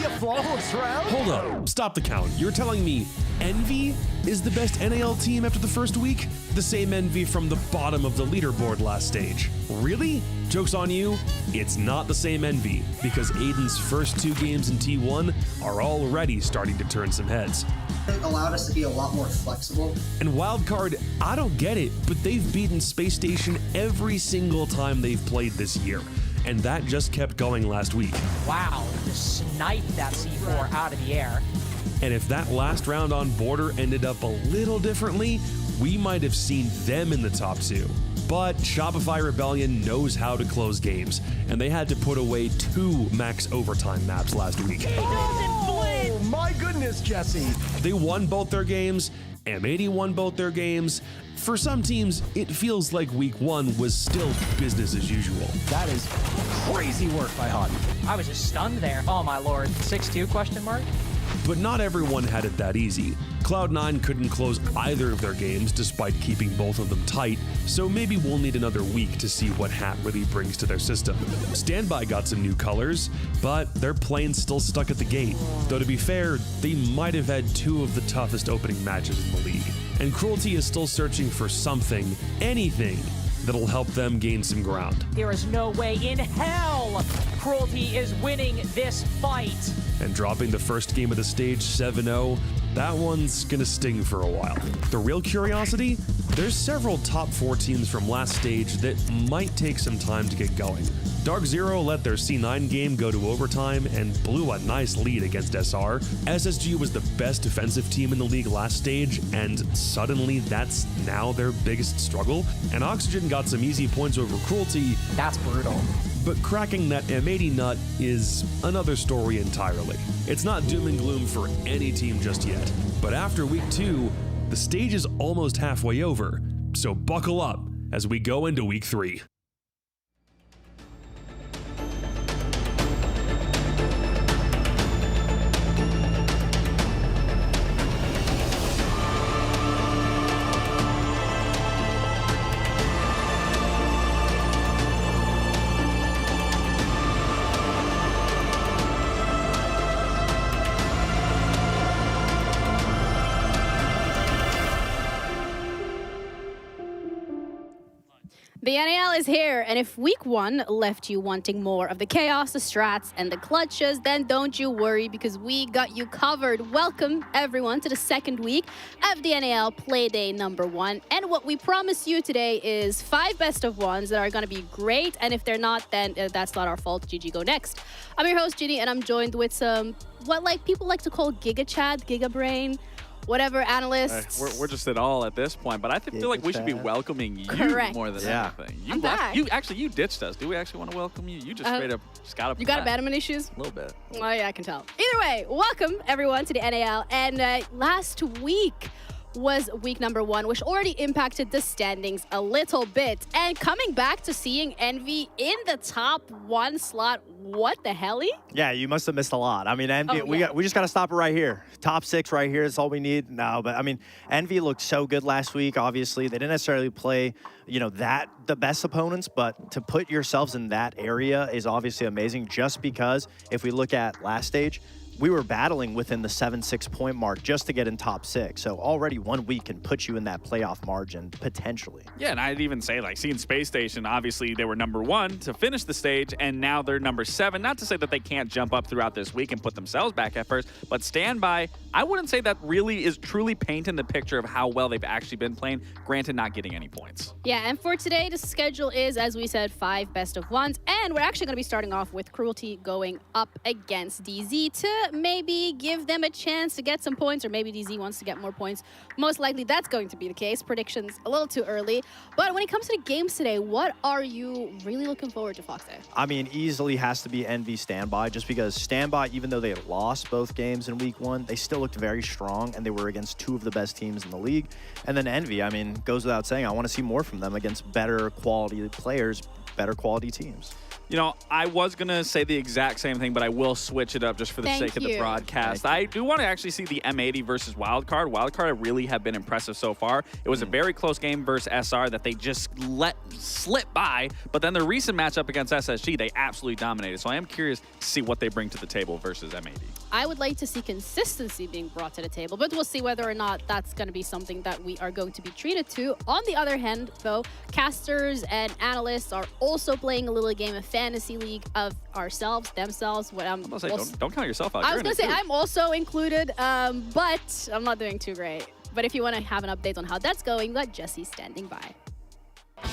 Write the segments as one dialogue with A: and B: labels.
A: a flawless round?
B: Hold up, stop the count. You're telling me Envy is the best NAL team after the first week? The same Envy from the bottom of the leaderboard last stage. Really? Joke's on you, it's not the same Envy, because Aiden's first 2 games in T1 are already starting to turn some heads.
C: It allowed us to be a lot more flexible.
B: And Wildcard, I don't get it, but they've beaten Space Station every single time they've played this year. And that just kept going last week.
D: Wow, just sniped that C4 out of the air.
B: And if that last round on Border ended up a little differently, we might have seen them in the top 2. But Shopify Rebellion knows how to close games, and they had to put away 2 max overtime maps last week.
A: Oh, my goodness, Jesse.
B: They won both their games, M80 won both their games. For some teams, it feels like week 1 was still business as usual.
A: That is crazy work by Hot.
D: I was just stunned there. Oh my lord. 6-2 question mark?
B: But not everyone had it that easy. Cloud9 couldn't close either of their games despite keeping both of them tight, so maybe we'll need another week to see what Hat really brings to their system. Standby got some new colors, but their plane's still stuck at the gate. Though to be fair, they might have had 2 of the toughest opening matches in the league. And Cruelty is still searching for something, anything, that'll help them gain some ground.
D: There is no way in hell Cruelty is winning this fight.
B: And dropping the first game of the stage 7-0, that one's gonna sting for a while. The real curiosity? There's several top 4 teams from last stage that might take some time to get going. DarkZero let their C9 game go to overtime and blew a nice lead against SR. SSG was the best defensive team in the league last stage, and suddenly that's now their biggest struggle. And Oxygen got some easy points over Cruelty.
D: That's brutal.
B: But cracking that M80 nut is another story entirely. It's not doom and gloom for any team just yet. But after week 2, the stage is almost halfway over. So buckle up as we go into week 3.
E: The NAL is here, and if week 1 left you wanting more of the chaos, the strats, and the clutches, then don't you worry, because we got you covered. Welcome, everyone, to the second week of the NAL Playday #1. And what we promise you today is 5 best of ones that are going to be great, and if they're not, then that's not our fault. GG, go next. I'm your host, Ginny, and I'm joined with some, what people like to call Giga Chad, Giga Brain, whatever analysts.
F: We're just at all at this point, but I feel like we should be welcoming you more than anything.
E: I'm back.
F: You ditched us. Do we actually want to welcome you? You just straight up just got up.
E: You got abandonment issues?
F: A little bit.
E: Oh yeah, I can tell. Either way, welcome everyone to the NAL. And last week was week #1, which already impacted the standings a little bit. And coming back to seeing Envy in the top 1 slot, what the helly?
A: Yeah, you must have missed a lot. I mean, Envy, we just got to stop it right here. Top 6 right here is all we need. No, but I mean, Envy looked so good last week. Obviously, they didn't necessarily play, the best opponents, but to put yourselves in that area is obviously amazing, just because if we look at last stage, we were battling within the 7-6 point mark just to get in top 6. So already 1 week can put you in that playoff margin, potentially.
F: Yeah, and I'd even say, seeing Space Station, obviously they were #1 to finish the stage, and now they're #7. Not to say that they can't jump up throughout this week and put themselves back at first, but Standby, I wouldn't say that really is truly painting the picture of how well they've actually been playing, granted not getting any points.
E: Yeah, and for today, the schedule is, as we said, 5 best of ones, and we're actually going to be starting off with Cruelty going up against DZ to maybe give them a chance to get some points, or maybe DZ wants to get more points. Most likely that's going to be the case. Predictions a little too early. But when it comes to the games today, what are you really looking forward to, Fox Day?
A: I mean, easily has to be Envy Standby, just because Standby, even though they lost both games in week 1, they still looked very strong, and they were against 2 of the best teams in the league. And then Envy, I mean, goes without saying, I want to see more from them against better quality players, better quality teams.
F: You know, I was going to say the exact same thing, but I will switch it up just for the sake of the broadcast. I do want to actually see the M80 versus Wildcard. Wildcard really have been impressive so far. It was a very close game versus SR that they just let slip by, but then the recent matchup against SSG, they absolutely dominated. So I am curious to see what they bring to the table versus M80.
E: I would like to see consistency being brought to the table, but we'll see whether or not that's going to be something that we are going to be treated to. On the other hand, though, casters and analysts are also playing a little game of Fantasy League of themselves. What I'm
F: gonna say, don't count yourself out.
E: I was going to say, I'm also included, but I'm not doing too great. But if you want to have an update on how that's going, we got Jesse standing by.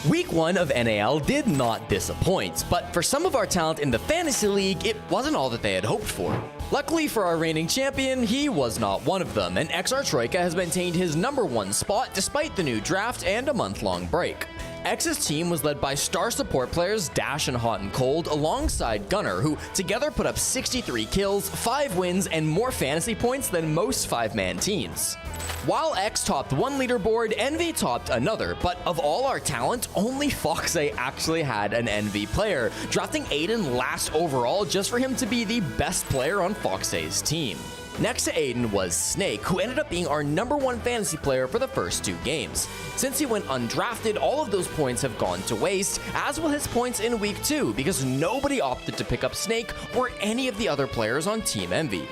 G: Week 1 of NAL did not disappoint, but for some of our talent in the Fantasy League, it wasn't all that they had hoped for. Luckily for our reigning champion, he was not one of them, and XR Troika has maintained his #1 spot despite the new draft and a month-long break. X's team was led by star support players Dash and Hot and Cold alongside Gunner, who together put up 63 kills, 5 wins, and more fantasy points than most 5-man teams. While X topped one leaderboard, Envy topped another, but of all our talent, only Foxay actually had an Envy player, drafting Aiden last overall just for him to be the best player on Foxay's team. Next to Aiden was Snake, who ended up being our #1 fantasy player for the first 2 games. Since he went undrafted, all of those points have gone to waste, as will his points in Week 2, because nobody opted to pick up Snake or any of the other players on Team Envy.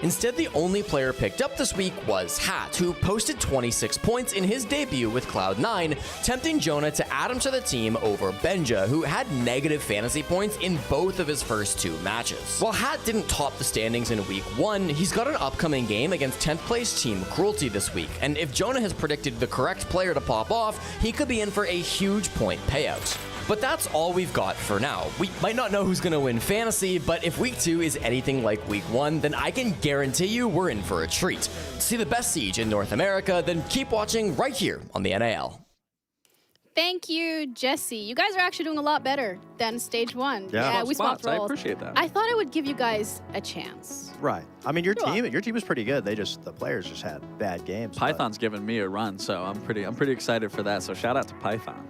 G: Instead, the only player picked up this week was Hat, who posted 26 points in his debut with Cloud9, tempting Jonah to add him to the team over Benja, who had negative fantasy points in both of his first 2 matches. While Hat didn't top the standings in Week 1, he's got an upcoming game against 10th place team Cruelty this week, and if Jonah has predicted the correct player to pop off, he could be in for a huge point payout. But that's all we've got for now. We might not know who's going to win fantasy, but if Week 2 is anything like Week 1, then I can guarantee you we're in for a treat. To see the best Siege in North America, then keep watching right here on the NAL.
E: Thank you, Jesse. You guys are actually doing a lot better than Stage 1.
A: Yeah,
E: we swapped roles.
F: I appreciate that.
E: I thought I would give you guys a chance.
A: Right. I mean, your team is pretty good. The players just had bad games.
F: Python's giving me a run, so I'm pretty excited for that. So shout out to Python.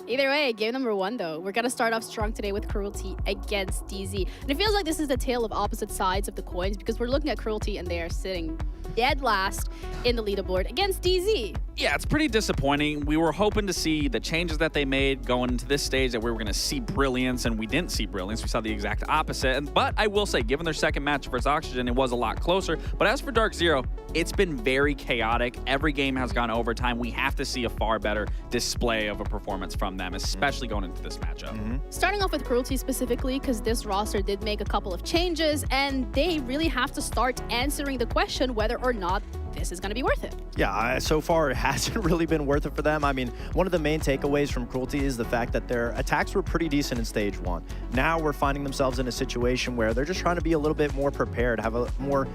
E: Either way, game #1, though. We're going to start off strong today with Cruelty against DZ. And it feels like this is the tale of opposite sides of the coins because we're looking at Cruelty and they are sitting dead last in the leaderboard against DZ.
F: Yeah, it's pretty disappointing. We were hoping to see the changes that they made going into this stage, that we were going to see brilliance, and we didn't see brilliance. We saw the exact opposite. But I will say, given their second match versus Oxygen, it was a lot closer. But as for DarkZero, it's been very chaotic. Every game has gone overtime. We have to see a far better display of a performance from them, especially going into this matchup.
E: Starting off with Cruelty specifically, because this roster did make a couple of changes, and they really have to start answering the question whether or not this is going to be worth it.
A: Yeah, so far it hasn't really been worth it for them. I mean, one of the main takeaways from Cruelty is the fact that their attacks were pretty decent in Stage 1. Now we're finding themselves in a situation where they're just trying to be a little bit more prepared, have a more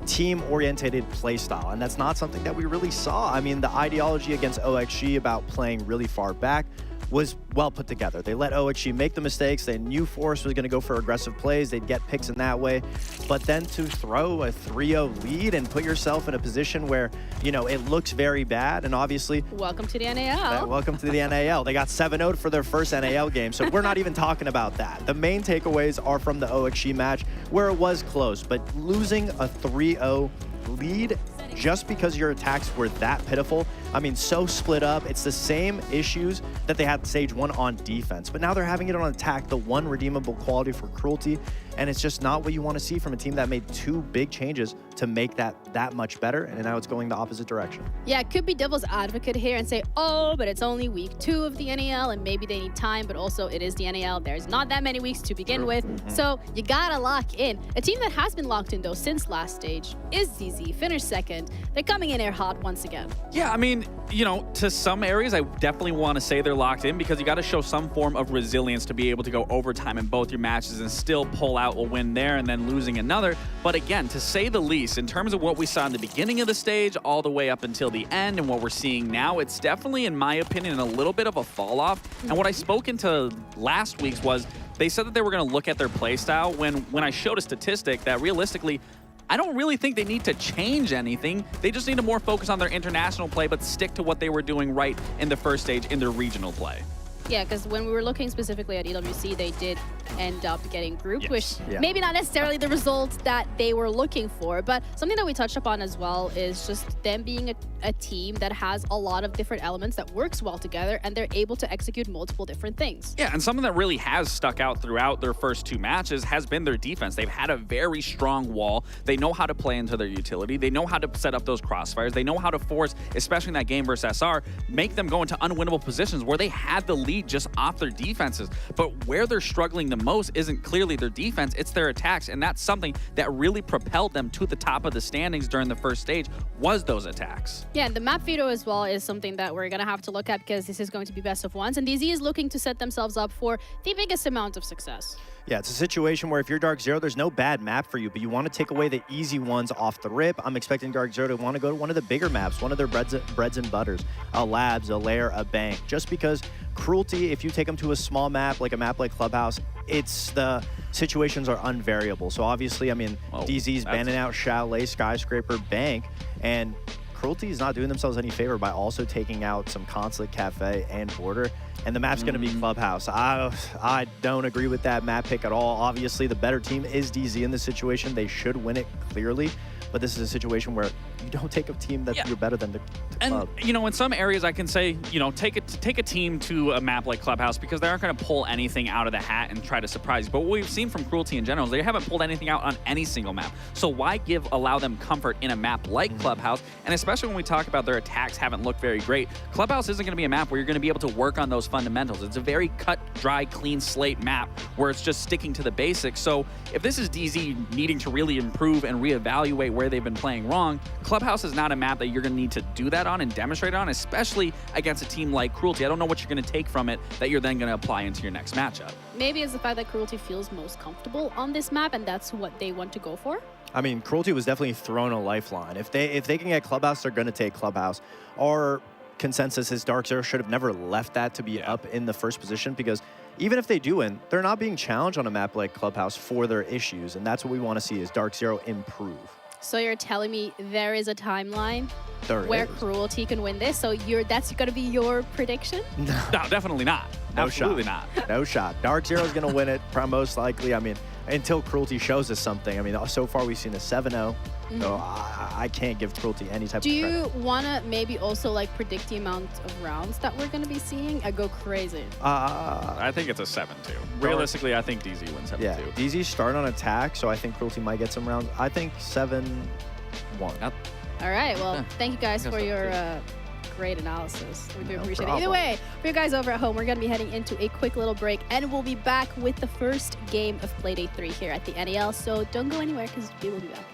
A: team-oriented playstyle, and that's not something that we really saw. I mean, the ideology against OXG about playing really far back was well put together. They let OXG make the mistakes. They knew Force was going to go for aggressive plays. They'd get picks in that way. But then to throw a 3-0 lead and put yourself in a position where, you know, it looks very bad. And obviously,
E: welcome to the NAL.
A: Welcome to the NAL. They got 7-0 for their first NAL game. So we're not even talking about that. The main takeaways are from the OXG match where it was close, but losing a 3-0 lead just because your attacks were that pitiful. I mean, so split up. It's the same issues that they had in Stage 1 on defense, but now they're having it on attack, the one redeemable quality for Cruelty, and it's just not what you want to see from a team that made 2 big changes to make that much better, and now it's going the opposite direction.
E: Yeah, it could be devil's advocate here and say, oh, but it's only week 2 of the NAL, and maybe they need time, but also it is the NAL. There's not that many weeks to begin with, so you gotta lock in. A team that has been locked in, though, since last stage is ZZ, finished second. They're coming in air hot once again.
F: Yeah, I mean, you know, to some areas, I definitely want to say they're locked in because you got to show some form of resilience to be able to go overtime in both your matches and still pull out a win there and then losing another. But again, to say the least, in terms of what we saw in the beginning of the stage all the way up until the end and what we're seeing now, it's definitely, in my opinion, a little bit of a fall off. And what I spoke into last week's was they said that they were going to look at their play style when I showed a statistic that realistically, I don't really think they need to change anything. They just need to more focus on their international play, but stick to what they were doing right in the first stage in their regional play.
E: Yeah, because when we were looking specifically at EWC, they did end up getting grouped,
F: Yes.
E: which
A: Yeah.
E: maybe not necessarily the result that they were looking for. But something that we touched upon as well is just them being a team that has a lot of different elements that works well together, and they're able to execute multiple different things.
F: Yeah, and something that really has stuck out throughout their first 2 matches has been their defense. They've had a very strong wall. They know how to play into their utility. They know how to set up those crossfires. They know how to force, especially in that game versus SR, make them go into unwinnable positions where they had the lead just off their defenses. But where they're struggling the most isn't clearly their defense, it's their attacks, and that's something that really propelled them to the top of the standings during the first stage, was those attacks.
E: Yeah, and the map veto as well is something that we're going to have to look at because this is going to be best of ones, and DZ is looking to set themselves up for the biggest amount of success.
A: Yeah, it's a situation where if you're DarkZero, there's no bad map for you, but you want to take away the easy ones off the rip. I'm expecting DarkZero to want to go to one of the bigger maps, one of their breads and butters, a Labs, a Lair, a Bank, just because Cruelty, if you take them to a small map, like a map like Clubhouse, it's the situations are unvariable. So obviously, I mean, DZ's banning out Chalet, Skyscraper, Bank, and Cruelty is not doing themselves any favor by also taking out some Consulate, Cafe, and Border. And the map's going to be Clubhouse. I don't agree with that map pick at all. Obviously, the better team is DZ in this situation. They should win it clearly. But this is a situation where you don't take a team that you're better than the club.
F: And, you know, in some areas I can say, you know, take a team to a map like Clubhouse because they aren't going to pull anything out of the hat and try to surprise you. But what we've seen from Cruelty in general is they haven't pulled anything out on any single map. So why allow them comfort in a map like Clubhouse? And especially when we talk about their attacks haven't looked very great, Clubhouse isn't going to be a map where you're going to be able to work on those fundamentals. It's a very cut, dry, clean slate map where it's just sticking to the basics. So if this is DZ needing to really improve and reevaluate where they've been playing wrong, Clubhouse is not a map that you're going to need to do that on and demonstrate on, especially against a team like Cruelty. I don't know what you're going to take from it that you're then going to apply into your next matchup.
E: Maybe it's the fact that Cruelty feels most comfortable on this map, and that's what they want to go for.
A: I mean, Cruelty was definitely thrown a lifeline. If they can get Clubhouse, they're going to take Clubhouse. Our consensus is DarkZero should have never left that to be up in the first position, because even if they do win, they're not being challenged on a map like Clubhouse for their issues, and that's what we want to see is DarkZero improve.
E: So you're telling me there is a timeline
A: There is.
E: Cruelty can win this? So that's going to be your prediction?
F: No, definitely not.
A: No
F: Absolutely
A: shot.
F: not.
A: No shot. DarkZero is going to win it, most likely. I mean, until Cruelty shows us something. I mean, so far we've seen a 7-0. So I can't give Cruelty any type of
E: Do
A: credit.
E: you want to maybe also like predict the amount of rounds that we're going to be seeing? I go crazy.
F: I think it's a 7-2. Realistically, I think DZ wins 7-2.
A: Yeah, DZ's starting on attack, so I think Cruelty might get some rounds. I think 7-1.
E: All right. Well, thank you guys
G: guess
E: for
G: so,
E: your
G: too.
E: great analysis. We do
A: No
E: appreciate it.
A: problem.
E: Either way, for you guys over at home, we're going to be heading into a quick little break, and we'll be back with the first game of Playday 3 here at the NAL. So don't go anywhere because we will be back.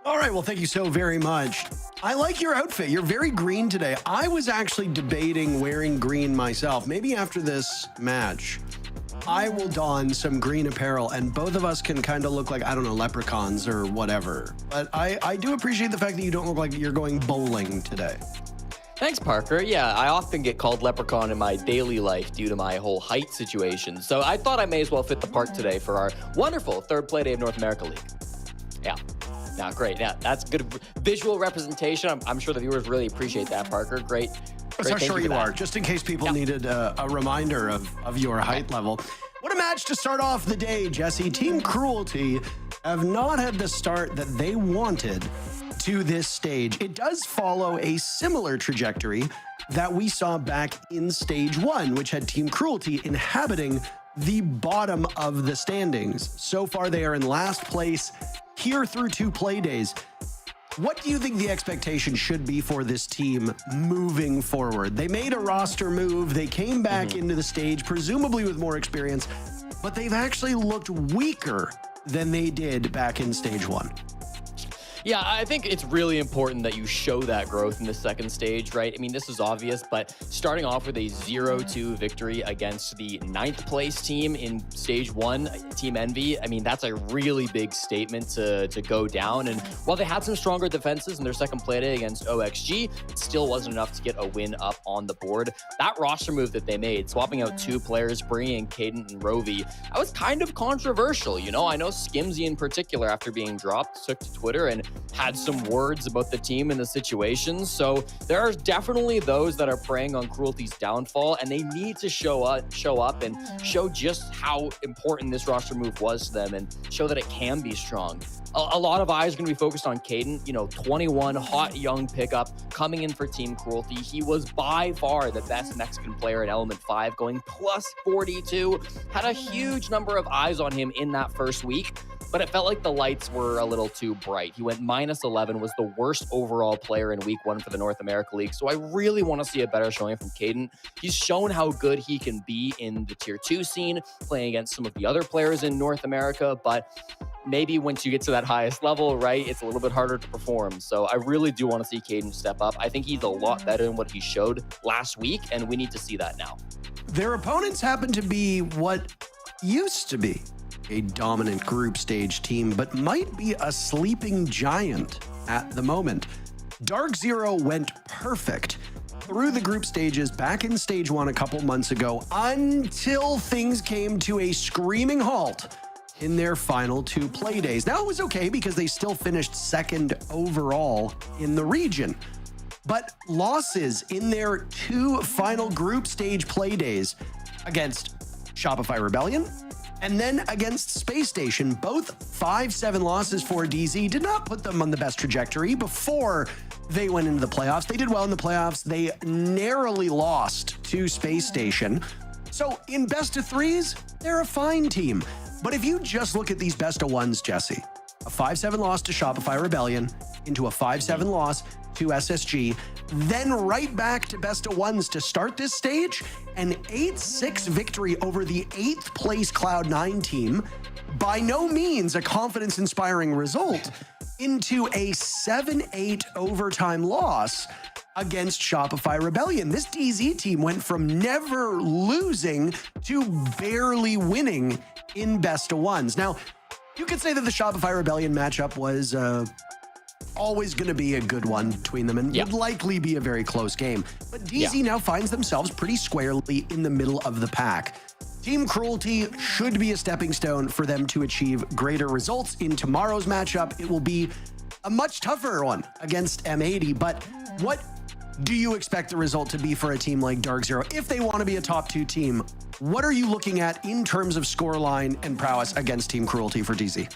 H: All right, well, thank you so very much. I like your outfit. You're very green today. I was actually debating wearing green myself. Maybe after this match, I will don some green apparel and both of us can kind of look like, I don't know, leprechauns or whatever. But I do appreciate the fact that you don't look like you're going bowling today.
G: Thanks, Parker. Yeah, I often get called leprechaun in my daily life due to my whole height situation. So I thought I may as well fit the part today for our wonderful third Playday of North America League. Yeah. Yeah, great. Yeah, that's good visual representation. I'm sure the viewers really appreciate that, Parker. Great.
H: That's how short you are, just in case people needed a reminder of your height level. What a match to start off the day, Jesse. Team Cruelty have not had the start that they wanted to this stage. It does follow a similar trajectory that we saw back in stage 1, which had Team Cruelty inhabiting the bottom of the standings. So far, they are in last place here through 2 play days. What do you think the expectation should be for this team moving forward? They made a roster move. They came back into the stage, presumably with more experience, but they've actually looked weaker than they did back in stage 1.
G: Yeah, I think it's really important that you show that growth in the second stage, right? I mean, this is obvious, but starting off with a 0-2 victory against the 9th place team in stage 1, Team Envy, I mean, that's a really big statement to go down. And while they had some stronger defenses in their second Playday against OXG, it still wasn't enough to get a win up on the board. That roster move that they made, swapping out 2 players, bringing in Caden and Rovi, that was kind of controversial. You know, I know Skimsy in particular, after being dropped, took to Twitter and had some words about the team and the situation. So there are definitely those that are preying on Cruelty's downfall, and they need to show up and show just how important this roster move was to them and show that it can be strong. A lot of eyes are going to be focused on Caden, 21, hot young pickup coming in for Team Cruelty. He was by far the best Mexican player in Element 5, going plus 42. Had a huge number of eyes on him in that first week, but it felt like the lights were a little too bright. He went minus 11, was the worst overall player in week 1 for the North America League. So I really want to see a better showing from Caden. He's shown how good he can be in the tier 2 scene, playing against some of the other players in North America, but maybe once you get to that highest level, right, it's a little bit harder to perform. So I really do want to see Caden step up. I think he's a lot better than what he showed last week, and we need to see that now.
H: Their opponents happen to be what used to be a dominant group stage team, but might be a sleeping giant at the moment. DarkZero went perfect through the group stages back in stage 1 a couple months ago until things came to a screaming halt in their final 2 play days. Now, it was okay because they still finished 2nd overall in the region, but losses in their 2 final group stage play days against Shopify Rebellion and then against Space Station, both 5-7 losses for DZ, did not put them on the best trajectory before they went into the playoffs. They did well in the playoffs. They narrowly lost to Space Station. So in best of 3s, they're a fine team. But if you just look at these best of 1s, Jesse, a 5-7 loss to Shopify Rebellion into a 5-7 loss to SSG, then right back to best of 1s to start this stage, an 8-6 victory over the 8th place Cloud9 team, by no means a confidence-inspiring result, into a 7-8 overtime loss against Shopify Rebellion. This DZ team went from never losing to barely winning in best of 1s. Now, you could say that the Shopify Rebellion matchup was always going to be a good one between them and would likely be a very close game. But DZ now finds themselves pretty squarely in the middle of the pack. Team Cruelty should be a stepping stone for them to achieve greater results in tomorrow's matchup. It will be a much tougher one against M80, but what do you expect the result to be for a team like DarkZero? If they want to be a top 2 team, what are you looking at in terms of scoreline and prowess against Team Cruelty for DZ?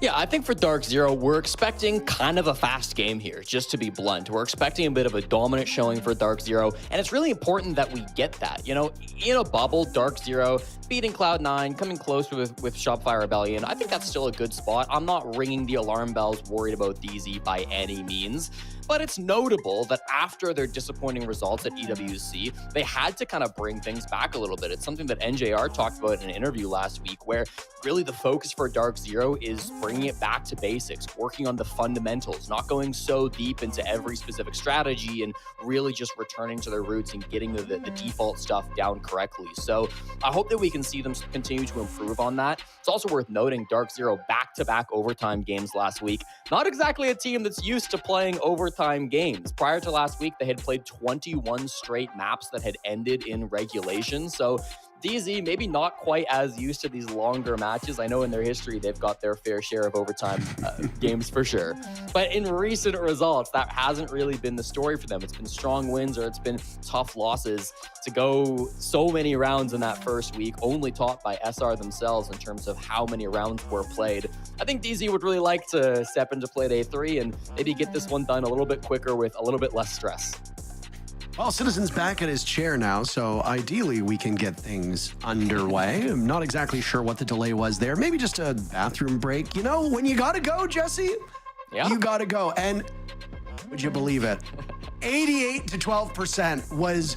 G: Yeah, I think for DarkZero, we're expecting kind of a fast game here, just to be blunt. We're expecting a bit of a dominant showing for DarkZero, and it's really important that we get that. In a bubble, DarkZero beating Cloud9, coming close with Shopify Rebellion, I think that's still a good spot. I'm not ringing the alarm bells worried about DZ by any means. But it's notable that after their disappointing results at EWC, they had to kind of bring things back a little bit. It's something that NJR talked about in an interview last week, where really the focus for DarkZero is bringing it back to basics, working on the fundamentals, not going so deep into every specific strategy and really just returning to their roots and getting the default stuff down correctly. So I hope that we can see them continue to improve on that. It's also worth noting DarkZero back-to-back overtime games last week. Not exactly a team that's used to playing overtime games. Prior to last week, they had played 21 straight maps that had ended in regulation. So DZ maybe not quite as used to these longer matches. I know in their history they've got their fair share of overtime games for sure. But in recent results, that hasn't really been the story for them. It's been strong wins or it's been tough losses. To go so many rounds in that first week, only topped by SR themselves in terms of how many rounds were played. I think DZ would really like to step into Playday 3 and maybe get this one done a little bit quicker with a little bit less stress.
H: Well, Citizen's back at his chair now, so ideally we can get things underway. I'm not exactly sure what the delay was there. Maybe just a bathroom break. You know, when you gotta go, Jesse, you gotta go. And would you believe it? 88 to 12% was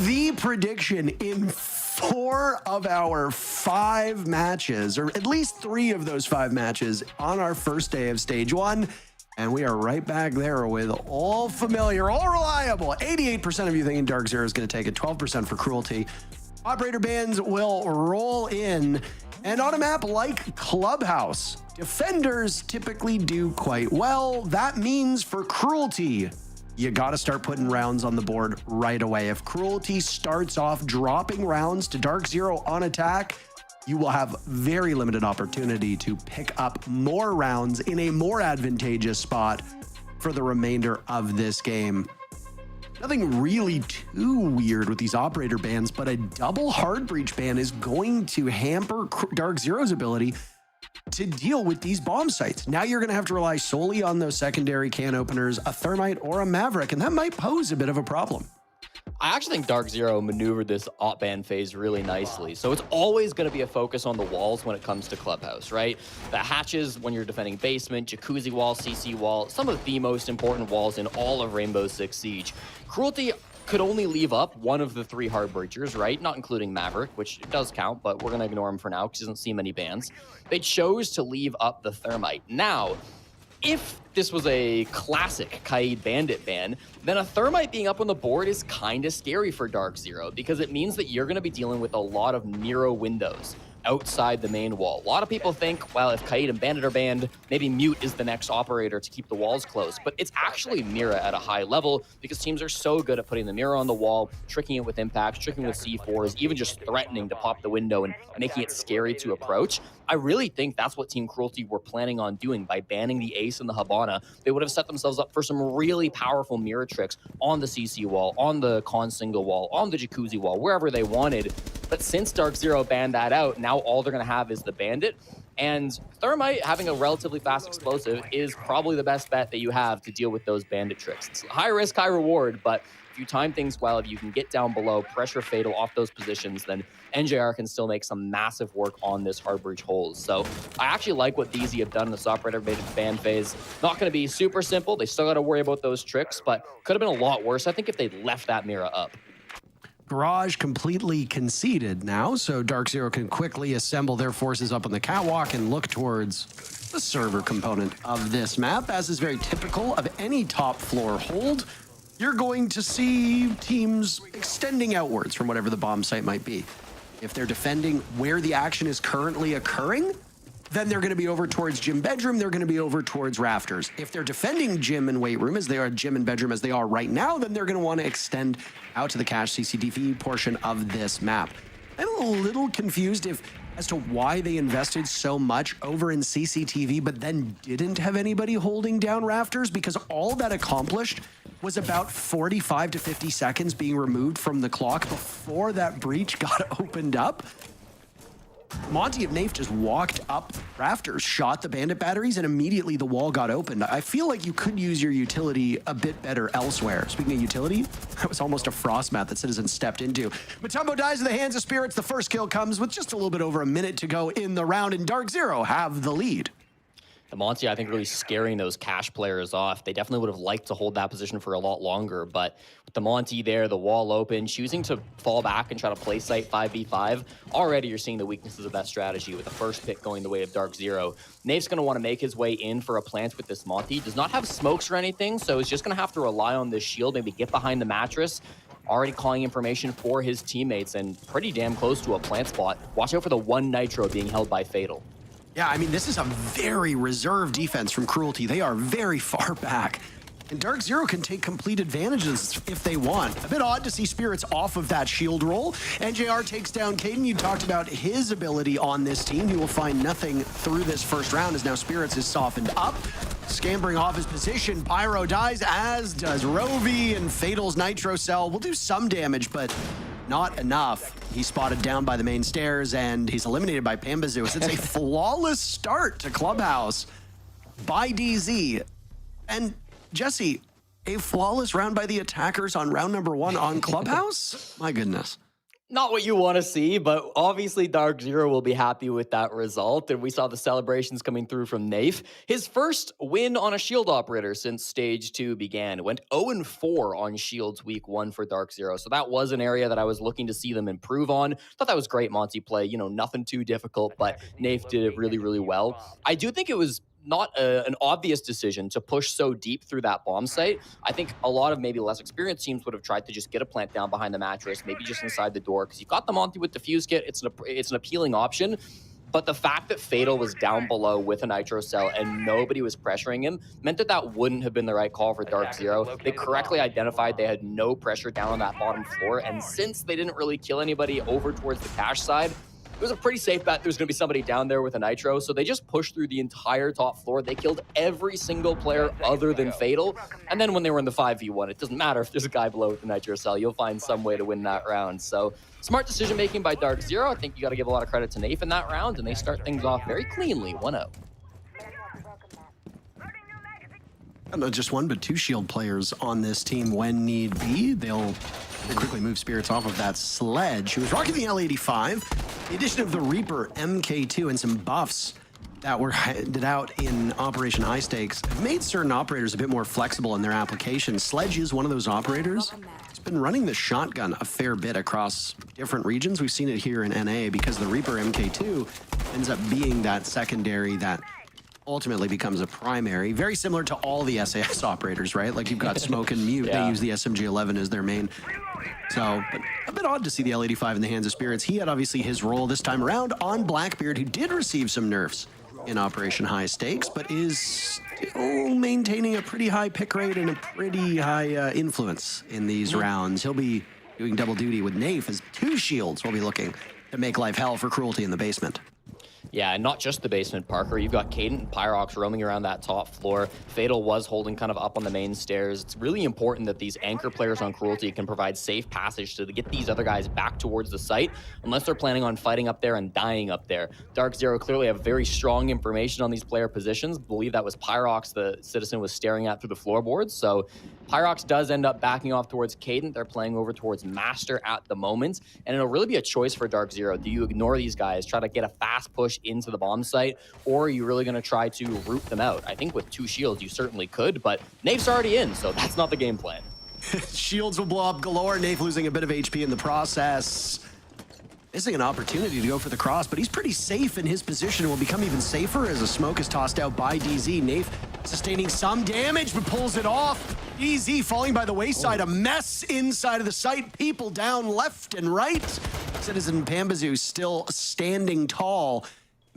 H: the prediction in 4 of our 5 matches, or at least 3 of those 5 matches on our first day of stage 1. And we are right back there with all familiar, all reliable. 88% of you thinking DarkZero is going to take it, 12% for Cruelty. Operator bans will roll in. And on a map like Clubhouse, defenders typically do quite well. That means for Cruelty, you got to start putting rounds on the board right away. If Cruelty starts off dropping rounds to DarkZero on attack, you will have very limited opportunity to pick up more rounds in a more advantageous spot for the remainder of this game. Nothing really too weird with these operator bans, but a double hard breach ban is going to hamper DarkZero's ability to deal with these bomb sites. Now you're going to have to rely solely on those secondary can openers, a Thermite or a Maverick, and that might pose a bit of a problem.
G: I actually think DarkZero maneuvered this op ban phase really nicely. So it's always going to be a focus on the walls when it comes to Clubhouse, right? The hatches when you're defending basement, jacuzzi wall, CC wall, some of the most important walls in all of Rainbow Six Siege. Cruelty could only leave up one of the 3 hard breachers, right? Not including Maverick, which does count, but we're going to ignore him for now because he doesn't see many bans. They chose to leave up the Thermite. Now, if this was a classic Kaid Bandit ban, then a Thermite being up on the board is kind of scary for DarkZero because it means that you're going to be dealing with a lot of Nero windows outside the main wall. A lot of people think, well, if Kaid and Bandit are banned, maybe Mute is the next operator to keep the walls closed. But it's actually Mira at a high level because teams are so good at putting the Mira on the wall, tricking it with impacts, tricking with C4s, even just threatening to pop the window and making it scary to approach. I really think that's what Team Cruelty were planning on doing by banning the Ace and the Habana. They would have set themselves up for some really powerful mirror tricks on the CC wall, on the con single wall, on the jacuzzi wall, wherever they wanted. But since DarkZero banned that out, now all they're going to have is the Bandit. And Thermite, having a relatively fast explosive, is probably the best bet that you have to deal with those Bandit tricks. It's high risk, high reward, but if you time things well, if you can get down below, pressure Fatal off those positions, then NJR can still make some massive work on this hard breach holes. So I actually like what DZ have done in this operator ban phase. Not going to be super simple. They still got to worry about those tricks, but could have been a lot worse, I think, if they'd left that Mira up.
H: Garage completely conceded now, so DarkZero can quickly assemble their forces up on the catwalk and look towards the server component of this map. As is very typical of any top floor hold, you're going to see teams extending outwards from whatever the bomb site might be. If they're defending where the action is currently occurring, then they're going to be over towards gym bedroom, they're going to be over towards rafters. If they're defending gym and weight room as they are, gym and bedroom as they are right now, then they're going to want to extend out to the cache CCTV portion of this map. I'm a little confused as to why they invested so much over in CCTV, but then didn't have anybody holding down rafters, because all that accomplished was about 45 to 50 seconds being removed from the clock before that breach got opened up. Monty of Nafe just walked up rafters, shot the bandit batteries, and immediately the wall got opened. I feel like you could use your utility a bit better elsewhere. Speaking of utility, that was almost a frost mat that Citizen stepped into. Matumbo dies in the hands of spirits. The first kill comes with just a little bit over a minute to go in the round, and DarkZero have the lead.
G: the Monty, I think, really scaring those cash players off. They definitely would have liked to hold that position for a lot longer, but with the Monty there, the wall open, choosing to fall back and try to play site 5v5, already you're seeing the weaknesses of that strategy with the first pick going the way of DarkZero. Nave's going to want to make his way in for a plant with this Monty. Does not have smokes or anything, so he's just going to have to rely on this shield, maybe get behind the mattress. Already calling information for his teammates and pretty damn close to a plant spot. Watch out for the one Nitro being held by Fatal.
H: Yeah, I mean, this is a very reserved defense from Cruelty. They are very far back. And DarkZero can take complete advantages if they want. A bit odd to see Spirits off of that shield roll. NJR takes down Caden. You talked about his ability on this team. He will find nothing through this first round as now Spirits is softened up. Scampering off his position, Pyro dies, as does Rovi, and Fatal's Nitro Cell will do some damage, but not enough. He's spotted down by the main stairs, and he's eliminated by Pambazoo. It's a flawless start to Clubhouse by DZ. And Jesse, a flawless round by the attackers on round number 1 on Clubhouse? My goodness.
G: Not what you want to see, but obviously DarkZero will be happy with that result. And we saw the celebrations coming through from Nafe. His first win on a shield operator since stage 2 began. It went 0-4 on shields week 1 for DarkZero. So that was an area that I was looking to see them improve on. Thought that was great Monty play. You know, nothing too difficult, but Nafe did it really, really well. I do think it was not an obvious decision to push so deep through that bomb site. I think a lot of maybe less experienced teams would have tried to just get a plant down behind the mattress, maybe just inside the door, because you've got the Monty with Diffuse Kit. It's an appealing option. But the fact that Fatal was down below with a Nitro Cell and nobody was pressuring him meant that that wouldn't have been the right call for DarkZero. They correctly identified they had no pressure down on that bottom floor, and since they didn't really kill anybody over towards the cash side, it was a pretty safe bet there's going to be somebody down there with a Nitro, so they just pushed through the entire top floor. They killed every single player other than Fatal, and then when they were in the 5v1, it doesn't matter if there's a guy below with the Nitro Cell. You'll find some way to win that round. So smart decision-making by DarkZero. I think you got to give a lot of credit to Nafe in that round, and they start things off very cleanly, 1-0.
H: Not just one, but 2 shield players on this team when need be. They'll quickly move Spirits off of that sledge, who was rocking the L85. The addition of the Reaper MK2 and some buffs that were handed out in Operation High Stakes have made certain operators a bit more flexible in their application. Sledge is one of those operators. It's been running the shotgun a fair bit across different regions. We've seen it here in NA because the Reaper MK2 ends up being that secondary that ultimately becomes a primary, very similar to all the SAS operators, right? Like you've got Smoke and Mute, They use the SMG-11 as their main. So, but a bit odd to see the L85 in the hands of Spirits. He had obviously his role this time around on Blackbeard, who did receive some nerfs in Operation High Stakes, but is still maintaining a pretty high pick rate and a pretty high influence in these rounds. He'll be doing double duty with Nafe as 2 shields will be looking to make life hell for Cruelty in the basement.
G: Yeah, and not just the basement, Parker. You've got Caden and Pyrox roaming around that top floor. Fatal was holding kind of up on the main stairs. It's really important that these anchor players on Cruelty can provide safe passage to get these other guys back towards the site, unless they're planning on fighting up there and dying up there. DarkZero clearly have very strong information on these player positions. Believe that was Pyrox the Citizen was staring at through the floorboards. So Pyrox does end up backing off towards Caden. They're playing over towards Master at the moment, and it'll really be a choice for DarkZero. Do you ignore these guys, try to get a fast push into the bomb site, or are you really going to try to root them out? I think with 2 shields, you certainly could, but Nafe's already in, so that's not the game plan.
H: Shields will blow up galore. Nafe losing a bit of HP in the process. Missing an opportunity to go for the cross, but he's pretty safe in his position. Will become even safer as a smoke is tossed out by DZ. Nafe sustaining some damage, but pulls it off. DZ falling by the wayside. A mess inside of the site. People down left and right. Citizen Pambazoo still standing tall.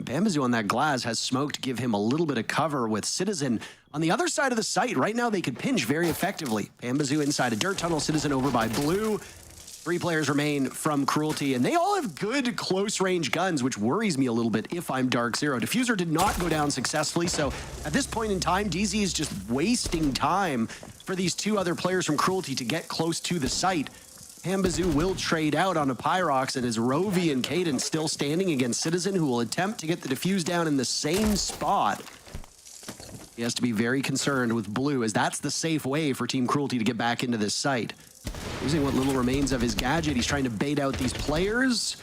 H: Pambazoo on that glass has smoke to give him a little bit of cover with Citizen on the other side of the site. Right now they could pinch very effectively. Pambazoo inside a dirt tunnel, Citizen over by blue. 3 players remain from Cruelty, and they all have good close-range guns, which worries me a little bit if I'm DarkZero. Diffuser did not go down successfully, so at this point in time, DZ is just wasting time for these 2 other players from Cruelty to get close to the site. Pambazoo will trade out on a Pyrox, and is Rovi and Caden still standing against Citizen, who will attempt to get the Diffuse down in the same spot. He has to be very concerned with blue, as that's the safe way for Team Cruelty to get back into this site. Using what little remains of his gadget, he's trying to bait out these players.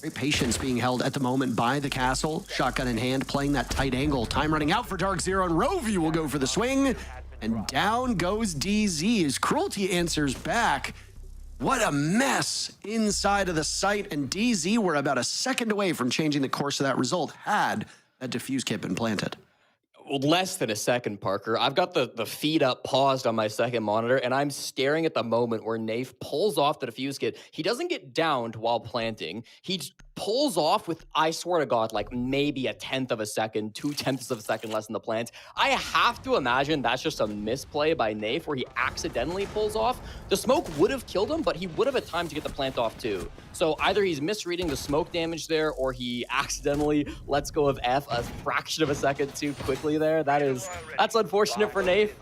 H: Great patience being held at the moment by the castle. Shotgun in hand, playing that tight angle. Time running out for DarkZero, and Rovey will go for the swing. And down goes DZ as Cruelty answers back. What a mess inside of the site. And DZ were about a second away from changing the course of that result had that defuse kit been planted.
G: Less than a second, Parker. I've got the feed up paused on my second monitor, and I'm staring at the moment where Nafe pulls off the defuse kit. He doesn't get downed while planting. He pulls off with, I swear to God, like maybe 1/10 of a second, 2/10 of a second less than the plant. I have to imagine that's just a misplay by Nafe where he accidentally pulls off. The smoke would have killed him, but he would have had time to get the plant off too. So either he's misreading the smoke damage there, or he accidentally lets go of F a fraction of a second too quickly there. That's unfortunate for Nafe.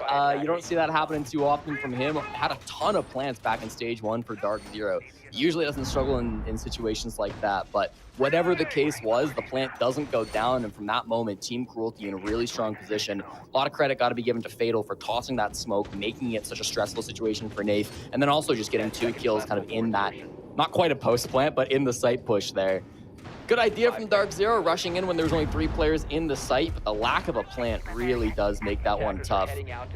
G: You don't see that happening too often from him. Had a ton of plants back in stage 1 for DarkZero. Usually doesn't struggle in situations like that, but whatever the case was, the plant doesn't go down, and from that moment, Team Cruelty in a really strong position. A lot of credit got to be given to Fatal for tossing that smoke, making it such a stressful situation for Nafe, and then also just getting 2 kills kind of in that, not quite a post plant, but in the site push there. Good idea from DarkZero, rushing in when there's only 3 players in the site, but the lack of a plant really does make that one tough.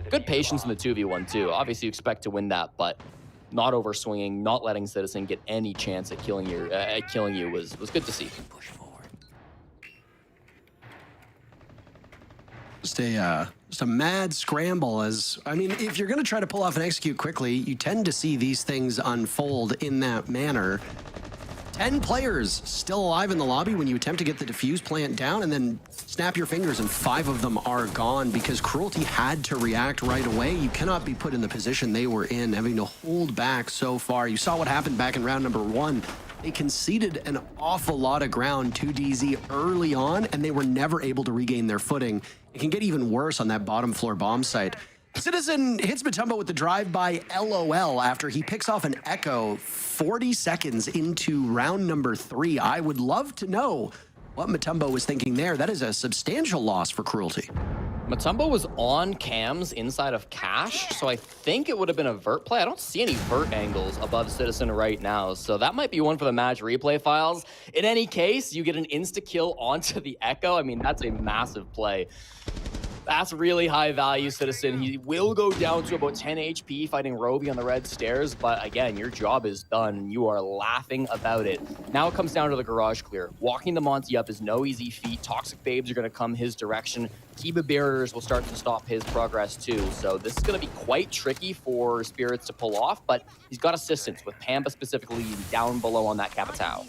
G: Good patience in the 2v1 too. Obviously you expect to win that, but not over swinging, not letting Citizen get any chance at killing you was good to see. Push forward.
H: Just a mad scramble as, I mean, if you're going to try to pull off and execute quickly, you tend to see these things unfold in that manner. 10 players still alive in the lobby when you attempt to get the defuse plant down, and then snap your fingers and 5 of them are gone because Cruelty had to react right away. You cannot be put in the position they were in, having to hold back so far. You saw what happened back in round number 1. They conceded an awful lot of ground to DZ early on, and they were never able to regain their footing. It can get even worse on that bottom floor bomb site. Citizen hits Mutombo with the drive-by LOL after he picks off an Echo 40 seconds into round number 3. I would love to know what Mutombo was thinking there. That is a substantial loss for Cruelty.
G: Mutombo was on cams inside of Cash, so I think it would have been a vert play. I don't see any vert angles above Citizen right now, so that might be one for the match replay files. In any case, you get an insta-kill onto the Echo. I mean, that's a massive play. That's really high value, Citizen. He will go down to about 10 HP fighting Rovey on the red stairs, but again, your job is done. You are laughing about it. Now it comes down to the garage clear. Walking the Monty up is no easy feat. Toxic Babes are going to come his direction. Kiba barriers will start to stop his progress too. So this is going to be quite tricky for Spirits to pull off, but he's got assistance with Pamba specifically down below on that Capitao.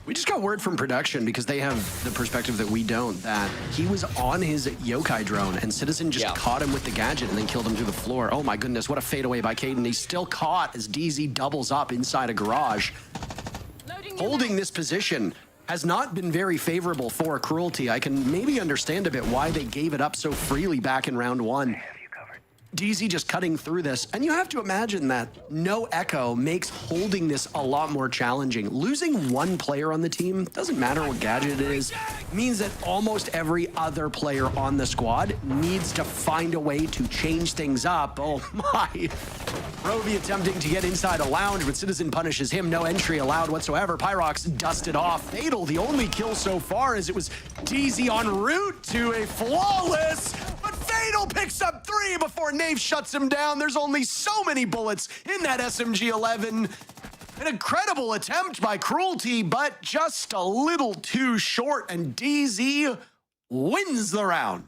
H: We just got word from production, because they have the perspective that we don't, that he was on his yokai drone and Citizen just caught him with the gadget and then killed him through the floor. Oh my goodness, what a fadeaway by Caden. He's still caught as DZ doubles up inside a garage. Holding this position has not been very favorable for Cruelty. I can maybe understand a bit why they gave it up so freely back in round 1. DZ just cutting through this, and you have to imagine that no Echo makes holding this a lot more challenging. Losing 1 player on the team, doesn't matter what gadget it is, means that almost every other player on the squad needs to find a way to change things up. Oh my. Rovey attempting to get inside a lounge, but Citizen punishes him. No entry allowed whatsoever. Pyrox dusted off. Fatal, the only kill so far, as it was DZ en route to a flawless, but Fatal picks up 3 before Nafe shuts him down. There's only so many bullets in that SMG-11. An incredible attempt by Cruelty, but just a little too short, and DZ wins the round.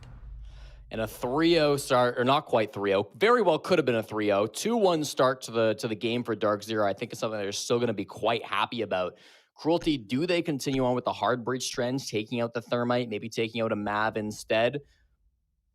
G: And a 3-0 start, or not quite 3-0, very well could have been a 3-0. 2-1 start to the game for DarkZero. I think it's something they're still going to be quite happy about. Cruelty, do they continue on with the hard breach trends, taking out the Thermite, maybe taking out a Mav instead?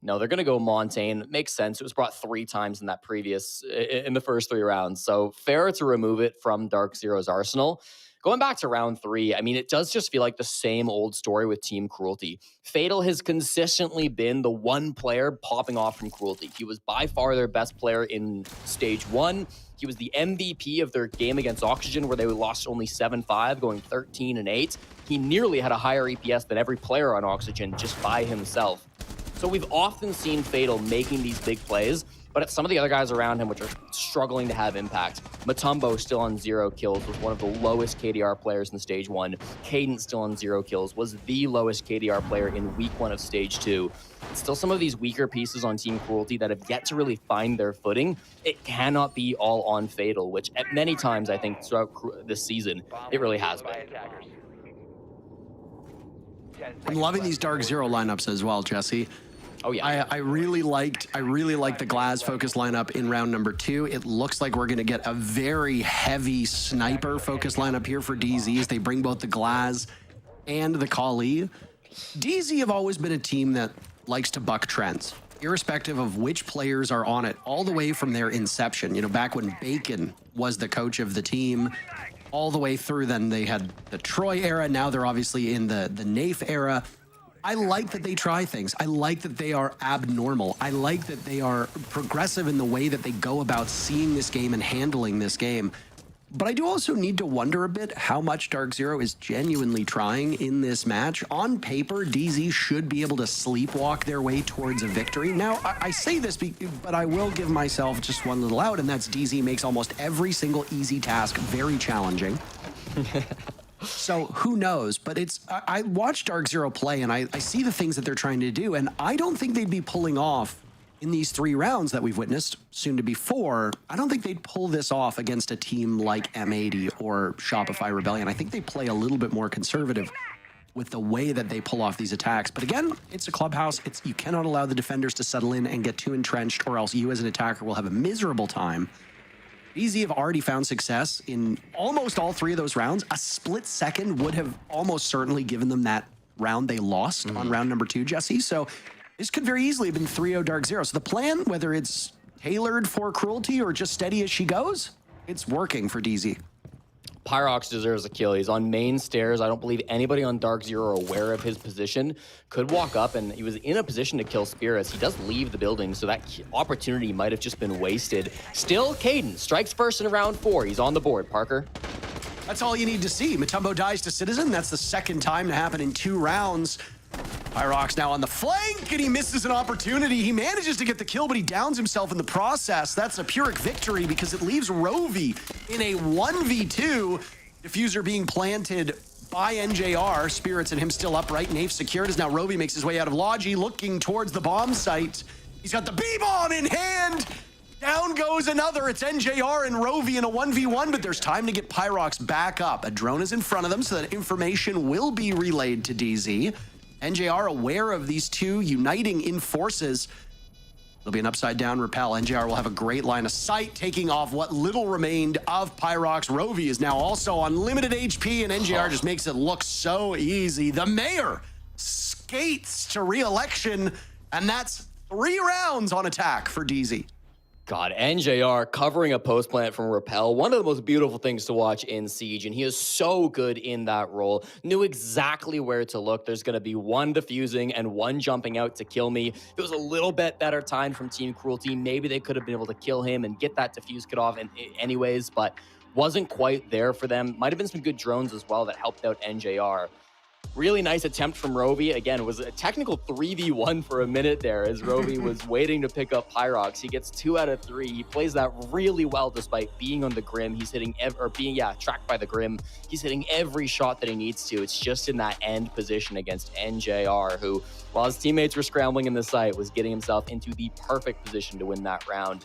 G: No, they're going to go Montaigne. It makes sense. It was brought 3 times in the first 3 rounds. So fair to remove it from DarkZero's arsenal. Going back to round 3, I mean, it does just feel like the same old story with Team Cruelty. Fatal has consistently been the one player popping off from Cruelty. He was by far their best player in stage 1. He was the MVP of their game against Oxygen, where they lost only 7-5, going 13-8. He nearly had a higher EPS than every player on Oxygen just by himself. So we've often seen Fatal making these big plays, but it's some of the other guys around him which are struggling to have impact. Mutombo still on 0 kills, was one of the lowest KDR players in stage 1. Caden still on 0 kills, was the lowest KDR player in week 1 of stage 2. Still some of these weaker pieces on Team Cruelty that have yet to really find their footing. It cannot be all on Fatal, which at many times I think throughout this season, it really has been.
H: I'm loving these DarkZero lineups as well, Jesse.
G: Oh yeah.
H: I really liked the Glaz focus lineup in round number 2. It looks like we're going to get a very heavy sniper focus lineup here for DZ as they bring both the Glaz and the Kali. DZ have always been a team that likes to buck trends, irrespective of which players are on it, all the way from their inception. You know, back when Bacon was the coach of the team, all the way through, then they had the Troy era. Now they're obviously in the Nafe era. I like that they try things. I like that they are abnormal. I like that they are progressive in the way that they go about seeing this game and handling this game. But I do also need to wonder a bit how much DarkZero is genuinely trying in this match. On paper, DZ should be able to sleepwalk their way towards a victory. Now, I say this, but I will give myself just one little out, and that's DZ makes almost every single easy task very challenging. So who knows? But I watch DarkZero play, and I see the things that they're trying to do, and I don't think they'd be pulling off in these 3 rounds that we've witnessed, soon to be 4. I don't think they'd pull this off against a team like M80 or Shopify Rebellion. I think they play a little bit more conservative with the way that they pull off these attacks. But again, it's a clubhouse. You cannot allow the defenders to settle in and get too entrenched, or else you as an attacker will have a miserable time. DZ have already found success in almost all 3 of those rounds. A split second would have almost certainly given them that round they lost on round number 2, Jesse. So this could very easily have been 3-0 DarkZero. So the plan, whether it's tailored for Cruelty or just steady as she goes, it's working for DZ.
G: Pyrox deserves a kill. He's on main stairs. I don't believe anybody on DarkZero aware of his position could walk up, and he was in a position to kill Spirits. He does leave the building, so that opportunity might have just been wasted. Still, Caden strikes first in round 4. He's on the board, Parker.
H: That's all you need to see. Mutombo dies to Citizen. That's the second time to happen in 2 rounds. Pyrox now on the flank, and he misses an opportunity. He manages to get the kill, but he downs himself in the process. That's a Pyrrhic victory because it leaves Rovi in a 1v2. Diffuser being planted by NJR. Spirits and him still upright. Nafe secured as now Rovi makes his way out of Logi, looking towards the bomb site. He's got the B-bomb in hand. Down goes another. It's NJR and Rovi in a 1v1, but there's time to get Pyrox back up. A drone is in front of them, so that information will be relayed to DZ. NJR aware of these 2 uniting in forces. There'll be an upside down rappel. NJR will have a great line of sight, taking off what little remained of Pyrox. Rovi is now also on limited HP, and NJR just makes it look so easy. The mayor skates to re-election, and that's 3 rounds on attack for DZ.
G: God, NJR covering a post plant from Rappel, one of the most beautiful things to watch in Siege, and he is so good in that role. Knew exactly where to look. There's going to be 1 defusing and 1 jumping out to kill me. If it was a little bit better time from Team Cruelty, maybe they could have been able to kill him and get that defuse cut off anyways, but wasn't quite there for them. Might have been some good drones as well that helped out NJR. Really nice attempt from Rovi. Again, it was a technical 3v1 for a minute there as Rovi was waiting to pick up Pyrox. He gets 2 out of 3. He plays that really well despite being on the Grim. He's hitting, tracked by the Grim. He's hitting every shot that he needs to. It's just in that end position against NJR, who, while his teammates were scrambling in the site, was getting himself into the perfect position to win that round.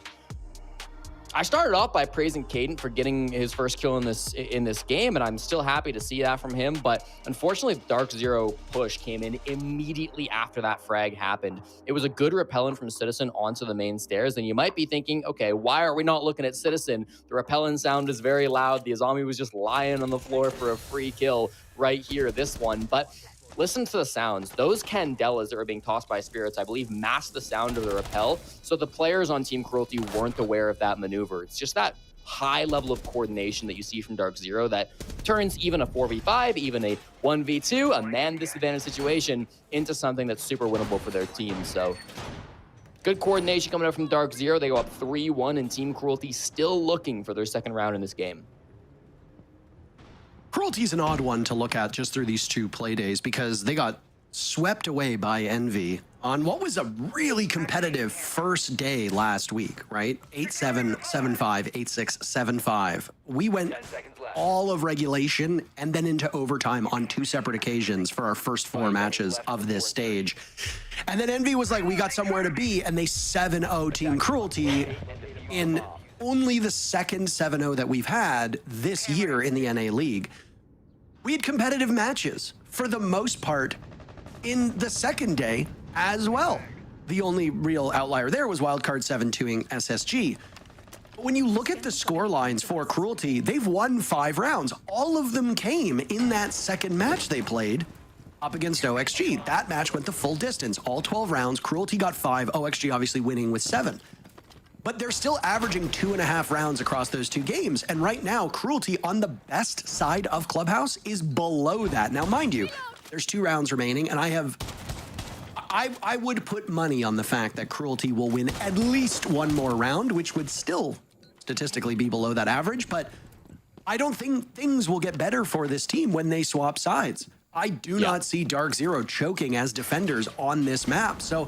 G: I started off by praising Caden for getting his first kill in this game, and I'm still happy to see that from him, but unfortunately the DarkZero push came in immediately after that frag happened. It was a good repellent from Citizen onto the main stairs, and you might be thinking, okay, why are we not looking at Citizen? The repellent sound is very loud. The Azami was just lying on the floor for a free kill right here, this one, but listen to the sounds. Those Candelas that were being tossed by Spirits, I believe, masked the sound of the rappel, so the players on Team Cruelty weren't aware of that maneuver. It's just that high level of coordination that you see from DarkZero that turns even a 4v5, even a 1v2, a man disadvantage situation into something that's super winnable for their team. So good coordination coming out from DarkZero. They go up 3-1, and Team Cruelty still looking for their second round in this game.
H: Cruelty's an odd one to look at just through these 2 play days because they got swept away by Envy on what was a really competitive first day last week, right? 8-7, 7-5, 8-6, 7-5. We went all of regulation and then into overtime on 2 separate occasions for our first 4 matches of this stage. And then Envy was like, we got somewhere to be, and they 7-0 Team Cruelty in only the second 7-0 that we've had this year in the NA League. We had competitive matches for the most part in the second day as well. The only real outlier there was Wildcard 7-2ing SSG. But when you look at the score lines for Cruelty, they've won 5 rounds. All of them came in that second match they played up against OXG. That match went the full distance, all 12 rounds. Cruelty got 5, OXG obviously winning with 7. But they're still averaging 2.5 rounds across those 2 games. And right now, Cruelty on the best side of Clubhouse is below that. Now, mind you, there's 2 rounds remaining, and I would put money on the fact that Cruelty will win at least 1 more round, which would still statistically be below that average, but I don't think things will get better for this team when they swap sides. I do not see DarkZero choking as defenders on this map. So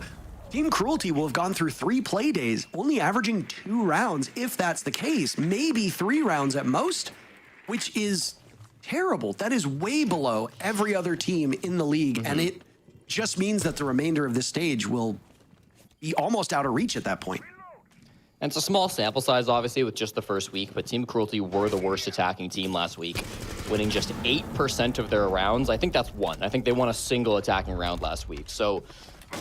H: Team Cruelty will have gone through 3 play days, only averaging 2 rounds, if that's the case, maybe 3 rounds at most, which is terrible. That is way below every other team in the league, and it just means that the remainder of this stage will be almost out of reach at that point.
G: And it's a small sample size, obviously, with just the first week, but Team Cruelty were the worst attacking team last week, winning just 8% of their rounds. I think that's 1. I think they won a single attacking round last week. So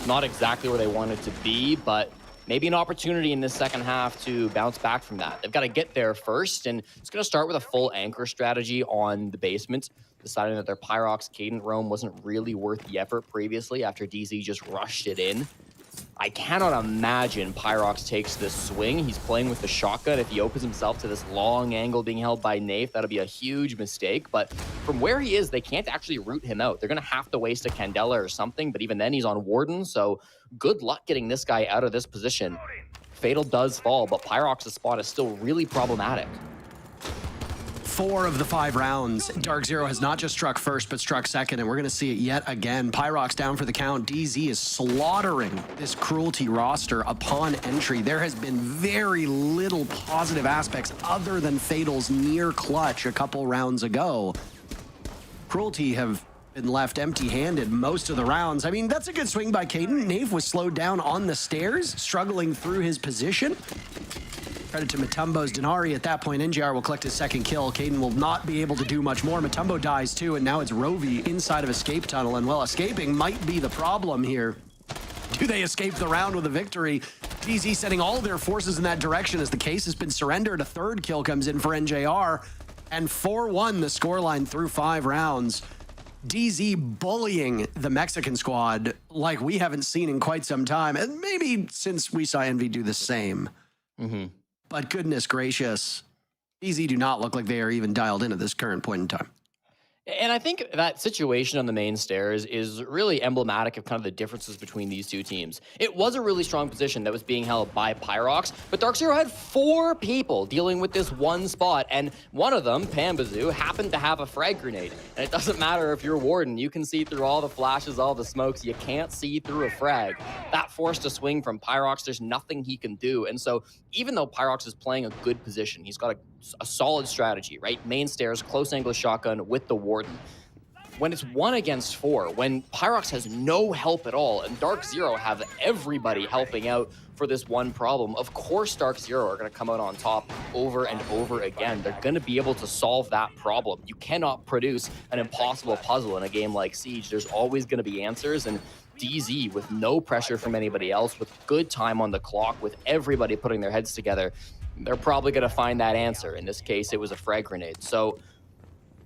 G: not exactly where they wanted to be, but maybe an opportunity in this second half to bounce back from that. They've got to get there first, and it's going to start with a full anchor strategy on the basement, deciding that their Pyrox Cadent roam wasn't really worth the effort previously after DZ just rushed it in. I cannot imagine Pyrox takes this swing. He's playing with the shotgun. If he opens himself to this long angle being held by Nafe, that'll be a huge mistake. But from where he is, they can't actually root him out. They're going to have to waste a Candela or something, but even then he's on Warden, so good luck getting this guy out of this position. Fatal does fall, but Pyrox's spot is still really problematic.
H: 4 of the 5 rounds, DarkZero has not just struck first, but struck second, and we're going to see it yet again. Pyrox down for the count. DZ is slaughtering this Cruelty roster upon entry. There has been very little positive aspects other than Fatal's near clutch a couple rounds ago. Cruelty have been left empty-handed most of the rounds. I mean, that's a good swing by Caden. Nave was slowed down on the stairs, struggling through his position. Credit to Matumbo's Denari. At that point, NGR will collect his second kill. Caden will not be able to do much more. Matumbo dies too, and now it's Rovi inside of escape tunnel. And well, escaping might be the problem here. Do they escape the round with a victory? DZ sending all their forces in that direction as the case has been surrendered. A 3rd kill comes in for NJR. And 4-1 the scoreline through 5 rounds. DZ bullying the Mexican squad like we haven't seen in quite some time. And maybe since we saw Envy do the same. But goodness gracious, DZ do not look like they are even dialed in at this current point in time.
G: And I think that situation on the main stairs is really emblematic of kind of the differences between these 2 teams. It was a really strong position that was being held by Pyrox, but DarkZero had 4 people dealing with this one spot, and one of them, Pambazoo, happened to have a frag grenade. And it doesn't matter if you're Warden, you can see through all the flashes, all the smokes, you can't see through a frag. That forced a swing from Pyrox, there's nothing he can do. And so even though Pyrox is playing a good position, he's got a solid strategy, right? Main stairs, close angle shotgun with the Warden. When it's 1 against 4, when Pyrox has no help at all, and DarkZero have everybody helping out for this one problem, of course DarkZero are going to come out on top over and over again. They're going to be able to solve that problem. You cannot produce an impossible puzzle in a game like Siege. There's always going to be answers, and DZ, with no pressure from anybody else, with good time on the clock, with everybody putting their heads together, they're probably going to find that answer. In this case, it was a frag grenade. So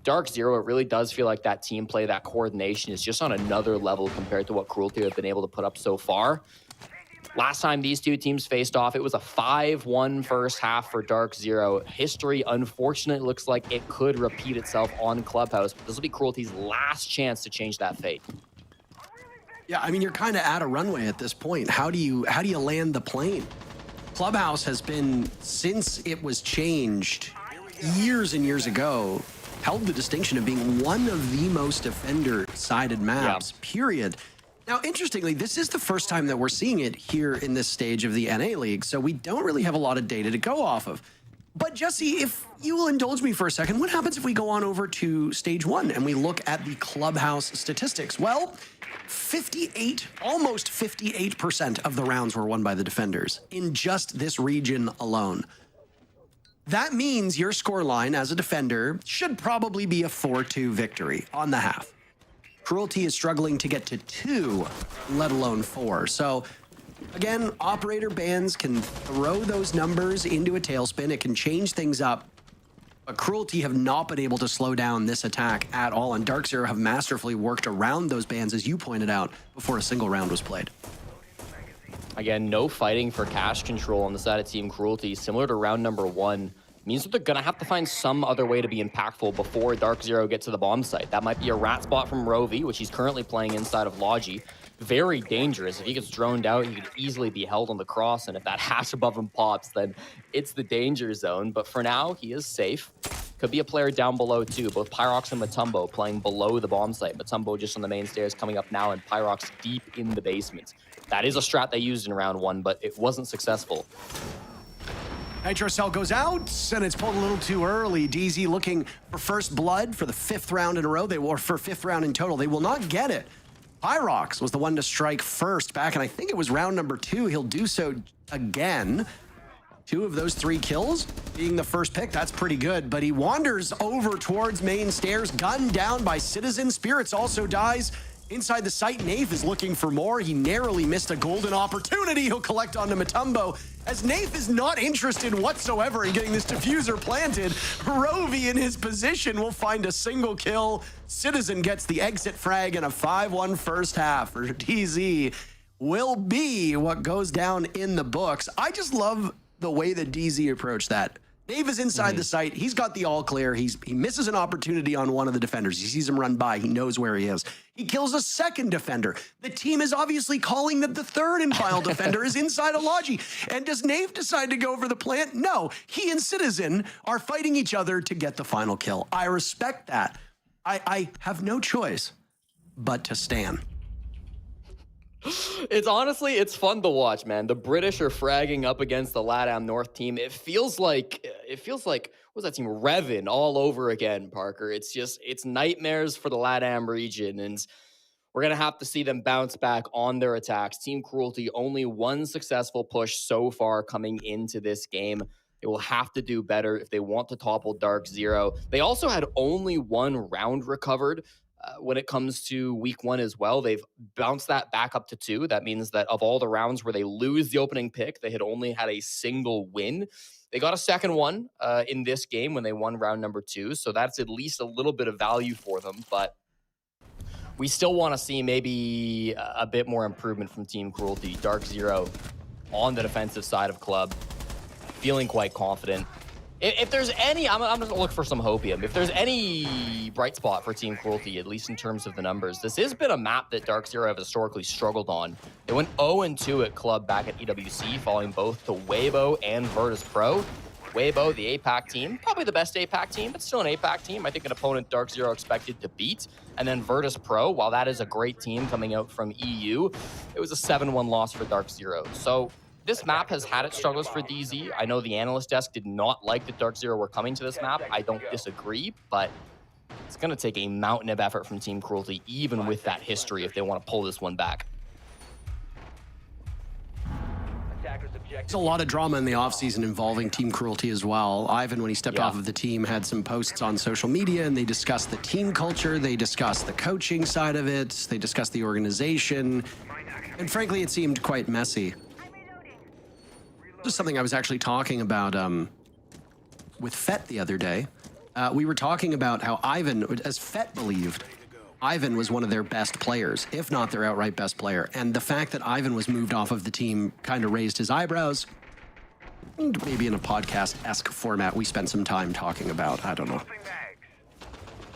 G: DarkZero, it really does feel like that team play, that coordination is just on another level compared to what Cruelty have been able to put up so far. Last time these 2 teams faced off, it was a 5-1 first half for DarkZero. History, unfortunately, looks like it could repeat itself on Clubhouse, but this will be Cruelty's last chance to change that fate.
H: Yeah, I mean, you're kind of out of runway at this point. How do you land the plane? Clubhouse has been, since it was changed years and years ago, held the distinction of being one of the most defender-sided maps, period. Now, interestingly, this is the first time that we're seeing it here in this stage of the NA League, so we don't really have a lot of data to go off of. But Jesse, if you will indulge me for a second, what happens if we go on over to stage 1 and we look at the clubhouse statistics? Well, almost 58% of the rounds were won by the defenders in just this region alone. That means your score line as a defender should probably be a 4-2 victory on the half. Cruelty is struggling to get to 2, let alone 4. So again, operator bans can throw those numbers into a tailspin. It can change things up. But Cruelty have not been able to slow down this attack at all, and DarkZero have masterfully worked around those bans, as you pointed out, before a single round was played.
G: Again, no fighting for cash control on the side of Team Cruelty. Similar to round number 1, means that they're going to have to find some other way to be impactful before DarkZero get to the bomb site. That might be a rat spot from Rovi, which he's currently playing inside of Logi. Very dangerous. If he gets droned out, he could easily be held on the cross, and if that hash above him pops, then it's the danger zone. But for now, he is safe. Could be a player down below, too. Both Pyrox and Matumbo playing below the bomb site. Matumbo just on the main stairs coming up now, and Pyrox deep in the basement. That is a strat they used in round 1, but it wasn't successful.
H: Nitrocell goes out, and it's pulled a little too early. DZ looking for first blood for the 5th round in a row. For 5th round in total. They will not get it. Pyrox was the one to strike first back, and I think it was round number 2. He'll do so again. 2 of those 3 kills being the first pick. That's pretty good, but he wanders over towards main stairs, gunned down by Citizen. Spirits also dies. Inside the site, Nath is looking for more. He narrowly missed a golden opportunity. He'll collect onto Matumbo, as Nath is not interested whatsoever in getting this diffuser planted. Rovi in his position will find a single kill. Citizen gets the exit frag, and a 5-1 first half for DZ will be what goes down in the books. I just love the way that DZ approached that. Dave is inside the site. He's got the all clear. He misses an opportunity on one of the defenders. He sees him run by. He knows where he is. He kills a second defender. The team is obviously calling that the third and final defender is inside a Logi. And does Nave decide to go for the plant? No. He and Citizen are fighting each other to get the final kill. I respect that. I have no choice but to stan.
G: It's fun to watch, man. The British are fragging up against the LATAM North team. It feels like what's that team? Revan all over again, Parker. It's nightmares for the LATAM region, and we're gonna have to see them bounce back on their attacks. Team Cruelty only 1 successful push so far coming into this game. They will have to do better if they want to topple DarkZero. They also had only 1 round recovered. When it comes to week 1 as well, they've bounced that back up to 2. That means that of all the rounds where they lose the opening pick, they had only had a single win. They got a second one in this game when they won round number 2. So that's at least a little bit of value for them. But we still want to see maybe a bit more improvement from Team Cruelty. DarkZero on the defensive side of club, feeling quite confident. If there's any, I'm going to look for some hopium. If there's any bright spot for Team Cruelty, at least in terms of the numbers, this has been a map that DarkZero have historically struggled on. They went 0-2 at club back at EWC, following both the Weibo and Virtus Pro. Weibo, the APAC team, probably the best APAC team, but still an APAC team. I think an opponent DarkZero expected to beat. And then Virtus Pro, while that is a great team coming out from EU, it was a 7-1 loss for DarkZero. So this map has had its struggles for DZ. I know the analyst desk did not like that DarkZero were coming to this map. I don't disagree, but it's going to take a mountain of effort from Team Cruelty, even with that history, if they want to pull this one back.
H: There's a lot of drama in the offseason involving Team Cruelty as well. Ivan, when he stepped off of the team, had some posts on social media, and they discussed the team culture, they discussed the coaching side of it, they discussed the organization, and frankly, it seemed quite messy. This is something I was actually talking about with Fett the other day. We were talking about how Ivan, as Fett believed, Ivan was one of their best players, if not their outright best player. And the fact that Ivan was moved off of the team kind of raised his eyebrows. And maybe in a podcast-esque format, we spent some time talking about, I don't know,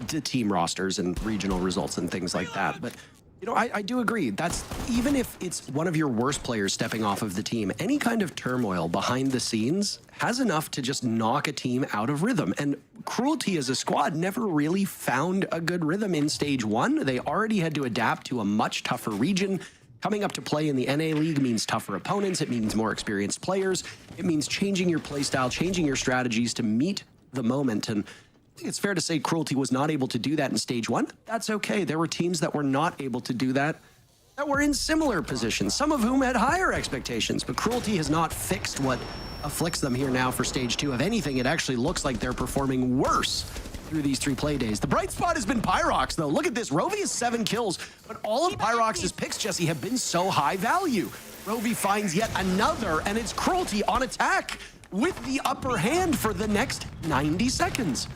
H: the team rosters and regional results and things like that. But You know, I do agree. That's even if it's one of your worst players stepping off of the team, any kind of turmoil behind the scenes has enough to just knock a team out of rhythm. And Cruelty as a squad never really found a good rhythm in stage 1. They already had to adapt to a much tougher region. Coming up to play in the NA League means tougher opponents. It means more experienced players. It means changing your playstyle, changing your strategies to meet the moment. And it's fair to say Cruelty was not able to do that in stage 1. That's okay. There were teams that were not able to do that were in similar positions, some of whom had higher expectations, but Cruelty has not fixed what afflicts them here now for stage 2. If anything, it actually looks like they're performing worse through these 3 play days. The bright spot has been Pyrox, though. Look at this. Rovi has 7 kills, but all of Pyrox's picks, Jesse, have been so high value. Rovi finds yet another, and it's Cruelty on attack with the upper hand for the next 90 seconds.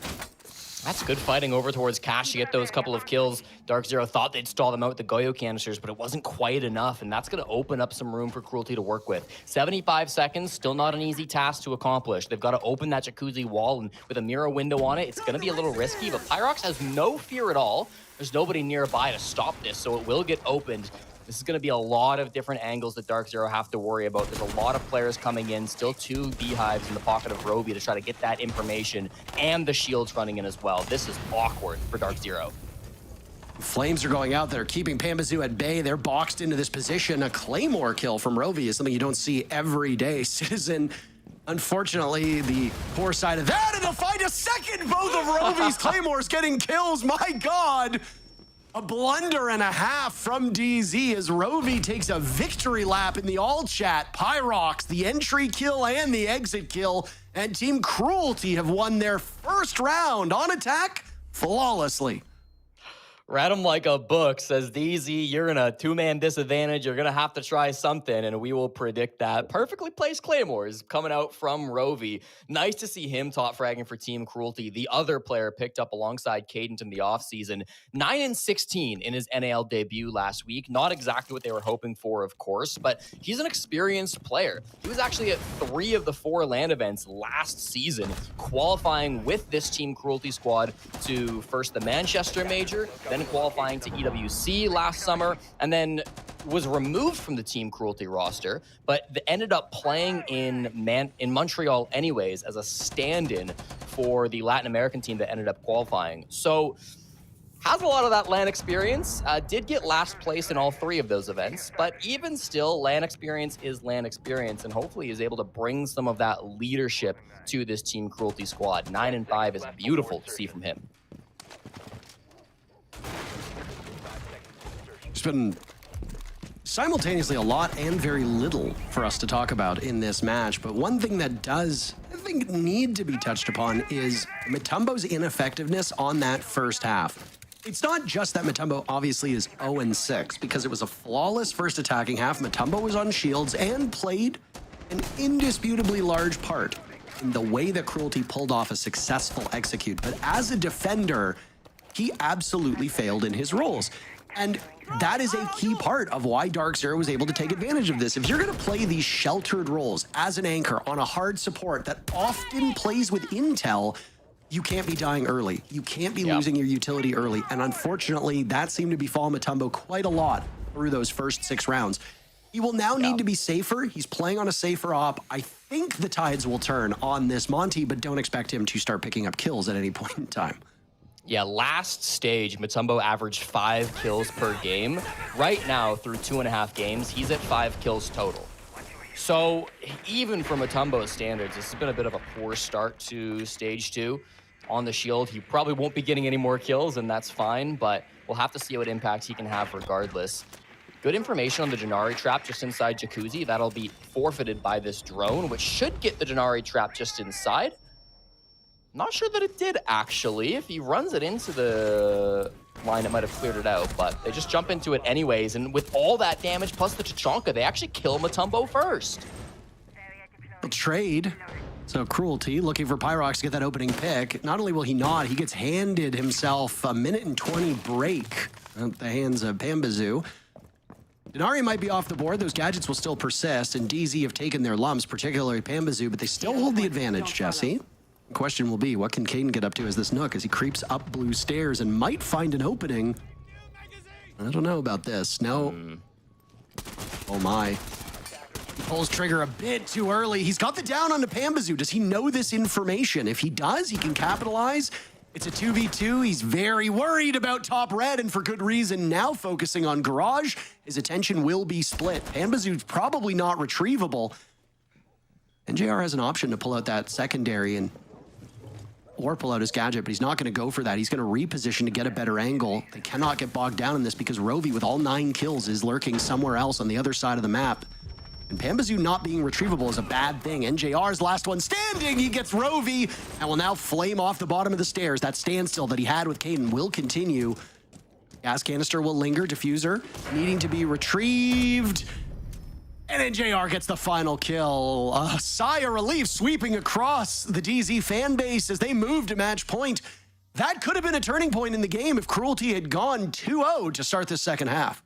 G: That's good fighting over towards Cash to get those couple of kills. DarkZero thought they'd stall them out with the Goyo canisters, but it wasn't quite enough, and that's going to open up some room for Cruelty to work with. 75 seconds, still not an easy task to accomplish. They've got to open that jacuzzi wall, and with a mirror window on it, it's going to be a little risky, but Pyrox has no fear at all. There's nobody nearby to stop this, so it will get opened. This is going to be a lot of different angles that DarkZero have to worry about. There's a lot of players coming in, still 2 beehives in the pocket of Rovi to try to get that information, and the shields running in as well. This is awkward for DarkZero.
H: Flames are going out. They're keeping Pambazoo at bay. They're boxed into this position. A Claymore kill from Rovi is something you don't see every day. Citizen, unfortunately, the poor side of that, and they'll find a second. Both of Rovi's Claymores getting kills. My God. A blunder and a half from DZ as Rovi takes a victory lap in the all chat. Pyrox, the entry kill and the exit kill, and Team Cruelty have won their first round on attack flawlessly.
G: Read him like a book, says DZ, you're in a 2-man disadvantage. You're going to have to try something, and we will predict that. Perfectly placed Claymores coming out from Rovi. Nice to see him top fragging for Team Cruelty, the other player picked up alongside Cadent in the offseason. 9-16 in his NAL debut last week. Not exactly what they were hoping for, of course, but he's an experienced player. He was actually at 3 of the 4 LAN events last season, qualifying with this Team Cruelty squad to first the Manchester Major, then qualifying to EWC last summer, and then was removed from the Team Cruelty roster, but ended up playing in Montreal anyways as a stand-in for the Latin American team that ended up qualifying. So has a lot of that LAN experience, did get last place in all 3 of those events, but even still, LAN experience is LAN experience, and hopefully is able to bring some of that leadership to this Team Cruelty squad. 9-5 is beautiful to see from him.
H: There's been simultaneously a lot and very little for us to talk about in this match, but one thing that does, I think, need to be touched upon is Mutombo's ineffectiveness on that first half. It's not just that Mutombo obviously is 0-6, because it was a flawless first attacking half. Mutombo was on shields and played an indisputably large part in the way that Cruelty pulled off a successful execute. But as a defender, he absolutely failed in his roles. And that is a key part of why DarkZero was able to take advantage of this. If you're going to play these sheltered roles as an anchor on a hard support that often plays with intel, you can't be dying early. You can't be losing your utility early. And unfortunately, that seemed to befall Mutombo quite a lot through those first 6 rounds. He will now need to be safer. He's playing on a safer op. I think the tides will turn on this Monty, but don't expect him to start picking up kills at any point in time.
G: Yeah, last stage, Mutombo averaged 5 kills per game. Right now, through 2.5 games, he's at 5 kills total. So even for Mutombo's standards, this has been a bit of a poor start to stage 2. On the shield, he probably won't be getting any more kills, and that's fine, but we'll have to see what impact he can have regardless. Good information on the Janari trap just inside Jacuzzi. That'll be forfeited by this drone, which should get the Janari trap just inside. Not sure that it did, actually. If he runs it into the line, it might have cleared it out, but they just jump into it anyways, and with all that damage plus the Chichanka, they actually kill Mutombo first.
H: A trade. So Cruelty looking for Pyrox to get that opening pick. Not only will he not, he gets handed himself a 1:20 break at the hands of Pambazoo. Denari might be off the board. Those gadgets will still persist, and DZ have taken their lumps, particularly Pambazoo, but they still hold the advantage, Jesse. The question will be, what can Caden get up to as this Nook as he creeps up blue stairs and might find an opening? I don't know about this. No. Oh my. He pulls trigger a bit too early. He's got the down onto Pambazoo. Does he know this information? If he does, he can capitalize. It's a 2v2. He's very worried about top red, and for good reason. Now focusing on Garage, his attention will be split. Pambazoo's probably not retrievable. NJR has an option to pull out that secondary or pull out his gadget, but he's not going to go for that. He's going to reposition to get a better angle. They cannot get bogged down in this because Rovi, with all 9 kills, is lurking somewhere else on the other side of the map. And Pambazoo not being retrievable is a bad thing. NJR's last one standing. He gets Rovi and will now flame off the bottom of the stairs. That standstill that he had with Caden will continue. Gas canister will linger. Diffuser needing to be retrieved. And NJR gets the final kill. A sigh of relief sweeping across the DZ fan base as they move to match point. That could have been a turning point in the game if Cruelty had gone 2-0 to start the second half.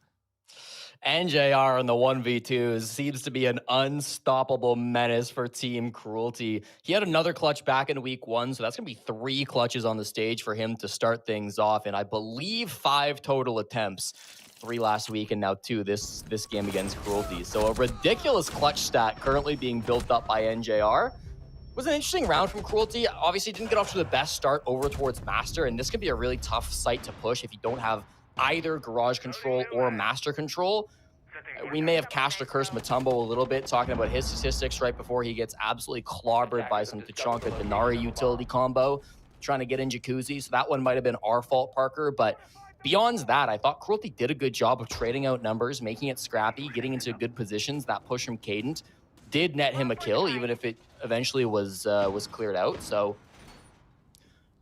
G: NJR in the 1v2 seems to be an unstoppable menace for Team Cruelty. He had another clutch back in week 1, so that's going to be 3 clutches on the stage for him to start things off, and I believe 5 total attempts. 3 last week and now 2 this game against Cruelty. So a ridiculous clutch stat currently being built up by NJR. It was an interesting round from Cruelty. Obviously didn't get off to the best start over towards Master, and this can be a really tough site to push if you don't have either Garage control or Master control. We may have cashed a curse Mutombo a little bit, talking about his statistics right before he gets absolutely clobbered by some Tachanka Denari utility combo, trying to get in Jacuzzi. So that one might have been our fault, Parker. But beyond that, I thought Cruelty did a good job of trading out numbers, making it scrappy, getting into good positions. That push from Cadent did net him a kill, even if it eventually was cleared out. So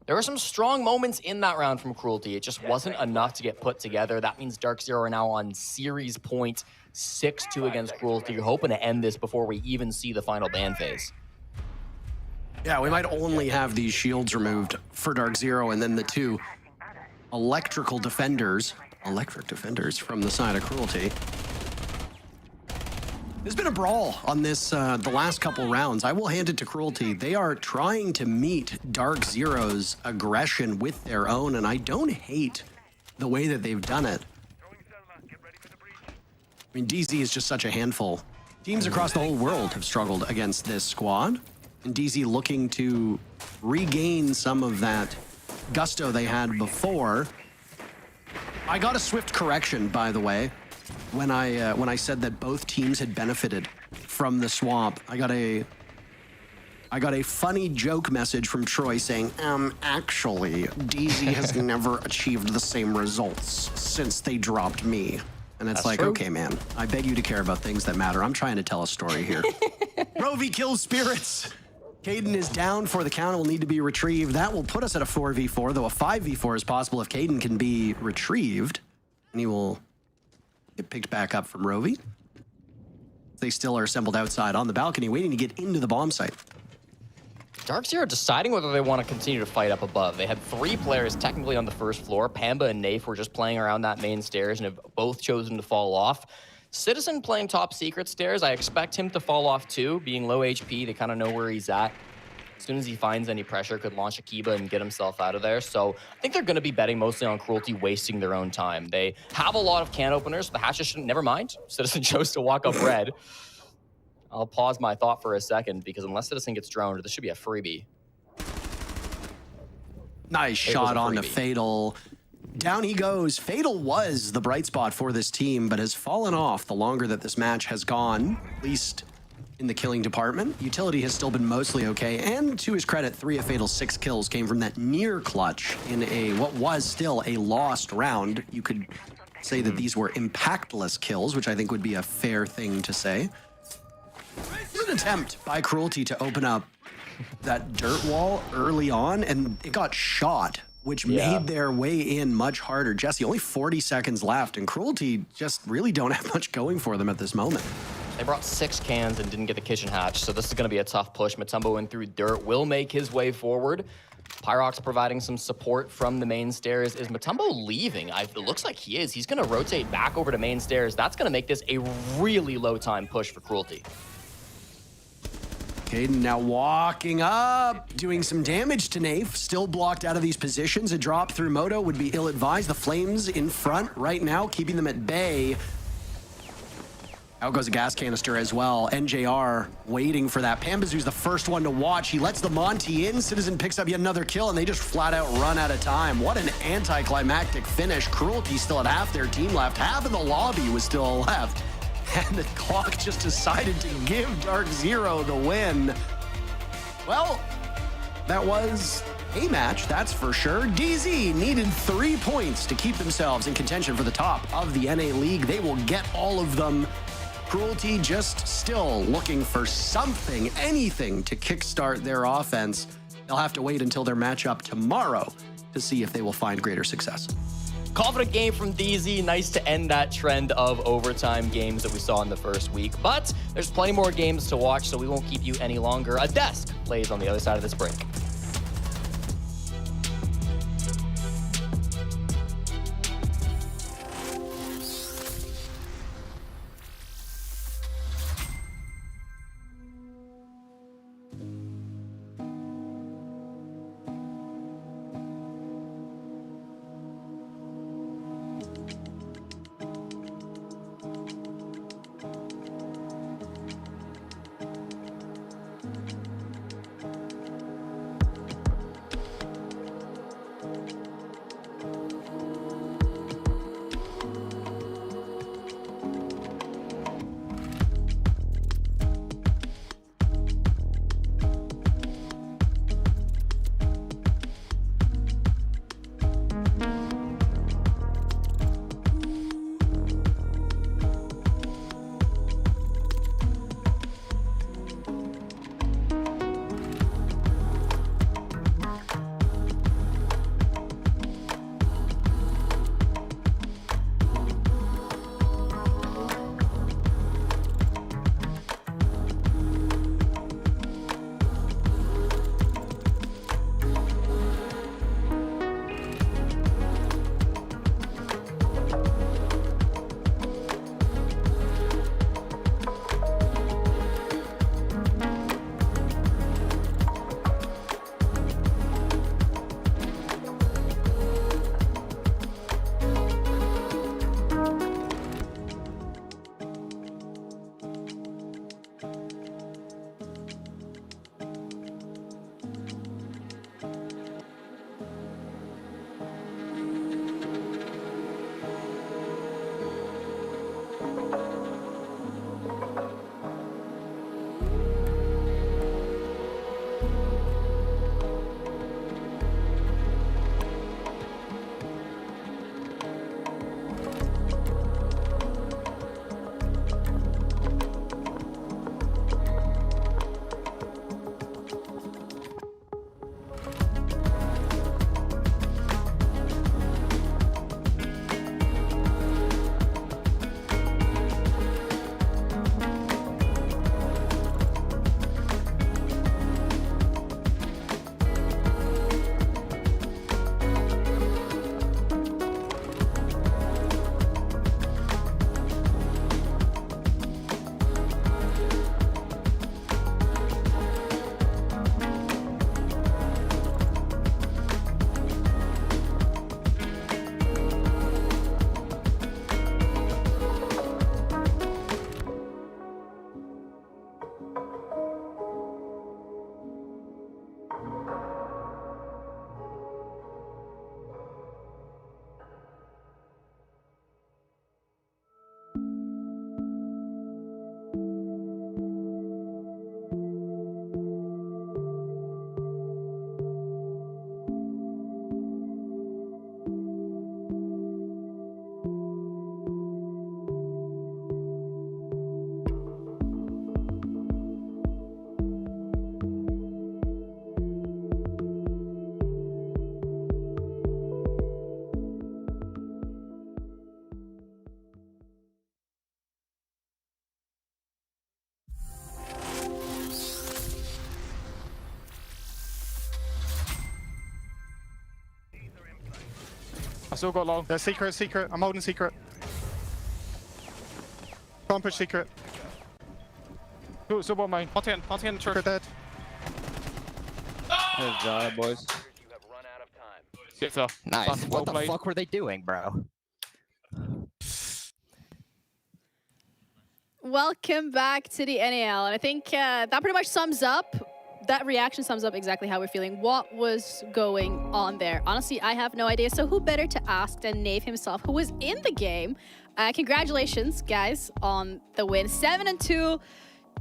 G: there were some strong moments in that round from Cruelty. It just wasn't enough to get put together. That means DarkZero are now on series point 6-2 against Cruelty. You're hoping to end this before we even see the final ban phase.
H: Yeah, we might only have these shields removed for DarkZero, and then the 2 electric defenders from the side of Cruelty. There's been a brawl on this the last couple rounds. I will hand it to Cruelty. They are trying to meet DarkZero's aggression with their own, and I don't hate the way that they've done it. I mean, DZ is just such a handful. Teams across the whole world have struggled against this squad, and DZ looking to regain some of that gusto they had before. I got a swift correction, by the way. When I said that both teams had benefited from the swap, I got a funny joke message from Troy saying, actually, DZ has never achieved the same results since they dropped me. And it's like, okay, man, I beg you to care about things that matter. I'm trying to tell a story here. Rovi kills Spirits. Caden is down for the count. It will need to be retrieved. That will put us at a 4v4, though a 5v4 is possible if Caden can be retrieved. And he will get picked back up from Rovi. They still are assembled outside on the balcony, waiting to get into the bomb site.
G: DarkZero deciding whether they want to continue to fight up above. They had 3 players technically on the first floor. Pamba and Nafe were just playing around that main stairs and have both chosen to fall off. Citizen playing top secret stairs. I expect him to fall off too, being low HP. They kind of know where he's at. As soon as he finds any pressure, could launch a Kiba and get himself out of there. So I think they're going to be betting mostly on Cruelty wasting their own time. They have a lot of can openers. The hatches shouldn't, never mind. Citizen chose to walk up red. I'll pause my thought for a second because unless Citizen gets droned, this should be a freebie.
H: Nice shot on to Fatal. Down he goes. Fatal was the bright spot for this team, but has fallen off the longer that this match has gone, at least in the killing department. Utility has still been mostly okay, and to his credit, 3 of Fatal's 6 kills came from that near clutch in what was still a lost round. You could say that these were impactless kills, which I think would be a fair thing to say. An attempt by Cruelty to open up that dirt wall early on, and it got shot, which made their way in much harder. Jesse, only 40 seconds left, and Cruelty just really don't have much going for them at this moment.
G: They brought 6 cans and didn't get the kitchen hatch, so this is going to be a tough push. Mutombo in through dirt will make his way forward. Pyrox providing some support from the main stairs. Is Mutombo leaving? It looks like he is. He's going to rotate back over to main stairs. That's going to make this a really low time push for Cruelty.
H: Caden now walking up, doing some damage to Nafe. Still blocked out of these positions. A drop through Moto would be ill-advised. The Flames in front right now, keeping them at bay. Out goes a gas canister as well. NJR waiting for that. Pambazoo's the first one to watch. He lets the Monty in. Citizen picks up yet another kill, and they just flat out run out of time. What an anticlimactic finish. Cruelty still at half their team left. Half of the lobby was still left. And the clock just decided to give DarkZero the win. Well, that was a match, that's for sure. DZ needed 3 points to keep themselves in contention for the top of the NA League. They will get all of them. Cruelty just still looking for something, anything to kickstart their offense. They'll have to wait until their matchup tomorrow to see if they will find greater success.
G: Confident game from DZ. Nice to end that trend of overtime games that we saw in the first week. But there's plenty more games to watch, so we won't keep you any longer. A desk plays on the other side of this break.
I: I still got long. There's secret. I'm holding secret. Can't push secret. Sub on main.
F: Pontian, church.
I: Secret dead.
J: Good job, boys.
I: Get fell.
J: Nice.
I: Well
J: What the
I: played.
J: fuck were they doing, bro?
E: Welcome back to the NAL. And I think that pretty much sums up, that reaction sums up exactly how we're feeling. What was going on there? Honestly, I have no idea. So who better to ask than Nave himself, who was in the game. Congratulations, guys, on the win. 7-2.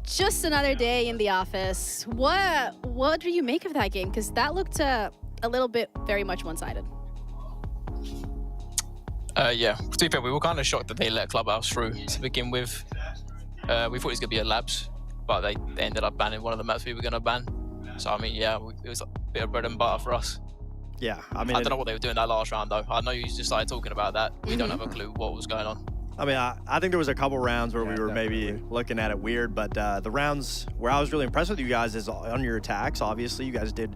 E: Just another day in the office. What do you make of that game? Because that looked a little bit very much one-sided.
K: Yeah, to be fair, we were kind of shocked that they let Clubhouse through to begin with. We thought it was going to be a Labs, but they ended up banning one of the maps we were going to ban. So, I mean, yeah, it was a bit of bread and butter for us.
A: Yeah, I mean,
K: I don't know what they were doing that last round, though. I know you just started talking about that. We don't have a clue what was going on.
A: I mean, I think there was a couple rounds where we were maybe looking at it weird, but the rounds where I was really impressed with you guys is on your attacks. Obviously, you guys did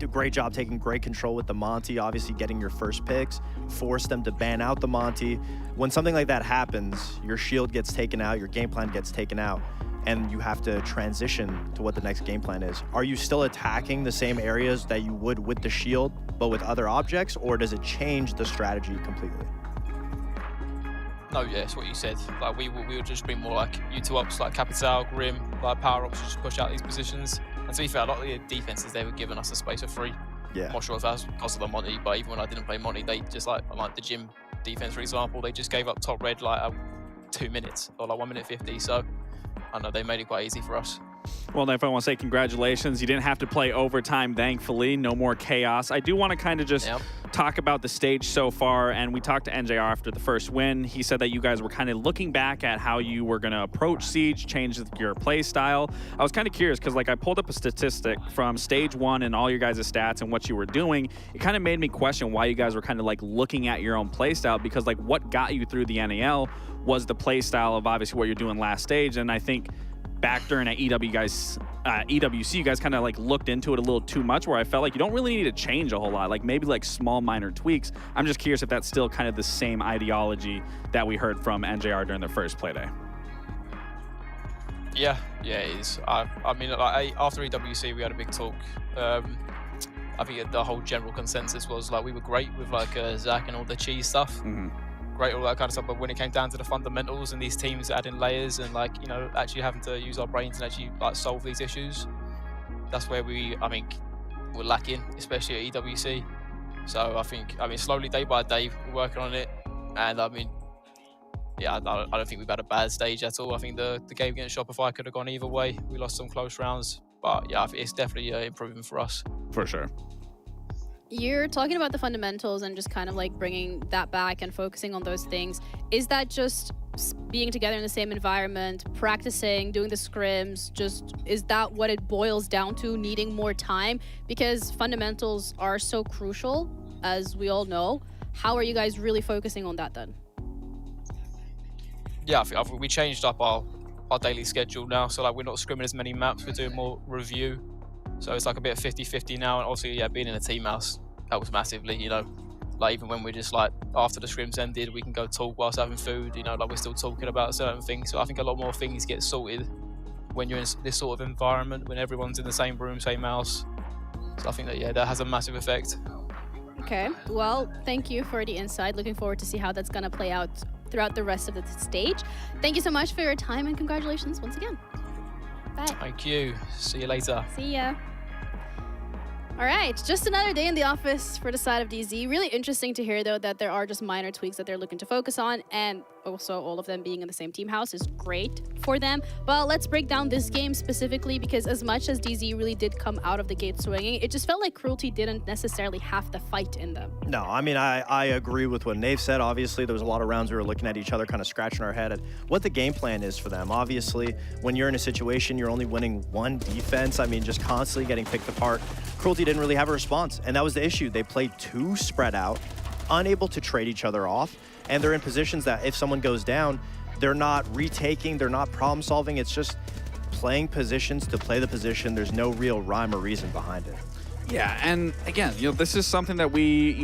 A: a great job taking great control with the Monty, obviously getting your first picks, forced them to ban out the Monty. When something like that happens, your shield gets taken out, your game plan gets taken out, and you have to transition to what the next game plan is. Are you still attacking the same areas that you would with the shield, but with other objects, or does it change the strategy completely?
K: No, yeah, it's what you said. Like we would just bring more like U2 ups, like Capital, Grim, like power ups, just push out these positions. And to be fair, a lot of the defenses they were giving us the space for free.
A: Yeah.
K: I'm not sure if that was because of the Monty, but even when I didn't play Monty, they just like the gym defense, for example, they just gave up top red like 2 minutes or like 1 minute 50. So I know they made it quite easy for us.
F: Well, Nef, I want to say congratulations. You didn't have to play overtime, thankfully. No more chaos. I do want to kind of just talk about the stage so far, and we talked to NJR after the first win. He said that you guys were kind of looking back at how you were going to approach Siege, change your play style. I was kind of curious because, like, I pulled up a statistic from stage 1 and all your guys' stats and what you were doing. It kind of made me question why you guys were kind of, like, looking at your own play style because, like, what got you through the NAL was the play style of obviously what you're doing last stage, and I think back during at EWC, you guys kind of like looked into it a little too much where I felt like you don't really need to change a whole lot, like maybe like small minor tweaks. I'm just curious if that's still kind of the same ideology that we heard from NJR during their first Playday.
K: Yeah, it is. I mean, like, after EWC, we had a big talk. I think the whole general consensus was like we were great with like Zach and all the cheese stuff. Great, all that kind of stuff, but when it came down to the fundamentals and these teams adding layers and like, you know, actually having to use our brains and actually like solve these issues, that's where I think we're lacking, especially at EWC. So I mean, slowly day by day, we're working on it. And I mean, yeah, I don't think we've had a bad stage at all. I think the game against Shopify could have gone either way. We lost some close rounds, but yeah, it's definitely improving for us.
F: For sure.
E: You're talking about the fundamentals and just kind of like bringing that back and focusing on those things. Is that just being together in the same environment, practicing, doing the scrims? Is that what it boils down to, needing more time? Because fundamentals are so crucial, as we all know. How are you guys really focusing on that then?
K: Yeah, I think we changed up our daily schedule now. So like we're not scrimming as many maps, we're doing more review. So it's like a bit of 50-50 now, and obviously, yeah, being in a team house helps massively, you know. Like even when we're just like, after the scrims ended, we can go talk whilst having food, you know, like we're still talking about certain things. So I think a lot more things get sorted when you're in this sort of environment, when everyone's in the same room, same house. So I think that, yeah, that has a massive effect.
E: Okay, well, thank you for the insight. Looking forward to see how that's gonna play out throughout the rest of the stage. Thank you so much for your time and congratulations once again. Bye.
K: Thank you. See you later.
E: See ya. All right, just another day in the office for the side of DZ. Really interesting to hear, though, that there are just minor tweaks that they're looking to focus on, and also all of them being in the same team house is great for them. But let's break down this game specifically, because as much as DZ really did come out of the gate swinging, it just felt like Cruelty didn't necessarily have the fight in them.
A: No, I mean, I agree with what Nave said. Obviously, there was a lot of rounds we were looking at each other, kind of scratching our head at what the game plan is for them. Obviously, when you're in a situation, you're only winning one defense. I mean, just constantly getting picked apart. Cruelty didn't really have a response, and that was the issue. They played too spread out, unable to trade each other off, and they're in positions that if someone goes down, they're not retaking, they're not problem solving. It's just playing positions to play the position. There's no real rhyme or reason behind it.
F: Yeah, and again, this is something that we,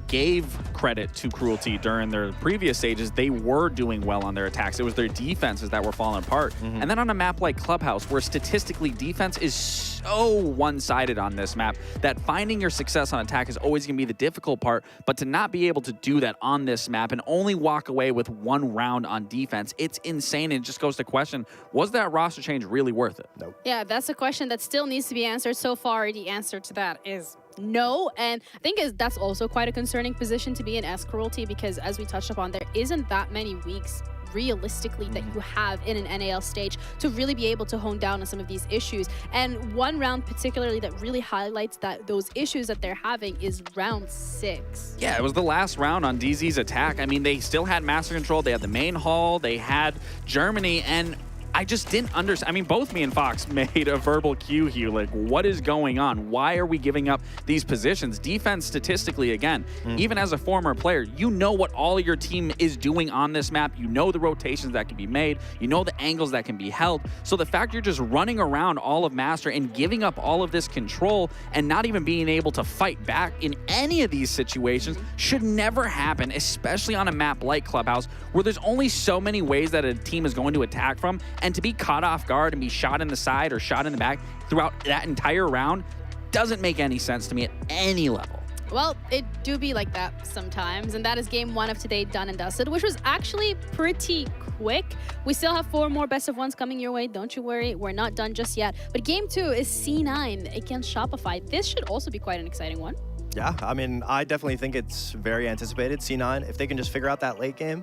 F: gave credit to Cruelty during their previous stages. They were doing well on their attacks. It was their defenses that were falling apart. And then on a map like Clubhouse, where statistically defense is so one-sided on this map, that finding your success on attack is always going to be the difficult part. But to not be able to do that on this map and only walk away with 1 round on defense, it's insane. And it just goes to question, was that roster change really worth it?
A: Nope.
E: Yeah, that's a question that still needs to be answered. So far, the answer to that is no. And I think that's also quite a concerning position to be in as Cruelty, because as we touched upon, there isn't that many weeks realistically that you have in an NAL stage to really be able to hone down on some of these issues. And one round particularly that really highlights those issues that they're having is round 6.
F: Yeah, it was the last round on DZ's attack. I mean, they still had master control. They had the main hall. They had Germany, and I just didn't understand. I mean, both me and Fox made a verbal cue here. Like, what is going on? Why are we giving up these positions? Defense, statistically, again, even as a former player, you know what all your team is doing on this map. You know the rotations that can be made. You know the angles that can be held. So the fact you're just running around all of Master and giving up all of this control and not even being able to fight back in any of these situations should never happen, especially on a map like Clubhouse, where there's only so many ways that a team is going to attack from. And to be caught off guard and be shot in the side or shot in the back throughout that entire round doesn't make any sense to me at any level.
E: Well, it do be like that sometimes, and that is game 1 of today done and dusted, which was actually pretty quick. We still have 4 more best of ones coming your way. Don't you worry, we're not done just yet. But game 2 is C9 against Shopify. This should also be quite an exciting one.
A: Yeah, I mean, I definitely think it's very anticipated. C9, if they can just figure out that late game,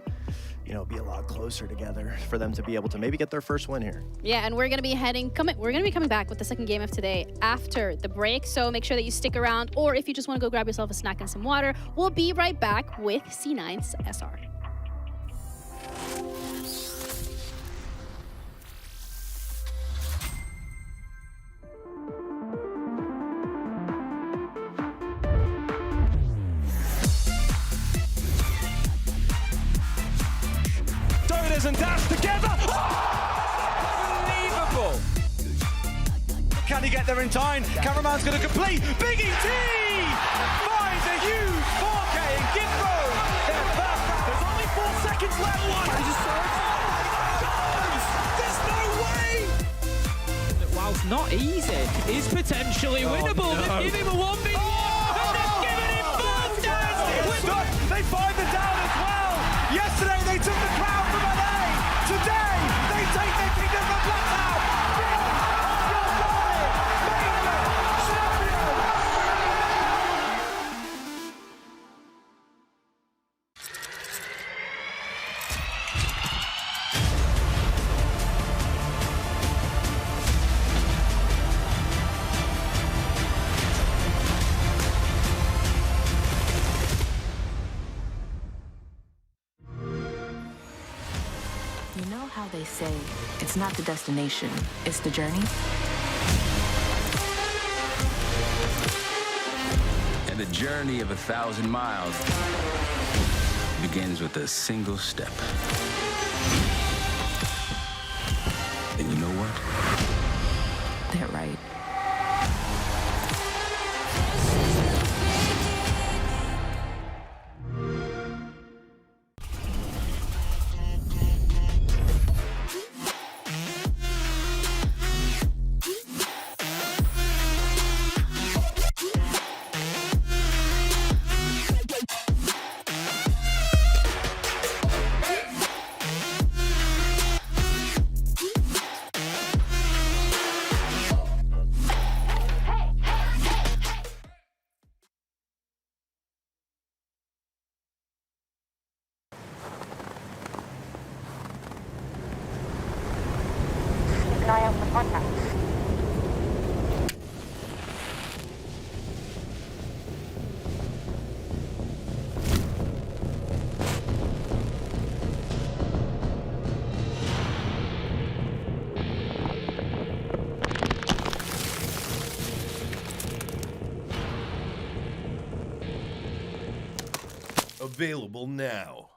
A: be a lot closer together for them to be able to maybe get their first win here.
E: Yeah, and we're gonna be coming back with the second game of today after the break. So make sure that you stick around, or if you just want to go grab yourself a snack and some water, we'll be right back with C9's SR.
L: And dash together. Unbelievable. Can he get there in time? Cameraman's going to complete. Big ET finds a huge 4K and Gimbo. There's only 4 seconds left. There's no way.
D: Whilst not easy, is potentially winnable.
L: No.
D: Give him a 1v1. And they've given him both down.
L: They find the down as well. Yesterday they took the crown from LA. Today they take the kingdom from Blacktown.
M: You know how they say, it's not the destination, it's the journey?
N: And the journey of 1,000 miles begins with a single step. And you know what?
M: They're right.
O: Keep an eye out for contacts.
P: Available now.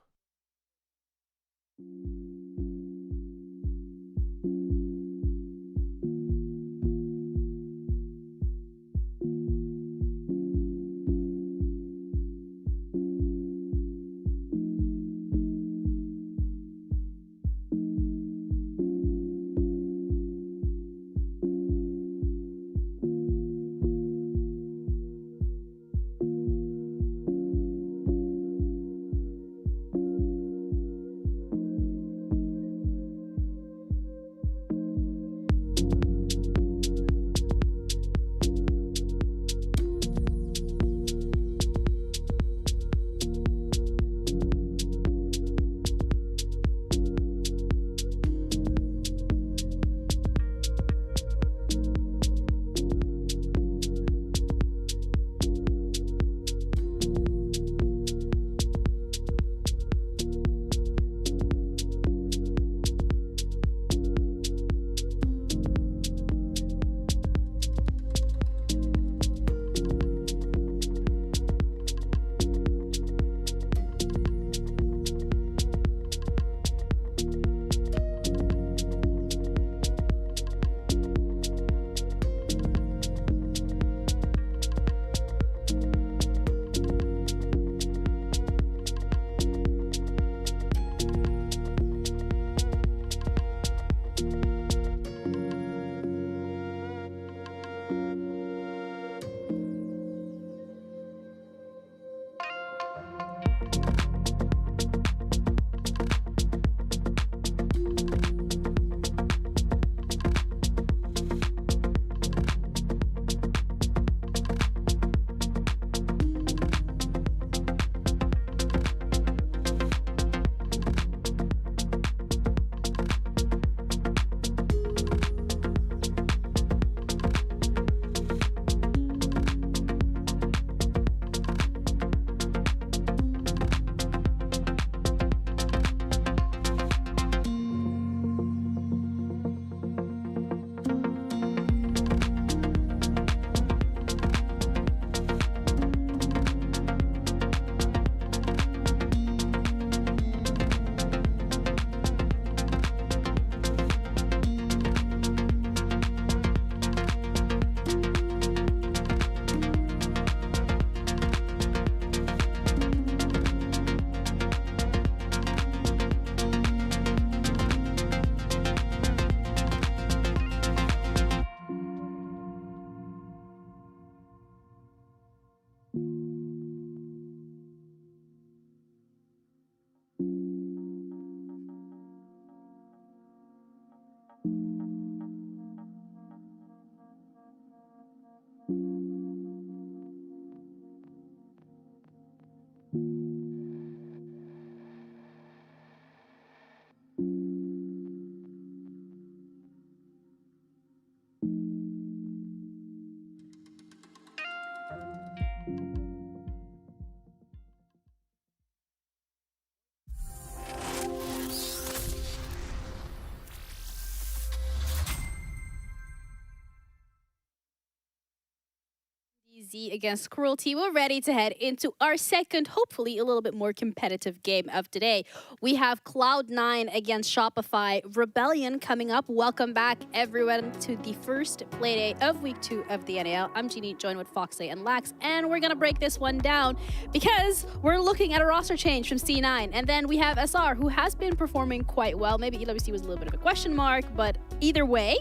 E: Z against Cruelty. We're ready to head into our second, hopefully a little bit more competitive game of today. We have Cloud9 against Shopify. Rebellion coming up. Welcome back, everyone, to the first Playday of Week 2 of the NAL. I'm Jeannie, joined with Foxy and Lax, and we're going to break this one down because we're looking at a roster change from C9. And then we have SR, who has been performing quite well. Maybe EWC was a little bit of a question mark, but either way,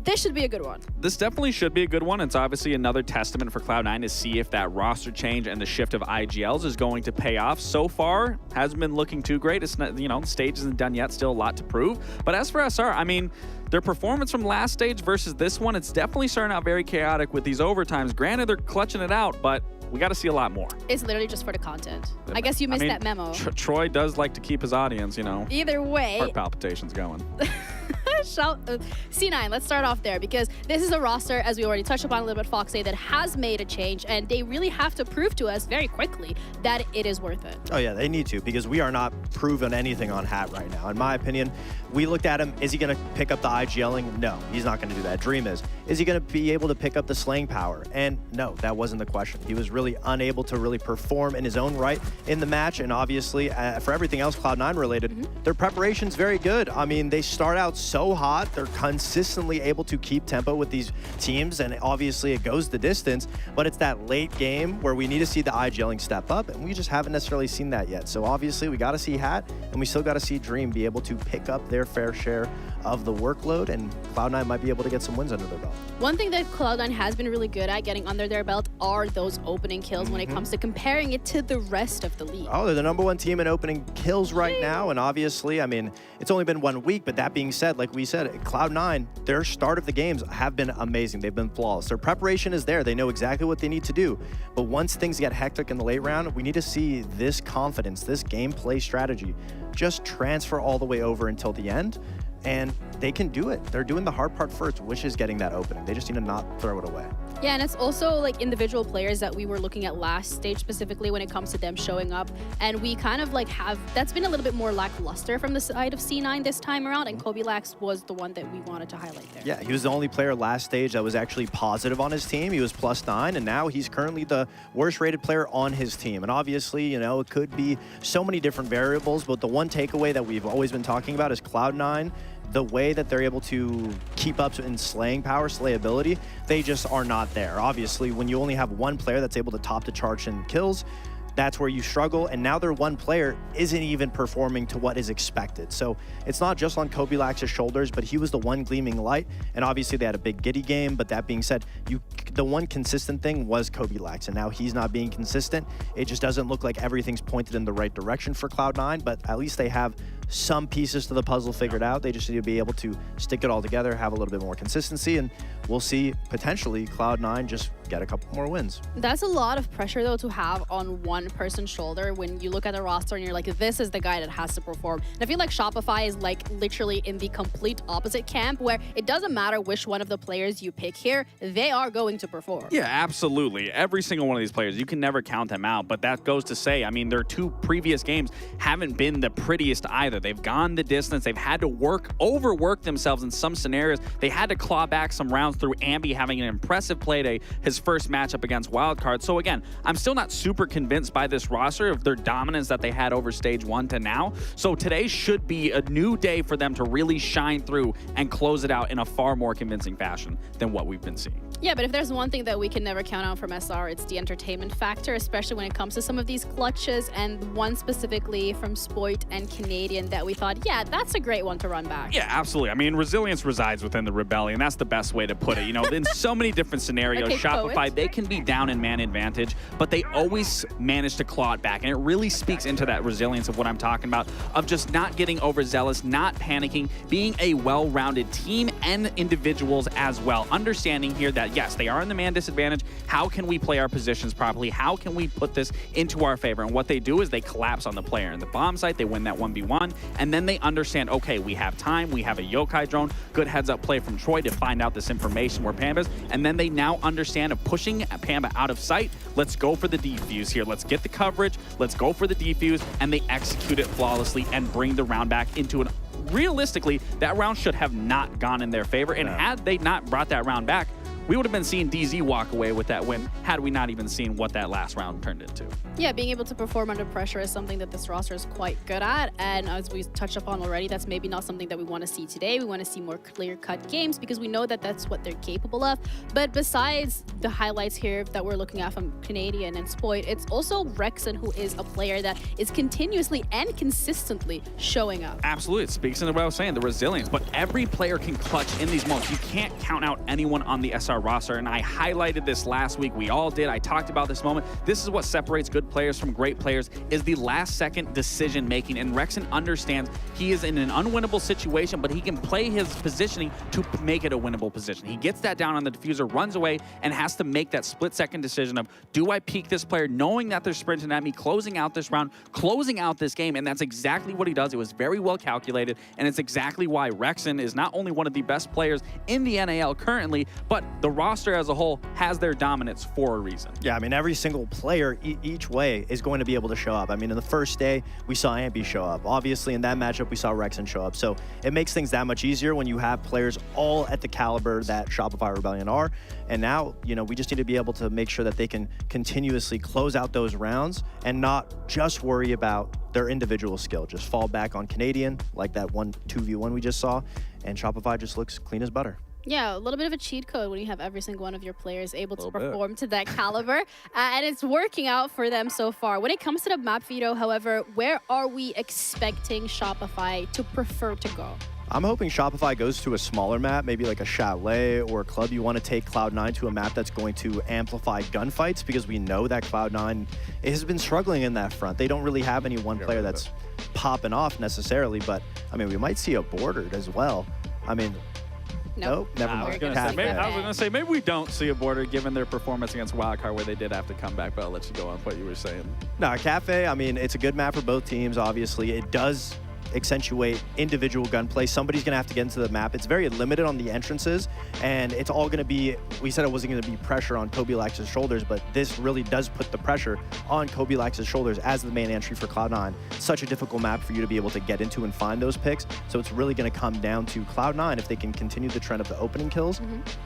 E: this should be a good one.
F: This definitely should be a good one. It's obviously another testament for Cloud9 to see if that roster change and the shift of IGLs is going to pay off. So far, hasn't been looking too great. It's not, the stage isn't done yet. Still a lot to prove. But as for SR, I mean, their performance from last stage versus this one, it's definitely starting out very chaotic with these overtimes. Granted, they're clutching it out, but we got to see a lot more.
E: It's literally just for the content. I guess you missed that memo.
F: Troy does like to keep his audience,
E: Either way.
F: Heart palpitations going.
E: C9, let's start off there because this is a roster, as we already touched upon a little bit, Foxy, that has made a change, and they really have to prove to us very quickly that it is worth it.
A: Oh yeah, they need to, because we are not proving anything on Hat right now. In my opinion, we looked at him. Is he going to pick up the IGLing? No, he's not going to do that. Dream is he going to be able to pick up the slaying power? And no, that wasn't the question. He was really unable to really perform in his own right in the match, and obviously for everything else Cloud9 related, their preparation's very good. I mean, they start out so hot. They're consistently able to keep tempo with these teams, and obviously it goes the distance, but it's that late game where we need to see the IGLing step up, and we just haven't necessarily seen that yet. So obviously we got to see Hat, and we still got to see Dream be able to pick up their fair share of the workload, and Cloud9 might be able to get some wins under their belt.
E: One thing that Cloud9 has been really good at getting under their belt are those opening kills when it comes to comparing it to the rest of the league.
A: Oh, they're the #1 team in opening kills right now, and obviously, I mean, it's only been 1 week, but that being said, like we said, Cloud9, their start of the games have been amazing. They've been flawless. Their preparation is there. They know exactly what they need to do, but once things get hectic in the late round, we need to see this confidence, this gameplay strategy just transfer all the way over until the end. And they can do it. They're doing the hard part first, which is getting that opening. They just need to not throw it away.
E: Yeah, and it's also like individual players that we were looking at last stage specifically when it comes to them showing up. And we kind of like that's been a little bit more lackluster from the side of C9 this time around. And Kobe Lax was the one that we wanted to highlight there.
A: Yeah, he was the only player last stage that was actually positive on his team. He was +9, and now he's currently the worst rated player on his team. And obviously, it could be so many different variables, but the one takeaway that we've always been talking about is Cloud9. The way that they're able to keep up in slaying power, slayability, they just are not there. Obviously, when you only have one player that's able to top the charge in kills, that's where you struggle, and now their one player isn't even performing to what is expected. So it's not just on Kobe Lax's shoulders, but he was the one gleaming light, and obviously they had a big giddy game, but that being said, the one consistent thing was Kobe Lax, and now he's not being consistent. It just doesn't look like everything's pointed in the right direction for Cloud9, but at least they have some pieces to the puzzle figured out. They just need to be able to stick it all together, have a little bit more consistency, and we'll see potentially Cloud9 just get a couple more wins.
E: That's a lot of pressure, though, to have on one person's shoulder when you look at the roster and you're like, this is the guy that has to perform. And I feel like Shopify is like literally in the complete opposite camp, where it doesn't matter which one of the players you pick here, they are going to perform.
F: Yeah, absolutely. Every single one of these players, you can never count them out, but that goes to say, I mean, their 2 previous games haven't been the prettiest either. They've gone the distance. They've had to overwork themselves in some scenarios. They had to claw back some rounds through Ambi having an impressive Playday, his first matchup against Wildcard. So again, I'm still not super convinced by this roster of their dominance that they had over stage 1 to now. So today should be a new day for them to really shine through and close it out in a far more convincing fashion than what we've been seeing.
E: Yeah, but if there's one thing that we can never count on from SR, it's the entertainment factor, especially when it comes to some of these clutches, and one specifically from Spoit and Canadian that we thought, yeah, that's a great one to run back.
F: Yeah, absolutely. I mean, resilience resides within the Rebellion. That's the best way to put it. In so many different scenarios,
E: Okay,
F: Shopify, they can be down in man advantage, but they always manage to claw it back. And it really speaks into that resilience of what I'm talking about, of just not getting overzealous, not panicking, being a well-rounded team and individuals as well. Understanding here that, yes, they are in the man disadvantage. How can we play our positions properly? How can we put this into our favor? And what they do is they collapse on the player in the bomb site. They win that 1v1, and then they understand, okay, we have time. We have a yokai drone. Good heads-up play from Troy to find out this information where Pamba's, and then they now understand of pushing Pamba out of sight. Let's go for the defuse here. Let's get the coverage. Let's go for the defuse, and they execute it flawlessly and bring the round back into an... Realistically, that round should have not gone in their favor, and had they not brought that round back, we would have been seeing DZ walk away with that win had we not even seen what that last round turned into.
E: Yeah, being able to perform under pressure is something that this roster is quite good at. And as we touched upon already, that's maybe not something that we want to see today. We want to see more clear-cut games because we know that that's what they're capable of. But besides the highlights here that we're looking at from Canadian and Spoit, it's also Rexen, who is a player that is continuously and consistently showing up.
F: Absolutely. It speaks into what I was saying, the resilience. But every player can clutch in these moments. You can't count out anyone on the SR roster. And I highlighted this last week. We all did. I talked about this moment. This is what separates good players from great players, is the last-second decision-making. And Rexen understands he is in an unwinnable situation, but he can play his positioning to make it a winnable position. He gets that down on the diffuser, runs away, and has to make that split-second decision of, do I peek this player, knowing that they're sprinting at me, closing out this round, closing out this game, and that's exactly what he does. It was very well calculated, and it's exactly why Rexen is not only one of the best players in the NAL currently, but the roster as a whole has their dominance for a reason.
A: Yeah, I mean, every single player each way is going to be able to show up. I mean, in the first day, we saw Ampy show up. Obviously, in that matchup, we saw Rexen show up. So it makes things that much easier when you have players all at the caliber that Shopify Rebellion are. And now, you know, we just need to be able to make sure that they can continuously close out those rounds and not just worry about their individual skill. Just fall back on Canadian, like that 2v1 we just saw, and Shopify just looks clean as butter.
E: Yeah, a little bit of a cheat code when you have every single one of your players able to perform to that caliber. And it's working out for them so far. When it comes to the map veto, however, where are we expecting Shopify to prefer to go?
A: I'm hoping Shopify goes to a smaller map, maybe like a Chalet or a Club. You want to take Cloud9 to a map that's going to amplify gunfights, because we know that Cloud9 has been struggling in that front. They don't really have any one player that's popping off necessarily, but I mean, we might see a Bordered as well. I mean, nope, never mind.
F: I was going to say, maybe we don't see a Border given their performance against Wildcard, where they did have to come back, but I'll let you go on what you were saying.
A: No, Cafe, I mean, it's a good map for both teams, obviously. It does accentuate individual gunplay. Somebody's going to have to get into the map. It's very limited on the entrances, and it's all going to be, we said it wasn't going to be pressure on Kobe-Lax's shoulders, but this really does put the pressure on Kobe-Lax's shoulders as the main entry for Cloud9. Such a difficult map for you to be able to get into and find those picks, so it's really going to come down to Cloud9 if they can continue the trend of the opening kills,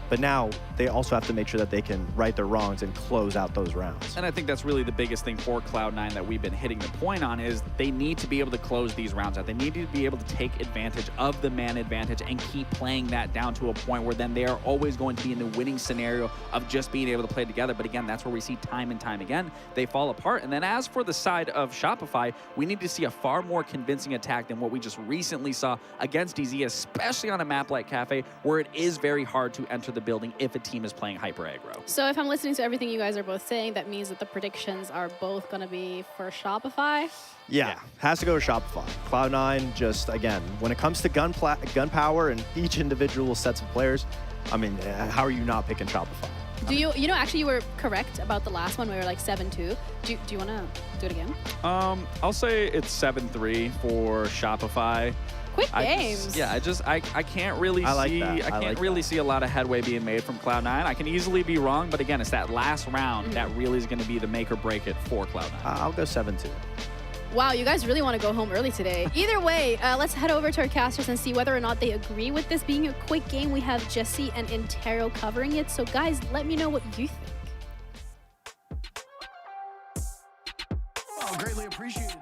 A: but now they also have to make sure that they can right their wrongs and close out those rounds.
F: And I think that's really the biggest thing for Cloud9 that we've been hitting the point on, is they need to be able to close these rounds out. They need to be able to take advantage of the man advantage and keep playing that down to a point where then they are always going to be in the winning scenario of just being able to play together. But again, that's where we see time and time again, they fall apart. And then as for the side of Shopify, we need to see a far more convincing attack than what we just recently saw against DZ, especially on a map like Cafe, where it is very hard to enter the building if a team is playing hyper aggro.
E: So if I'm listening to everything you guys are both saying, that means that the predictions are both going to be for Shopify?
A: Yeah, has to go to Shopify. Cloud9, just again, when it comes to gun power and each individual sets of players, I mean, how are you not picking Shopify?
E: You know, actually, you were correct about the last one. We were like 7-2. Do you want to do it again?
F: I'll say it's 7-3 for Shopify.
E: Quick games.
F: I can't really see a lot of headway being made from Cloud9. I can easily be wrong, but again, it's that last round that really is going to be the make or break it for Cloud9.
A: I'll go 7-2.
E: Wow, you guys really want to go home early today. Either way, let's head over to our casters and see whether or not they agree with this being a quick game. We have Jesse and Intero covering it. So guys, let me know what you think.
H: Oh, greatly appreciated.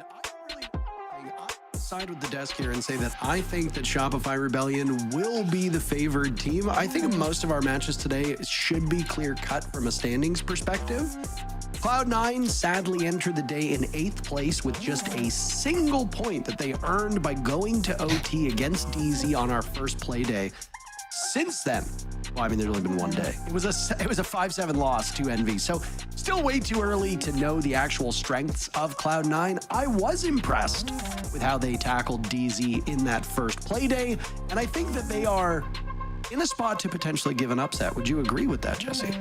H: I'll side with the desk here and say that I think that Shopify Rebellion will be the favored team. I think most of our matches today should be clear cut from a standings perspective. Cloud9 sadly entered the day in 8th place with just a single point that they earned by going to OT against DZ on our first play day. Since then, well, I mean, there's only been one day. It was a 5-7 loss to Envy. So still way too early to know the actual strengths of Cloud9. I was impressed with how they tackled DZ in that first play day, and I think that they are in a spot to potentially give an upset. Would you agree with that, Jesse?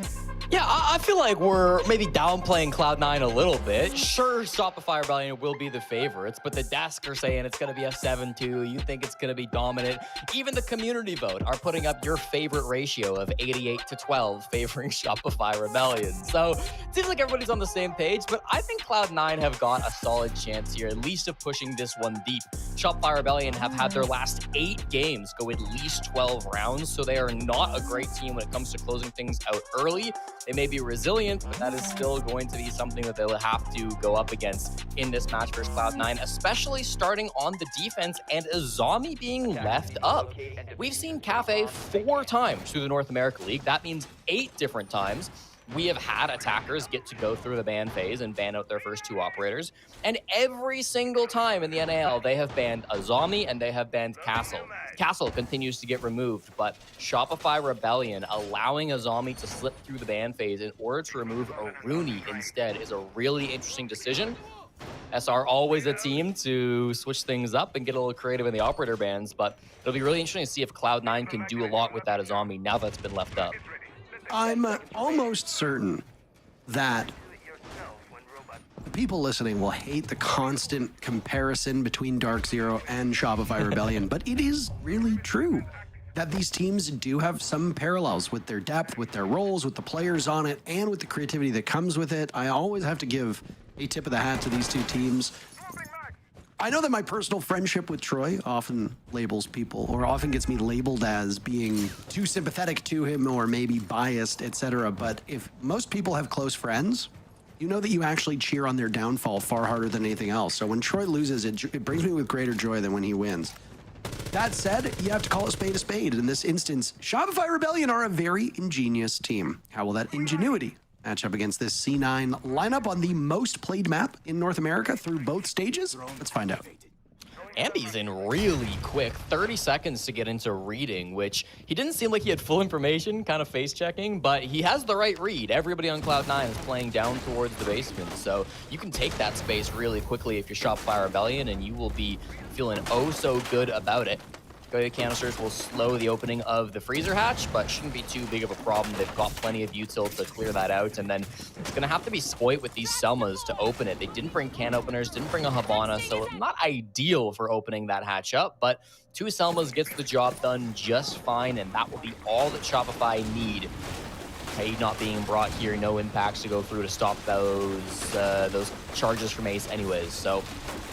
G: Yeah, I feel like we're maybe downplaying Cloud9 a little bit. Sure, Shopify Rebellion will be the favorites, but the desk are saying it's going to be a 7-2. You think it's going to be dominant. Even the community vote are putting up your favorite ratio of 88-12 favoring Shopify Rebellion. So it seems like everybody's on the same page, but I think Cloud9 have got a solid chance here, at least of pushing this one deep. Shopify Rebellion have had their last 8 games go at least 12 rounds, so they are not a great team when it comes to closing things out early. They may be resilient, but that is still going to be something that they'll have to go up against in this match versus Cloud9, especially starting on the defense and Azami being left up. We've seen Cafe 4 times through the North America League. That means 8 different times we have had attackers get to go through the ban phase and ban out their first 2 operators. And every single time in the NAL, they have banned Azami and they have banned Castle. Castle continues to get removed, but Shopify Rebellion allowing Azami to slip through the ban phase in order to remove Aruni instead is a really interesting decision. SR always a team to switch things up and get a little creative in the operator bans, but it'll be really interesting to see if Cloud9 can do a lot with that Azami now that's been left up.
H: I'm almost certain that the people listening will hate the constant comparison between DarkZero and Shopify Rebellion, but it is really true that these teams do have some parallels with their depth, with their roles, with the players on it, and with the creativity that comes with it. I always have to give a tip of the hat to these 2 teams. I know that my personal friendship with Troy often labels people, or often gets me labeled as being too sympathetic to him or maybe biased, etc. But if most people have close friends, you know that you actually cheer on their downfall far harder than anything else. So when Troy loses, it brings me with greater joy than when he wins. That said, you have to call a spade a spade. In this instance, Shopify Rebellion are a very ingenious team. How will that ingenuity match up against this C9 lineup on the most played map in North America through both stages? Let's find out.
G: Ambi's in really quick, 30 seconds to get into reading, which he didn't seem like he had full information, kind of face checking, but he has the right read. Everybody on Cloud9 is playing down towards the basement, so you can take that space really quickly if you're Shopify Rebellion, and you will be feeling oh so good about it. Go canisters will slow the opening of the freezer hatch, but shouldn't be too big of a problem. They've got plenty of util to clear that out, and then it's going to have to be Spoit with these Selmas to open it. They didn't bring can openers, didn't bring a Habana, so not ideal for opening that hatch up, but 2 Selmas gets the job done just fine, and that will be all that Shopify need. Cade not being brought here, no impacts to go through to stop those charges from Ace anyways, so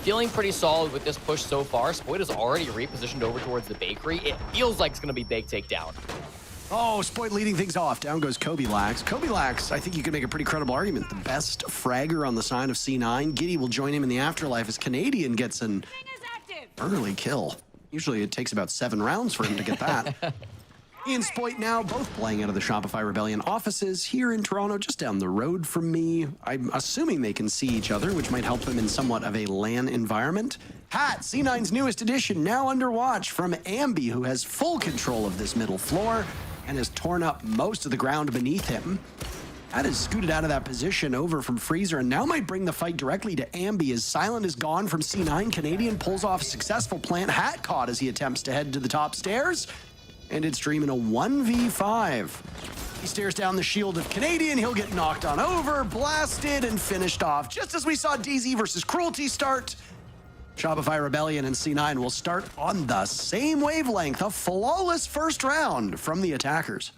G: feeling pretty solid with this push so far. Spoit is already repositioned over towards the bakery. It feels like it's going to be big takedown.
H: Oh, Spoit leading things off. Down goes Kobe Lax. Kobe Lax, I think you could make a pretty credible argument. The best fragger on the side of C9. Giddy will join him in the afterlife as Canadian gets an early kill. Usually it takes about 7 rounds for him to get that. He and Spoit now both playing out of the Shopify Rebellion offices here in Toronto, just down the road from me. I'm assuming they can see each other, which might help them in somewhat of a LAN environment. Hat, C9's newest addition, now under watch from Ambi, who has full control of this middle floor and has torn up most of the ground beneath him. Hat is scooted out of that position over from Freezer and now might bring the fight directly to Ambi as Silent is gone from C9. Canadian pulls off a successful plant. Hat caught as he attempts to head to the top stairs. And it's Dream in a 1v5. He stares down the shield of Canadian. He'll get knocked on over, blasted, and finished off. Just as we saw DZ versus Cruelty start, Shopify Rebellion and C9 will start on the same wavelength. A flawless first round from the attackers.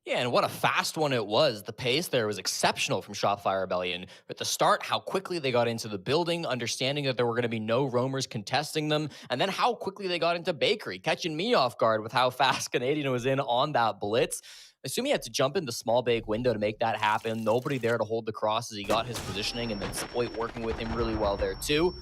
G: Yeah, and what a fast one it was. The pace there was exceptional from Shopify Rebellion. At the start, how quickly they got into the building, understanding that there were going to be no roamers contesting them, and then how quickly they got into Bakery, catching me off guard with how fast Canadian was in on that blitz. Assume he had to jump in the small bake window to make that happen. Nobody there to hold the cross as he got his positioning, and then Spoit working with him really well there too.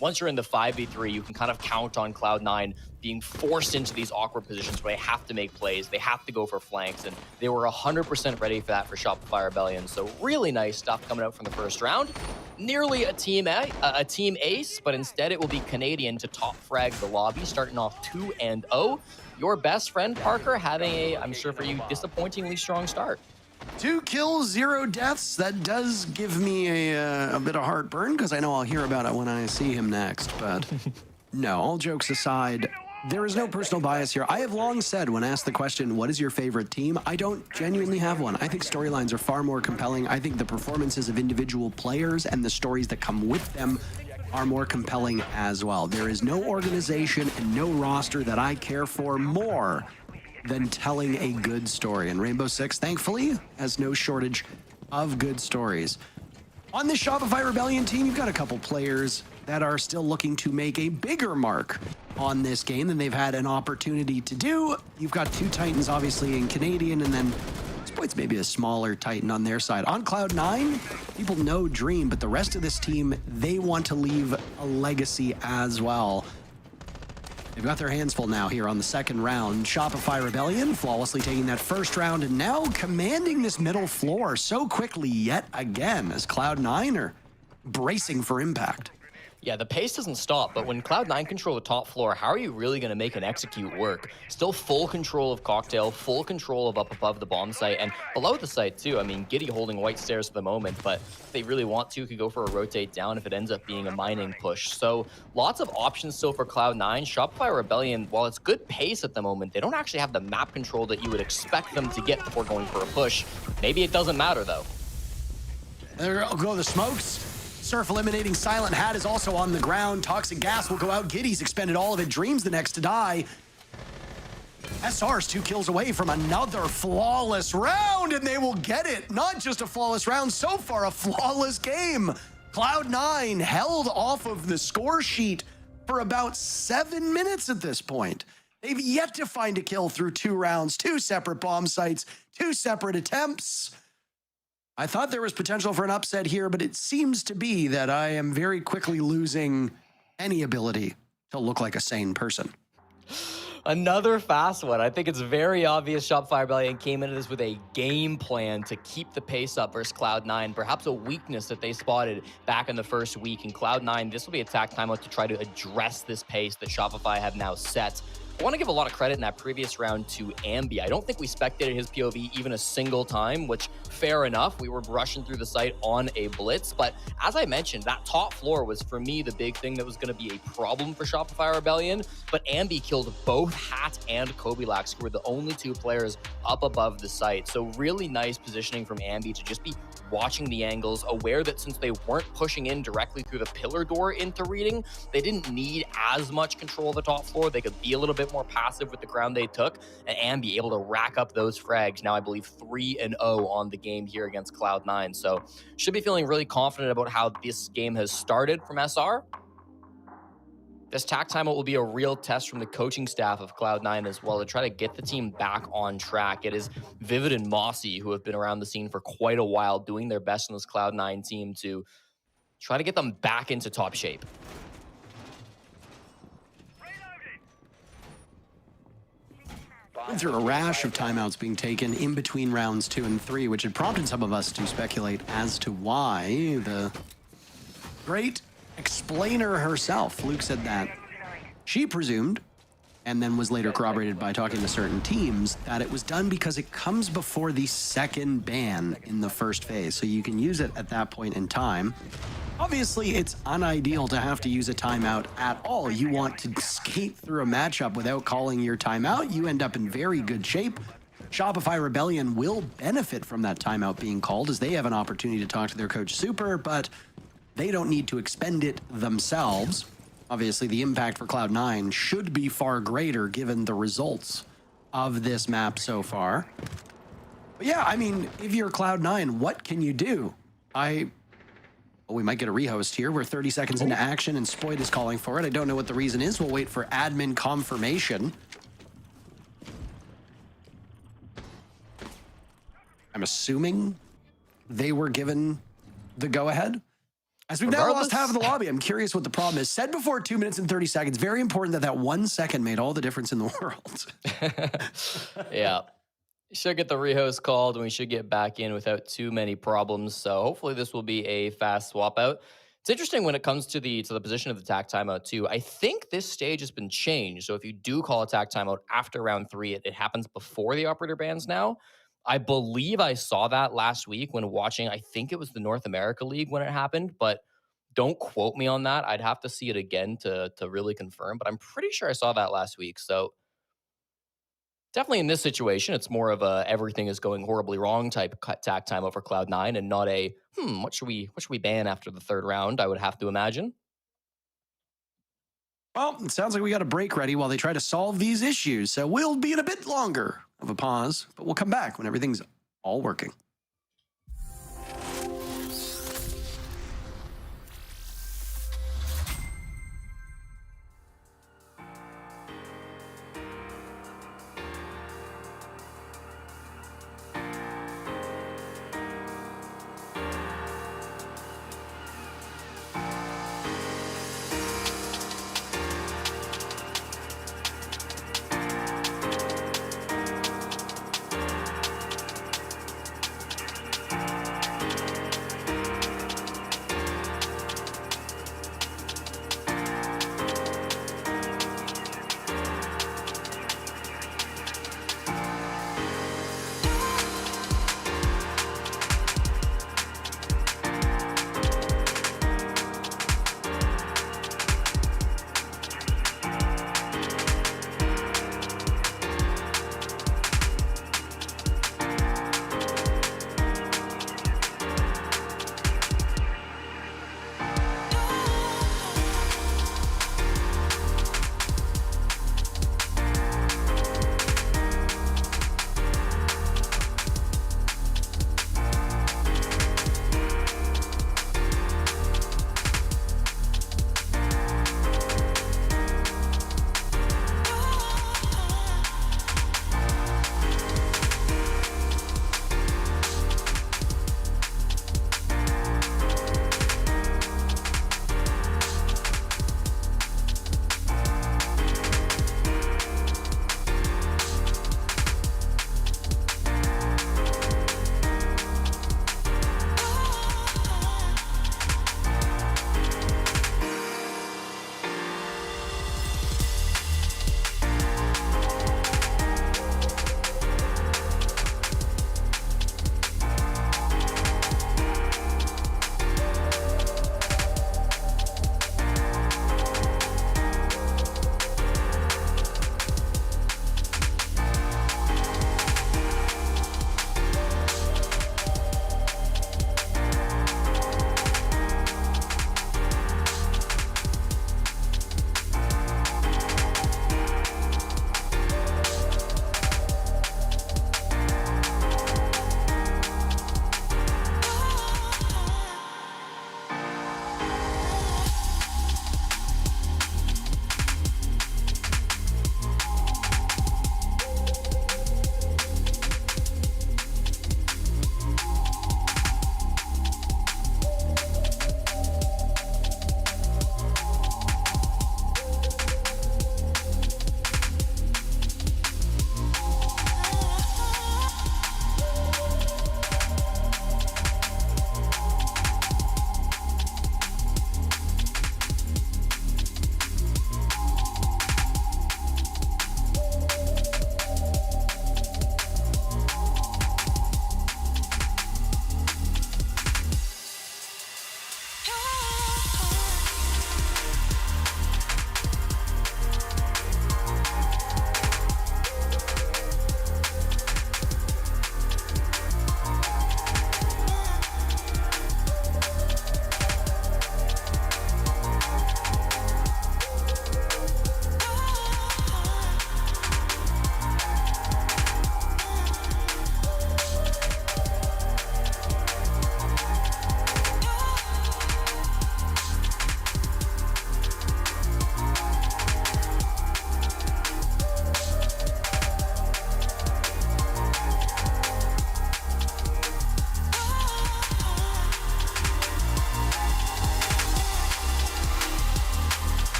G: Once you're in the 5v3, you can kind of count on Cloud9 being forced into these awkward positions where they have to make plays, they have to go for flanks, and they were 100% ready for that for Shopify Rebellion. So really nice stuff coming out from the first round. Nearly a team ace, but instead it will be Canadian to top frag the lobby, starting off 2-0. Your best friend, Parker, having a, I'm sure for you, disappointingly strong start.
H: 2 kills, 0 deaths. That does give me a bit of heartburn because I know I'll hear about it when I see him next. But no, all jokes aside, there is no personal bias here. I have long said when asked the question, what is your favorite team? I don't genuinely have one. I think storylines are far more compelling. I think the performances of individual players and the stories that come with them are more compelling as well. There is no organization and no roster that I care for more than telling a good story. And Rainbow Six, thankfully, has no shortage of good stories. On this Shopify Rebellion team, you've got a couple players that are still looking to make a bigger mark on this game than they've had an opportunity to do. You've got two Titans, obviously, in Canadian, and then Exploit's maybe a smaller Titan on their side. On Cloud9, people know Dream, but the rest of this team, they want to leave a legacy as well. They've got their hands full now here on the second round. Shopify Rebellion flawlessly taking that first round and now commanding this middle floor so quickly yet again as Cloud9 are bracing for impact.
G: Yeah, the pace doesn't stop, but when Cloud9 control the top floor, how are you really going to make an execute work? Still full control of Cocktail, full control of up above the bomb site, and below the site too. I mean, Giddy holding white stairs for the moment, but if they really want to, could go for a rotate down if it ends up being a mining push. So lots of options still for Cloud9. Shopify Rebellion, while it's good pace at the moment, they don't actually have the map control that you would expect them to get before going for a push. Maybe it doesn't matter though.
H: There go the smokes. Surf eliminating Silent Hat is also on the ground. Toxic Gas will go out. Giddy's expended all of it. Dream's the next to die. SR's 2 kills away from another flawless round, and they will get it. Not just a flawless round, so far a flawless game. Cloud9 held off of the score sheet for about 7 minutes at this point. They've yet to find a kill through 2 rounds, 2 separate bomb sites, 2 separate attempts. I thought there was potential for an upset here, but it seems to be that I am very quickly losing any ability to look like a sane person.
G: Another fast one. I think it's very obvious Shopify Rebellion came into this with a game plan to keep the pace up versus Cloud9, perhaps a weakness that they spotted back in the first week. In Cloud9, this will be a attack timeout to try to address this pace that Shopify have now set. I want to give a lot of credit in that previous round to Ambi. I don't think we spectated his POV even a single time, which fair enough. We were rushing through the site on a blitz, but as I mentioned, that top floor was for me the big thing that was going to be a problem for Shopify Rebellion, but Ambi killed both Hat and Kobilax, who were the only 2 players up above the site. So really nice positioning from Ambi to just be watching the angles, aware that since they weren't pushing in directly through the pillar door into reading, they didn't need as much control of the top floor. They could be a little bit more passive with the ground they took, and be able to rack up those frags. Now I believe 3-0 on the game here against Cloud9. So should be feeling really confident about how this game has started from SR. This tack timeout will be a real test from the coaching staff of Cloud9 as well to try to get the team back on track. It is Vivid and Mossy who have been around the scene for quite a while, doing their best in this Cloud9 team to try to get them back into top shape.
H: Went through a rash of timeouts being taken in between rounds 2 and 3, which had prompted some of us to speculate as to why. The great explainer herself, Luke, said that she presumed, and then was later corroborated by talking to certain teams, that it was done because it comes before the second ban in the first phase, so you can use it at that point in time. Obviously, it's unideal to have to use a timeout at all. You want to skate through a matchup without calling your timeout. You end up in very good shape. Shopify Rebellion will benefit from that timeout being called as they have an opportunity to talk to their coach Super, but they don't need to expend it themselves. Obviously, the impact for Cloud9 should be far greater given the results of this map so far. But yeah, I mean, if you're Cloud9, what can you do? We might get a rehost here. We're 30 seconds into action and Spoit is calling for it. I don't know what the reason is. We'll wait for admin confirmation. I'm assuming they were given the go-ahead. As we've now lost half of the lobby, I'm curious what the problem is. Said before 2 minutes and 30 seconds. Very important that that 1 second made all the difference in the world.
G: Yeah. Should get the rehost called, and we should get back in without too many problems. So hopefully this will be a fast swap out. It's interesting when it comes to the position of the attack timeout too. I think this stage has been changed. So if you do call attack timeout after round 3, it happens before the operator bans now. I believe I saw that last week when watching, I think it was the North America League when it happened, but don't quote me on that. I'd have to see it again to really confirm, but I'm pretty sure I saw that last week. So definitely in this situation, it's more of a everything is going horribly wrong type attack time over Cloud9 and not a, what should we ban after the 3rd round, I would have to imagine.
H: Well, it sounds like we got a break ready while they try to solve these issues. So we'll be in a bit longer of a pause, but we'll come back when everything's all working.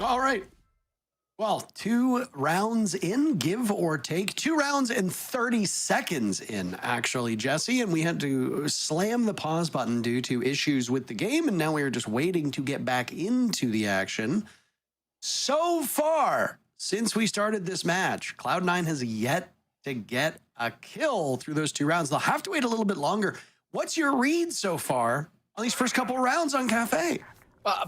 H: All right. Well, 2 rounds in, give or take. 2 rounds and 30 seconds in, actually, Jesse. And we had to slam the pause button due to issues with the game. And now we are just waiting to get back into the action. So far, since we started this match, Cloud9 has yet to get a kill through those 2 rounds. They'll have to wait a little bit longer. What's your read so far on these first couple rounds on Cafe?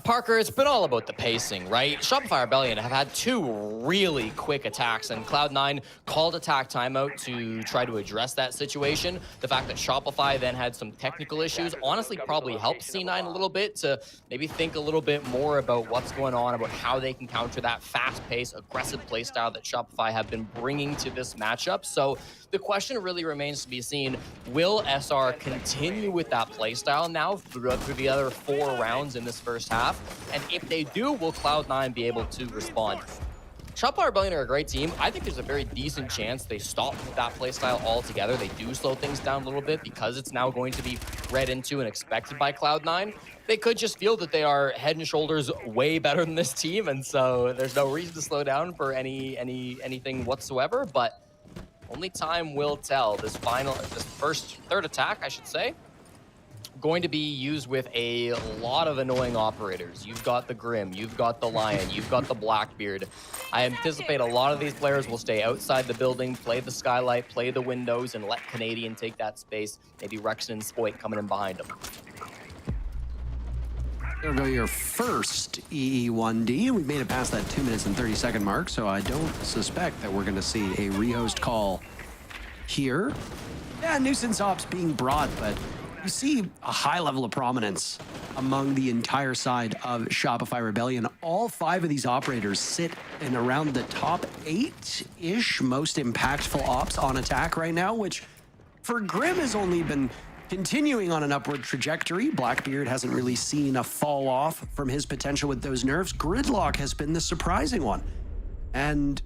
G: Parker, it's been all about the pacing, right? Shopify Rebellion have had 2 really quick attacks, and Cloud9 called attack timeout to try to address that situation. The fact that Shopify then had some technical issues honestly probably helped C9 a little bit to maybe think a little bit more about what's going on, about how they can counter that fast-paced, aggressive playstyle that Shopify have been bringing to this matchup. So the question really remains to be seen, will SR continue with that playstyle now through the other 4 rounds in this first half? And if they do, will Cloud9 be able to respond? Shopify Rebellion are a great team. I think there's a very decent chance they stop with that playstyle altogether. They do slow things down a little bit because it's now going to be read into and expected by Cloud9. They could just feel that they are head and shoulders way better than this team, and so there's no reason to slow down for anything whatsoever, but only time will tell. This third attack, I should say, going to be used with a lot of annoying operators. You've got the Grim, you've got the Lion, you've got the Blackbeard. I anticipate a lot of these players will stay outside the building, play the skylight, play the windows, and let Canadian take that space. Maybe Rexon and Spoit coming in behind them.
H: There go your first EE1D. We've made it past that 2 minutes and 30-second mark, so I don't suspect that we're going to see a rehost call here. Yeah, nuisance ops being brought, but you see a high level of prominence among the entire side of Shopify Rebellion. All 5 of these operators sit in around the top 8-ish most impactful ops on attack right now, which for Grim has only been continuing on an upward trajectory. Blackbeard hasn't really seen a fall off from his potential with those nerfs. Gridlock has been the surprising one. And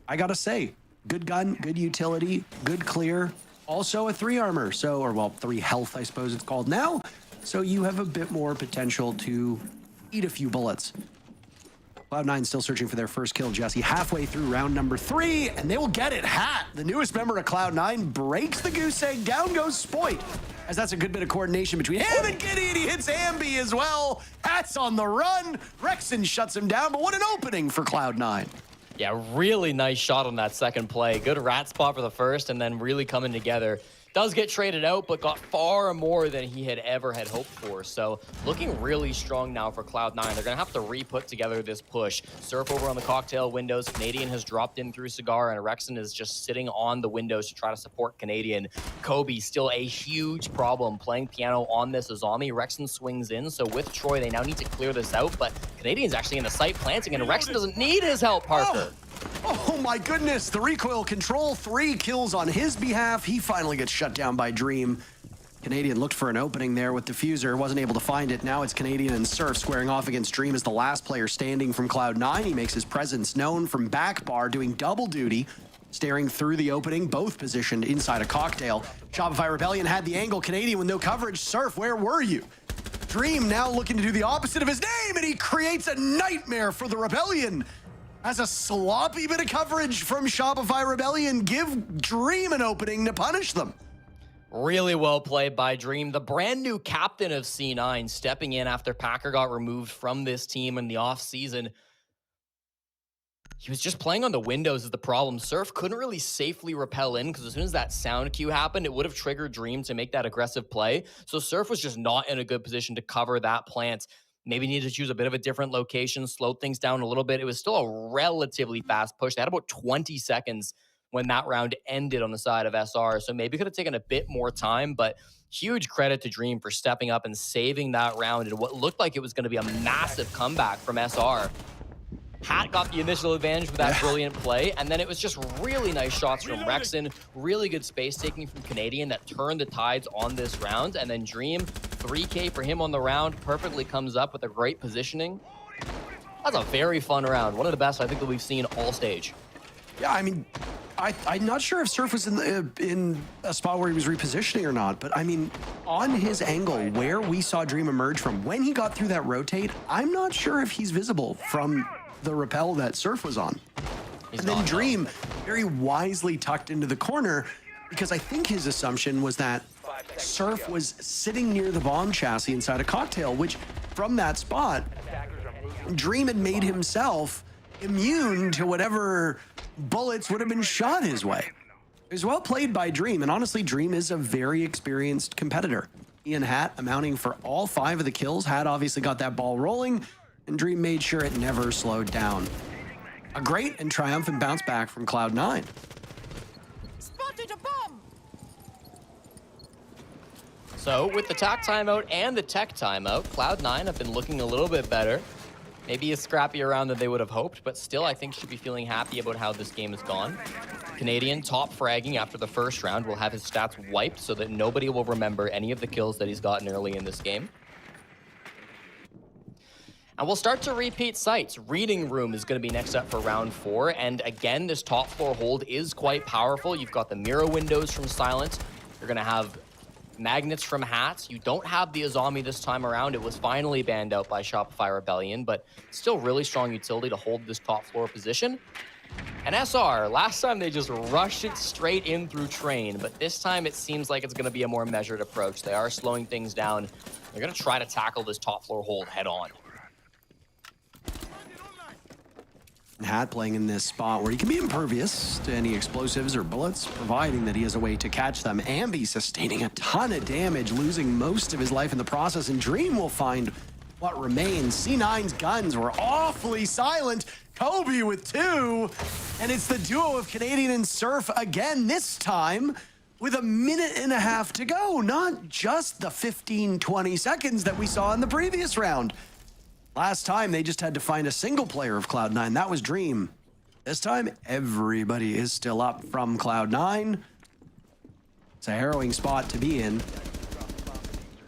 H: I gotta say, good gun, good utility, good clear. Also a 3 armor, or 3 health, I suppose it's called now. So you have a bit more potential to eat a few bullets. Cloud9 still searching for their first kill, Jesse. Halfway through round number 3, and they will get it. Hat, the newest member of Cloud9, breaks the goose egg. Down goes Spoit, as that's a good bit of coordination between him and Giddy, and he hits Ambi as well. Hat's on the run. Rexon shuts him down, but what an opening for Cloud9.
G: Yeah, really nice shot on that second play. Good rat spot for the first, and then really coming together. Does get traded out, but got far more than he had ever hoped for. So looking really strong now for Cloud9. They're going to have to re-put together this push. Surf over on the cocktail windows. Canadian has dropped in through Cigar, and Rexon is just sitting on the windows to try to support Canadian. Kobe still a huge problem playing piano on this Azami. Rexon swings in, so with Troy, they now need to clear this out, but Canadian's actually in the site planting, and Rexon doesn't need his help, Parker.
H: Oh my goodness, the recoil control, 3 kills on his behalf. He finally gets shut down by Dream. Canadian looked for an opening there with Diffuser, wasn't able to find it. Now it's Canadian and Surf squaring off against Dream as the last player standing from Cloud9. He makes his presence known from back bar, doing double duty, staring through the opening, both positioned inside a cocktail. Shopify Rebellion had the angle. Canadian with no coverage. Surf, where were you? Dream now looking to do the opposite of his name, and he creates a nightmare for the Rebellion. As a sloppy bit of coverage from Shopify Rebellion, give Dream an opening to punish them.
G: Really well played by Dream, the brand new captain of C9, stepping in after Packer got removed from this team in the offseason. He was just playing on the windows is the problem. Surf couldn't really safely rappel in because as soon as that sound cue happened, it would have triggered Dream to make that aggressive play. So Surf was just not in a good position to cover that plant. Maybe needed to choose a bit of a different location, slowed things down a little bit. It was still a relatively fast push. They had about 20 seconds when that round ended on the side of SR. So maybe could have taken a bit more time, but huge credit to Dream for stepping up and saving that round in what looked like it was going to be a massive comeback from SR. Hat got the initial advantage with that brilliant play, and then it was just really nice shots from Rexon, really good space taking from Canadian that turned the tides on this round, and then Dream, 3K for him on the round, perfectly comes up with a great positioning. That's a very fun round, one of the best I think that we've seen all stage.
H: Yeah, I mean, I'm not sure if Surf was in a spot where he was repositioning or not, but I mean, on his angle, where we saw Dream emerge from, when he got through that rotate, I'm not sure if he's visible from the rappel that Surf was on.
G: He's
H: and then
G: not,
H: Dream very wisely tucked into the corner because I think his assumption was that Surf was sitting near the bomb chassis inside a cocktail, which from that spot, Dream had made himself immune to whatever bullets would have been shot his way. It was well played by Dream, and honestly, Dream is a very experienced competitor. Ian Hat amounting for all 5 of the kills. Hat obviously got that ball rolling, and Dream made sure it never slowed down. A great and triumphant bounce back from Cloud9.
O: Spotted a bomb!
G: So with the TAC timeout and the tech timeout, Cloud9 have been looking a little bit better. Maybe a scrappier round than they would have hoped, but still I think should be feeling happy about how this game has gone. Canadian top fragging after the first round will have his stats wiped so that nobody will remember any of the kills that he's gotten early in this game. And we'll start to repeat sites. Reading Room is going to be next up for round 4. And again, this top floor hold is quite powerful. You've got the mirror windows from Silence. You're going to have magnets from Hats. You don't have the Azami this time around. It was finally banned out by Shopify Rebellion, but still really strong utility to hold this top floor position. And SR, last time they just rushed it straight in through Train, but this time it seems like it's going to be a more measured approach. They are slowing things down. They're going to try to tackle this top floor hold head on.
H: Hat playing in this spot where he can be impervious to any explosives or bullets, providing that he has a way to catch them. Ambi sustaining a ton of damage, losing most of his life in the process, and Dream will find what remains. C9's guns were awfully silent. Kobe with 2, and it's the duo of Canadian and Surf again, this time with a minute and a half to go, not just the 15-20 seconds that we saw in the previous round. Last time, they just had to find a single player of Cloud9. That was Dream. This time, everybody is still up from Cloud9. It's a harrowing spot to be in.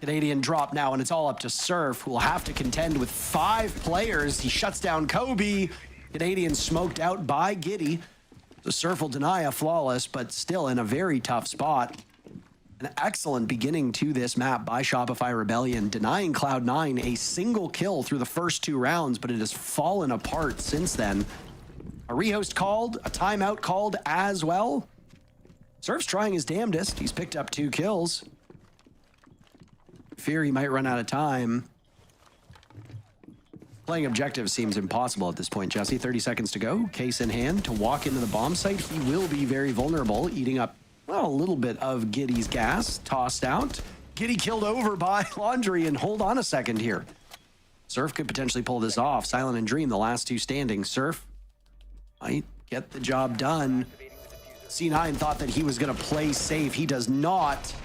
H: Canadian drop now, and it's all up to Surf, who will have to contend with 5 players. He shuts down Kobe. Canadian smoked out by Giddy. So Surf will deny a flawless, but still in a very tough spot. An excellent beginning to this map by Shopify Rebellion, denying Cloud9 a single kill through the first 2 rounds, but it has fallen apart since then. A rehost called, a timeout called as well. Surf's trying his damnedest. He's picked up 2 kills. Fear he might run out of time. Playing objective seems impossible at this point, Jesse. 30 seconds to go. Case in hand to walk into the bomb site. He will be very vulnerable, eating up, well, a little bit of Giddy's gas. Tossed out. Giddy killed over by Laundry, and hold on a second here. Surf could potentially pull this off. Silent and Dream, the last 2 standing. Surf might get the job done. C9 thought that he was going to play safe. He does not.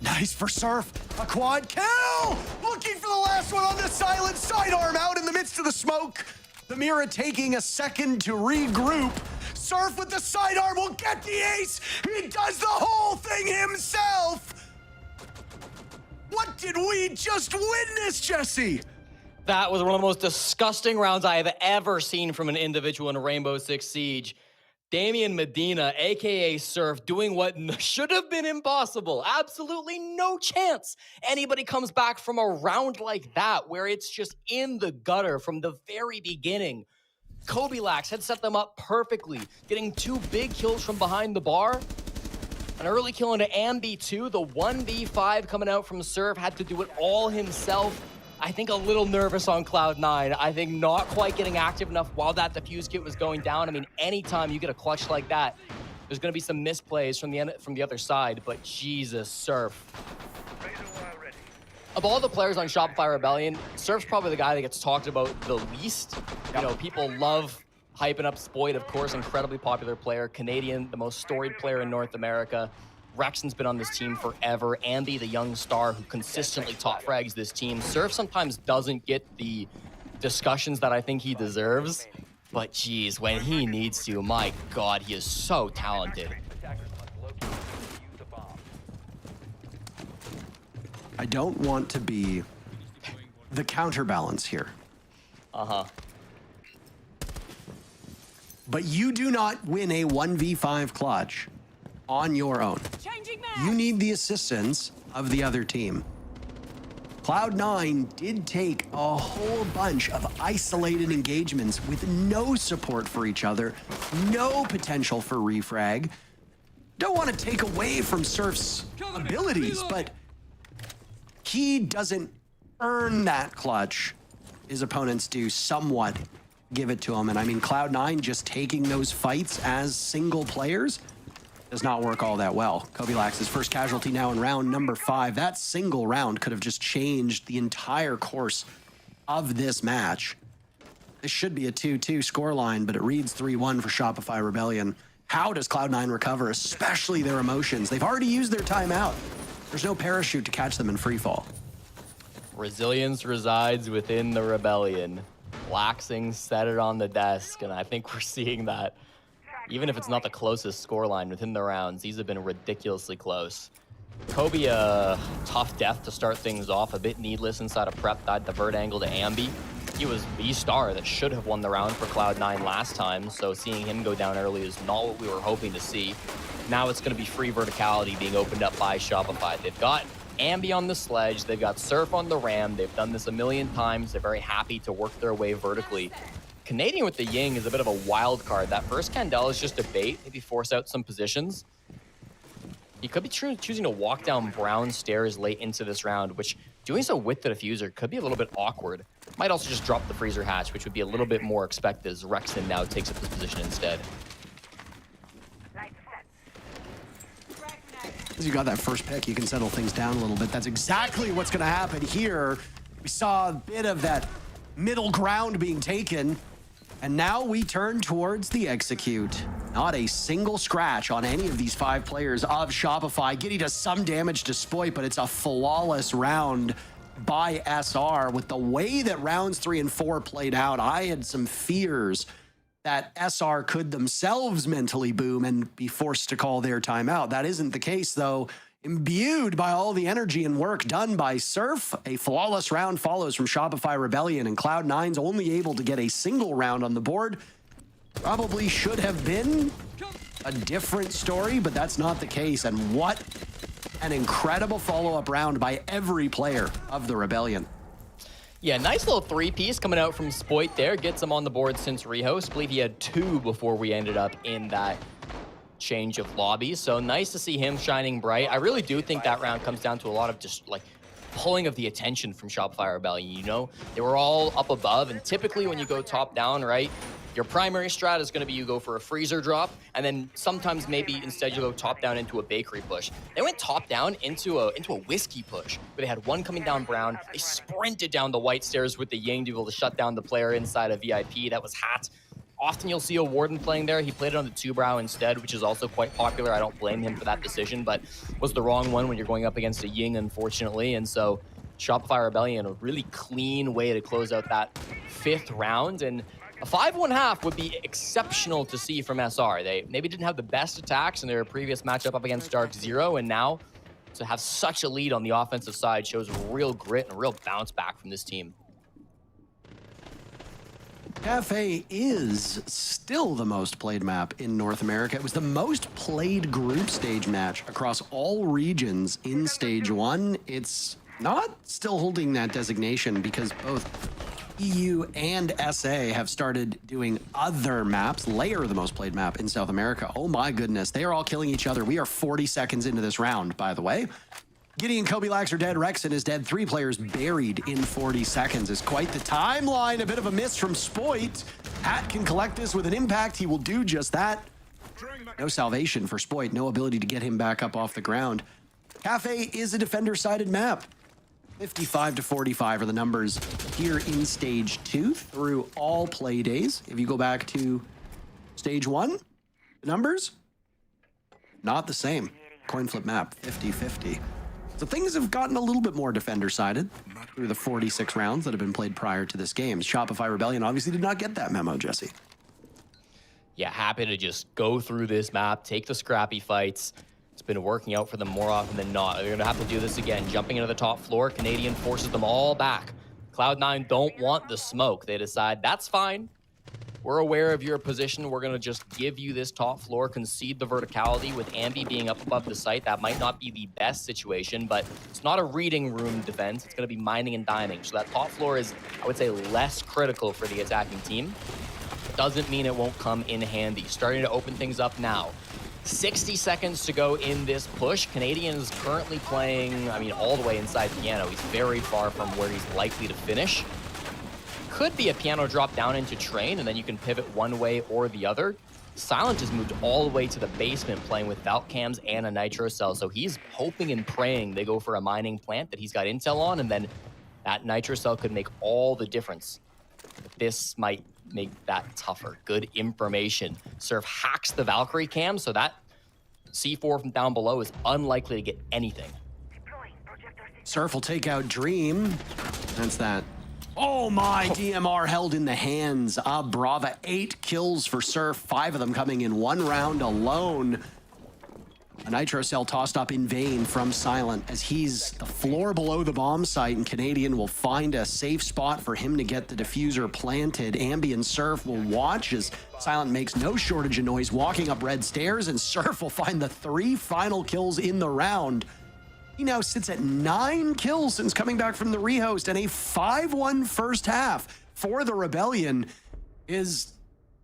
H: Nice for Surf. A quad kill! Looking for the last one on the Silent sidearm out in the midst of the smoke. The Mira taking a second to regroup. Surf with the sidearm will get the ace. He does the whole thing himself. What did we just witness, Jesse?
G: That was one of the most disgusting rounds I have ever seen from an individual in Rainbow Six Siege. Damian Medina, aka Surf, doing what should have been impossible. Absolutely no chance anybody comes back from a round like that, where it's just in the gutter from the very beginning. Kobe Lax had set them up perfectly, getting 2 big kills from behind the bar. An early kill into Ambi 2, the 1v5 coming out from Surf, had to do it all himself. I think a little nervous on Cloud9. I think not quite getting active enough while that defuse kit was going down. I mean, anytime you get a clutch like that, there's going to be some misplays from the other side, but Jesus, Surf. Of all the players on Shopify Rebellion, Surf's probably the guy that gets talked about the least. You know, people love hyping up Spoid, of course, incredibly popular player. Canadian, the most storied player in North America. Rexon's been on this team forever. Ambi, the young star who consistently top frags this team. Surf sometimes doesn't get the discussions that I think he deserves. But geez, when he needs to, my God, he is so talented.
H: I don't want to be the counterbalance here.
G: Uh-huh.
H: But you do not win a 1v5 clutch on your own. You need the assistance of the other team. Cloud9 did take a whole bunch of isolated engagements with no support for each other, no potential for refrag. Don't want to take away from Surf's abilities, but he doesn't earn that clutch. His opponents do somewhat give it to him. And I mean, Cloud9 just taking those fights as single players does not work all that well. Kobilax's first casualty now in round number 5. That single round could have just changed the entire course of this match. This should be a 2-2 scoreline, but it reads 3-1 for Shopify Rebellion. How does Cloud9 recover, especially their emotions? They've already used their timeout. There's no parachute to catch them in free fall.
G: Resilience resides within the Rebellion. Laxing set it on the desk, and I think we're seeing that. Even if it's not the closest scoreline within the rounds, these have been ridiculously close. Kobe, tough death to start things off, a bit needless inside of prep, died divert angle to Ambi. He was the star that should have won the round for Cloud9 last time, so seeing him go down early is not what we were hoping to see. Now it's going to be free verticality being opened up by Shopify. They've got Ambi on the sledge, they've got Surf on the ram, they've done this a million times, they're very happy to work their way vertically. Canadian with the Ying is a bit of a wild card. That first Candela is just a bait, maybe force out some positions. He could be choosing to walk down brown stairs late into this round, which doing so with the diffuser could be a little bit awkward. Might also just drop the freezer hatch, which would be a little bit more expected as Rexon now takes up this position instead.
H: As you got that first pick, you can settle things down a little bit. That's exactly what's going to happen here. We saw a bit of that middle ground being taken, and now we turn towards the execute. Not a single scratch on any of these 5 players of Shopify. Giddy does some damage to Spoit, but it's a flawless round by SR. With the way that rounds 3 and 4 played out, I had some fears that SR could themselves mentally boom and be forced to call their timeout. That isn't the case, though. Imbued by all the energy and work done by Surf, a flawless round follows from Shopify Rebellion, and Cloud9's only able to get a single round on the board. Probably should have been a different story, but that's not the case. And what an incredible follow-up round by every player of the Rebellion.
G: Yeah, nice little 3-piece coming out from Spoit there. Gets him on the board since rehost. I believe he had 2 before we ended up in that change of lobbies. So nice to see him shining bright. I really do think that round comes down to a lot of just like pulling of the attention from Shopify Rebellion. You know, they were all up above, and typically when you go top down, right, your primary strat is going to be you go for a freezer drop, and then sometimes maybe instead you go top down into a bakery push. They went top down into a whiskey push, where they had one coming down brown. They sprinted down the white stairs with the Ying to be able to shut down the player inside a VIP. That was Hat. Often you'll see a Warden playing there. He played it on the 2-brow instead, which is also quite popular. I don't blame him for that decision, but was the wrong one when you're going up against a Ying, unfortunately. And so Shopify Rebellion, a really clean way to close out that 5th round. And a 5-1-half would be exceptional to see from SR. They maybe didn't have the best attacks in their previous matchup up against DarkZero, and now to have such a lead on the offensive side shows real grit and a real bounce back from this team.
H: Cafe is still the most played map in North America. It was the most played group stage match across all regions in Stage 1. It's not still holding that designation because both EU and SA have started doing other maps. Layer, the most played map in South America. Oh my goodness, they are all killing each other. We are 40 seconds into this round, by the way. Giddy and Kobilax are dead. Rexon is dead. 3 players buried in 40 seconds. Is quite the timeline. A bit of a miss from Spoit. Hat can collect this with an impact. He will do just that. No salvation for Spoit. No ability to get him back up off the ground. Cafe is a defender-sided map. 55 to 45 are the numbers here in Stage 2 through all play days. If you go back to Stage 1, the numbers, not the same. Coin flip map, 50-50. So things have gotten a little bit more defender-sided through the 46 rounds that have been played prior to this game. Shopify Rebellion obviously did not get that memo, Jesse.
G: Yeah, happy to just go through this map, take the scrappy fights. It's been working out for them more often than not. They're going to have to do this again. Jumping into the top floor, Canadian forces them all back. Cloud9 don't want the smoke. They decide, that's fine. we're aware of your position. We're going to just give you this top floor, concede the verticality. With Ambi being up above the site, that might not be the best situation, but it's not a reading room defense. It's going to be mining and dining. So that top floor is, I would say, less critical for the attacking team. Doesn't mean it won't come in handy. Starting to open things up now. 60 seconds to go in this push. Canadian is currently playing, all the way inside Piano. He's very far from where he's likely to finish. Could be a Piano drop down into Train, and then you can pivot one way or the other. Silent has moved all the way to the basement playing with Valk Cams and a Nitro Cell, so he's hoping and praying they go for a mining plant that he's got intel on, and then that Nitro Cell could make all the difference. This might make that tougher. Good information. Surf hacks the Valkyrie cam, so that C4 from down below is unlikely to get anything.
H: Surf will take out Dream. That's that. Oh my, DMR held in the hands of Brava. 8 kills for Surf, 5 of them coming in 1 round alone. A Nitro Cell tossed up in vain from Silent as he's the floor below the bomb site, and Canadian will find a safe spot for him to get the diffuser planted. Ambi and Surf will watch as Silent makes no shortage of noise walking up red stairs, and Surf will find the 3 final kills in the round. He now sits at 9 kills since coming back from the rehost, and a 5-1 first half for the Rebellion is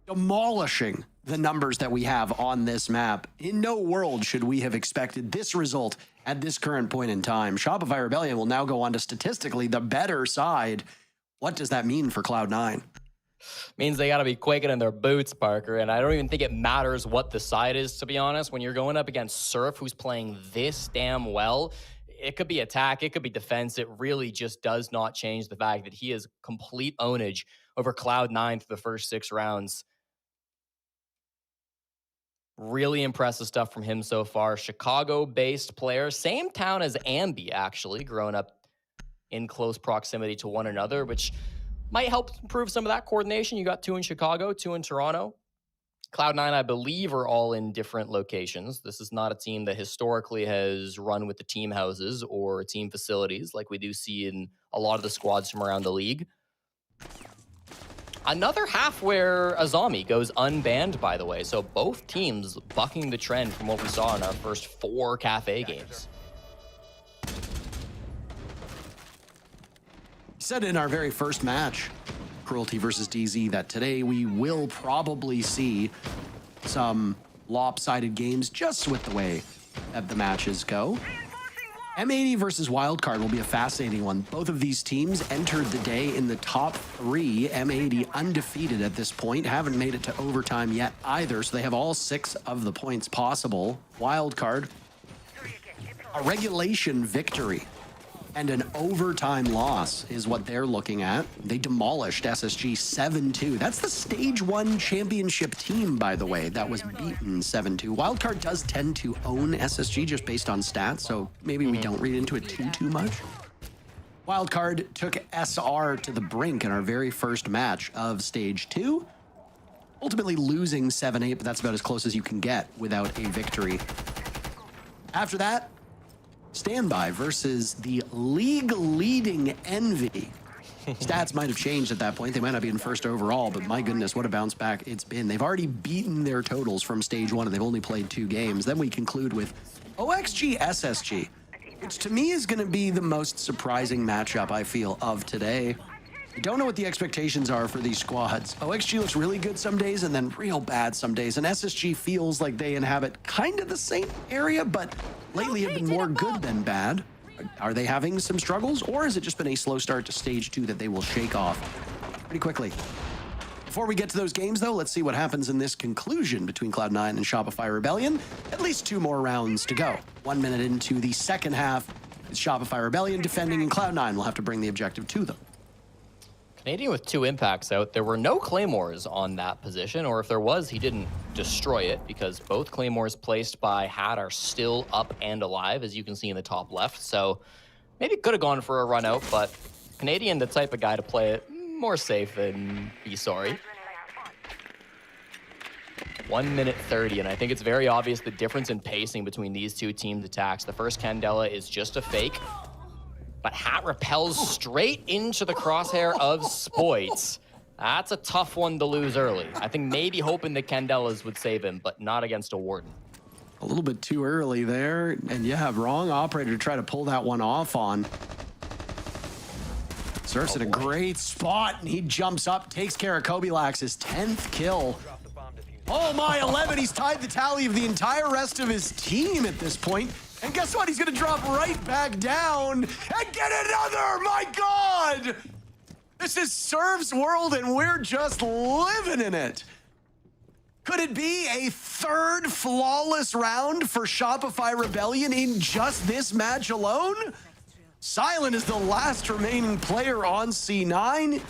H: demolishing the numbers that we have on this map. In no world should we have expected this result at this current point in time. Shopify Rebellion will now go on to statistically the better side. What does that mean for Cloud9?
G: Means they got to be quaking in their boots, Parker, and I don't even think it matters what the side is, to be honest. When you're going up against Surf, who's playing this damn well, it could be attack, it could be defense. It really just does not change the fact that he has complete ownage over Cloud9 through the first 6 rounds. Really impressive stuff from him so far. Chicago-based player, same town as Ambi, actually, growing up in close proximity to one another, which might help improve some of that coordination. You got 2 in Chicago, 2 in Toronto. Cloud9, I believe, are all in different locations. This is not a team that historically has run with the team houses or team facilities like we do see in a lot of the squads from around the league. Another half where Azami goes unbanned, by the way. So both teams bucking the trend from what we saw in our first 4 Cafe games.
H: Said in our very first match, Cruelty versus DZ, that today we will probably see some lopsided games just with the way that the matches go. M80 versus Wildcard will be a fascinating one. Both of these teams entered the day in the top 3. M80 undefeated at this point, haven't made it to overtime yet either, so they have all 6 of the points possible. Wildcard, a regulation victory and an overtime loss is what they're looking at. They demolished SSG 7-2. That's the Stage 1 championship team, by the way, that was beaten 7-2. Wildcard does tend to own SSG just based on stats, so maybe we don't read into it too much. Wildcard took SR to the brink in our very first match of Stage 2, ultimately losing 7-8, but that's about as close as you can get without a victory. After that, Standby versus the league-leading Envy. Stats might have changed at that point. They might not be in first overall, but my goodness, what a bounce back it's been. They've already beaten their totals from Stage 1, and they've only played 2 games. Then we conclude with OXG SSG, which to me is going to be the most surprising matchup, I feel, of today. I don't know what the expectations are for these squads. OXG looks really good some days and then real bad some days, and SSG feels like they inhabit kind of the same area, but lately have been more good than bad. Are they having some struggles, or has it just been a slow start to Stage 2 that they will shake off pretty quickly? Before we get to those games, though, let's see what happens in this conclusion between Cloud9 and Shopify Rebellion. At least 2 more rounds to go. 1 minute into the second half, it's Shopify Rebellion defending, and Cloud9 will have to bring the objective to them.
G: Canadian with 2 impacts out. There were no Claymores on that position, or if there was, he didn't destroy it because both Claymores placed by Hat are still up and alive, as you can see in the top left. So maybe could have gone for a run out, but Canadian, the type of guy to play it more safe than be sorry. 1 minute 30, and I think it's very obvious the difference in pacing between these 2 teams' attacks. The first Candela is just a fake, but Hat repels straight into the crosshair of Spoits. That's a tough one to lose early. I think maybe hoping the Candelas would save him, but not against a Warden.
H: A little bit too early there. And yeah, wrong operator to try to pull that one off on. Surf's in a great spot, and he jumps up, takes care of Kobilax's 10th kill. Oh my, 11, he's tied the tally of the entire rest of his team at this point. And guess what? He's gonna drop right back down and get another, my God! This is Surf's world, and we're just living in it. Could it be a third flawless round for Shopify Rebellion in just this match alone? Silent is the last remaining player on C9.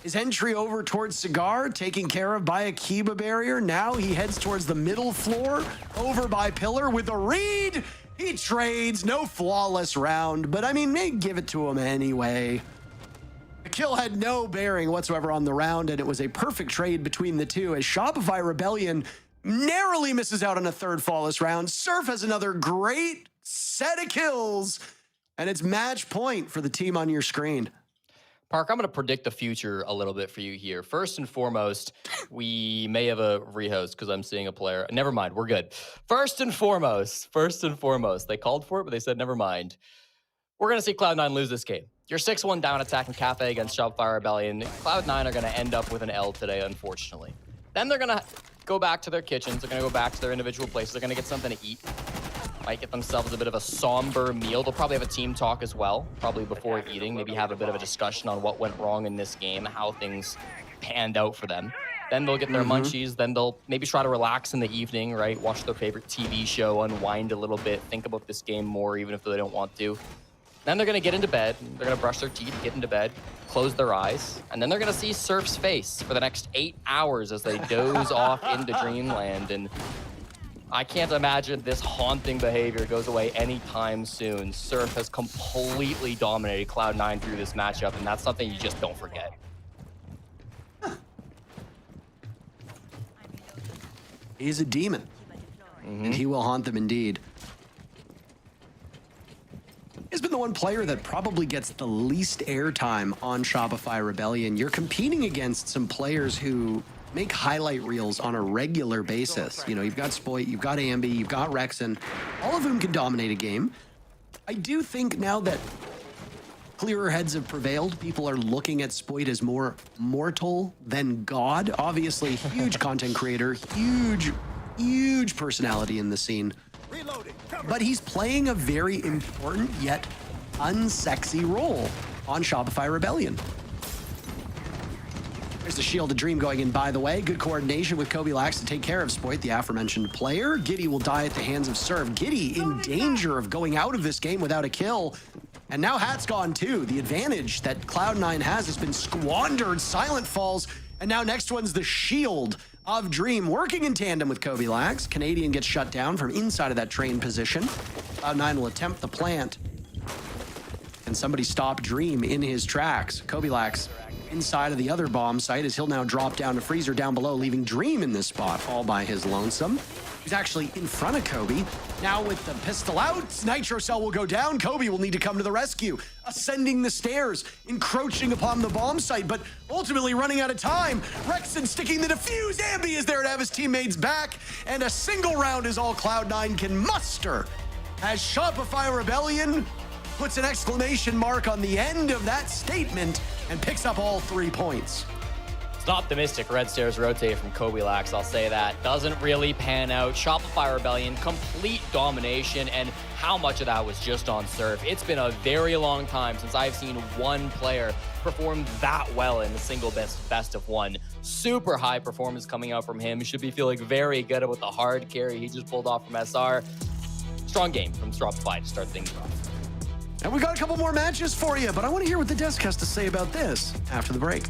H: His entry over towards Cigar, taken care of by a Kiba barrier. Now he heads towards the middle floor, over by Pillar with a read. He trades, no flawless round, but I mean, they give it to him anyway. The kill had no bearing whatsoever on the round, and it was a perfect trade between the two as Shopify Rebellion narrowly misses out on a third flawless round. Surf has another great set of kills, and it's match point for the team on your screen.
G: Park, I'm going to predict the future a little bit for you here. First and foremost, we may have a rehost because I'm seeing a player. Never mind, we're good. First and foremost, they called for it, but they said never mind. We're going to see Cloud9 lose this game. You're 6-1 down attacking Cafe against Shopify Rebellion. Cloud9 are going to end up with an L today, unfortunately. Then they're going to go back to their kitchens. They're going to go back to their individual places. They're going to get something to eat. Might get themselves a bit of a somber meal. They'll probably have a team talk as well, probably before eating. Maybe have a bit of a discussion on what went wrong in this game, how things panned out for them. Then they'll get their munchies. Then they'll maybe try to relax in the evening, right? Watch their favorite TV show, unwind a little bit, think about this game more, even if they don't want to. Then they're going to get into bed. They're going to brush their teeth, get into bed, close their eyes, and then they're going to see Surf's face for the next 8 hours as they doze off into dreamland. And I can't imagine this haunting behavior goes away anytime soon. Surf has completely dominated Cloud9 through this matchup, and that's something you just don't forget.
H: He's a demon, and he will haunt them indeed. He's been the one player that probably gets the least airtime on Shopify Rebellion. You're competing against some players who make highlight reels on a regular basis. You know, you've got Spoit, you've got Ambi, you've got Rexen, all of whom can dominate a game. I do think now that clearer heads have prevailed, people are looking at Spoit as more mortal than God. Obviously, huge content creator, huge personality in the scene. But he's playing a very important yet unsexy role on Shopify Rebellion. There's the shielded dream going in, by the way. Good coordination with Kobilax to take care of Spoit, the aforementioned player. Giddy will die at the hands of Surf. Giddy in danger of going out of this game without a kill. And now Hat's gone too. The advantage that Cloud9 has been squandered. Silent falls. And now next one's the shield of Dream working in tandem with Kobilax. Canadian gets shut down from inside of that train position. Cloud9 will attempt the plant. And somebody stop Dream in his tracks. Kobilax inside of the other bomb site as he'll now drop down to Freezer down below, leaving Dream in this spot all by his lonesome. He's actually in front of Kobe. Now with the pistol out, Nitro Cell will go down. Kobe will need to come to the rescue. Ascending the stairs, encroaching upon the bomb site, but ultimately running out of time. Rexen sticking the defuse. Ambi is there to have his teammates back. And a single round is all Cloud9 can muster as Shopify Rebellion puts an exclamation mark on the end of that statement and picks up all 3 points.
G: It's optimistic. Red Stairs rotate from Kobilax, I'll say that. Doesn't really pan out. Shopify Rebellion, complete domination, and how much of that was just on Surf. It's been a very long time since I've seen one player perform that well in the single best of one. Super high performance coming out from him. He should be feeling very good about the hard carry he just pulled off from SR. Strong game from Shopify to start things off.
H: And we got a couple more matches for you, but I want to hear what the desk has to say about this after the break.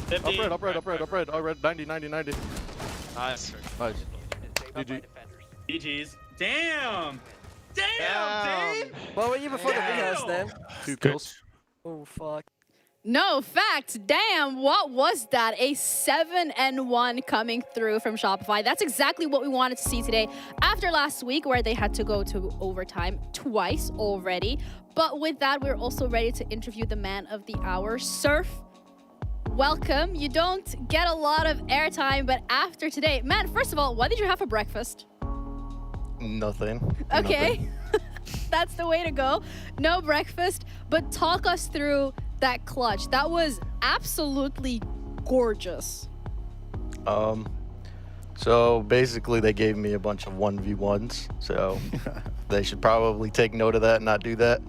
I: 50.
J: Up red. 90.
I: Nice.
J: Nice. GG.
I: GG's. Damn, dude.
J: Well, even for the videos then. 2 kills.
M: Oh, fuck.
E: No, facts. Damn, what was that? A 7-1 coming through from Shopify. That's exactly what we wanted to see today after last week where they had to go to overtime twice already. But with that, we're also ready to interview the man of the hour, Surf. Welcome. You don't get a lot of airtime, but after today, man, first of all, what did you have for breakfast?
J: Nothing.
E: Okay. That's the way to go. No breakfast, but talk us through that clutch. That was absolutely gorgeous.
J: So basically they gave me a bunch of 1v1s, so they should probably take note of that and not do that.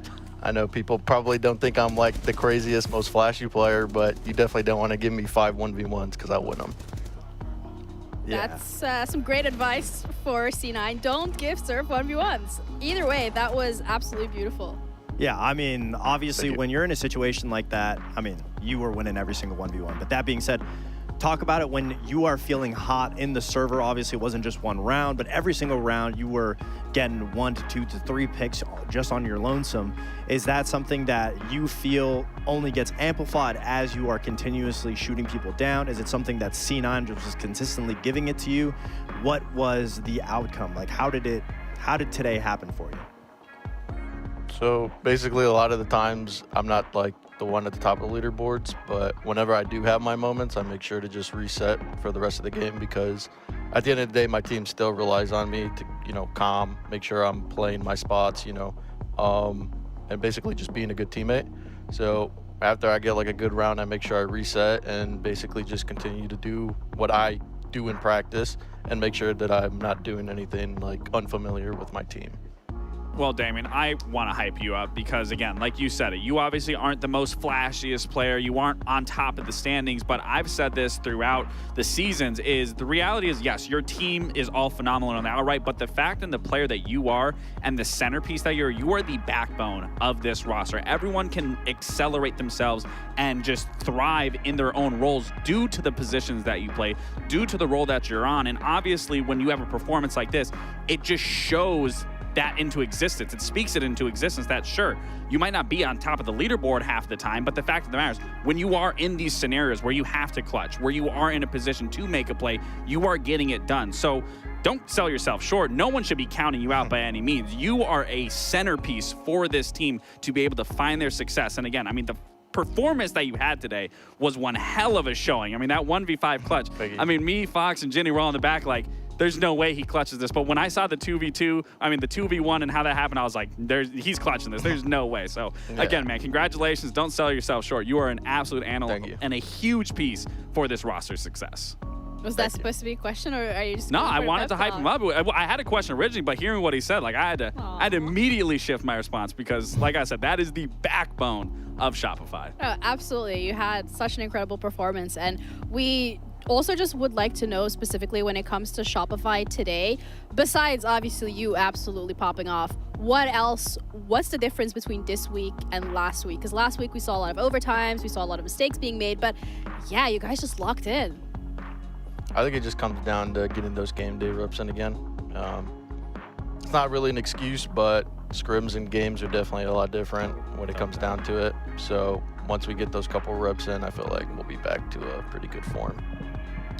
J: I know people probably don't think I'm like the craziest, most flashy player, but you definitely don't want to give me 5 1v1s because I'll win them.
E: That's some great advice for C9. Don't give Surf 1v1s. Either way, that was absolutely beautiful.
A: Yeah, I mean, obviously, when you're in a situation like that, I mean, you were winning every single 1v1. But that being said, talk about it when you are feeling hot in the server. Obviously, it wasn't just one round, but every single round you were getting 1 to 2 to 3 picks just on your lonesome. Is that something that you feel only gets amplified as you are continuously shooting people down? Is it something that C9 just was consistently giving it to you? What was the outcome? Like, how did today happen for you?
J: So basically a lot of the times I'm not like the one at the top of the leaderboards, but whenever I do have my moments, I make sure to just reset for the rest of the game because at the end of the day, my team still relies on me to, calm, make sure I'm playing my spots, and basically just being a good teammate. So after I get like a good round, I make sure I reset and basically just continue to do what I do in practice and make sure that I'm not doing anything like unfamiliar with my team.
F: Well, Damien, I want to hype you up because, again, like you said it, you obviously aren't the most flashiest player. You aren't on top of the standings, but I've said this throughout the seasons is the reality is, yes, your team is all phenomenal and outright, but the fact and the player that you are and the centerpiece that you are the backbone of this roster. Everyone can accelerate themselves and just thrive in their own roles due to the positions that you play, due to the role that you're on. And obviously, when you have a performance like this, it just shows that into existence. It speaks it into existence that, sure, you might not be on top of the leaderboard half the time, but the fact of the matter is, when you are in these scenarios where you have to clutch, where you are in a position to make a play, you are getting it done. So don't sell yourself short. No one should be counting you out by any means. You are a centerpiece for this team to be able to find their success. And again, I mean, the performance that you had today was one hell of a showing. I mean, that 1v5 clutch, I mean, me, Fox, and Ginny were all in the back like, there's no way he clutches this. But when I saw the 2v2, I mean, the 2v1 and how that happened, I was like, he's clutching this. There's no way. So, again, man, congratulations. Don't sell yourself short. You are an absolute animal and a huge piece for this roster success.
E: Was that supposed to be a question, or are you just...
F: No, I wanted to hype him up. I had a question originally, but hearing what he said, like, I had to immediately shift my response because, like I said, that is the backbone of Shopify.
E: Oh, absolutely. You had such an incredible performance, and we also just would like to know specifically when it comes to Shopify today, besides obviously you absolutely popping off, what's the difference between this week and last week? Because last week we saw a lot of overtimes, we saw a lot of mistakes being made, but yeah, you guys just locked in.
J: I think it just comes down to getting those game day reps in again. It's not really an excuse, but scrims and games are definitely a lot different when it comes down to it. So once we get those couple reps in, I feel like we'll be back to a pretty good form.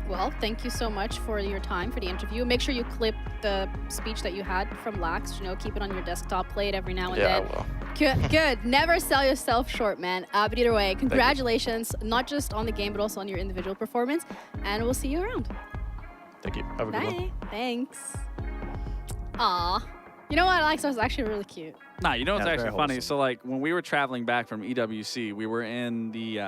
E: Well, thank you so much for your time for the interview. Make sure you clip the speech that you had from Lax. Keep it on your desktop, play it every now and then.
J: Yeah, I will.
E: Good. Never sell yourself short, man. But either way, congratulations, not just on the game, but also on your individual performance. And we'll see you around.
J: Thank you. Have a good one.
E: Bye. Thanks. Aw. You know what, Alex? That was actually really cute.
F: Nah, you know what's actually funny? So, like, when we were traveling back from EWC, we were in the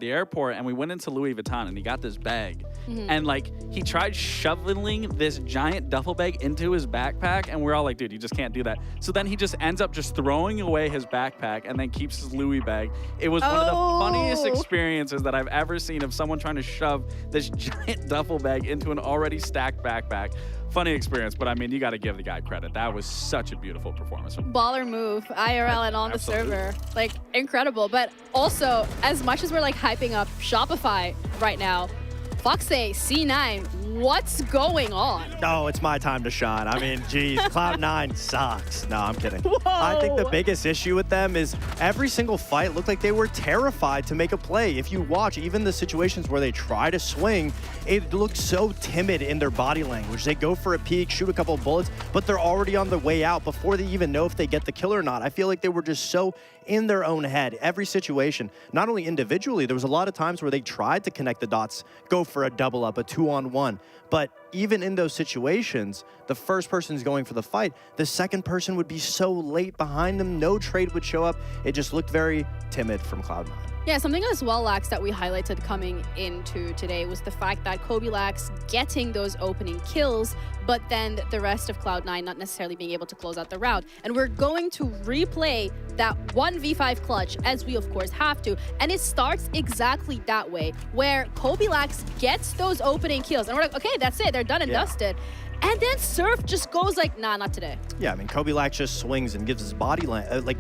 F: airport, and we went into Louis Vuitton, and he got this bag. And, like, he tried shoveling this giant duffel bag into his backpack, and we're all like, dude, you just can't do that. So then he just ends up just throwing away his backpack and then keeps his Louis bag. It was one of the funniest experiences that I've ever seen of someone trying to shove this giant duffel bag into an already stacked backpack. Funny experience, but I mean, you got to give the guy credit. That was such a beautiful performance.
E: Baller move, IRL and on
F: Absolutely.
E: the server. Like, incredible. But also, as much as we're like hyping up Shopify right now, Foxay, C9, what's going on?
A: No, it's my time to shine. I mean, geez, Cloud9 sucks. No, I'm kidding. I think the biggest issue with them is every single fight looked like they were terrified to make a play. If you watch even the situations where they try to swing, it looks so timid in their body language. They go for a peek, shoot a couple of bullets, but they're already on the way out before they even know if they get the kill or not. I feel like they were just so in their own head. Every situation, not only individually, there was a lot of times where they tried to connect the dots, go for a double up, a 2-on-1. But even in those situations, the first person's going for the fight, the second person would be so late behind them, no trade would show up. It just looked very timid from Cloud9.
E: Yeah, something as well, Lax, that we highlighted coming into today was the fact that Kobe Lax getting those opening kills, but then the rest of Cloud9 not necessarily being able to close out the round. And we're going to replay that 1v5 clutch, as we of course have to, and it starts exactly that way, where Kobe Lax gets those opening kills, and we're like, okay, that's it, they're done and dusted. And then Surf just goes like, nah, not today.
A: Yeah, I mean, Kobe Lax just swings and gives his body,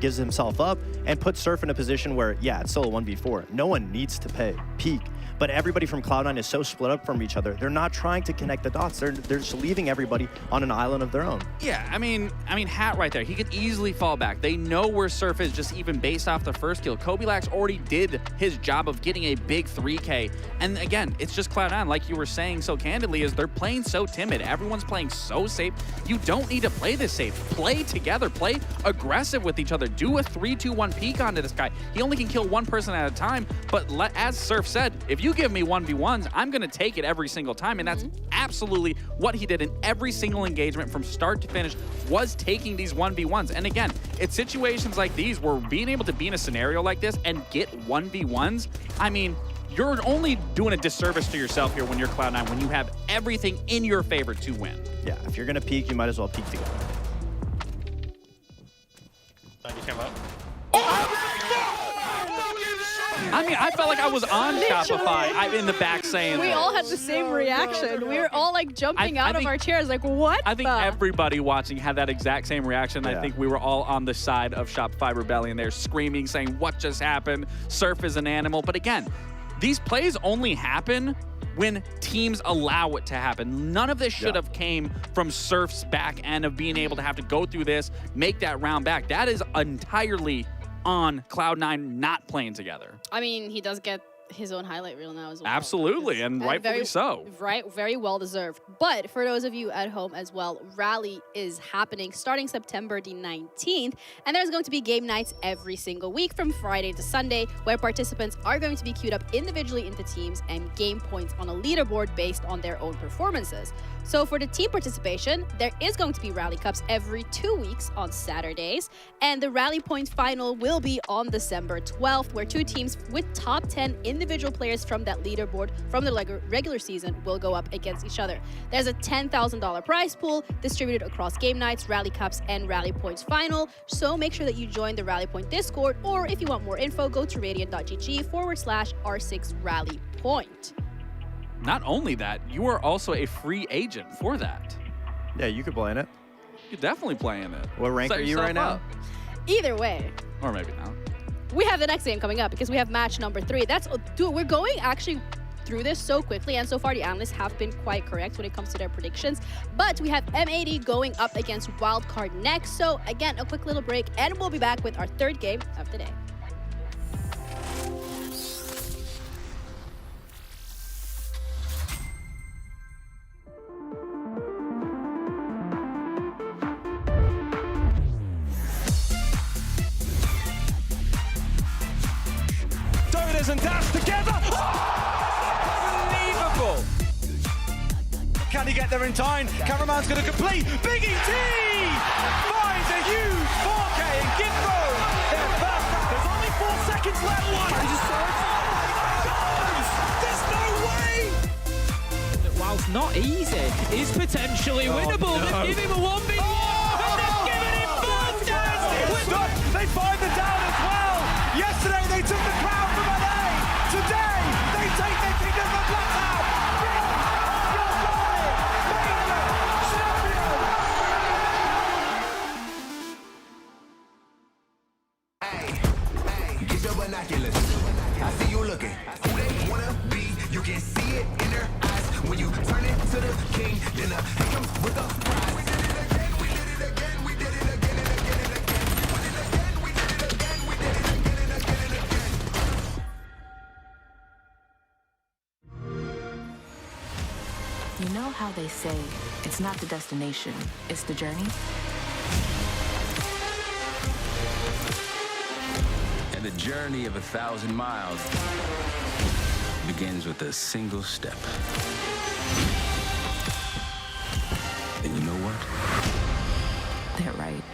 A: gives himself up and puts Surf in a position where, yeah, it's still a 1v4. No one needs to peek. But everybody from Cloud9 is so split up from each other. They're not trying to connect the dots. They're just leaving everybody on an island of their own.
F: Yeah, I mean, Hat right there. He could easily fall back. They know where Surf is just even based off the first kill. Kobe Lax already did his job of getting a big 3K. And again, it's just Cloud9, like you were saying so candidly, is they're playing so timid. Everyone's playing so safe. You don't need to play this safe. Play together. Play aggressive with each other. Do a 3-2-1 peek onto this guy. He only can kill one person at a time. But as Surf said, if you give me 1v1s, I'm going to take it every single time. And that's absolutely what he did in every single engagement from start to finish, was taking these 1v1s. And again, it's situations like these where being able to be in a scenario like this and get 1v1s, I mean, you're only doing a disservice to yourself here when you're Cloud9, when you have everything in your favor to win.
A: Yeah, if you're going to peek, you might as well peek together.
I: You came up.
F: I mean, I felt like I was on Shopify in the back saying
E: We all had the same reaction. We were all like jumping out of our chairs like, what
F: I think everybody watching had that exact same reaction.
A: Yeah.
F: I think we were all on the side of Shopify Rebellion there, screaming, saying, what just happened? Surf is an animal. But again, these plays only happen when teams allow it to happen. None of this should have came from Surf's back end of being able to have to go through this, make that round back. That is entirely on Cloud9 not playing together.
E: I mean, he does get his own highlight reel now as well.
F: Absolutely, and rightfully so.
E: Right, very well deserved. But for those of you at home as well, Rally is happening starting September the 19th, and there's going to be game nights every single week from Friday to Sunday, where participants are going to be queued up individually into teams and game points on a leaderboard based on their own performances. So for the team participation, there is going to be Rally Cups every 2 weeks on Saturdays, and the Rally Points final will be on December 12th, where two teams with top 10 individual players from that leaderboard from the regular season will go up against each other. There's a $10,000 prize pool distributed across game nights, Rally Cups, and Rally Points final, so make sure that you join the Rally Point Discord, or if you want more info, go to radiant.gg/R6RallyPoint.
F: Not only that, you are also a free agent for that.
A: Yeah, you could play in it.
F: You could definitely play in it.
A: What rank are you right now?
E: Either way.
F: Or maybe not.
E: We have the next game coming up because we have match number 3. Dude, we're going actually through this so quickly, and so far the analysts have been quite correct when it comes to their predictions. But we have M80 going up against Wildcard next. So again, a quick little break, and we'll be back with our third game of the day.
L: And dash together. Unbelievable. Can he get there in time? Cameraman's going to complete. Big ET finds a huge 4K and Gimbo. Their first. There's only 4 seconds left. There's no way.
D: Whilst not easy, is potentially winnable.
L: No.
D: They've given him a 1v1. And they've given him both down.
L: They find the down as well. Yesterday they took the crown from LA. Today they take the kingdom of Blacktown.
M: how they say it's not the destination, it's the journey?
N: And the journey of 1,000 miles begins with a single step. And you know what?
M: They're right.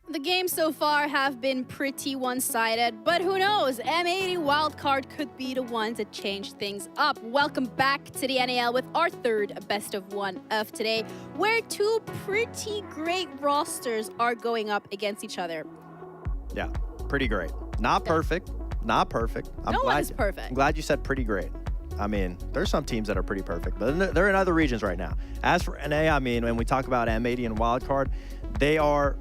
E: The games so far have been pretty one-sided, but who knows? M80 Wildcard could be the ones that change things up. Welcome back to the NAL with our third best of one of today, where two pretty great rosters are going up against each other.
A: Yeah, pretty great. Not perfect. Not perfect.
E: No one's perfect.
A: I'm glad you said pretty great. I mean, there's some teams that are pretty perfect, but they're in other regions right now. As for NA, I mean, when we talk about M80 and Wildcard, they are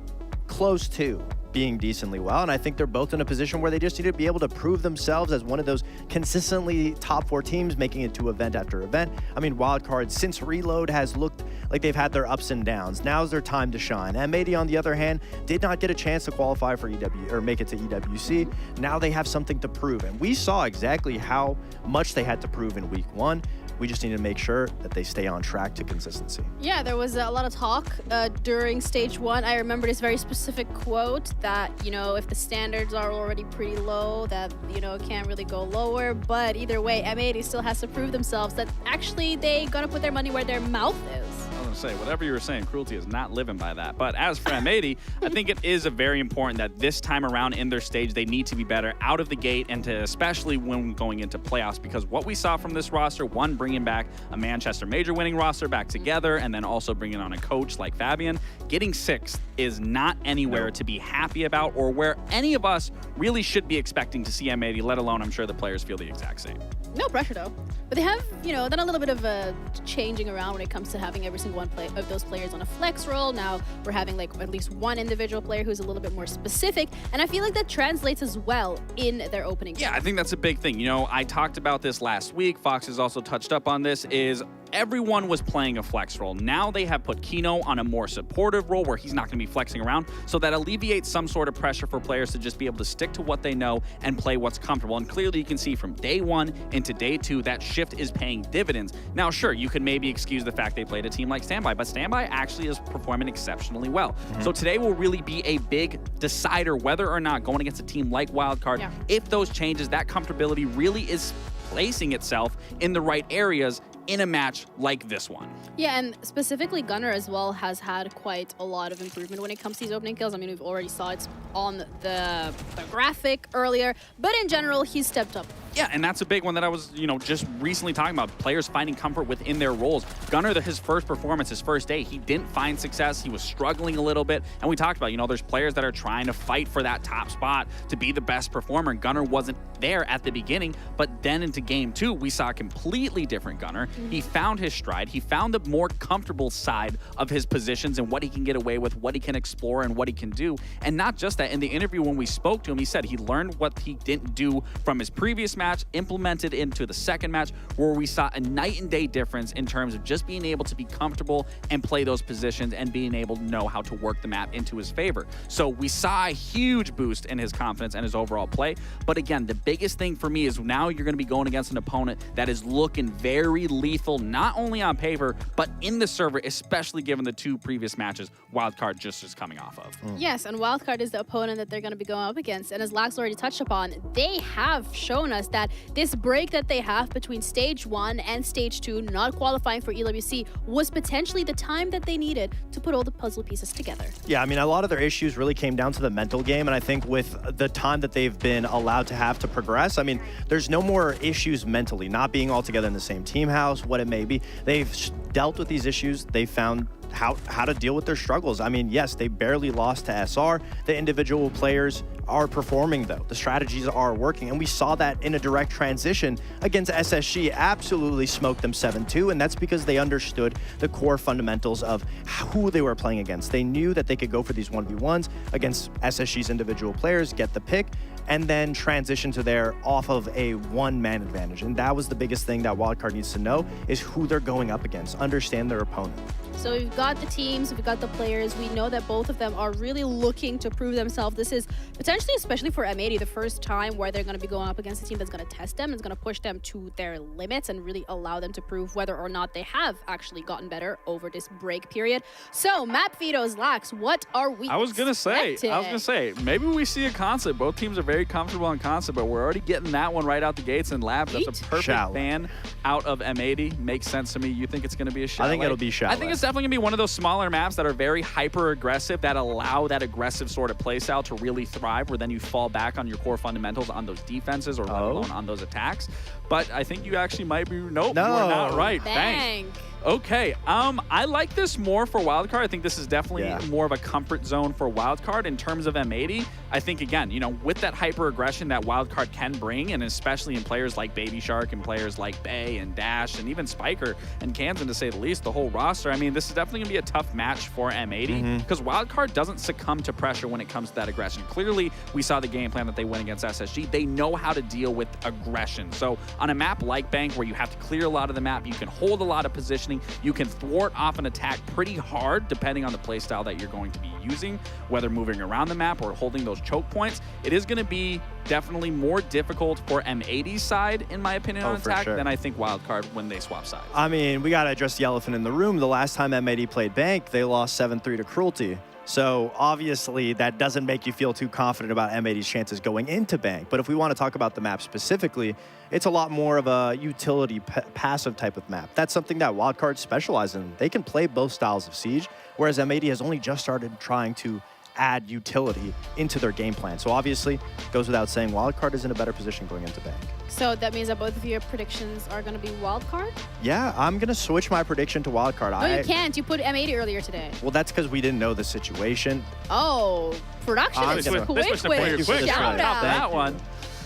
A: close to being decently well. And I think they're both in a position where they just need to be able to prove themselves as one of those consistently top 4 teams, making it to event after event. I mean, Wildcard, since Reload, has looked like they've had their ups and downs. Now's their time to shine. M80, on the other hand, did not get a chance to qualify for EW or make it to EWC. Now they have something to prove. And we saw exactly how much they had to prove in week 1. We just need to make sure that they stay on track to consistency.
E: Yeah, there was a lot of talk during stage 1. I remember this very specific quote that, you know, if the standards are already pretty low, that, you know, it can't really go lower. But either way, M80 still has to prove themselves that actually they gonna put their money where their mouth is.
F: I was gonna say, whatever you were saying, Cruelty is not living by that. But as for M80, I think it is very important that this time around in their stage, they need to be better out of the gate, and to especially when going into playoffs, because what we saw from this roster, one, bringing back a Manchester Major winning roster back together, and then also bringing on a coach like Fabian, getting 6th is not anywhere to be happy about, or where any of us really should be expecting to see M80, let alone I'm sure the players feel the exact same.
E: No pressure though. But they have, you know, done a little bit of changing around when it comes to having every single one of those players on a flex role. Now we're having like at least one individual player who's a little bit more specific, and I feel like that translates as well in their opening.
F: Yeah, I think that's a big thing. You know, I talked about this last week. Fox has also touched up on this, is everyone was playing a flex role. Now they have put Kino on a more supportive role where he's not going to be flexing around, so that alleviates some sort of pressure for players to just be able to stick to what they know and play what's comfortable. And clearly you can see from day 1 into day 2, that shift is paying dividends. Now, sure, you can maybe excuse the fact they played a team like Standby, but Standby actually is performing exceptionally well. So today will really be a big decider whether or not going against a team like Wildcard, if those changes, that comfortability really is placing itself in the right areas in a match like this one.
E: Yeah, and specifically Gunnar as well has had quite a lot of improvement when it comes to these opening kills. I mean, we've already saw it on the graphic earlier, but in general, he's stepped up.
F: Yeah, and that's a big one that I was, you know, just recently talking about. Players finding comfort within their roles. Gunnar, his first performance, his first day, he didn't find success. He was struggling a little bit. And we talked about, you know, there's players that are trying to fight for that top spot to be the best performer. And Gunnar wasn't there at the beginning, but then into game 2, we saw a completely different Gunnar. He found his stride. He found the more comfortable side of his positions and what he can get away with, what he can explore, and what he can do. And not just that, in the interview when we spoke to him, he said he learned what he didn't do from his previous match, implemented into the second match, where we saw a night and day difference in terms of just being able to be comfortable and play those positions and being able to know how to work the map into his favor. So we saw a huge boost in his confidence and his overall play. But again, the biggest thing for me is now you're going to be going against an opponent that is looking very lethal, not only on paper, but in the server, especially given the 2 previous matches Wildcard just is coming off of.
E: Yes, and Wildcard is the opponent that they're going to be going up against. And as Lax already touched upon, they have shown us that this break that they have between stage 1 and stage 2, not qualifying for EWC, was potentially the time that they needed to put all the puzzle pieces together.
A: Yeah, I mean, a lot of their issues really came down to the mental game, and I think with the time that they've been allowed to have to progress, I mean, there's no more issues mentally, not being all together in the same team house, what it may be. They've dealt with these issues. They found how to deal with their struggles. I mean, yes, they barely lost to SR. The individual players are performing, though. The strategies are working, and we saw that in a direct transition against SSG. Absolutely smoked them 7-2, and that's because they understood the core fundamentals of who they were playing against. They knew that they could go for these 1v1s against SSG's individual players, get the pick, and then transition to their off of a one-man advantage. And that was the biggest thing that Wildcard needs to know, is who they're going up against, understand their opponent.
E: So we've got the teams, we've got the players. We know that both of them are really looking to prove themselves. This is potentially, especially for M80, the first time where they're going to be going up against a team that's going to test them, it's going to push them to their limits and really allow them to prove whether or not they have actually gotten better over this break period. So, map vetoes, Lax, what are we
F: I was gonna say, maybe we see a concept. Both teams are very comfortable on concept, but we're already getting that one right out the gates in Labs. That's a perfect ban out of M80. Makes sense to me. You think it's going to be a Chalet?
A: I think it'll be Chalet.
F: I think it's definitely going to be one of those smaller maps that are very hyper-aggressive, that allow that aggressive sort of playstyle to really thrive, where then you fall back on your core fundamentals on those defenses, or let alone on those attacks. But I think you actually might be, nope, you are not right.
E: Bang.
F: Okay, I like this more for Wildcard. I think this is definitely more of a comfort zone for Wildcard in terms of M80. I think, again, you know, with that hyper aggression that Wildcard can bring, and especially in players like Baby Shark and players like Bay and Dash and even Spiker and Kansan, to say the least, the whole roster, I mean, this is definitely going to be a tough match for M80 because Wildcard doesn't succumb to pressure when it comes to that aggression. Clearly, we saw the game plan that they win against SSG. They know how to deal with aggression. So on a map like Bank, where you have to clear a lot of the map, you can hold a lot of positioning, you can thwart off an attack pretty hard depending on the playstyle that you're going to be using, whether moving around the map or holding those choke points. It is going to be definitely more difficult for M80's side, in my opinion, on attack than I think Wildcard when they swap sides.
A: I mean, we got to address the elephant in the room. The last time M80 played Bank, they lost 7-3 to Cruelty. So obviously that doesn't make you feel too confident about M80's chances going into Bank. But if we want to talk about the map specifically, it's a lot more of a utility passive type of map. That's something that Wildcard specializes in. They can play both styles of Siege, whereas M80 has only just started trying to add utility into their game plan. So obviously, goes without saying, Wildcard is in a better position going into Bank.
E: So that means that both of your predictions are going to be Wildcard?
A: Yeah, I'm going to switch my prediction to Wildcard.
E: No, you can't. You put M80 earlier today.
A: Well, that's because we didn't know the situation.
E: Oh, production is quick. Shout out.
F: That one.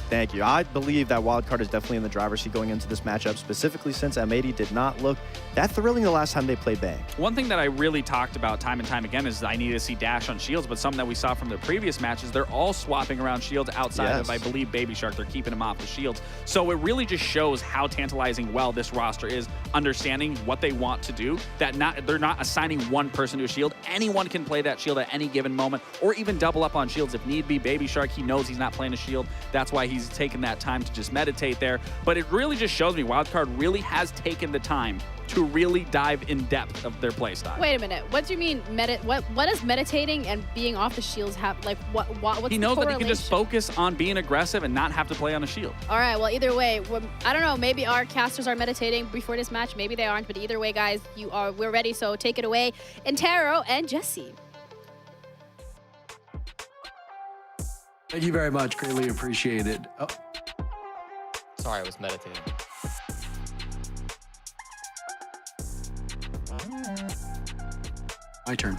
A: Thank you. I believe that Wildcard is definitely in the driver's seat going into this matchup, specifically since M80 did not look that thrilling the last time they played Bank.
F: One thing that I really talked about time and time again is I need to see Dash on shields, but something that we saw from the previous matches, they're all swapping around shields outside of, I believe, Baby Shark. They're keeping him off the shields. So it really just shows how tantalizing well this roster is, understanding what they want to do, that they're not assigning one person to a shield. Anyone can play that shield at any given moment, or even double up on shields if need be. Baby Shark, he knows he's not playing a shield. That's why he's taken that time to just meditate there. But it really just shows me Wildcard really has taken the time to really dive in depth of their playstyle.
E: Wait a minute. What do you mean what does meditating and being off the shields have, like, what's
F: he knows that he can just focus on being aggressive and not have to play on a shield.
E: All right, well, either way, I don't know, maybe our casters are meditating before this match, maybe they aren't, but either way, guys, we're ready, so take it away. Intero and Jesse.
H: Thank you very much. Greatly appreciated. Oh.
G: Sorry, I was meditating.
H: My turn.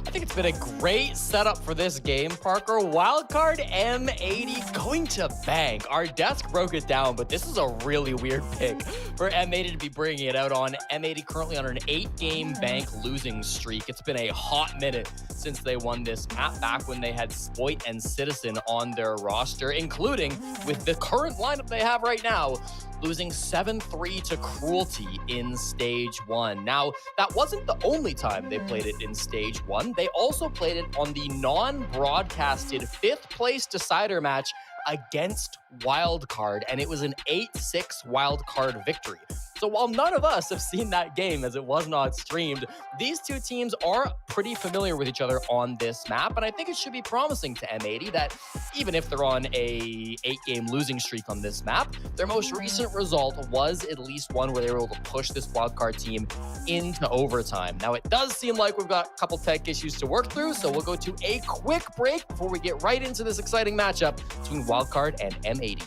G: I think it's been a great setup for this game, Parker. Wildcard M80 going to Bank. Our desk broke it down, but this is a really weird pick for M80 to be bringing it out on. M80 currently on an 8-game Bank losing streak. It's been a hot minute since they won this map, back when they had Spoit and Citizen on their roster, including with the current lineup they have right now, losing 7-3 to Cruelty in Stage 1. Now, that wasn't the only time they played it in Stage 1. They also played it on the non-broadcasted 5th place decider match against Wildcard, and it was an 8-6 Wildcard victory. So while none of us have seen that game as it was not streamed, these two teams are pretty familiar with each other on this map, and I think it should be promising to M80 that even if they're on a 8-game losing streak on this map, their most recent result was at least one where they were able to push this Wildcard team into overtime. Now, it does seem like we've got a couple tech issues to work through, so we'll go to a quick break before we get right into this exciting matchup between Wildcard and M80.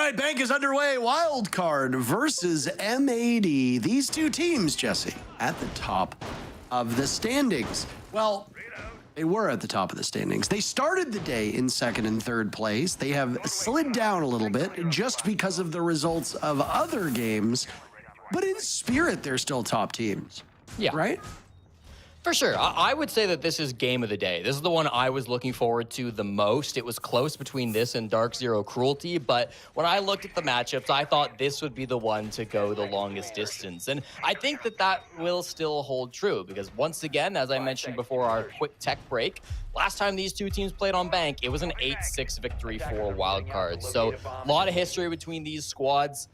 H: right, Bank is underway. Wildcard versus M80. These two teams, Jesse, at the top of the standings. Well, they were at the top of the standings. They started the day in second and third place. They have slid down a little bit just because of the results of other games. But in spirit, they're still top teams.
G: Yeah.
H: Right?
G: For sure. I would say that this is game of the day. This is the one I was looking forward to the most. It was close between this and DarkZero Cruelty, but when I looked at the matchups, I thought this would be the one to go the longest distance. And I think that that will still hold true because once again, as I mentioned before our quick tech break, last time these two teams played on Bank, it was an 8-6 victory for Wildcard. So a lot of history between these squads.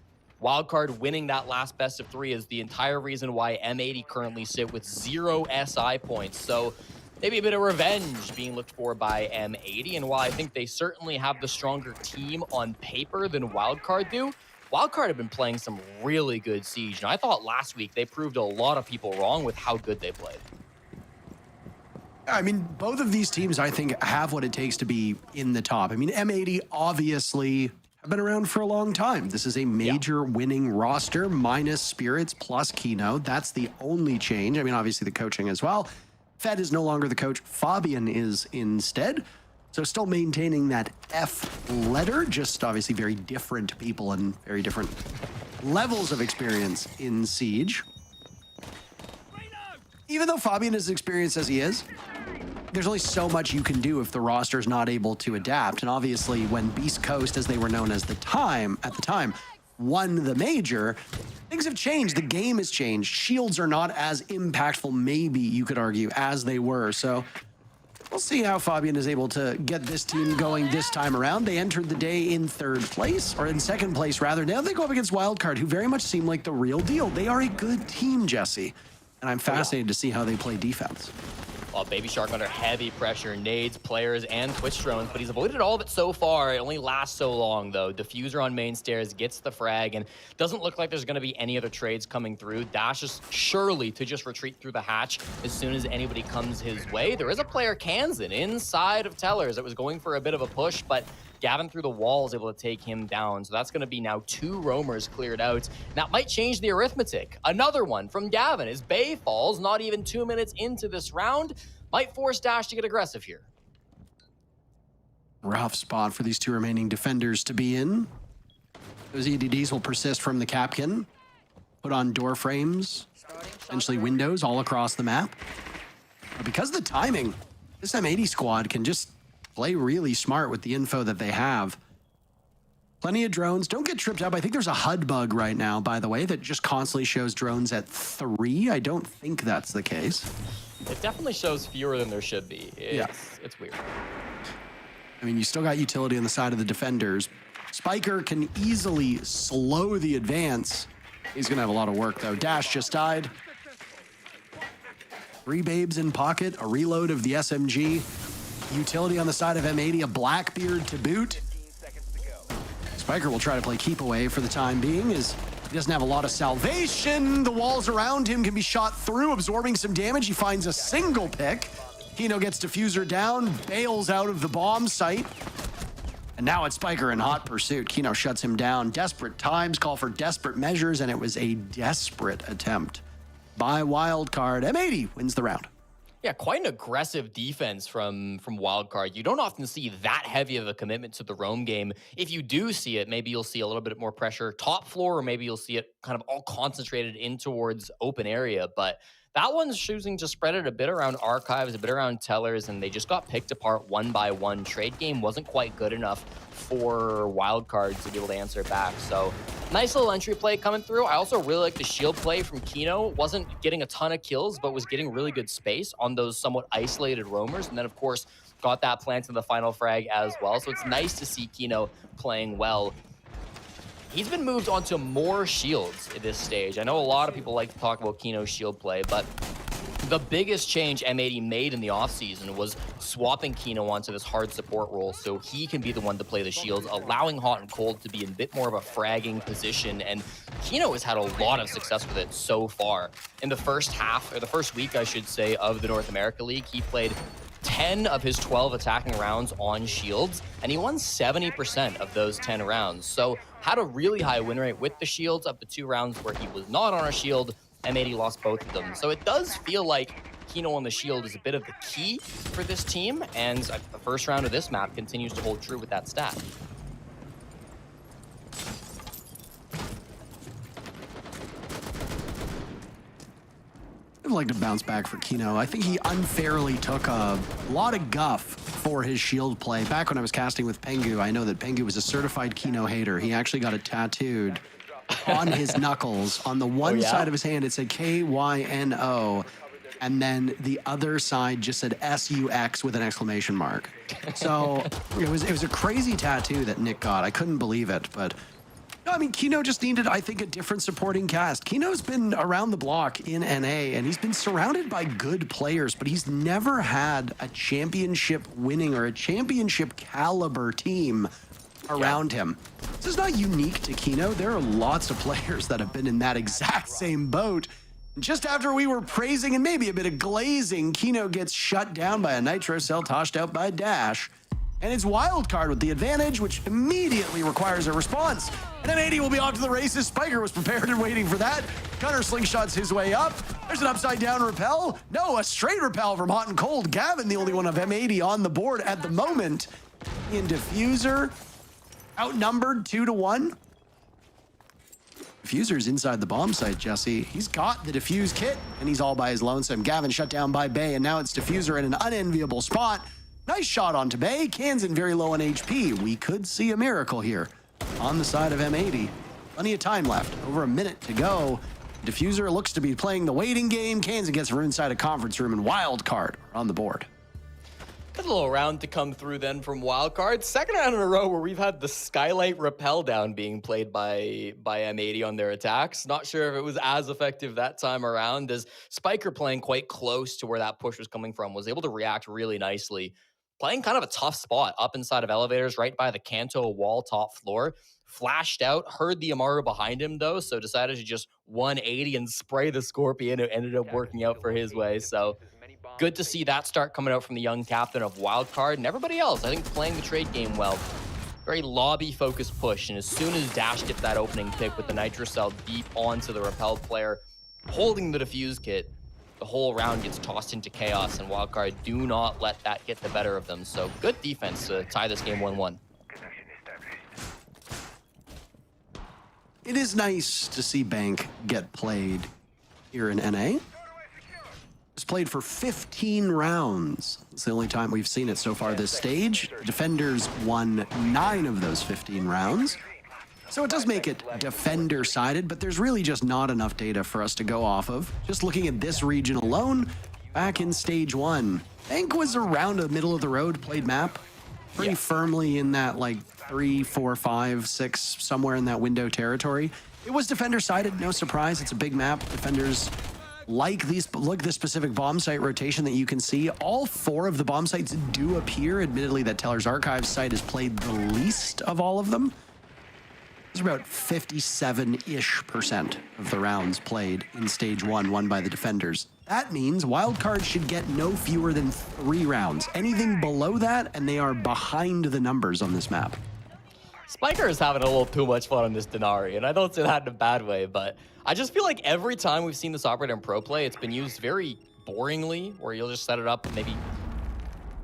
G: Wildcard winning that last best of 3 is the entire reason why M80 currently sit with 0 SI points. So maybe a bit of revenge being looked for by M80. And while I think they certainly have the stronger team on paper than Wildcard do, Wildcard have been playing some really good Siege. And I thought last week they proved a lot of people wrong with how good they played.
H: I mean, both of these teams, I think, have what it takes to be in the top. I mean, M80 obviously have been around for a long time. This is a major winning roster, minus Spirits plus Kino. That's the only change. I mean, obviously the coaching as well. Fed is no longer the coach. Fabian is instead. So still maintaining that F letter, just obviously very different people and very different levels of experience in Siege. Even though Fabian is as experienced as he is, there's only so much you can do if the roster is not able to adapt. And obviously when Beast Coast, as they were known as at the time, won the major, things have changed. The game has changed. Shields are not as impactful, maybe you could argue, as they were. So we'll see how Fabian is able to get this team going this time around. They entered the day in third place, or in second place rather. Now they go up against Wildcard, who very much seem like the real deal. They are a good team, Jesse. And I'm fascinated to see how they play defense.
G: Well, Baby Shark under heavy pressure, nades, players, and Twitch drones, but he's avoided all of it so far. It only lasts so long, though. Diffuser on main stairs gets the frag, and doesn't look like there's going to be any other trades coming through. Dash is surely to just retreat through the hatch as soon as anybody comes his way. There is a player, Kansan, inside of Tellers that was going for a bit of a push, but Gavin through the wall is able to take him down. So that's going to be now 2 roamers cleared out. That might change the arithmetic. Another one from Gavin is Bay falls, not even 2 minutes into this round. Might force Dash to get aggressive here.
H: Rough spot for these 2 remaining defenders to be in. Those EDDs will persist from the Capkin. Put on door frames, eventually windows all across the map. But because of the timing, this M80 squad can just play really smart with the info that they have. Plenty of drones. Don't get tripped up. I think there's a HUD bug right now, by the way, that just constantly shows drones at 3. I don't think that's the case.
G: It definitely shows fewer than there should be. It's weird.
H: I mean, you still got utility on the side of the defenders. Spiker can easily slow the advance. He's going to have a lot of work, though. Dash just died. 3 babes in pocket, a reload of the SMG. Utility on the side of M80, a Blackbeard to boot. Spiker will try to play keep away for the time being, as he doesn't have a lot of salvation. The walls around him can be shot through, absorbing some damage. He finds a single pick. Kino gets Diffuser down, bails out of the bomb site. And now it's Spiker in hot pursuit. Kino shuts him down. Desperate times call for desperate measures, and it was a desperate attempt by Wildcard. M80 wins the round.
G: Yeah, quite an aggressive defense from Wildcard. You don't often see that heavy of a commitment to the roam game. If you do see it, maybe you'll see a little bit more pressure top floor, or maybe you'll see it kind of all concentrated in towards open area. But that one's choosing to spread it a bit around archives, a bit around tellers, and they just got picked apart one by one. Trade game wasn't quite good enough for Wildcard to be able to answer back. So nice little entry play coming through. I also really like the shield play from Kino. Wasn't getting a ton of kills, but was getting really good space on those somewhat isolated roamers. And then, of course, got that plant in the final frag as well. So it's nice to see Kino playing well. He's been moved onto more shields at this stage. I know a lot of people like to talk about Kino's shield play, but the biggest change M80 made in the offseason was swapping Kino onto this hard support role so he can be the one to play the shields, allowing Hot and Cold to be in a bit more of a fragging position. And Kino has had a lot of success with it so far. In the first half, or the first week, I should say, of the North America League, he played 10 10 of his 12 attacking rounds on shields, and he won 70% of those 10 rounds. So had a really high win rate with the shields. Up to 2 rounds where he was not on a shield, M80 lost both of them. So it does feel like Kino on the shield is a bit of the key for this team, and the first round of this map continues to hold true with that stat.
H: I'd like to bounce back for Kino. I think he unfairly took a lot of guff for his shield play. Back when I was casting with Pengu, I know that Pengu was a certified Kino hater. He actually got it tattooed on his knuckles. On the one side of his hand, it said KYNO, and then the other side just said SUX with an exclamation mark. So it was a crazy tattoo that Nick got. I couldn't believe it, but no, I mean, Kino just needed, I think, a different supporting cast. Kino's been around the block in NA, and he's been surrounded by good players, but he's never had a championship winning or a championship caliber team around him. This is not unique to Kino. There are lots of players that have been in that exact same boat. Just after we were praising and maybe a bit of glazing, Kino gets shut down by a Nitro Cell tossed out by Dash. And it's Wildcard with the advantage, which immediately requires a response. And M80 will be off to the races. Spiker was prepared and waiting for that. Gunner slingshots his way up. There's an upside down repel. No, a straight repel from Hot and Cold. Gavin, the only one of M80 on the board at the moment. In Diffuser, outnumbered 2-1. Diffuser's inside the bomb site, Jesse. He's got the Diffuse kit, and he's all by his lonesome. Gavin shut down by Bay, and now it's Diffuser in an unenviable spot. Nice shot onto Bay. Kansan very low on HP. We could see a miracle here on the side of M80. Plenty of time left. Over a minute to go. Diffuser looks to be playing the waiting game. Kansan gets her inside a conference room, and Wildcard on the board.
G: Good little round to come through then from Wildcard. Second round in a row where we've had the Skylight Rappel down being played by M80 on their attacks. Not sure if it was as effective that time around, as Spiker, playing quite close to where that push was coming from, was able to react really nicely. Playing kind of a tough spot up inside of elevators, right by the Kanto wall top floor. Flashed out, heard the Amaru behind him though, so decided to just 180 and spray the Scorpion. It ended up working out for his way, so good to see that start coming out from the young captain of Wildcard, and everybody else, I think, playing the trade game well. Very lobby-focused push, and as soon as Dash gets that opening pick with the Nitro Cell deep onto the repelled player, holding the Diffuse kit, the whole round gets tossed into chaos, and Wildcard do not let that get the better of them. So good defense to tie this game 1-1.
H: It is nice to see Bank get played here in NA. It's played for 15 rounds. It's the only time we've seen it so far this stage. Defenders won 9 of those 15 rounds. So it does make it defender-sided, but there's really just not enough data for us to go off of. Just looking at this region alone, back in stage 1, Bank was around a middle-of-the-road played map. Pretty firmly in that, like, 3, 4, 5, 6, somewhere in that window territory. It was defender-sided, no surprise. It's a big map. Defenders like these, look at the specific bomb site rotation that you can see. All 4 of the bomb sites do appear. Admittedly, that Teller's Archives site has played the least of all of them. There's about 57-ish% of the rounds played in stage 1 won by the defenders. That means Wildcard should get no fewer than 3 rounds. Anything below that, and they are behind the numbers on this map.
G: Spiker is having a little too much fun on this Denari, and I don't say that in a bad way, but I just feel like every time we've seen this operator in pro play, it's been used very boringly, where you'll just set it up maybe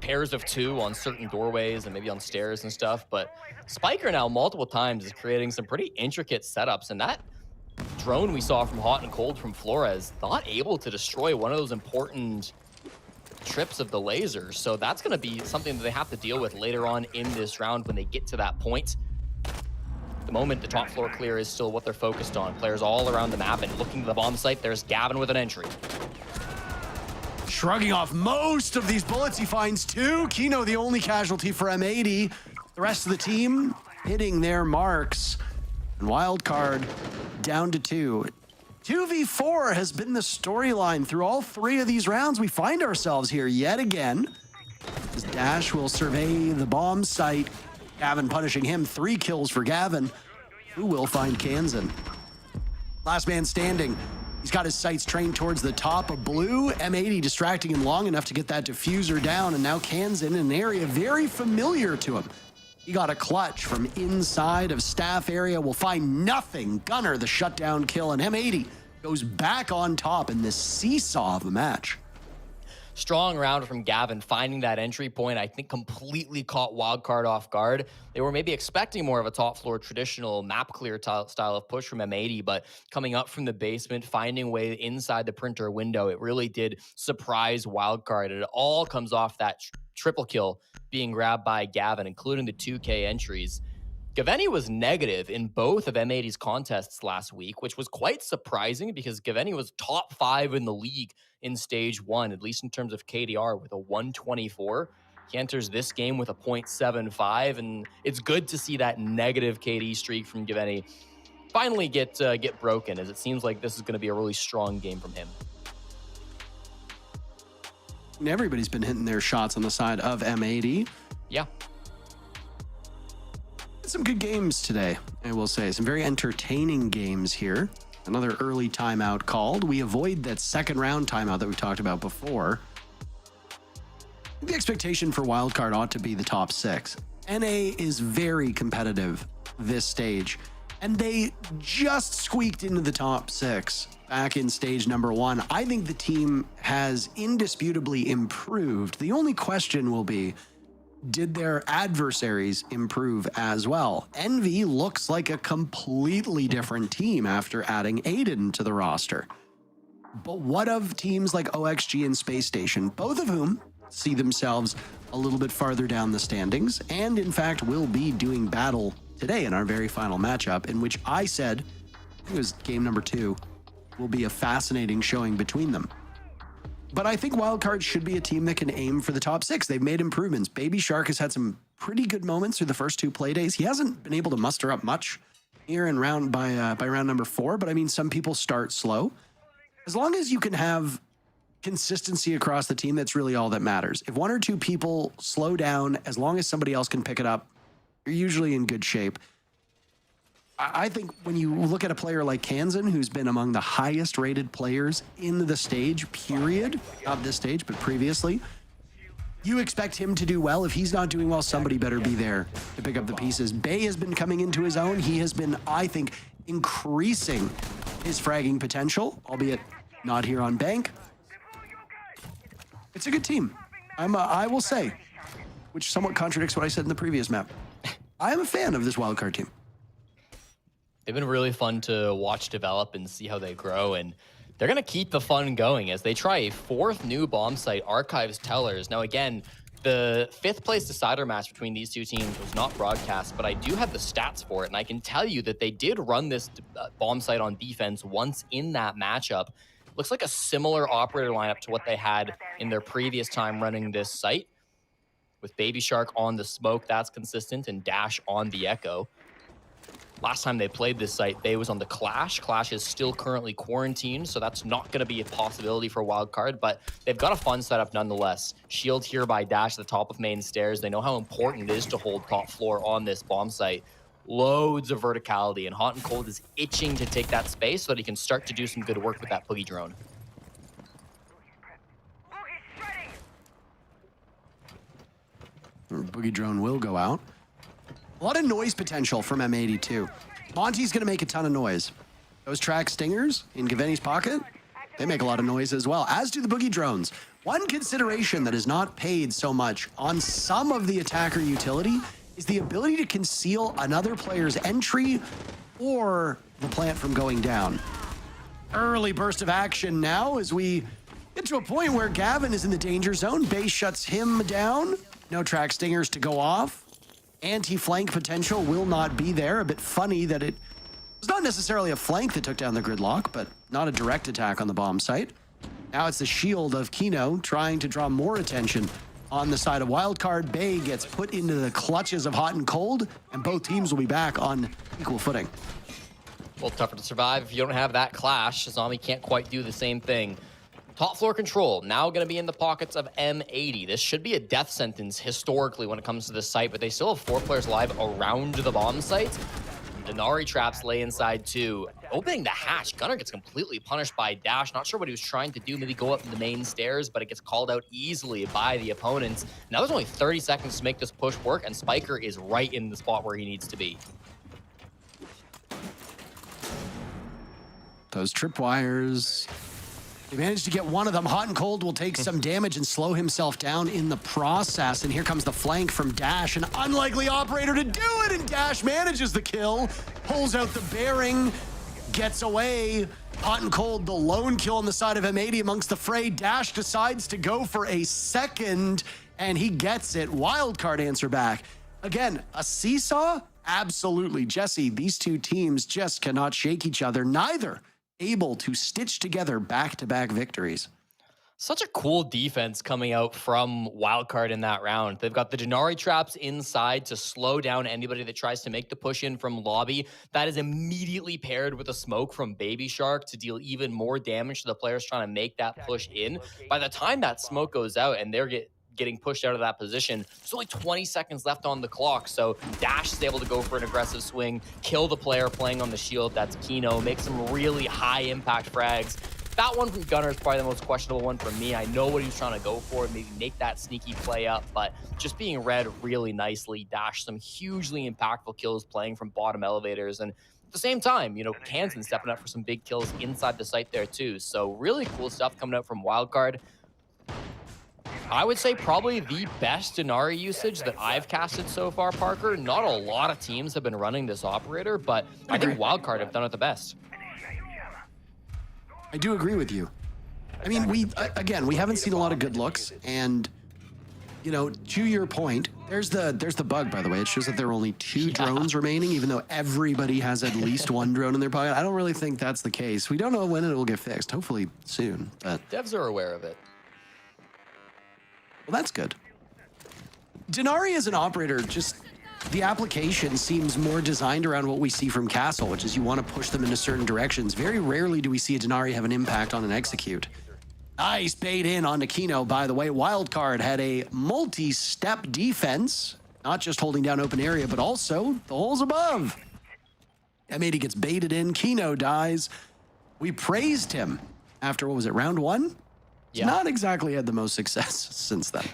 G: pairs of 2 on certain doorways and maybe on stairs and stuff. But Spiker now multiple times is creating some pretty intricate setups, and that drone we saw from Hot and Cold from Flores not able to destroy one of those important trips of the lasers. So that's going to be something that they have to deal with later on in this round when they get to that point. At the moment, the top floor clear is still what they're focused on. Players all around the map, and looking to the bomb site, there's Gavin with an entry.
H: Shrugging off most of these bullets, he finds 2. Kino, the only casualty for M80. The rest of the team hitting their marks. And Wildcard down to 2. 2v4 has been the storyline through all 3 of these rounds. We find ourselves here yet again, as Dash will survey the bomb site. Gavin punishing him. 3 kills for Gavin, who will find Kansan. Last man standing. He's got his sights trained towards the top of blue. M80 distracting him long enough to get that diffuser down, and now Can's in an area very familiar to him. He got a clutch from inside of staff area. Will find nothing. Gunner, the shutdown kill, and M80 goes back on top in this seesaw of a match.
G: Strong round from Gavin, finding that entry point. I think completely caught Wildcard off guard. They were maybe expecting more of a top floor traditional map clear style of push from M80, but coming up from the basement, finding a way inside the printer window, it really did surprise Wildcard. It all comes off that triple kill being grabbed by Gavin, including the 2K entries. Gaveni was negative in both of M80's contests last week, which was quite surprising because Gaveni was top 5 in the league in stage 1, at least in terms of KDR, with a 124. He enters this game with a 0.75, and it's good to see that negative KD streak from Gaveni finally get broken, as it seems like this is going to be a really strong game from him.
H: Everybody's been hitting their shots on the side of M80.
G: Yeah.
H: Some good games today, I will say. Some very entertaining games here. Another early timeout called. We avoid that second round timeout that we've talked about before. The expectation for Wildcard ought to be the top 6. NA is very competitive this stage, and they just squeaked into the top 6 back in stage number 1. I think the team has indisputably improved. The only question will be, did their adversaries improve as well? Envy looks like a completely different team after adding Aiden to the roster. But what of teams like OXG and Space Station, both of whom see themselves a little bit farther down the standings, and in fact will be doing battle today in our very final matchup, in which I said, I think it was game number 2, will be a fascinating showing between them. But I think Wildcard should be a team that can aim for the top 6. They've made improvements. Baby Shark has had some pretty good moments through the first 2 play days. He hasn't been able to muster up much here in round by round number 4, but I mean, some people start slow. As long as you can have consistency across the team, that's really all that matters. If 1 or 2 people slow down, as long as somebody else can pick it up, you're usually in good shape. I think when you look at a player like Kansan, who's been among the highest rated players in the stage, period, not this stage, but previously, you expect him to do well. If he's not doing well, somebody better be there to pick up the pieces. Bay has been coming into his own. He has been, I think, increasing his fragging potential, albeit not here on Bank. It's a good team. I will say, which somewhat contradicts what I said in the previous map. I am a fan of this Wildcard team.
G: They've been really fun to watch develop and see how they grow, and they're going to keep the fun going as they try a 4th new bomb site, Archives Tellers. Now, again, the 5th place decider match between these 2 teams was not broadcast, but I do have the stats for it, and I can tell you that they did run this bomb site on defense once in that matchup. Looks like a similar operator lineup to what they had in their previous time running this site, with Baby Shark on the smoke, that's consistent, and Dash on the Echo. Last time they played this site, Bay was on the Clash. Clash is still currently quarantined, so that's not going to be a possibility for Wildcard, but they've got a fun setup nonetheless. Shield here by Dash at the top of main stairs. They know how important it is to hold top floor on this bomb site. Loads of verticality, and Hot and Cold is itching to take that space so that he can start to do some good work with that Boogie drone.
H: Boogie drone will go out. A lot of noise potential from M82. Monty's going to make a ton of noise. Those track stingers in Gaveni's pocket, they make a lot of noise as well, as do the Boogie drones. One consideration that is not paid so much on some of the attacker utility is the ability to conceal another player's entry or the plant from going down. Early burst of action now as we get to a point where Gavin is in the danger zone. Base shuts him down. No track stingers to go off. Anti-flank potential will not be there. A bit funny that it was not necessarily a flank that took down the gridlock, but not a direct attack on the bomb site. Now it's the shield of Kino trying to draw more attention on the side of Wildcard. Bay gets put into the clutches of Hot and Cold, and both teams will be back on equal footing.
G: Well, tougher to survive if you don't have that Clash. Zombie can't quite do the same thing. Top floor control, now going to be in the pockets of M80. This should be a death sentence historically when it comes to this site, but they still have 4 players live around the bomb site. Denari traps lay inside too. Opening the hatch, Gunnar gets completely punished by Dash. Not sure what he was trying to do, maybe go up the main stairs, but it gets called out easily by the opponents. Now there's only 30 seconds to make this push work, and Spiker is right in the spot where he needs to be.
H: Those tripwires. They managed to get one of them. Hot and Cold will take some damage and slow himself down in the process. And here comes the flank from Dash, an unlikely operator to do it. And Dash manages the kill, pulls out the bearing, gets away. Hot and Cold, the lone kill on the side of M80 amongst the fray. Dash decides to go for a second, and he gets it. Wildcard answer back. Again, a seesaw? Absolutely. Jesse, these two teams just cannot shake each other. Neither able to stitch together back-to-back victories.
G: Such a cool defense coming out from Wildcard in that round. They've got the Denari traps inside to slow down anybody that tries to make the push in from lobby. That is immediately paired with a smoke from Baby Shark to deal even more damage to the players trying to make that push in. By the time that smoke goes out and they're getting pushed out of that position, there's only 20 seconds left on the clock, so Dash is able to go for an aggressive swing, kill the player playing on the shield, that's Kino, make some really high impact frags. That one from Gunnar is probably the most questionable one for me. I know what he was trying to go for, maybe make that sneaky play up, but just being read really nicely. Dash some hugely impactful kills playing from bottom elevators, and at the same time, you know, Kansan stepping up for some big kills inside the site there too. So really cool stuff coming out from Wildcard. I would say probably the best Denari usage that I've casted so far, Parker. Not a lot of teams have been running this operator, but I think Wildcard have done it the best.
H: I do agree with you. I mean, we haven't seen a lot of good looks, and you know, to your point, there's the bug, by the way. It shows that there are only 2 drones remaining, even though everybody has at least 1 drone in their pocket. I don't really think that's the case. We don't know when it will get fixed. Hopefully soon, but
G: devs are aware of it.
H: Well, that's good. Denari as an operator, just the application seems more designed around what we see from Castle, which is you want to push them into certain directions. Very rarely do we see a Denari have an impact on an execute. Nice bait in on Kino, by the way. Wildcard had a multi-step defense, not just holding down open area, but also the holes above. M80 gets baited in. Kino dies. We praised him after, what was it, round 1? Yeah. Not exactly had the most success since then.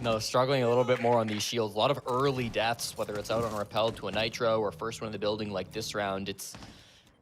G: No, struggling a little bit more on these shields. A lot of early deaths, whether it's out on rappel to a nitro or first one in the building like this round. It's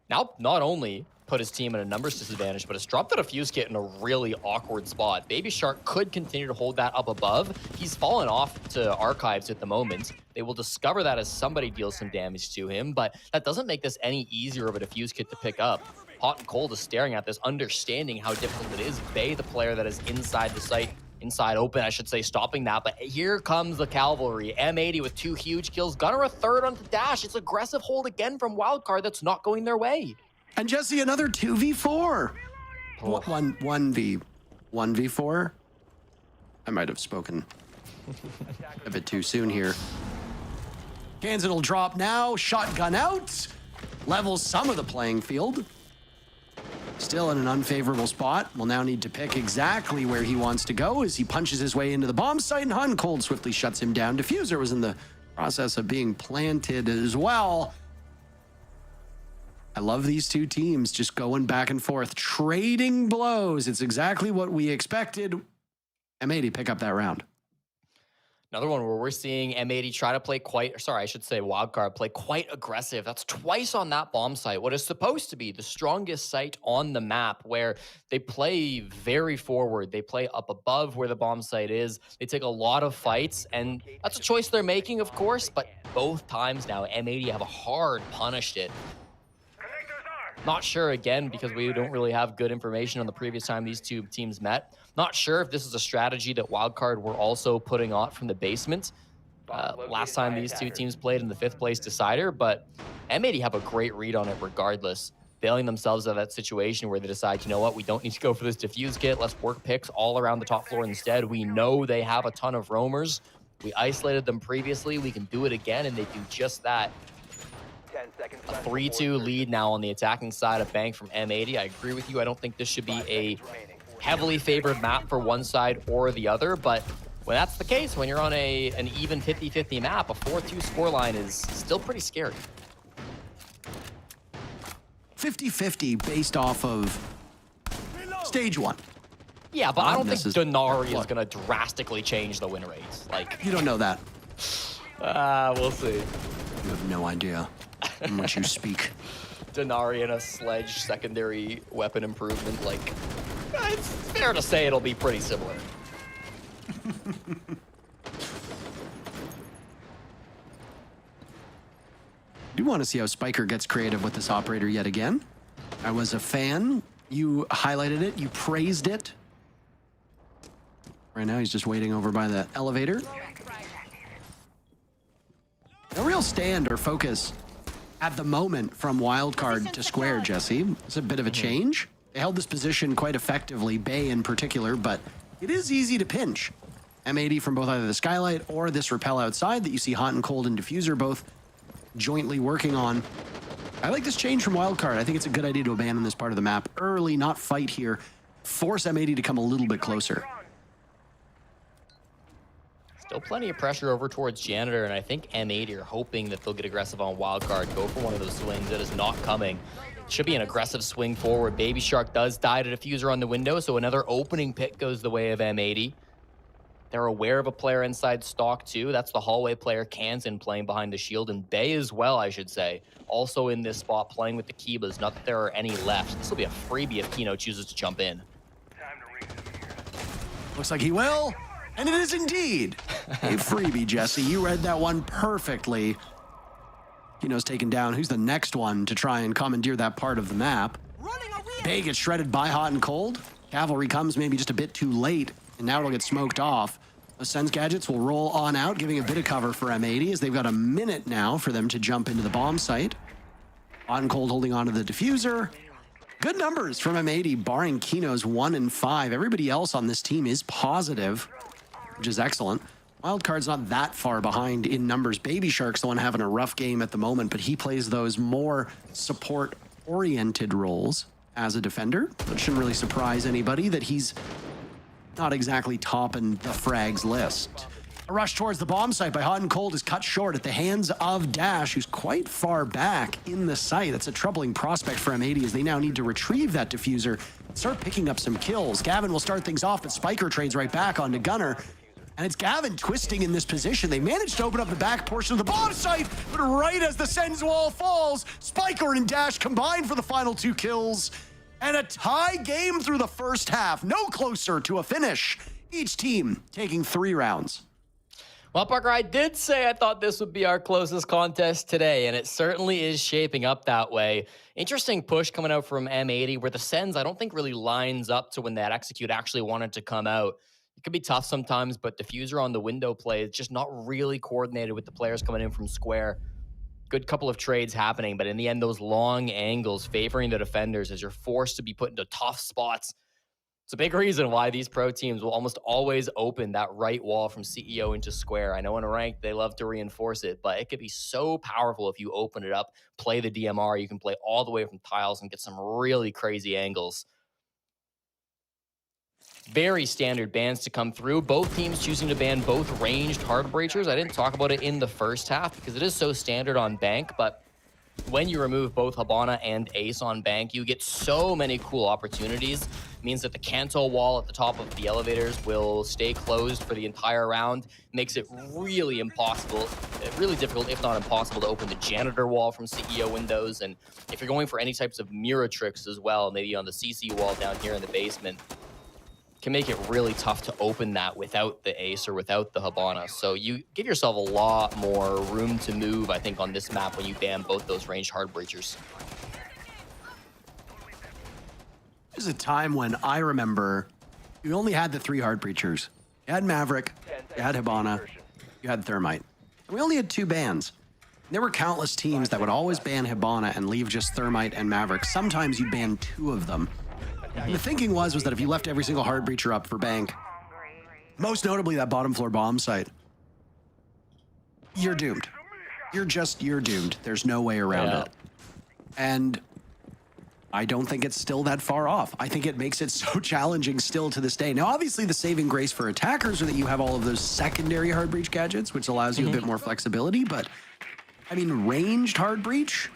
G: now not only put his team at a numbers disadvantage, but it's dropped out a fuse kit in a really awkward spot. Baby Shark could continue to hold that up above. He's fallen off to archives at the moment. They will discover that as somebody deals some damage to him, but that doesn't make this any easier of a defuse kit to pick up. Hot and Cold is staring at this, understanding how difficult it is. Bay, the player that is inside the site, inside open, I should say, stopping that. But here comes the cavalry. M80 with 2 huge kills. Gunnar a third onto Dash. It's aggressive hold again from Wildcard that's not going their way.
H: And Jesse, another 2v4. Oh. 1v4. I might have spoken a bit too soon here. Kansan will drop now. Shotgun out. Levels some of the playing field. Still in an unfavorable spot. Will now need to pick exactly where he wants to go as he punches his way into the bomb site, and Hot and Cold swiftly shuts him down. Diffuser was in the process of being planted as well. I love these two teams just going back and forth, trading blows. It's exactly what we expected. M80 pick up that round.
G: Another one where we're seeing M80 try to play Wildcard play quite aggressive. That's twice on that bomb site, what is supposed to be the strongest site on the map, where they play very forward. They play up above where the bomb site is. They take a lot of fights, and that's a choice they're making, of course, but both times now, M80 have hard punished it. Not sure, again, because we don't really have good information on the previous time these two teams met. Not sure if this is a strategy that Wildcard were also putting on from the basement last time these two teams played in the 5th place decider, but M80 have a great read on it regardless, bailing themselves out of that situation where they decide, you know what, we don't need to go for this diffuse kit. Let's work picks all around the top floor instead. We know they have a ton of roamers. We isolated them previously. We can do it again, and they do just that. A 3-2 lead now on the attacking side of Bank from M80. I agree with you. I don't think this should be a heavily favored map for one side or the other, but when that's the case, when you're on an even 50-50 map, a 4-2 scoreline is still pretty scary.
H: 50-50 based off of stage 1.
G: Yeah, but I don't think
H: This is-
G: Denari is going to drastically change the win rates. Like,
H: You don't know that.
G: we'll see.
H: You have no idea in which you speak.
G: Denari and a sledge secondary weapon improvement, like, it's fair to say it'll be pretty similar.
H: I do want to see how Spiker gets creative with this operator yet again. I was a fan. You highlighted it. You praised it. Right now, he's just waiting over by the elevator. No real stand or focus at the moment from Wildcard to Square, Jesse. It's a bit of a change. They held this position quite effectively, Bay in particular, but it is easy to pinch. M80 from both either the Skylight or this rappel outside that you see Hot and Cold and Diffuser both jointly working on. I like this change from Wildcard. I think it's a good idea to abandon this part of the map early, not fight here. Force M80 to come a little bit closer.
G: Still plenty of pressure over towards Janitor, and I think M80 are hoping that they'll get aggressive on Wildcard, go for one of those swings. That is not coming. Should be an aggressive swing forward. Baby Shark does die to Diffuser on the window, so another opening pick goes the way of M80. They're aware of a player inside stock too. That's the hallway player, Kansan, playing behind the shield, and Bay as well, I should say. Also in this spot, playing with the Kibas. Not that there are any left. This will be a freebie if Kino chooses to jump in.
H: Looks like he will, and it is indeed a freebie, Jesse. You read that one perfectly. Kino's taken down. Who's the next one to try and commandeer that part of the map? Bay gets shredded by Hot and Cold. Cavalry comes maybe just a bit too late, and now it'll get smoked off. The Sense Gadgets will roll on out, giving a bit of cover for M80 as they've got a minute now for them to jump into the bomb site. Hot and Cold holding on to the Diffuser. Good numbers from M80, barring Kino's 1 and 5. Everybody else on this team is positive, which is excellent. Wildcard's not that far behind in numbers. Baby Shark's the one having a rough game at the moment, but he plays those more support-oriented roles as a defender. That shouldn't really surprise anybody that he's not exactly topping the frags list. A rush towards the bomb site by Hot and Cold is cut short at the hands of Dash, who's quite far back in the site. That's a troubling prospect for M80 as they now need to retrieve that Diffuser and start picking up some kills. Gavin will start things off, but Spiker trades right back onto Gunner. And it's Gavin twisting in this position. They managed to open up the back portion of the bomb site, but right as the Sens wall falls, Spiker and Dash combine for the final 2 kills. And a tie game through the first half. No closer to a finish. Each team taking 3 rounds.
G: Well, Parker, I did say I thought this would be our closest contest today, and it certainly is shaping up that way. Interesting push coming out from M80, where the Sens, I don't think really lines up to when that execute actually wanted to come out. It could be tough sometimes, but Diffuser on the window play is just not really coordinated with the players coming in from Square. Good couple of trades happening, but in the end, those long angles favoring the defenders as you're forced to be put into tough spots. It's a big reason why these pro teams will almost always open that right wall from CEO into Square. I know in a rank, they love to reinforce it, but it could be so powerful if you open it up, play the DMR. You can play all the way from tiles and get some really crazy angles. Very standard bans to come through. Both teams choosing to ban both ranged hard breachers. I didn't talk about it in the first half because it is so standard on Bank, but when you remove both Habana and Ace on Bank, you get so many cool opportunities. It means that the Kanto wall at the top of the elevators will stay closed for the entire round. Makes it really impossible, really difficult, if not impossible, to open the janitor wall from CEO windows. And if you're going for any types of mirror tricks as well, maybe on the CC wall down here in the basement, can make it really tough to open that without the Ace or without the Habana. So you give yourself a lot more room to move, I think, on this map when you ban both those ranged hard breachers.
H: There's a time when I remember you only had the 3 hard breachers. You had Maverick, you had Habana, you had Thermite. And we only had 2 bans. There were countless teams that would always ban Habana and leave just Thermite and Maverick. Sometimes you ban 2 of them. And the thinking was that if you left every single hard breacher up for Bank, most notably that bottom floor bomb site, you're doomed. You're doomed. There's no way around it. And I don't think it's still that far off. I think it makes it so challenging still to this day. Now, obviously, the saving grace for attackers are that you have all of those secondary hard breach gadgets, which allows you a bit more flexibility. But, I mean, ranged hard breach,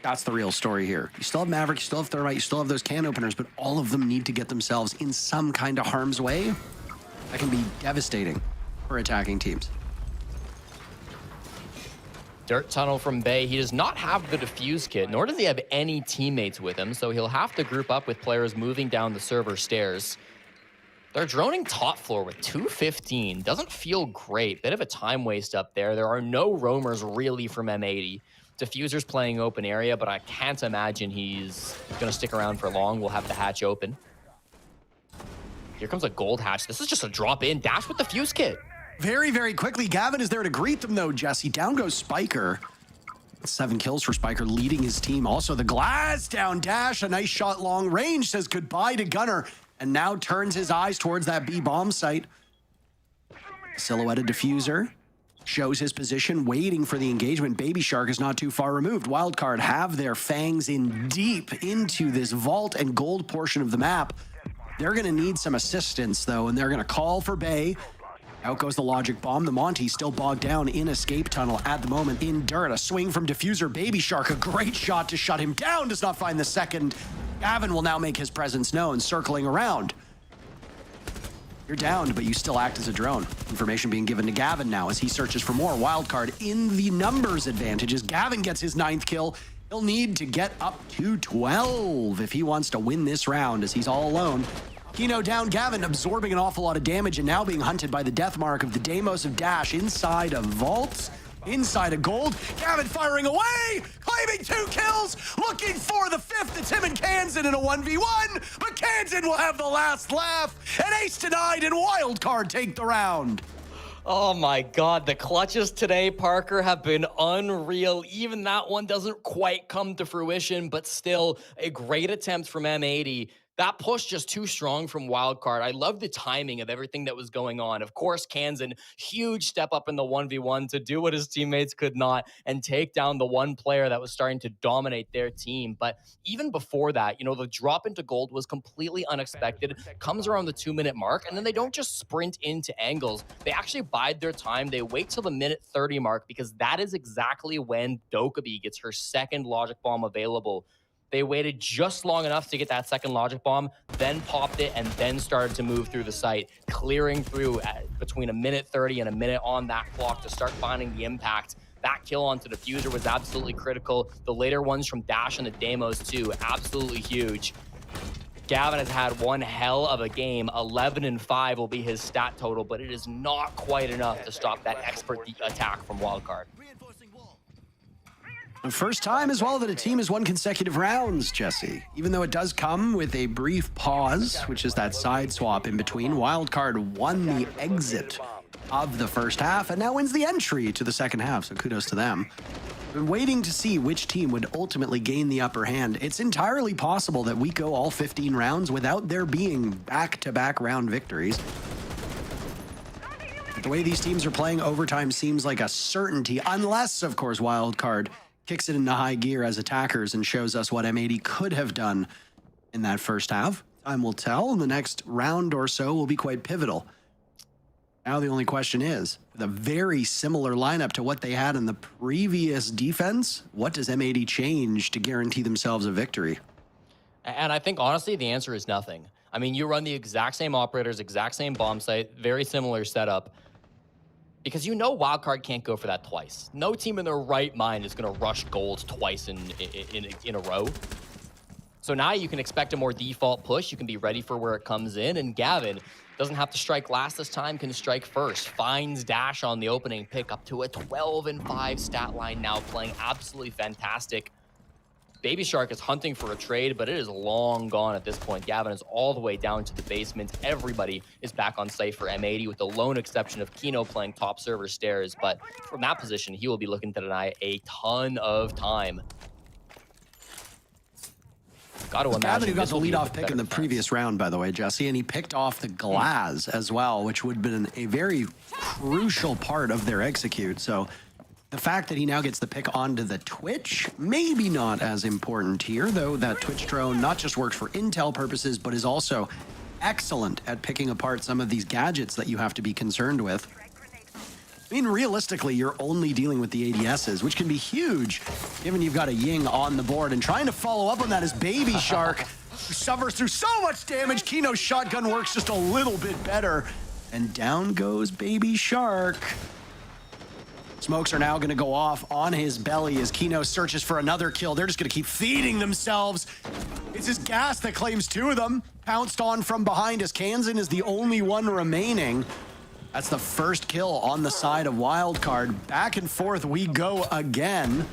H: That's the real story here. You still have Maverick, you still have Thermite, you still have those can openers, but all of them need to get themselves in some kind of harm's way. That can be devastating for attacking teams.
G: Dirt tunnel from Bay. He does not have the defuse kit, nor does he have any teammates with him, so he'll have to group up with players moving down the server stairs. They're droning top floor with 2:15. Doesn't feel great. Bit of a time waste up there. There are no roamers really from M80. Diffuser's playing open area, but I can't imagine he's going to stick around for long. We'll have the hatch open. Here comes a gold hatch. This is just a drop in. Dash with the fuse kit.
H: Very, very quickly. Gavin is there to greet them, though, Jesse. Down goes Spiker. 7 kills for Spiker, leading his team. Also, the glass down dash. A nice shot long range. Says goodbye to Gunner. And now turns his eyes towards that B bomb site. Silhouetted Diffuser. Shows his position, waiting for the engagement. Baby Shark is not too far removed. Wildcard have their fangs in deep into this vault and gold portion of the map. They're going to need some assistance, though, and they're going to call for Bay. Out goes the logic bomb. The Monty still bogged down in escape tunnel at the moment in dirt. A swing from Diffuser. Baby Shark, a great shot to shut him down. Does not find the second. Gavin will now make his presence known, circling around. You're downed, but you still act as a drone. Information being given to Gavin now as he searches for more. Wildcard in the numbers advantages. Gavin gets his 9th kill. He'll need to get up to 12 if he wants to win this round, as he's all alone. Kino down, Gavin absorbing an awful lot of damage and now being hunted by the death mark of the Deimos of Dash inside of vaults. Inside of gold, Gavin firing away, claiming 2 kills, looking for the 5th. It's him and Kansan in a 1v1, but Kansan will have the last laugh, and ace denied and Wildcard take the round.
G: Oh my God, the clutches today, Parker, have been unreal. Even that one doesn't quite come to fruition, but still a great attempt from M80. That push just too strong from Wildcard. I love the timing of everything that was going on. Of course, Kansan, huge step up in the 1v1 to do what his teammates could not and take down the one player that was starting to dominate their team. But even before that, you know, the drop into gold was completely unexpected, comes around the 2-minute mark, and then they don't just sprint into angles. They actually bide their time. They wait till the minute 30 mark because that is exactly when Dokkaebi gets her second logic bomb available. They waited just long enough to get that second logic bomb, then popped it, and then started to move through the site, clearing through between a minute 30 and a minute on that clock to start finding the impact. That kill onto Diffuser was absolutely critical. The later ones from Dash and the Deimos too, absolutely huge. Gavin has had one hell of a game. 11-5 will be his stat total, but it is not quite enough to stop that expert attack from Wildcard.
H: The first time as well that a team has won consecutive rounds, Jesse. Even though it does come with a brief pause, which is that side swap in between. Wildcard won the exit of the first half and now wins the entry to the second half, so kudos to them. Been waiting to see which team would ultimately gain the upper hand. It's entirely possible that we go all 15 rounds without there being back-to-back round victories. But the way these teams are playing, overtime seems like a certainty, unless, of course, Wildcard kicks it into high gear as attackers and shows us what M80 could have done in that first half. Time will tell. The next round or so will be quite pivotal. Now the only question is, with a very similar lineup to what they had in the previous defense, what does M80 change to guarantee themselves a victory?
G: And I think, honestly, the answer is nothing. I mean, you run the exact same operators, exact same bomb site, very similar setup. Because you know Wildcard can't go for that twice. No team in their right mind is going to rush gold twice in a row. So now you can expect a more default push. You can be ready for where it comes in. And Gavin doesn't have to strike last this time, can strike first. Finds Dash on the opening pick up to a 12-5 stat line now, playing absolutely fantastic. Baby Shark is hunting for a trade, but it is long gone at this point. Gavin is all the way down to the basement. Everybody is back on site for M80, with the lone exception of Kino playing top server stairs. But from that position, he will be looking to deny a ton of time. Got to imagine
H: Gavin, who got
G: this
H: the
G: will be
H: leadoff pick in the previous round, by the way, Jesse, and he picked off the glass as well, which would have been a very crucial part of their execute. So the fact that he now gets the pick onto the Twitch, maybe not as important here, though that Twitch drone not just works for intel purposes, but is also excellent at picking apart some of these gadgets that you have to be concerned with. I mean, realistically, you're only dealing with the ADSs, which can be huge, given you've got a Ying on the board. And trying to follow up on that is Baby Shark, who suffers through so much damage. Kino's shotgun works just a little bit better. And down goes Baby Shark. Smokes are now going to go off on his belly as Kino searches for another kill. They're just going to keep feeding themselves. It's his gas that claims 2 of them. Pounced on from behind as Kansan is the only one remaining. That's the first kill on the side of Wildcard. Back and forth we go again.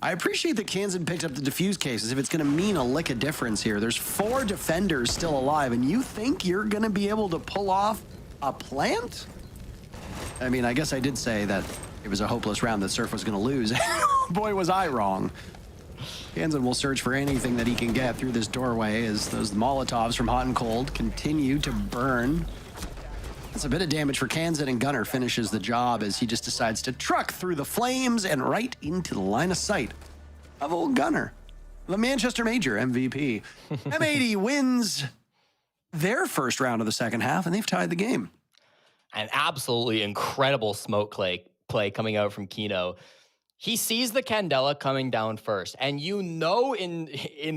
H: I appreciate that Kansan picked up the defuse case as if it's going to mean a lick of difference here. There's 4 defenders still alive, and you think you're going to be able to pull off a plant? I mean, I guess I did say that it was a hopeless round that Surf was going to lose. Boy, was I wrong. Kansan will search for anything that he can get through this doorway as those Molotovs from Hot and Cold continue to burn. That's a bit of damage for Kansan, and Gunner finishes the job as he just decides to truck through the flames and right into the line of sight of old Gunner, the Manchester Major MVP. M80 wins their first round of the second half, and they've tied the game.
G: An absolutely incredible smoke play coming out from Kino. He sees the Candela coming down first, and you know in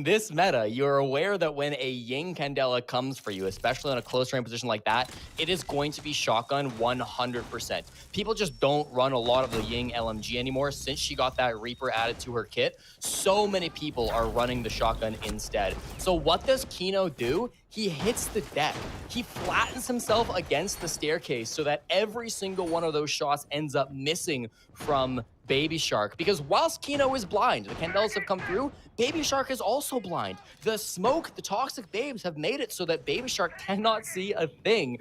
G: this meta, you're aware that when a Ying Candela comes for you, especially on a close range position like that, it is going to be shotgun 100%. People just don't run a lot of the Ying LMG anymore since she got that Reaper added to her kit. So many people are running the shotgun instead. So what does Kino do? He hits the deck. He flattens himself against the staircase so that every single one of those shots ends up missing from Baby Shark, because whilst Kino is blind, the Candelas have come through, Baby Shark is also blind. The smoke, the toxic babes have made it so that Baby Shark cannot see a thing.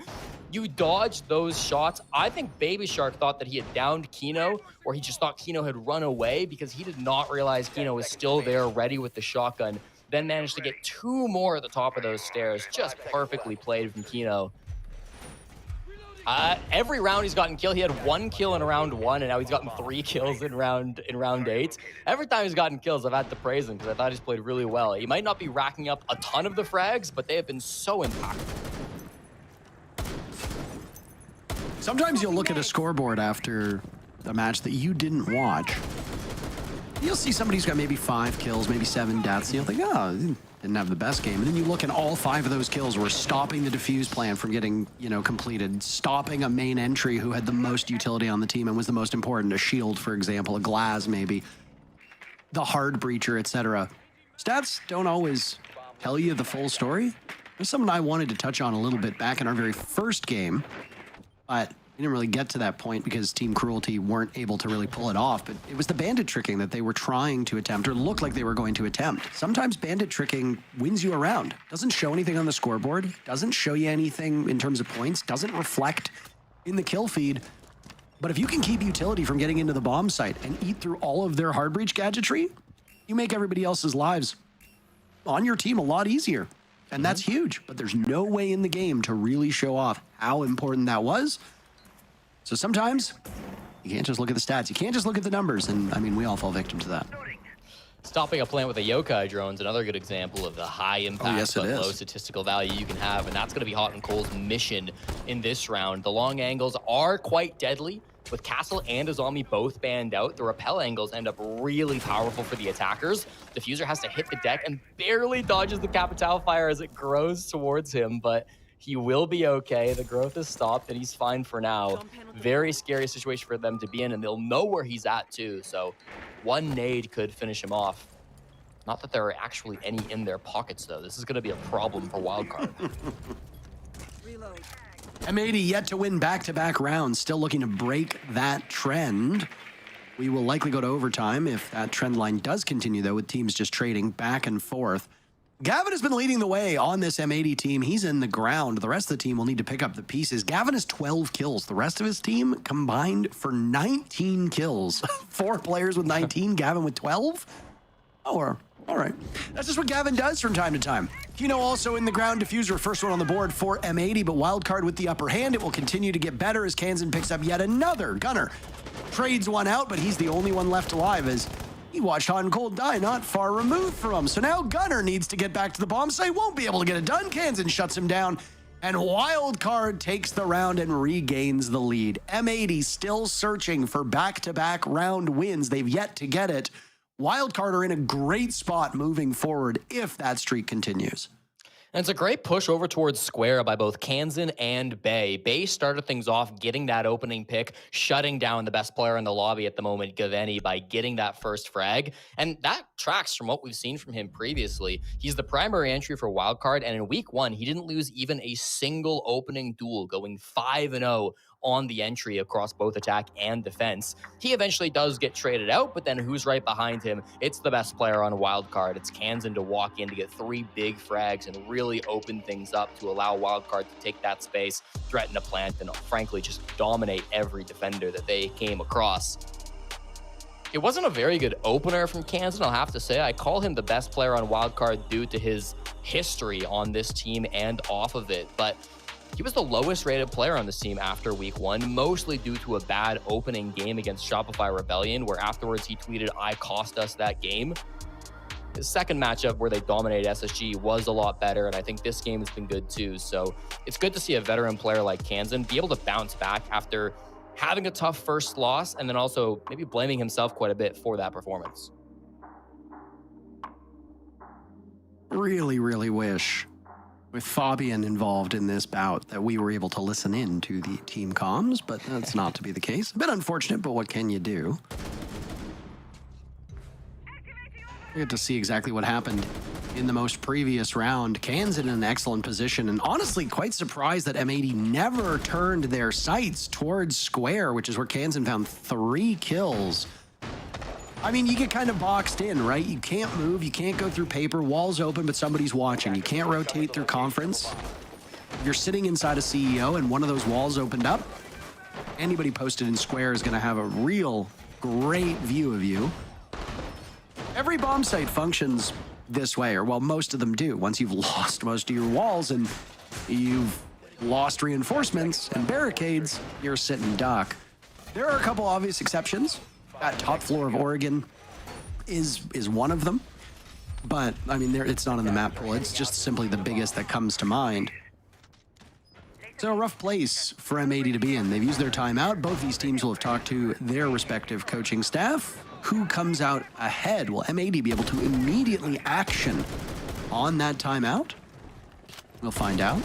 G: You dodge those shots. I think Baby Shark thought that he had downed Kino, or he just thought Kino had run away because he did not realize Kino was still there ready with the shotgun. Then managed to get 2 more at the top of those stairs. Just perfectly played from Kino. Every round he's gotten killed. He had 1 kill in round 1, and now he's gotten 3 kills in round 8. Every time he's gotten kills, I've had to praise him because I thought he's played really well. He might not be racking up a ton of the frags, but they have been so impactful.
H: Sometimes you'll look at a scoreboard after a match that you didn't watch. You'll see somebody who's got maybe 5 kills, maybe 7 deaths, and you'll think, oh, didn't have the best game. And then you look and all 5 of those kills were stopping the defuse plan from getting, completed, stopping a main entry who had the most utility on the team and was the most important, a shield, for example, a glass maybe, the hard breacher, etc. Stats don't always tell you the full story. There's something I wanted to touch on a little bit back in our very first game, but we didn't really get to that point because Team Cruelty weren't able to really pull it off, but it was the bandit tricking that they were trying to attempt or looked like they were going to attempt. Sometimes bandit tricking wins you around. Doesn't show anything on the scoreboard, doesn't show you anything in terms of points, doesn't reflect in the kill feed. But if you can keep utility from getting into the bomb site and eat through all of their hard breach gadgetry, you make everybody else's lives on your team a lot easier. And that's huge, but there's no way in the game to really show off how important that was. So sometimes you can't just look at the stats. You can't just look at the numbers. And I mean, we all fall victim to that.
G: Stopping a plant with a yokai drone is another good example of the high impact but low statistical value you can have. And that's going to be Hot and Cold's mission in this round. The long angles are quite deadly. With Castle and Azami both banned out, the rappel angles end up really powerful for the attackers. Diffuser has to hit the deck and barely dodges the Capital Fire as it grows towards him, but he will be okay. The growth is stopped, and he's fine for now. Very scary situation for them to be in, and they'll know where he's at, too. So 1 nade could finish him off. Not that there are actually any in their pockets, though. This is going to be a problem for Wildcard.
H: M80 yet to win back-to-back rounds, still looking to break that trend. We will likely go to overtime if that trend line does continue, though, with teams just trading back and forth. Gavin has been leading the way on this M80 team. He's in the ground. The rest of the team will need to pick up the pieces. Gavin has 12 kills. The rest of his team combined for 19 kills. 4 players with 19, Gavin with 12. Oh, all right. That's just what Gavin does from time to time. Kino also in the ground. Diffuser, first one on the board for M80, but Wildcard with the upper hand. It will continue to get better as Kansan picks up yet another. Gunner trades one out, but he's the only one left alive as he watched Hot and Cold die not far removed from him. So now Gunner needs to get back to the bomb site. Won't be able to get it done. Kansan shuts him down. And Wildcard takes the round and regains the lead. M80 still searching for back-to-back round wins. They've yet to get it. Wildcard are in a great spot moving forward if that streak continues.
G: And it's a great push over towards Square by both Kansan and Bay. Bay started things off getting that opening pick, shutting down the best player in the lobby at the moment, Gaveni, by getting that first frag. And that tracks from what we've seen from him previously. He's the primary entry for Wildcard, and in week 1, he didn't lose even a single opening duel, going 5-0 on the entry across both attack and defense. He eventually does get traded out, but then who's right behind him? It's the best player on Wildcard. It's Kansan to walk in to get 3 big frags and really open things up to allow Wildcard to take that space, threaten to plant, and frankly just dominate every defender that they came across. It wasn't a very good opener from Kansan, I'll have to say. I call him the best player on Wildcard due to his history on this team and off of it, but he was the lowest rated player on this team after week 1, mostly due to a bad opening game against Shopify Rebellion, where afterwards he tweeted, "I cost us that game." His second matchup where they dominated SSG was a lot better, and I think this game has been good too. So it's good to see a veteran player like Kansan be able to bounce back after having a tough first loss, and then also maybe blaming himself quite a bit for that performance.
H: Really, really wish, with Fabian involved in this bout, that we were able to listen in to the team comms, but that's not to be the case. A bit unfortunate, but what can you do? We get to see exactly what happened in the most previous round. Kansan in an excellent position, and honestly quite surprised that M80 never turned their sights towards Square, which is where Kansan found 3 kills. I mean, you get kind of boxed in, right? You can't move, you can't go through paper, walls open, but somebody's watching. You can't rotate through conference. If you're sitting inside a CEO and one of those walls opened up, anybody posted in Square is gonna have a real great view of you. Every bomb site functions this way, or well, most of them do. Once you've lost most of your walls and you've lost reinforcements and barricades, you're sitting duck. There are a couple obvious exceptions. That top floor of Oregon is one of them, but I mean, it's not in the map pool. It's just simply the biggest that comes to mind. So a rough place for M80 to be in. They've used their timeout. Both these teams will have talked to their respective coaching staff. Who comes out ahead? Will M80 be able to immediately action on that timeout? We'll find out.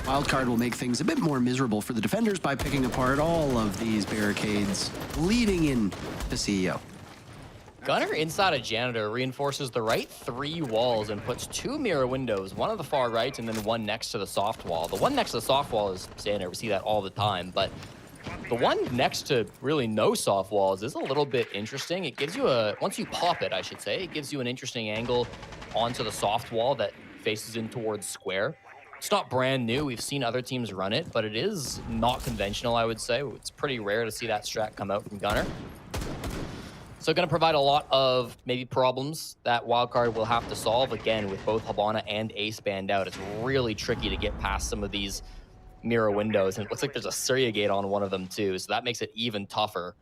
H: Wildcard will make things a bit more miserable for the defenders by picking apart all of these barricades leading in the CEO.
G: Gunner inside a janitor reinforces the right 3 walls and puts 2 mirror windows, one on the far right and then one next to the soft wall. The one next to the soft wall is standard, we see that all the time, but the one next to really no soft walls is a little bit interesting. It gives you once you pop it, I should say, it gives you an interesting angle onto the soft wall that faces in towards Square. It's not brand new. We've seen other teams run it, but it is not conventional, I would say. It's pretty rare to see that strat come out from Gunner. So going to provide a lot of maybe problems that Wildcard will have to solve, again, with both Habana and Ace banned out. It's really tricky to get past some of these mirror windows, and it looks like there's a Surya gate on one of them too, so that makes it even tougher.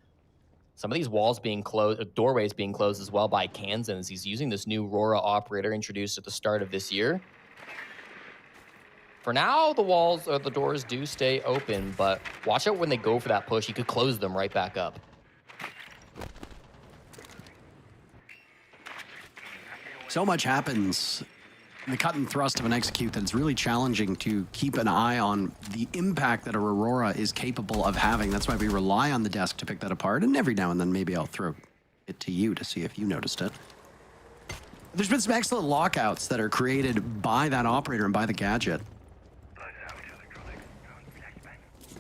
G: Some of these walls being closed, doorways being closed as well by Kansan, as he's using this new Rora operator introduced at the start of this year. For now, the walls or the doors do stay open, but watch out when they go for that push. You could close them right back up.
H: So much happens in the cut and thrust of an execute that it's really challenging to keep an eye on the impact that a Aurora is capable of having. That's why we rely on the desk to pick that apart, and every now and then maybe I'll throw it to you to see if you noticed it. There's been some excellent lockouts that are created by that operator and by the gadget.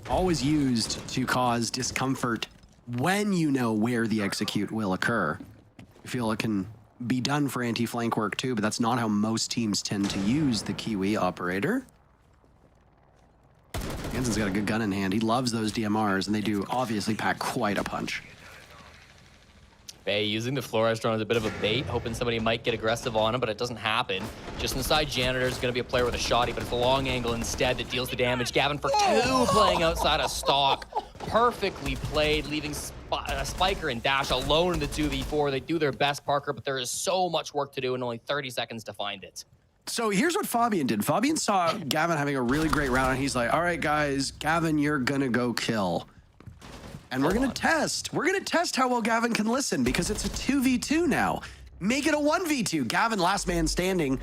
H: Always used to cause discomfort when you know where the execute will occur. I feel it can be done for anti-flank work too, but that's not how most teams tend to use the Kiwi operator. Kansan's got a good gun in hand. He loves those DMRs, and they do obviously pack quite a punch.
G: Bay using the Flores drone as a bit of a bait, hoping somebody might get aggressive on him, but it doesn't happen. Just inside Janitor is going to be a player with a shotty, but it's a long angle instead that deals the damage. Gavin for 2 playing outside of stock. Perfectly played, leaving Spiker and Dash alone in the 2v4. They do their best, Parker, but there is so much work to do and only 30 seconds to find it.
H: So here's what Fabian did. Fabian saw Gavin having a really great round, and he's like, all right, guys, Gavin, you're going to go kill. And we're going to test. We're going to test how well Gavin can listen, because it's a 2v2 now. Make it a 1v2. Gavin, last man standing.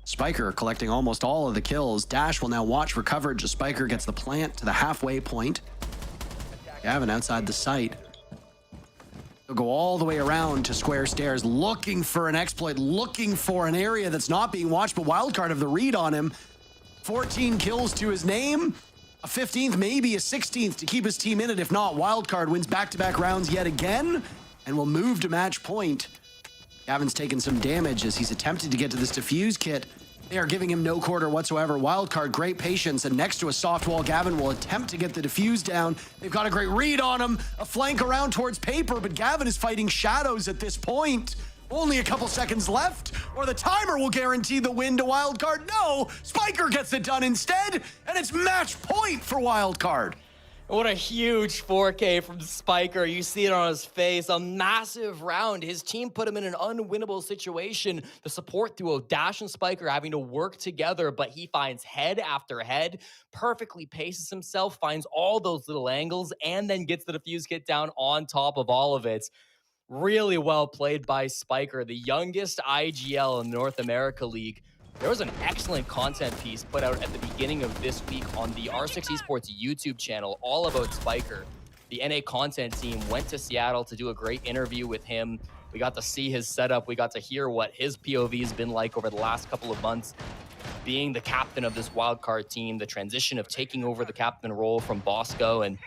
H: Spiker collecting almost all of the kills. Dash will now watch for coverage as Spiker gets the plant to the halfway point. Gavin outside the site. He'll go all the way around to square stairs, looking for an exploit, looking for an area that's not being watched, but Wildcard have the read on him. 14 kills to his name. A 15th, maybe a 16th to keep his team in it. If not, Wildcard wins back-to-back rounds yet again and will move to match point. Gavin's taken some damage as he's attempted to get to this defuse kit. They are giving him no quarter whatsoever. Wildcard, great patience, and next to a soft wall, Gavin will attempt to get the defuse down. They've got a great read on him, a flank around towards Paper, but Gavin is fighting shadows at this point. Only a couple seconds left, or the timer will guarantee the win to Wildcard. No, Spiker gets it done instead, and it's match point for Wildcard.
G: What a huge 4K from Spiker. You see it on his face. A massive round. His team put him in an unwinnable situation. The support duo, Dash and Spiker, having to work together, but he finds head after head, perfectly paces himself, finds all those little angles, and then gets the defuse kit down on top of all of it. Really well played by Spiker, the youngest IGL in the North America League. There was an excellent content piece put out at the beginning of this week on the R6 Esports YouTube channel, all about Spiker. The NA content team went to Seattle to do a great interview with him. We got to see his setup. We got to hear what his POV has been like over the last couple of months, being the captain of this Wildcard team, the transition of taking over the captain role from Bosco. And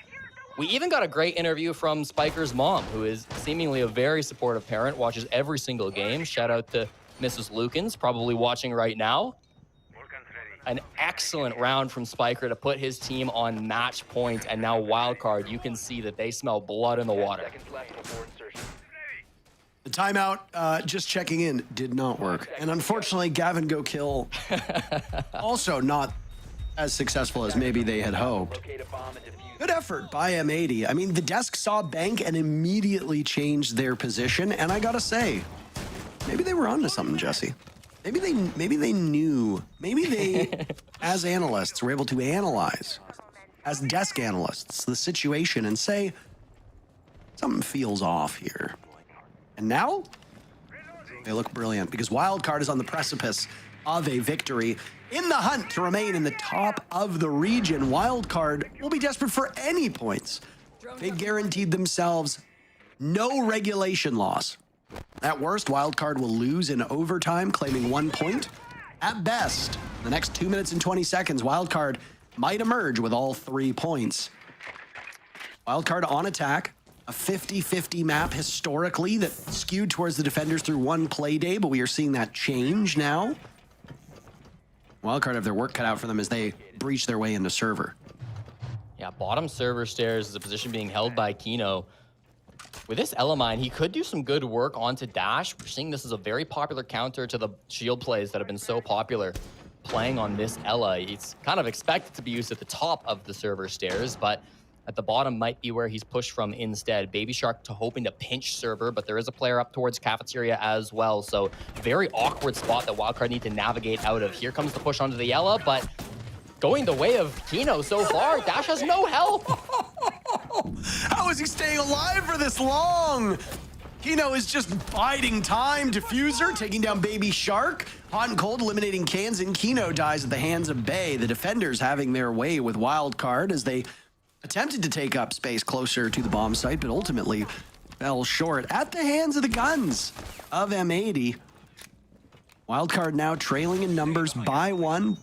G: we even got a great interview from Spiker's mom, who is seemingly a very supportive parent, watches every single game. Shout out to Mrs. Lukens, probably watching right now. An excellent round from Spiker to put his team on match point, and now Wildcard, you can see that they smell blood in the water.
H: The timeout, just checking in, did not work. And unfortunately, Gavin go kill, also not as successful as maybe they had hoped. Good effort by M80. I mean, the desk saw bank and immediately changed their position, and I gotta say, maybe they were onto something, Jesse. Maybe they knew. Maybe they, as analysts, were able to analyze, as desk analysts, the situation and say, something feels off here. And now, they look brilliant because Wildcard is on the precipice of a victory. In the hunt to remain in the top of the region, Wildcard will be desperate for any points. They've guaranteed themselves no regulation loss. At worst, Wildcard will lose in overtime, claiming 1 point. At best, the next 2 minutes and 20 seconds, Wildcard might emerge with all 3 points. Wildcard on attack, a 50-50 map historically that skewed towards the defenders through one play day, but we are seeing that change now. Wildcard have their work cut out for them as they breach their way into server.
G: Yeah, bottom server stairs is a position being held by Kino. With this Elamine, he could do some good work onto Dash. We're seeing this as a very popular counter to the shield plays that have been so popular playing on this Ela. It's kind of expected to be used at the top of the server stairs, but at the bottom might be where he's pushed from instead. Baby Shark to hoping to pinch server, but there is a player up towards cafeteria as well. So very awkward spot that Wildcard need to navigate out of. Here comes the push onto the Ela, but going the way of Kino so far. Dash has no help.
H: How is he staying alive for this long? Kino is just biding time. Diffuser taking down Baby Shark. Hot and cold eliminating Kansan. Kino dies at the hands of Bay. The defenders having their way with Wildcard as they attempted to take up space closer to the bomb site, but ultimately fell short at the hands of the guns of M80. Wildcard now trailing in numbers by 1.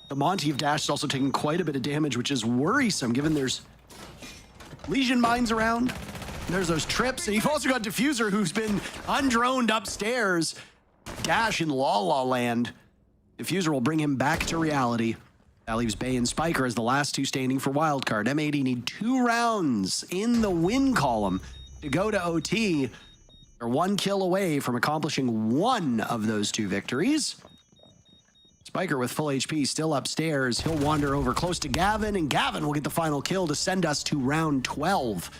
H: The Monty of Dash is also taking quite a bit of damage, which is worrisome given there's Legion mines around. There's those trips, and you've also got Diffuser who's been undroned upstairs. Dash in La La Land. Diffuser will bring him back to reality. That leaves Bay and Spiker as the last two standing for Wildcard. M80 need 2 rounds in the win column to go to OT. They're 1 kill away from accomplishing 1 of those 2 victories. Spiker with full HP still upstairs. He'll wander over close to Gavin, and Gavin will get the final kill to send us to round 12.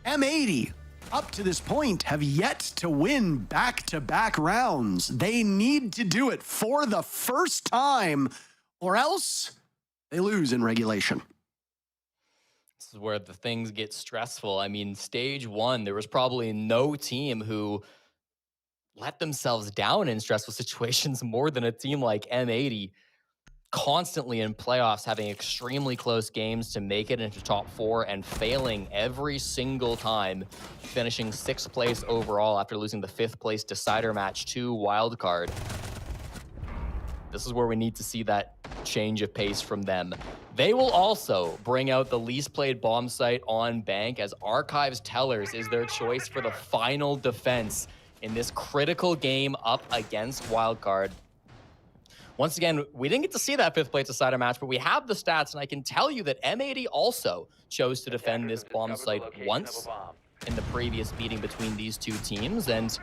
H: M80 up to this point, have yet to win back-to-back rounds. They need to do it for the first time, or else they lose in regulation.
G: This is where the things get stressful. I mean, stage 1, there was probably no team who let themselves down in stressful situations more than a team like M80. Constantly in playoffs, having extremely close games to make it into top 4 and failing every single time, finishing 6th place overall after losing the 5th place decider match to Wildcard. This is where we need to see that change of pace from them. They will also bring out the least played bomb site on Bank, as Archives Tellers is their choice for the final defense in this critical game up against Wildcard. Once again, we didn't get to see that 5th place decider match, but we have the stats, and I can tell you that M80 also chose to defend this bomb site once in the previous meeting between these two teams, and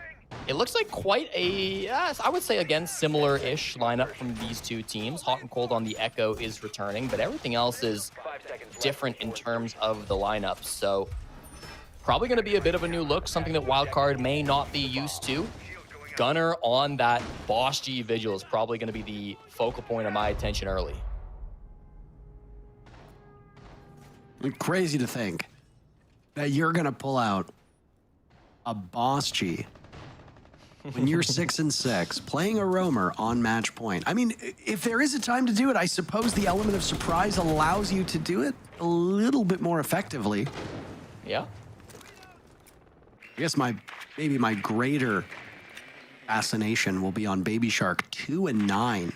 G: it looks like quite a, I would say, again, similar-ish lineup from these two teams. Hot and Cold on the Echo is returning, but everything else is different in terms of the lineup, so probably going to be a bit of a new look, something that Wildcard may not be used to. Gunner on that Boss G Vigil is probably going to be the focal point of my attention early.
H: Crazy to think that you're going to pull out a Boss G when you're 6-6, playing a roamer on match point. I mean, if there is a time to do it, I suppose the element of surprise allows you to do it a little bit more effectively.
G: Yeah.
H: I guess maybe my greater fascination will be on Baby Shark 2 and 9,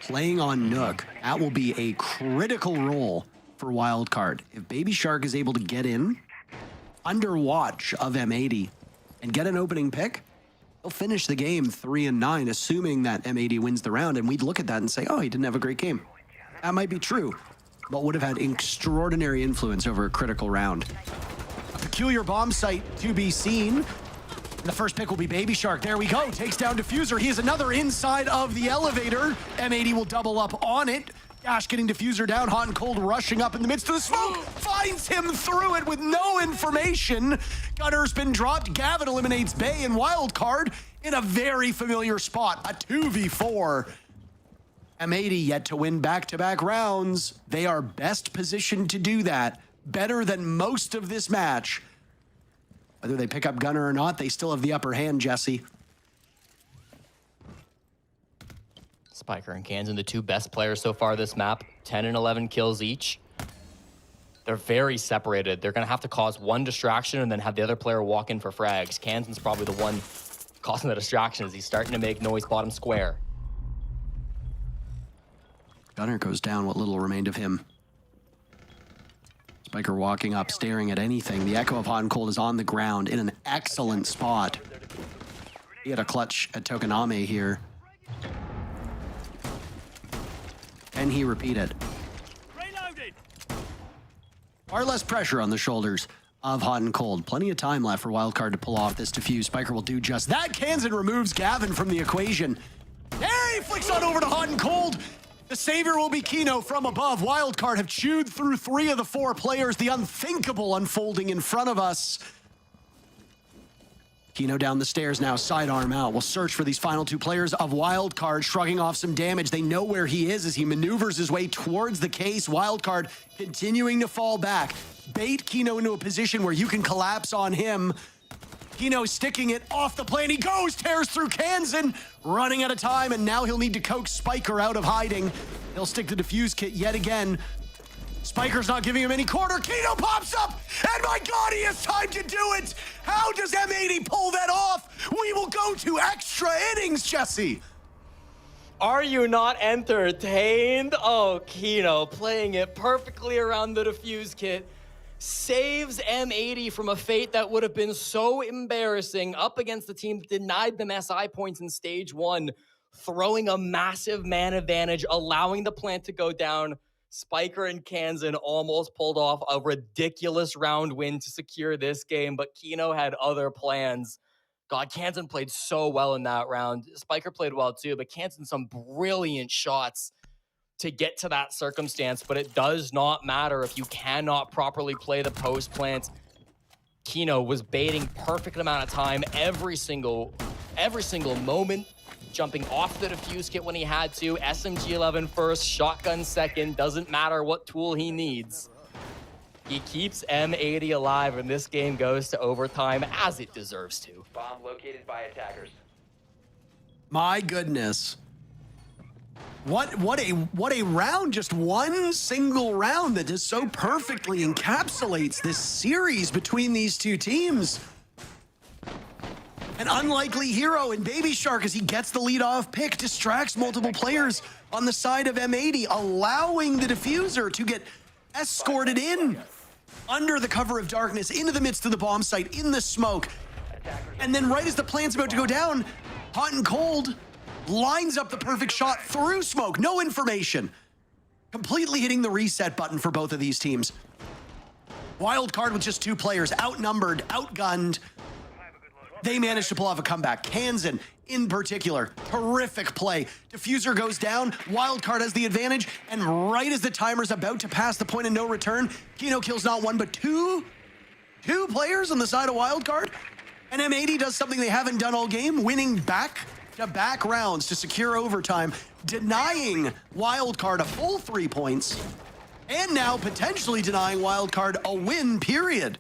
H: playing on Nook. That will be a critical role for Wildcard. If Baby Shark is able to get in under watch of M80 and get an opening pick, he'll finish the game 3 and 9, assuming that M80 wins the round, and we'd look at that and say, oh, he didn't have a great game. That might be true, but would have had extraordinary influence over a critical round. A peculiar bomb site to be seen. The first pick will be Baby Shark. There we go. Takes down Diffuser. He is another inside of the elevator. M80 will double up on it. Dash getting Diffuser down. Hot and Cold rushing up in the midst of the smoke. Finds him through it with no information. Gunner's been dropped. Gavin eliminates Bay and Wildcard in a very familiar spot. A 2v4. M80 yet to win back-to-back rounds. They are best positioned to do that. Better than most of this match. Whether they pick up Gunner or not, they still have the upper hand, Jesse.
G: Spiker and Kansan, the two best players so far this map, 10 and 11 kills each. They're very separated. They're going to have to cause one distraction and then have the other player walk in for frags. Kansan's probably the one causing the distraction as he's starting to make noise bottom square.
H: Gunner goes down, what little remained of him. Spiker walking up, staring at anything. The Echo of Hot and Cold is on the ground in an excellent spot. He had a clutch at Tokoname here. Can he repeat it? Far less pressure on the shoulders of Hot and Cold. Plenty of time left for Wildcard to pull off this defuse. Spiker will do just that. Kansan removes Gavin from the equation. There he flicks on over to Hot and Cold. The savior will be Kino from above. Wildcard have chewed through 3 of the 4 players. The unthinkable unfolding in front of us. Kino down the stairs now, sidearm out. We'll search for these final 2 players of Wildcard, shrugging off some damage. They know where he is as he maneuvers his way towards the case. Wildcard continuing to fall back. Bait Kino into a position where you can collapse on him. Kino sticking it off the plane. He goes, tears through Kansan, running out of time, and now he'll need to coax Spiker out of hiding. He'll stick the defuse kit yet again. Spiker's not giving him any quarter. Kino pops up, and my God, he has time to do it. How does M80 pull that off? We will go to extra innings, Jesse.
G: Are you not entertained? Oh, Kino playing it perfectly around the defuse kit. Saves M80 from a fate that would have been so embarrassing up against the team that denied them SI points in stage 1, throwing a massive man advantage, allowing the plant to go down. Spiker and Kansan almost pulled off a ridiculous round win to secure this game, but Kino had other plans. God, Kansan played so well in that round. Spiker played well too, but Kansan some brilliant shots to get to that circumstance, but it does not matter if you cannot properly play the post plant. Kino was baiting perfect amount of time every single moment, jumping off the defuse kit when he had to. SMG 11 first, shotgun second, doesn't matter what tool he needs. He keeps M80 alive, and this game goes to overtime as it deserves to.
Q: Bomb located by attackers.
H: My goodness. What a round, just one single round that just so perfectly encapsulates this series between these two teams. An unlikely hero in Baby Shark as he gets the lead-off pick, distracts multiple players on the side of M80, allowing the diffuser to get escorted in under the cover of darkness into the midst of the bomb site in the smoke. And then right as the plan's about to go down, Hot and Cold lines up the perfect shot through smoke. No information. Completely hitting the reset button for both of these teams. Wildcard with just 2 players, outnumbered, outgunned. They managed to pull off a comeback. Kansan, in particular, terrific play. Diffuser goes down, Wildcard has the advantage, and right as the timer's about to pass the point of no return, Kino kills not 1, but 2 players on the side of Wildcard. And M80 does something they haven't done all game, winning back-to-back rounds to secure overtime, denying Wildcard a full 3 points, and now potentially denying Wildcard a win, period.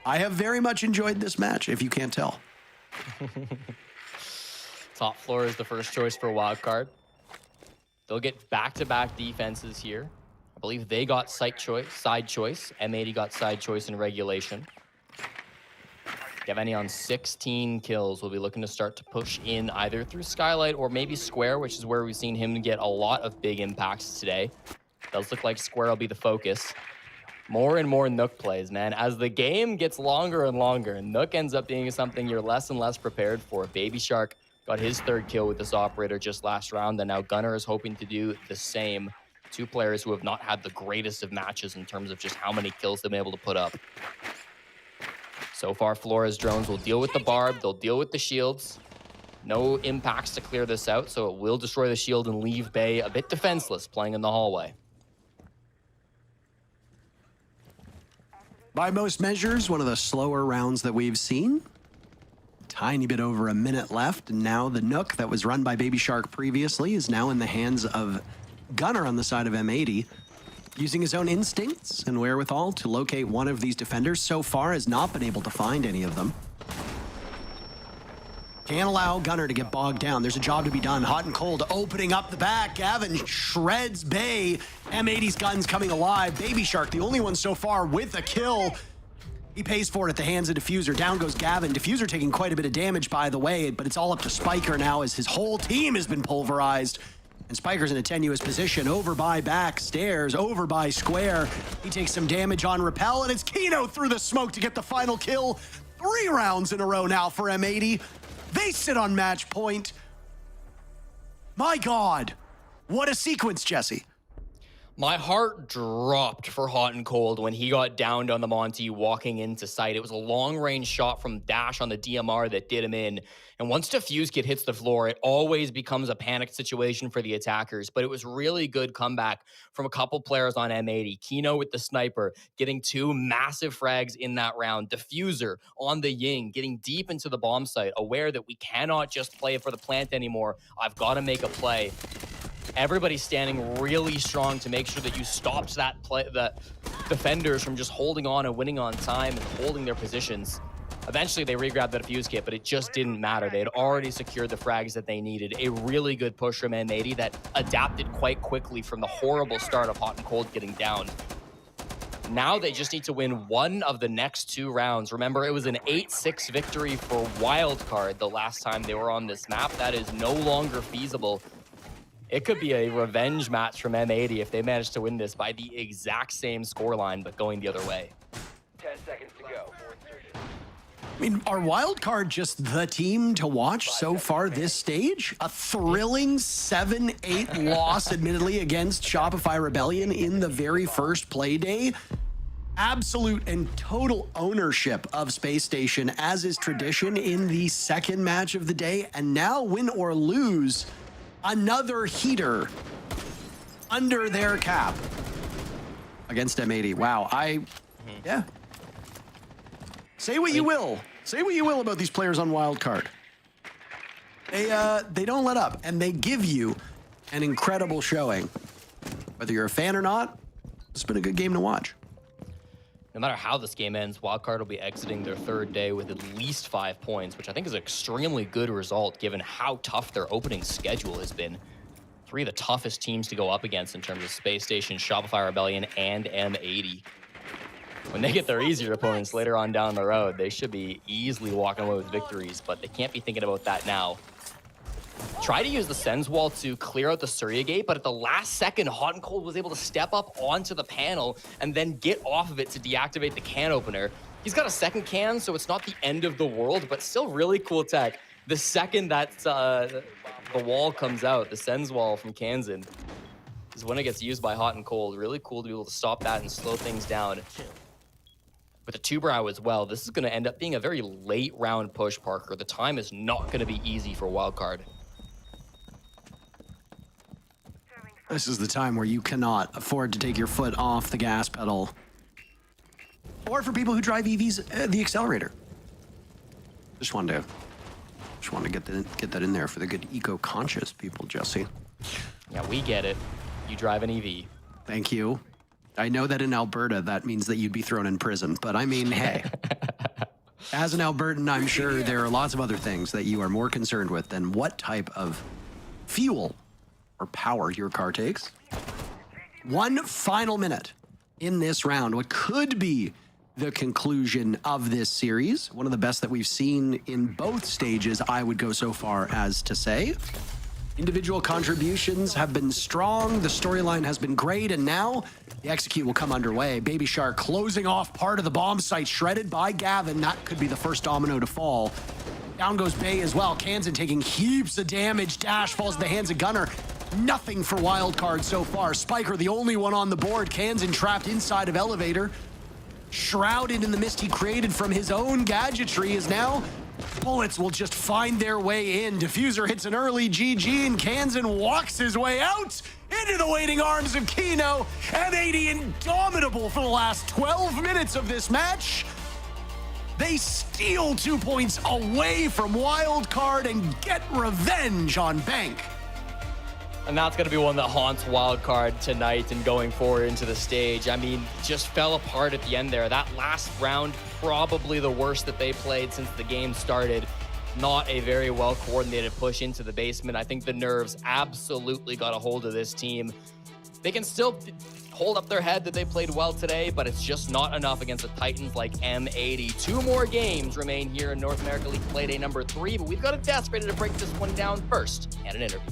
H: I have very much enjoyed this match, if you can't tell.
G: Top floor is the first choice for Wildcard. They'll get back-to-back defenses here. I believe they got side choice. M80 got side choice in regulation. Gaveni on 16 kills will be looking to start to push in either through Skylight or maybe Square, which is where we've seen him get a lot of big impacts today. Does look like Square will be the focus. More and more Nook plays, man. As the game gets longer and longer, Nook ends up being something you're less and less prepared for. Baby Shark got his 3rd kill with this operator just last round, and now Gunnar is hoping to do the same. 2 players who have not had the greatest of matches in terms of just how many kills they've been able to put up. So far, Flores drones will deal with the barb, they'll deal with the shields. No impacts to clear this out, so it will destroy the shield and leave Bay a bit defenseless playing in the hallway.
H: By most measures, one of the slower rounds that we've seen. Tiny bit over a minute left, and now the Nook that was run by Baby Shark previously is now in the hands of Gunnar on the side of M80, using his own instincts and wherewithal to locate one of these defenders. So far has not been able to find any of them. Can't allow Gunnar to get bogged down. There's a job to be done. Hot and Cold opening up the back. Gavin shreds Bay. M80's guns coming alive. Baby Shark, the only one so far with a kill. He pays for it at the hands of Diffuser. Down goes Gavin. Diffuser taking quite a bit of damage, by the way, but it's all up to Spiker now as his whole team has been pulverized. And Spiker's in a tenuous position, over by back stairs, over by Square. He takes some damage on Rappel, and it's Kino through the smoke to get the final kill. 3 rounds in a row now for M80. They sit on match point. My God, what a sequence, Jesse.
G: My heart dropped for Hot and Cold when he got downed on the Monty walking into sight. It was a long-range shot from Dash on the DMR that did him in. And once Diffuse Kit hits the floor, it always becomes a panicked situation for the attackers. But it was really good comeback from a couple players on M80. Kino with the sniper, getting 2 massive frags in that round. Diffuser on the Ying, getting deep into the bomb site, aware that we cannot just play for the plant anymore. I've got to make a play. Everybody's standing really strong to make sure that you stopped that play, the defenders from just holding on and winning on time and holding their positions. Eventually, they re-grabbed the defuse kit, but it just didn't matter. They had already secured the frags that they needed. A really good push from M80 that adapted quite quickly from the horrible start of Hot and Cold getting down. Now they just need to win one of the next 2 rounds. Remember, it was an 8-6 victory for Wildcard the last time they were on this map. That is no longer feasible. It could be a revenge match from M80 if they manage to win this by the exact same scoreline, but going the other way.
Q: 10 seconds to go.
H: I mean, are Wildcard just the team to watch so far this stage? A thrilling 7-8 loss, admittedly, against Shopify Rebellion in the very first Playday. Absolute and total ownership of Space Station, as is tradition, in the second match of the day. And now, win or lose, another heater under their cap. against M80. Wow, yeah. Say what you will. Say what you will about these players on Wildcard. They don't let up, and they give you an incredible showing. Whether you're a fan or not, it's been a good game to watch.
G: No matter how this game ends, Wildcard will be exiting their third day with at least 5 points, which I think is an extremely good result given how tough their opening schedule has been. 3 of the toughest teams to go up against in terms of Space Station, Shopify Rebellion, and M80. When they get their easier opponents later on down the road, they should be easily walking away with victories, but they can't be thinking about that now. Try to use the Sens wall to clear out the Surya gate, but at the last second, Hot and Cold was able to step up onto the panel and then get off of it to deactivate the can opener. He's got a second can, so it's not the end of the world, but still really cool tech. The second that the wall comes out, the Sens wall from Kansan, is when it gets used by Hot and Cold. Really cool to be able to stop that and slow things down. With a two-brow as well, this is going to end up being a very late round push, Parker. The time is not going to be easy for Wildcard.
H: This is the time where you cannot afford to take your foot off the gas pedal. Or for people who drive EVs, the accelerator. Just wanted to get that in there for the good eco-conscious people, Jesse.
G: Yeah, we get it. You drive an EV.
H: Thank you. I know that in Alberta, that means that you'd be thrown in prison, but I mean, hey. As an Albertan, I'm sure there are lots of other things that you are more concerned with than what type of fuel or power your car takes. One final minute in this round, what could be the conclusion of this series. One of the best that we've seen in both stages, I would go so far as to say. Individual contributions have been strong, the storyline has been great, and now the execute will come underway. Baby Shark closing off part of the bomb site, shredded by Gavin. That could be the first domino to fall. Down goes Bay as well. Kansan taking heaps of damage. Dash falls in the hands of Gunner. Nothing for Wildcard so far. Spiker, the only one on the board. Kansan trapped inside of Elevator. Shrouded in the mist he created from his own gadgetry is now... Bullets will just find their way in. Diffuser hits an early GG, and Kansan walks his way out into the waiting arms of Kino. M80 indomitable for the last 12 minutes of this match. They steal 2 points away from Wildcard and get revenge on Bank.
G: And that's going to be one that haunts Wildcard tonight and going forward into the stage. I mean, just fell apart at the end there. That last round, probably the worst that they played since the game started. Not a very well-coordinated push into the basement. I think the nerves absolutely got a hold of this team. They can still hold up their head that they played well today, but it's just not enough against the Titans like M80. 2 more games remain here in North America League Playday number 3, but we've got a desk ready to break this one down first and an interview.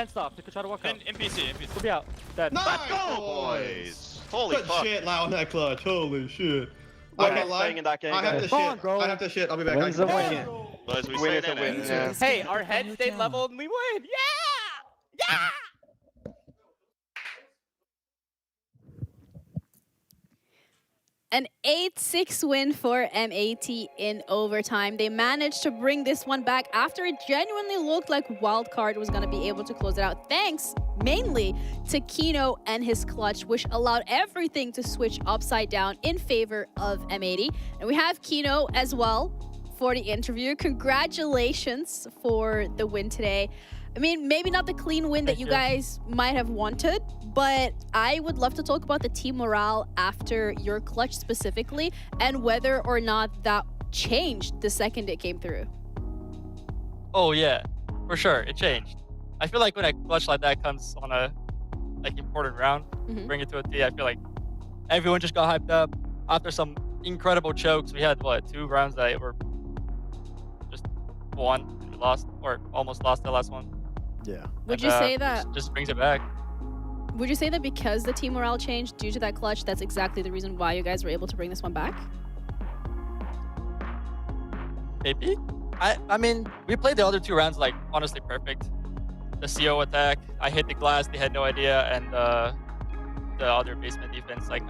D: Fenced off. They could try to walk out.
I: NPC.
D: We'll be out. Dead.
R: Let's go, boys! Holy fuck.
S: Shit, loud on that clutch. Holy shit.
R: I'm not lying in that game.
S: I have to shit. I have to shit. I'll be back.
A: Wins the win.
R: Boys, we
S: Win
R: say
S: is a win.
R: that.
D: Hey, our head stayed level and we win. Yeah! Yeah!
E: An 8-6 win for MAT in overtime. They managed to bring this one back after it genuinely looked like Wildcard was going to be able to close it out, thanks mainly to Kino and his clutch, which allowed everything to switch upside down in favor of M80. And we have Kino as well for the interview. Congratulations for the win today. I mean, maybe not the clean win that you guys might have wanted, but I would love to talk about the team morale after your clutch specifically and whether or not that changed the second it came through.
K: Oh yeah, for sure, it changed. I feel like when a clutch like that comes on a important round, bring it to a T, I feel like everyone just got hyped up after some incredible chokes. We had what, 2 rounds that were just won, we lost or almost lost the last one.
A: Yeah.
E: Would you say that
K: just brings it back?
E: Would you say that because the team morale changed due to that clutch, that's exactly the reason why you guys were able to bring this one back?
K: Maybe. I mean, we played the other 2 rounds like honestly perfect. The CO attack, I hit the glass, they had no idea, and the other basement defense, like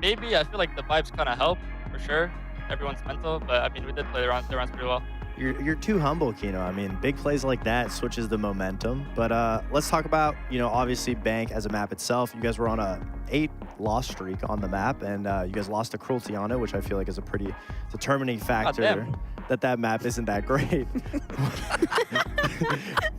K: maybe I feel like the vibes kind of help for sure. Everyone's mental, but I mean we did play the rounds pretty well.
A: You're too humble, Kino. I mean, big plays like that switches the momentum. But let's talk about, obviously Bank as a map itself. You guys were on a 8-loss streak on the map, and you guys lost to Cruelty on it, which I feel like is a pretty determining factor that map isn't that great.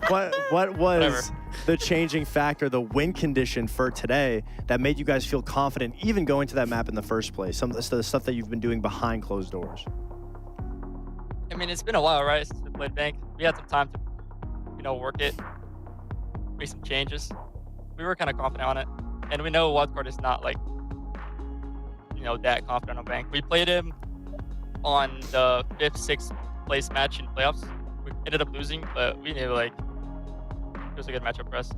A: What was the changing factor, the win condition for today that made you guys feel confident even going to that map in the first place? Some of the stuff that you've been doing behind closed doors.
K: I mean, it's been a while, right, since we played Bank. We had some time to, work it, make some changes. We were kind of confident on it. And we know Wildcard is not, like, that confident on Bank. We played him on the 5th, 6th place match in playoffs. We ended up losing, but we knew, like, it was a good matchup for us.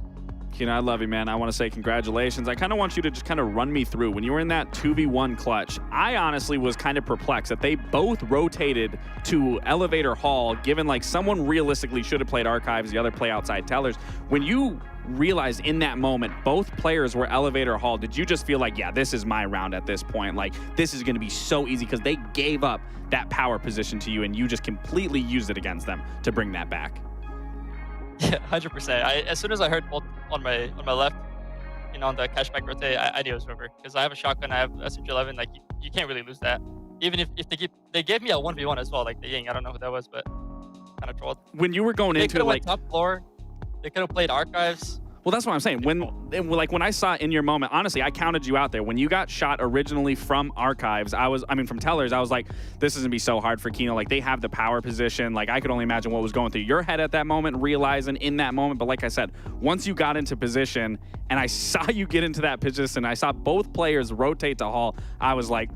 F: Kino, I love you, man. I want to say congratulations. I kind of want you to just kind of run me through. When you were in that 2v1 clutch, I honestly was kind of perplexed that they both rotated to Elevator Hall, given like someone realistically should have played Archives, the other play outside Tellers. When you realized in that moment both players were Elevator Hall, did you just feel like, yeah, this is my round at this point? Like, this is going to be so easy because they gave up that power position to you and you just completely used it against them to bring that back?
K: Yeah, 100%. As soon as I heard both on my left, on the cashback rotate, I knew it was over because I have a shotgun, I have SMG11. Like you can't really lose that. Even if they gave me a 1v1 as well, like the Ying. I don't know who that was, but kind of trolled.
F: When you were going into it, like
K: top floor, they could have played Archives.
F: Well, that's what I'm saying. When I saw in your moment, honestly, I counted you out there. When you got shot originally from Archives, from Tellers, I was like, this is going to be so hard for Kino. Like, they have the power position. Like, I could only imagine what was going through your head at that moment, realizing in that moment. But like I said, once you got into position and I saw you get into that position, I saw both players rotate to Hall, I was like,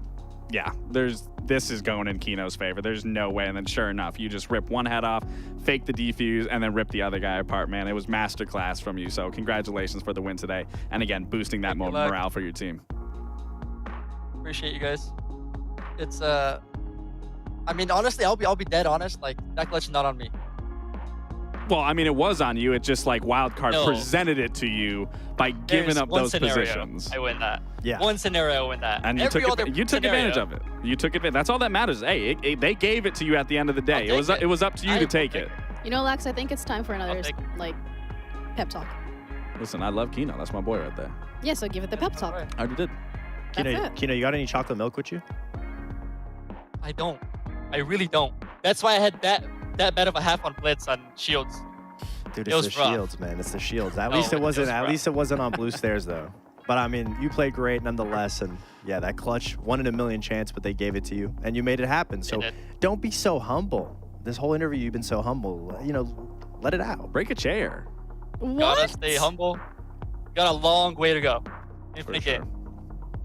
F: yeah, this is going in Kino's favor. There's no way. And then sure enough, you just rip one head off, fake the defuse, and then rip the other guy apart, man. It was masterclass from you. So congratulations for the win today. And again, boosting that morale for your team.
K: Appreciate you guys. It's I mean, honestly, I'll be dead honest. Like, that clutch is not on me.
F: Well, I mean, it was on you. It just like Wildcard presented it to you by giving up those positions.
K: I win that.
F: Yeah.
K: One scenario, I win that.
F: And you took advantage of it. You took advantage. That's all that matters. Hey, they gave it to you at the end of the day. It was up to you to take it.
E: Lex, I think it's time for another pep talk.
F: Listen, I love Kino. That's my boy right there.
E: Yeah, so give it the pep talk.
F: I already did.
A: Kino, you got any chocolate milk with you?
K: I don't. I really don't. That's why I had that bad of a half on Blitz on Shields.
A: Dude, it's the shields, man. It's the shields. At least it wasn't on blue stairs though. But I mean, you played great nonetheless, and yeah, that clutch, 1 in a million chance, but they gave it to you, and you made it happen. So don't be so humble. This whole interview, you've been so humble. Let it out.
F: Break a chair.
K: Gotta stay humble. Got a long way to go. Infinite game.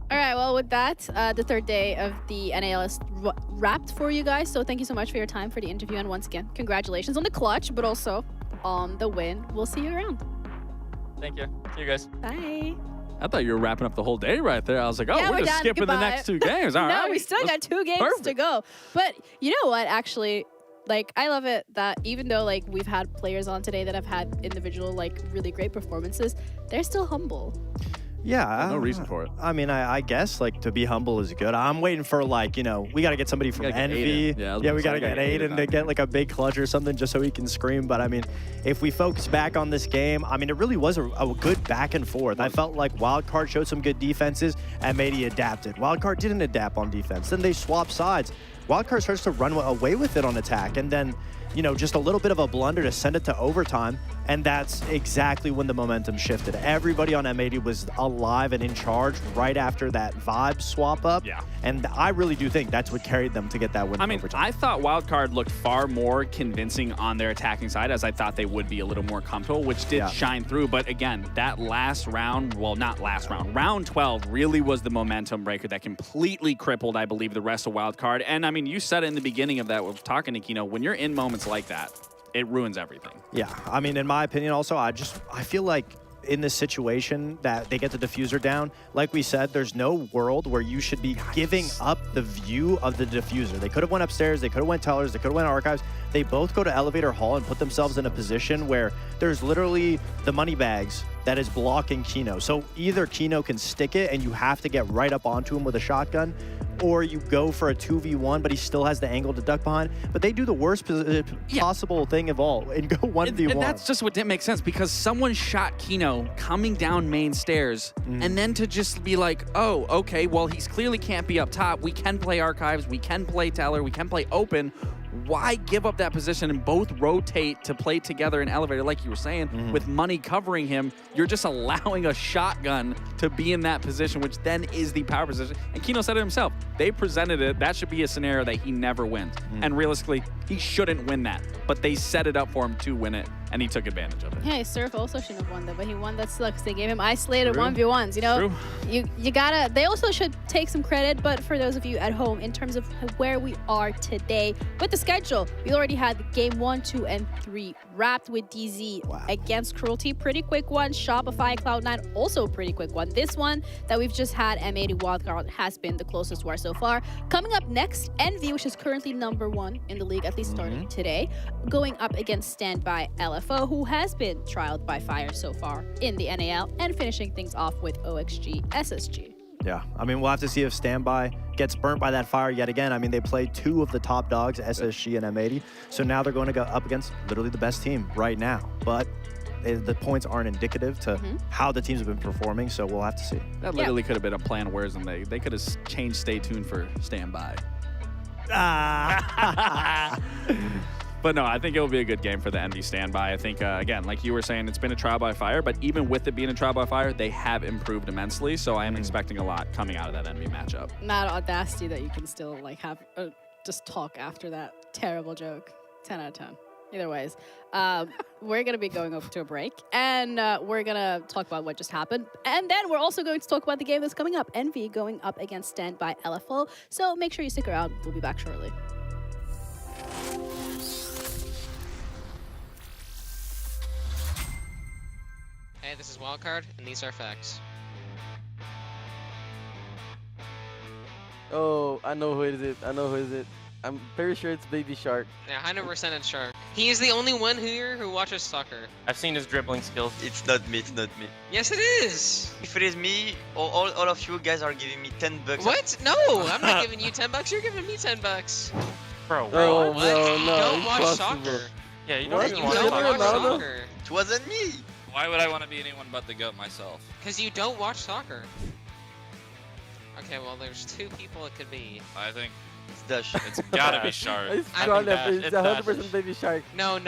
E: All right, well, with that, the 3rd day of the NAL is wrapped for you guys. So thank you so much for your time for the interview. And once again, congratulations on the clutch, but also on the win. We'll see you around.
F: Thank you. See you guys.
E: Bye.
F: I thought you were wrapping up the whole day right there. I was like, oh,
E: Yeah,
F: we're just
E: done.
F: skipping the
E: Goodbye.
F: next 2 games. All right.
E: No, we still got 2 games to go. But you know what, actually, like, I love it that even though, like, we've had players on today that have had individual, like, really great performances, they're still humble.
A: Yeah.
F: No reason for it.
A: I mean, I guess, like, to be humble is good. I'm waiting for, like, you know, we got to get somebody from
F: gotta get
A: Envy.
F: Aiden.
A: Yeah, we got to
F: gotta
A: get
F: get
A: Aiden
F: Aiden
A: to
F: on.
A: get, like, a big clutch or something just so he can scream. But, I mean, if we focus back on this game, I mean, it really was a good back and forth. I felt like Wildcard showed some good defenses and maybe adapted. Wildcard didn't adapt on defense. Then they swapped sides. Wildcard starts to run away with it on attack. And then, you know, just a little bit of a blunder to send it to overtime. And that's exactly when the momentum shifted. Everybody on M80 was alive and in charge right after that vibe swap up.
F: Yeah.
A: And I really do think that's what carried them to get that win.
F: I mean,
A: overtime.
F: I thought Wildcard looked far more convincing on their attacking side, as I thought they would be a little more comfortable, which did shine through. But again, that last round, well, not last round, round 12 really was the momentum breaker that completely crippled, I believe, the rest of Wildcard. And I mean, you said it in the beginning of that, with talking to Kino, when you're in moments like that, it ruins everything.
A: Yeah, I mean, in my opinion also, I feel like in this situation that they get the diffuser down, like we said, there's no world where you should be giving up the view of the diffuser. They could have went upstairs, they could have went tellers, they could have went archives. They both go to elevator hall and put themselves in a position where there's literally the money bags that is blocking Kino. So either Kino can stick it and you have to get right up onto him with a shotgun, or you go for a 2v1, but he still has the angle to duck behind. But they do the worst possible thing of all and go 1v1.
F: And that's just what didn't make sense, because someone shot Kino coming down main stairs, and then to just be like, oh, okay, well, he's clearly can't be up top. We can play archives, we can play teller, we can play open. Why give up that position and both rotate to play together in elevator, like you were saying, with money covering him? You're just allowing a shotgun to be in that position, which then is the power position. And Kino said it himself. They presented it. That should be a scenario that he never wins. And realistically, he shouldn't win that. But they set it up for him to win it, and he took advantage of it.
E: Yeah, Surf also shouldn't have won that, but he won that slugs. They gave him isolated
F: True.
E: 1v1s. You know,
F: True.
E: you gotta. They also should take some credit, but for those of you at home, in terms of where we are today with the schedule, we already had game 1, 2, and 3 wrapped with DZ against Cruelty. Pretty quick one. Shopify, Cloud9, also a pretty quick one. This one that we've just had, M80 Wildcard, has been the closest to our so far. Coming up next, Envy, which is currently #1 in the league, at least starting today, going up against Standby LFO, who has been trialed by Fire so far in the NAL, and finishing things off with OXG SSG.
A: Yeah, I mean, we'll have to see if Standby gets burnt by that fire yet again. I mean, they played 2 of the top dogs, SSG and M80, so now they're going to go up against literally the best team right now. But the points aren't indicative to how the teams have been performing, so we'll have to see.
F: That literally could have been a plan, whereas they could have changed stay tuned for standby. But no, I think it will be a good game for the Envy standby. I think, again, like you were saying, it's been a trial by fire, but even with it being a trial by fire, they have improved immensely. So I am expecting a lot coming out of that Envy matchup.
E: Mad audacity that you can still like have just talk after that terrible joke. 10 out of 10. Either ways, we're going to be going over to a break, and we're going to talk about what just happened. And then we're also going to talk about the game that's coming up, Envy going up against Standby LFO. So make sure you stick around. We'll be back shortly.
T: Hey, this is Wildcard, and these are facts.
U: Oh, I know who it is. I'm very sure it's Baby Shark.
T: Yeah, 100% it's Shark. He is the only one here who watches soccer.
I: I've seen his dribbling skills.
V: It's not me,
T: Yes, it is!
V: If it is me, all of you guys are giving me $10.
T: What? No, I'm not giving you $10. You're giving me $10.
I: Bro,
U: Oh,
T: what?
U: bro,
T: You
U: no,
T: don't watch
U: impossible.
T: soccer.
I: Yeah, you
U: What?
I: don't even
T: You
I: watch
T: don't
I: soccer.
T: watch soccer.
V: It wasn't me.
W: Why would I want to be anyone but the GOAT myself?
T: Because you don't watch soccer. Okay, well, there's 2 people it could be.
W: I think
V: It's Dash.
W: it's gotta be Shark.
U: It's
T: I
U: Shark,
T: think
U: it's 100% Baby Shark.
T: No.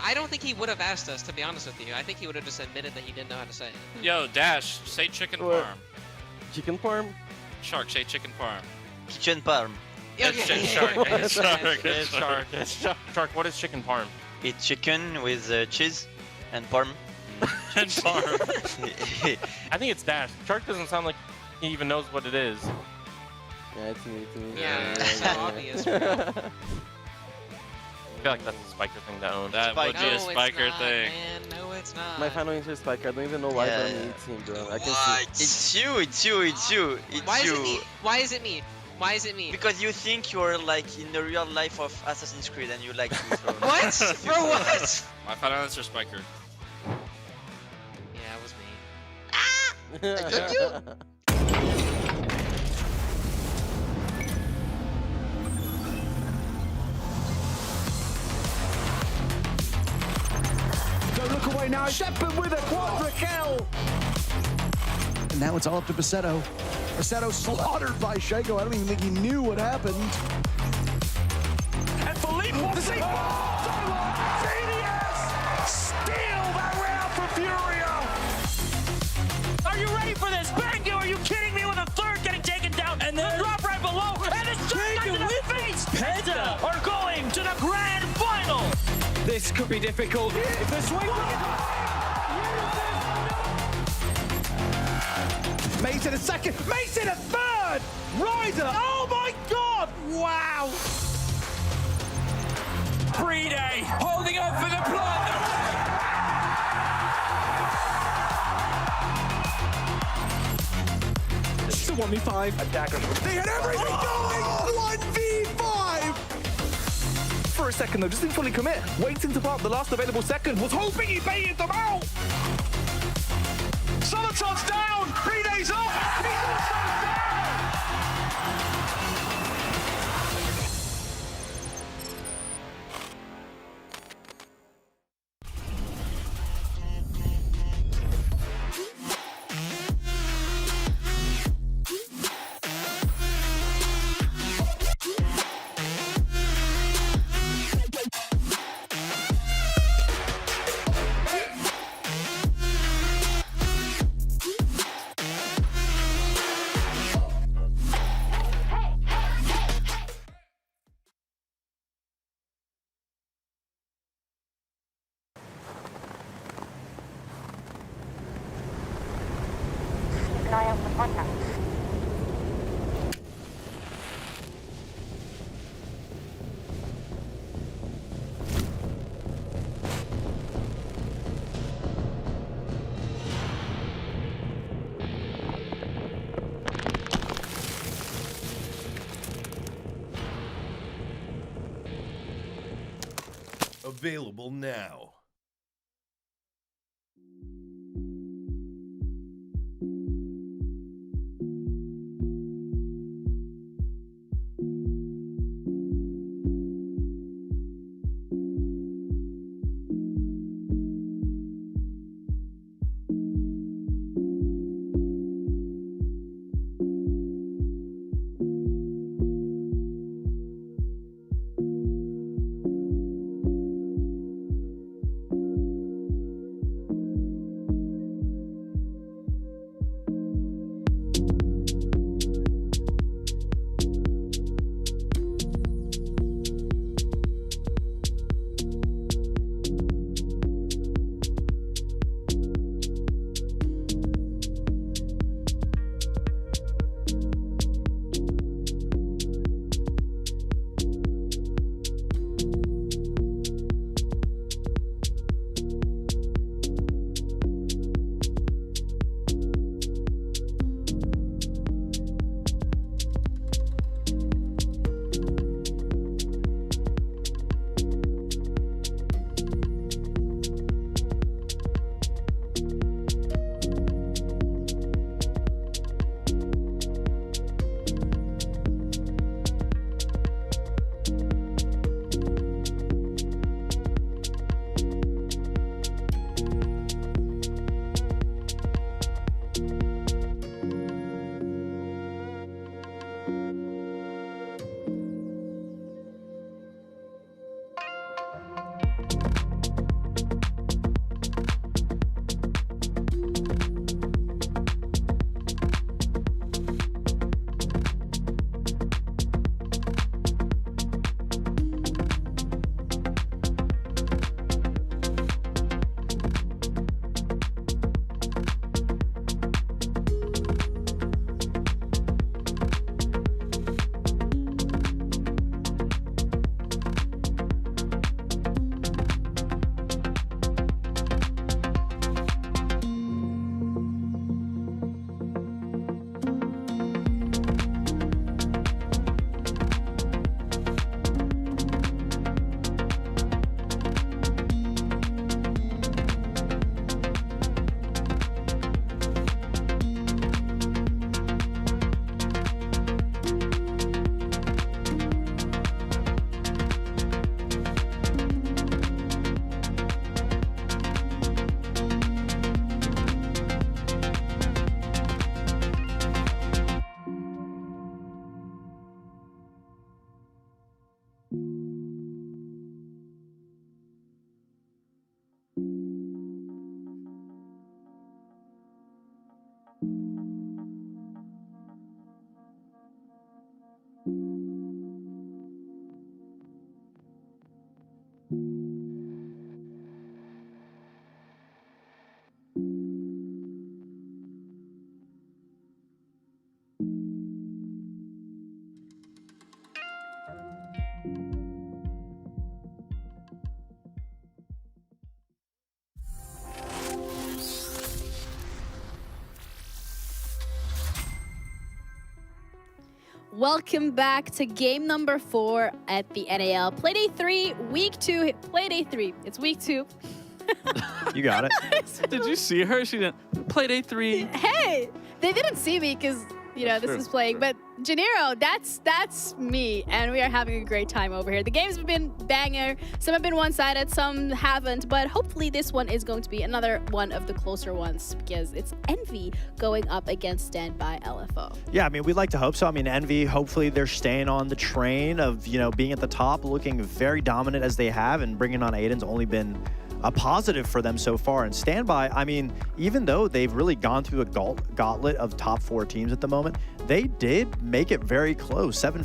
T: I don't think he would have asked us, to be honest with you. I think he would have just admitted that he didn't know how to say it.
W: Yo, Dash, say chicken
U: What?
W: parm.
U: Chicken farm?
W: Shark, say chicken parm.
V: Kitchen Parm.
W: It's Shark. It's Shark.
I: It's Shark. It's Shark. Shark, what is chicken parm?
V: It's chicken with cheese and parm.
I: And parm. I think it's Dash. Shark doesn't sound like he even knows what it is.
U: Yeah, it's me.
T: Yeah, it's so obvious, bro.
I: I feel like that's a Spiker thing to own.
W: That would be
T: No,
W: a
T: it's
W: Spiker
T: not,
W: thing.
T: Man. No, it's
U: My final answer is Spiker. I don't even know why, but I'm
V: Yeah.
U: team, bro. I can see.
V: It's you, it's you, it's you, it's
T: Why
V: you.
T: is it me? Why is it me? Why is it me?
V: Because you think you're like in the real life of Assassin's Creed and you like to throw.
T: What? Bro, what?
W: My final answer, Spiker.
T: Yeah, it was me.
L: Don't look away now. Shepard with a quadra kill. And now it's all up to Bassetto. Bassetto slaughtered by Shaco. I don't even think he knew what happened. And Philippe wants to GDS! Steal that round for Furia!
D: Are you ready for this? Bangu, are you kidding me with a third getting taken down? And then the drop right below, and it's just to the face! Penta are going to the grand final!
L: This could be difficult. If the swing... Mason a second. Mason a third. Ryder. Oh my God. Wow.
D: Playday holding up for the platinum!
L: It's a 1v5. Attackers. They had everything going. 1v5. For a second though, just didn't fully commit. Waiting to pop the last available second. Was hoping he baited them out. Soliton's down. Payday's up. He's also down.
B: An eye out for contact.
C: Available now.
E: Welcome back to game number 4 at the NAL. Playday 3, week 2. Playday 3. It's week 2.
A: You got it.
F: Did you see her? She didn't. Playday 3.
E: Hey, they didn't see me because, you know, this is playing. But Janiro, that's me, and we are having a great time over here. The games have been banger. Some have been one-sided, some haven't, but hopefully this one is going to be another one of the closer ones because it's Envy going up against Standby LFO.
A: Yeah, I mean, we'd like to hope so. I mean, Envy, hopefully they're staying on the train of, you know, being at the top, looking very dominant as they have, and bringing on Aiden's only been a positive for them so far. And Standby, I mean, even though they've really gone through a gauntlet of top 4 teams at the moment, they did make it very close. 7-5,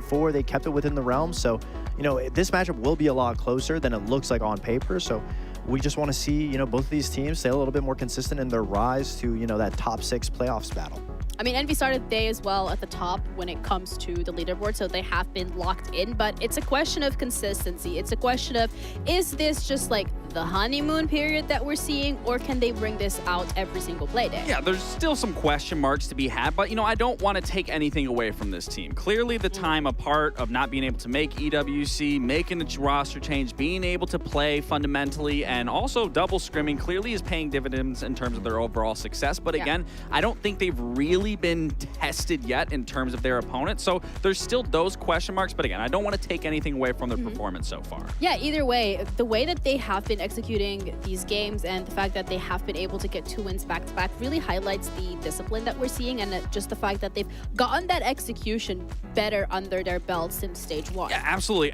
A: 7-4, they kept it within the realm. So, you know, this matchup will be a lot closer than it looks like on paper. So we just want to see, you know, both of these teams stay a little bit more consistent in their rise to, you know, that top 6 playoffs battle.
E: I mean, Envy started the day as well at the top when it comes to the leaderboard, so they have been locked in, but it's a question of consistency. It's a question of, is this just like the honeymoon period that we're seeing, or can they bring this out every single play day?
F: Yeah, there's still some question marks to be had, but, you know, I don't want to take anything away from this team. Clearly, the time apart of not being able to make EWC, making a roster change, being able to play fundamentally, and also double scrimming clearly is paying dividends in terms of their overall success. But again, I don't think they've really been tested yet in terms of their opponent. So there's still those question marks, but again, I don't want to take anything away from their performance so far.
E: Yeah, either way, the way that they have been executing these games and the fact that they have been able to get 2 wins back-to-back really highlights the discipline that we're seeing, and just the fact that they've gotten that execution better under their belt since stage 1.
F: Yeah, absolutely.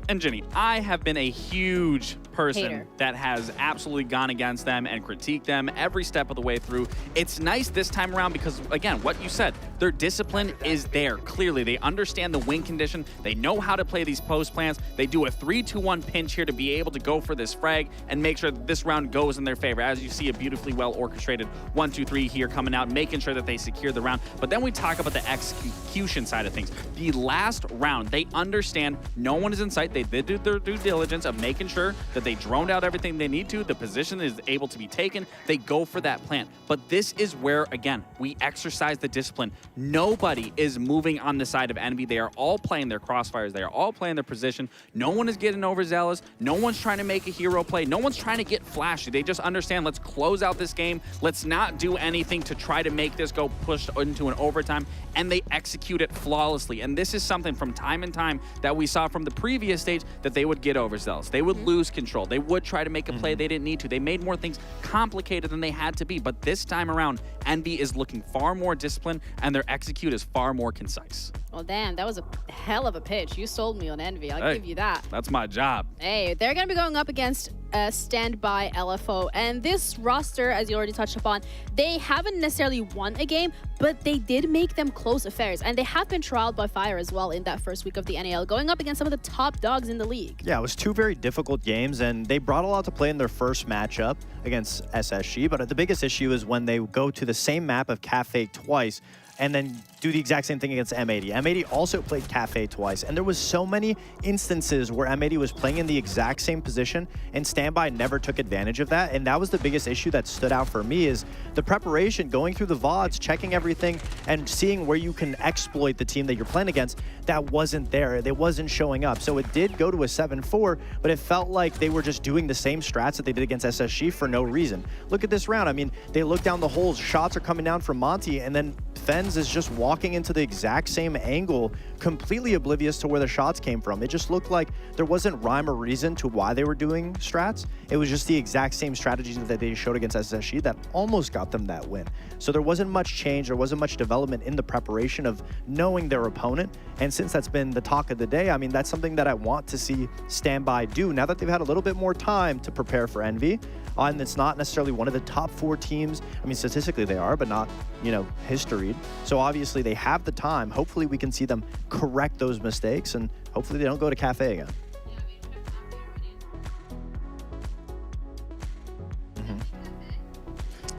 F: And Jenny, I have been a huge person
E: Hater.
F: that has absolutely gone against them and critiqued them every step of the way through. It's nice this time around because, again, what you said, their discipline is there. Clearly, they understand the win condition. They know how to play these post plans. They do a 3-2-1 pinch here to be able to go for this frag and make sure that this round goes in their favor. As you see, a beautifully well orchestrated 1-2-3 here coming out, making sure that they secure the round. But then we talk about the execution side of things. The last round, they understand no one is in sight. They did do their due diligence of making sure that they droned out everything they need to. The position is able to be taken. They go for that plan. But this is where, again, we exercise the discipline. Nobody is moving on the side of Envy. They are all playing their crossfires. They are all playing their position. No one is getting overzealous. No one's trying to make a hero play. No one's trying to get flashy. They just understand, let's close out this game. Let's not do anything to try to make this go push into an overtime. And they execute it flawlessly. And this is something from time and time that we saw from the previous stage, that they would get overzealous. They would lose control. They would try to make a play they didn't need to. They made more things complicated than they had to be. But this time around, Envy is looking far more disciplined, and their execute is far more concise.
E: Well, damn, that was a hell of a pitch. You sold me on Envy. I'll give you that.
F: That's my job.
E: Hey, they're going to be going up against Standby LFO. And this roster, as you already touched upon, they haven't necessarily won a game, but they did make them close affairs. And they have been trialed by fire as well in that first week of the NAL, going up against some of the top dogs in the league.
A: Yeah, it was 2 very difficult games, and they brought a lot to play in their first matchup against SSG. But the biggest issue is when they go to the same map of Cafe twice, and then do the exact same thing against M80. M80 also played Cafe twice, and there was so many instances where M80 was playing in the exact same position, and Standby never took advantage of that, and that was the biggest issue that stood out for me, is the preparation, going through the VODs, checking everything, and seeing where you can exploit the team that you're playing against. That wasn't there. It wasn't showing up. So it did go to a 7-4, but it felt like they were just doing the same strats that they did against SSG for no reason. Look at this round. I mean, they look down the holes, shots are coming down from Monty, and then Fens is just walking into the exact same angle, completely oblivious to where the shots came from. It just looked like there wasn't rhyme or reason to why they were doing strats. It was just the exact same strategies that they showed against SSG that almost got them that win. So there wasn't much change, there wasn't much development in the preparation of knowing their opponent. And since that's been the talk of the day, I mean, that's something that I want to see Standby do now that they've had a little bit more time to prepare for Envy. And it's not necessarily one of the top 4 teams. I mean, statistically they are, but not, you know, historied. So obviously they have the time. Hopefully we can see them correct those mistakes, and hopefully they don't go to Cafe again.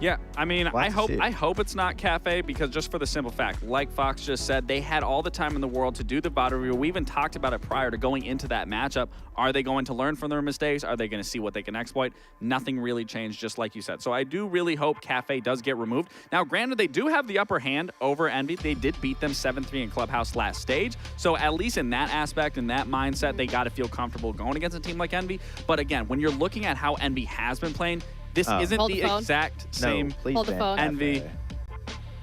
F: Yeah, I mean,
A: We'll
F: I
A: have to see.
F: hope it's not Cafe, because just for the simple fact, like Fox just said, they had all the time in the world to do the VOD review. We even talked about it prior to going into that matchup. Are they going to learn from their mistakes? Are they going to see what they can exploit? Nothing really changed, just like you said. So I do really hope Cafe does get removed. Now, granted, they do have the upper hand over Envy. They did beat them 7-3 in Clubhouse last stage. So at least in that aspect, in that mindset, they got to feel comfortable going against a team like Envy. But again, when you're looking at how Envy has been playing, this isn't
E: Hold
F: the
E: the phone.
F: exact same
E: Hold the phone.
F: Envy.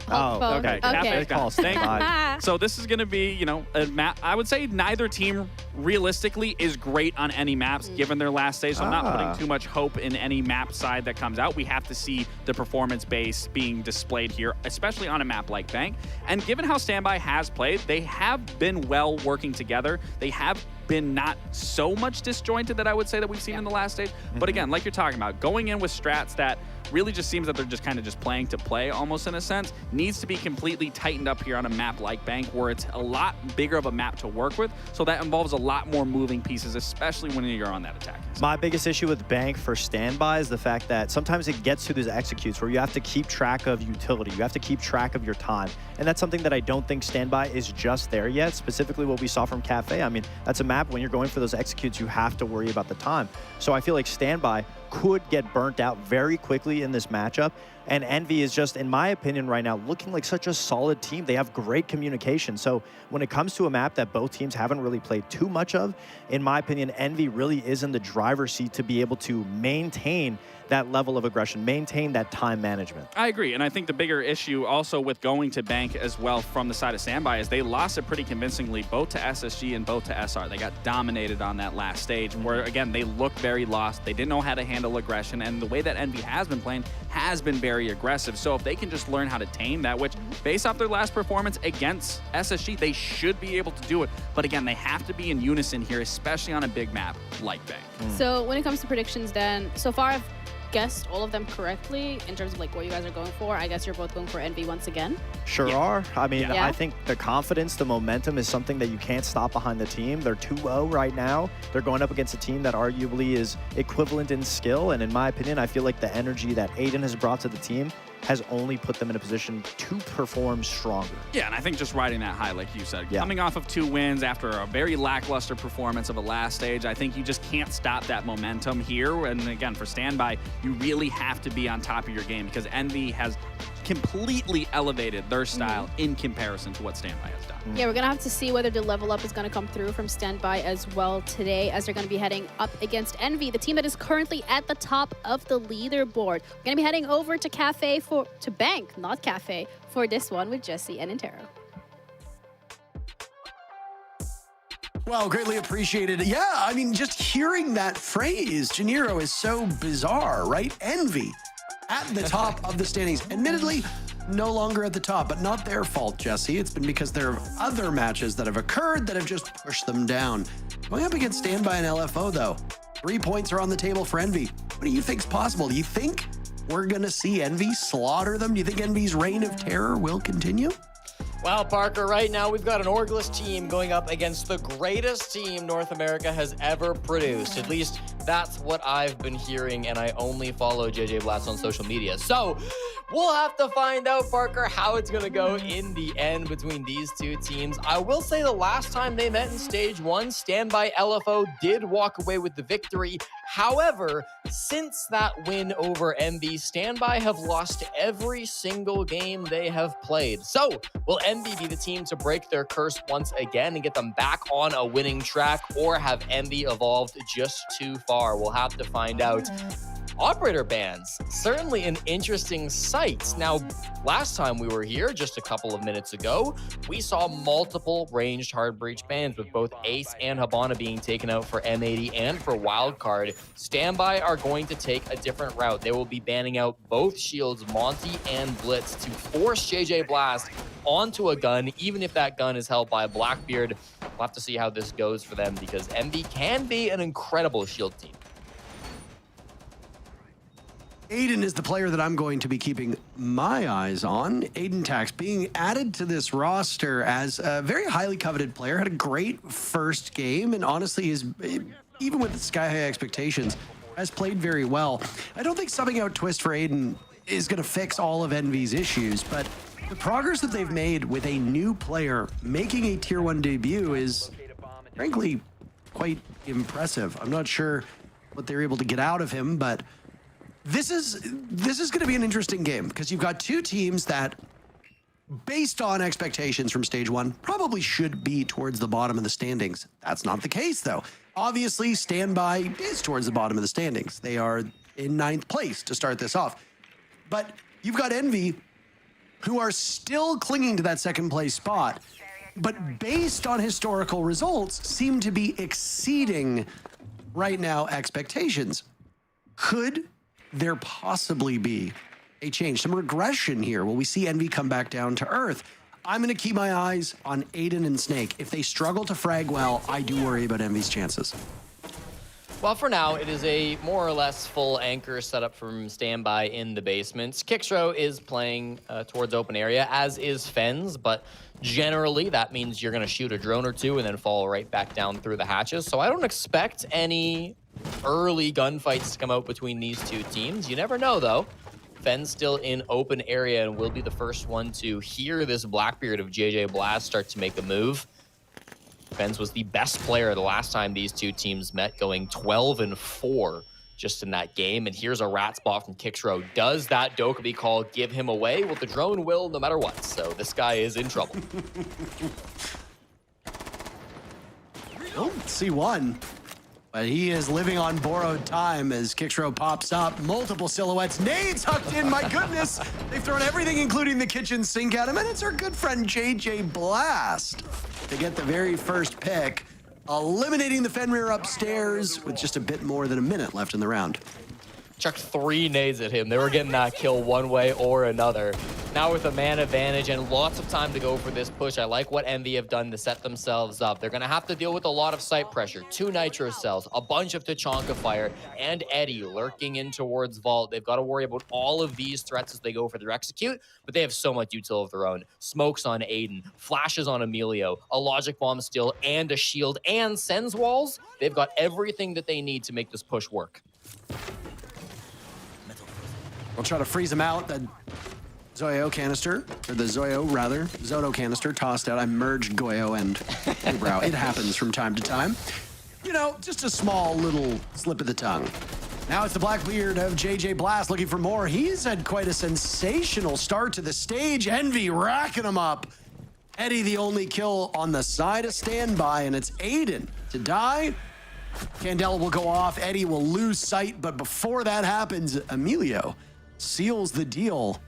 E: Hold the phone.
F: Okay.
E: Okay.
F: Cafe. Thank you. So this is going to be, you know, a map. I would say neither team realistically is great on any maps given their last stage. So I'm not putting too much hope in any map side that comes out. We have to see the performance base being displayed here, especially on a map like Bank. And given how Standby has played, they have been well working together. They have been not so much disjointed that I would say that we've seen in the last stage. But again, like you're talking about, going in with strats that really just seems that they're just kind of just playing to play almost in a sense, needs to be completely tightened up here on a map like Bank, where it's a lot bigger of a map to work with. So that involves a lot more moving pieces, especially when you're on that attack.
A: My biggest issue with Bank for Standby is the fact that sometimes it gets to these executes where you have to keep track of utility. You have to keep track of your time. And that's something that I don't think Standby is just there yet, specifically what we saw from Cafe. I mean, that's a map when you're going for those executes, you have to worry about the time. So I feel like Standby could get burnt out very quickly in this matchup. And Envy is just, in my opinion right now, looking like such a solid team. They have great communication. So when it comes to a map that both teams haven't really played too much of, in my opinion, Envy really is in the driver's seat to be able to maintain that level of aggression, maintain that time management.
F: I agree, and I think the bigger issue also with going to Bank as well from the side of Standby is they lost it pretty convincingly both to SSG and both to SR. They got dominated on that last stage where, again, they looked very lost. They didn't know how to handle aggression, and the way that Envy has been playing has been very aggressive. So if they can just learn how to tame that, which based off their last performance against SSG, they should be able to do it. But again, they have to be in unison here, especially on a big map like Bank.
E: So when it comes to predictions, then, so far I've guessed all of them correctly in terms of like what you guys are going for. I guess you're both going for Envy once again.
A: Sure are. I mean,
E: Yeah.
A: I think the confidence, the momentum is something that you can't stop behind the team. They're 2-0 right now. They're going up against a team that arguably is equivalent in skill. And in my opinion, I feel like the energy that Aiden has brought to the team has only put them in a position to perform stronger.
F: Yeah, and I think just riding that high, like you said, coming off of 2 wins after a very lackluster performance of a last stage, I think you just can't stop that momentum here. And again, for Standby, you really have to be on top of your game because Envy has completely elevated their style in comparison to what Standby has done.
E: Yeah, we're going to have to see whether the level up is going to come through from Standby as well today, as they're going to be heading up against Envy, the team that is currently at the top of the leaderboard. We're going to be heading over to Bank, not Cafe, for this one with Jesse and Intero.
H: Well, greatly appreciated. Yeah, I mean, just hearing that phrase, Janiro, is so bizarre, right? Envy at the top of the standings. Admittedly, no longer at the top, but not their fault, Jesse. It's been because there are other matches that have occurred that have just pushed them down. Going up against Standby and LFO, though, 3 points are on the table for Envy. What do you think's possible? Do you think we're going to see Envy slaughter them? Do you think Envy's reign of terror will continue?
G: Well, Parker, right now we've got an orgless team going up against the greatest team North America has ever produced. At least that's what I've been hearing, and I only follow JJ Blast on social media. So we'll have to find out, Parker, how it's going to go in the end between these two teams. I will say the last time they met in Stage 1, Standby LFO did walk away with the victory. However, since that win over Envy, Standby have lost every single game they have played. So will Envy be the team to break their curse once again and get them back on a winning track, or have Envy evolved just too far? We'll have to find out. Operator bans, certainly an interesting sight. Now, last time we were here, just a couple of minutes ago, we saw multiple ranged hard breach bans with both Ace and Habana being taken out for M80 and for Wildcard. Standby are going to take a different route. They will be banning out both shields, Monty and Blitz, to force JJ Blast onto a gun, even if that gun is held by Blackbeard. We'll have to see how this goes for them because Envy can be an incredible shield team.
H: Aiden is the player that I'm going to be keeping my eyes on. Aiden Tax being added to this roster as a very highly coveted player, had a great first game, and honestly is, even with sky high expectations, has played very well. I don't think subbing out Twist for Aiden is going to fix all of Envy's issues, but the progress that they've made with a new player making a Tier 1 debut is, frankly, quite impressive. I'm not sure what they're able to get out of him, but this is going to be an interesting game because you've got two teams that, based on expectations from stage 1, probably should be towards the bottom of the standings. That's not the case, though. Obviously, Standby is towards the bottom of the standings. They are in 9th place to start this off. But you've got Envy, who are still clinging to that 2nd place spot, but based on historical results, seem to be exceeding right now expectations. Could there possibly be a change, some regression here? Will we see Envy come back down to earth? I'm going to keep my eyes on Aiden and Snake. If they struggle to frag well, I do worry about Envy's chances.
G: Well, for now, it is a more or less full anchor setup from Standby in the basement. Kixro is playing towards open area, as is Fens, but generally that means you're going to shoot a drone or two and then fall right back down through the hatches. So I don't expect any early gunfights to come out between these two teams. You never know, though. Fens still in open area and will be the first one to hear this Blackbeard of JJ Blast start to make a move. Fens was the best player the last time these two teams met, going 12-4 just in that game. And here's a rat spot from Kixro. Does that Dokkaebi call give him away? Well, the drone will no matter what. So this guy is in trouble.
H: Oh, C1. But he is living on borrowed time as Kixro pops up. Multiple silhouettes. Nades hucked in, my goodness. They've thrown everything, including the kitchen sink at him. And it's our good friend JJ Blast to get the very first pick, eliminating the Fenrir upstairs with just a bit more than a minute left in the round.
G: Chucked 3 nades at him. They were getting that kill one way or another. Now with a man advantage and lots of time to go for this push, I like what Envy have done to set themselves up. They're going to have to deal with a lot of site pressure. 2 nitro cells, a bunch of Tachanka fire, and Eddie lurking in towards Vault. They've got to worry about all of these threats as they go for their execute, but they have so much util of their own. Smokes on Aiden, flashes on Emilio, a logic bomb still, and a shield, and sends walls. They've got everything that they need to make this push work.
H: We'll try to freeze him out. The Zoyo canister, or the Zoyo rather, Zoto canister tossed out. I merged Goyo and Eyebrow. It happens from time to time. You know, just a small little slip of the tongue. Now it's the Blackbeard of JJ Blast looking for more. He's had quite a sensational start to the stage. Envy racking him up. Eddie the only kill on the side of Standby, and it's Aiden to die. Candela will go off. Eddie will lose sight, but before that happens, Emilio seals the deal.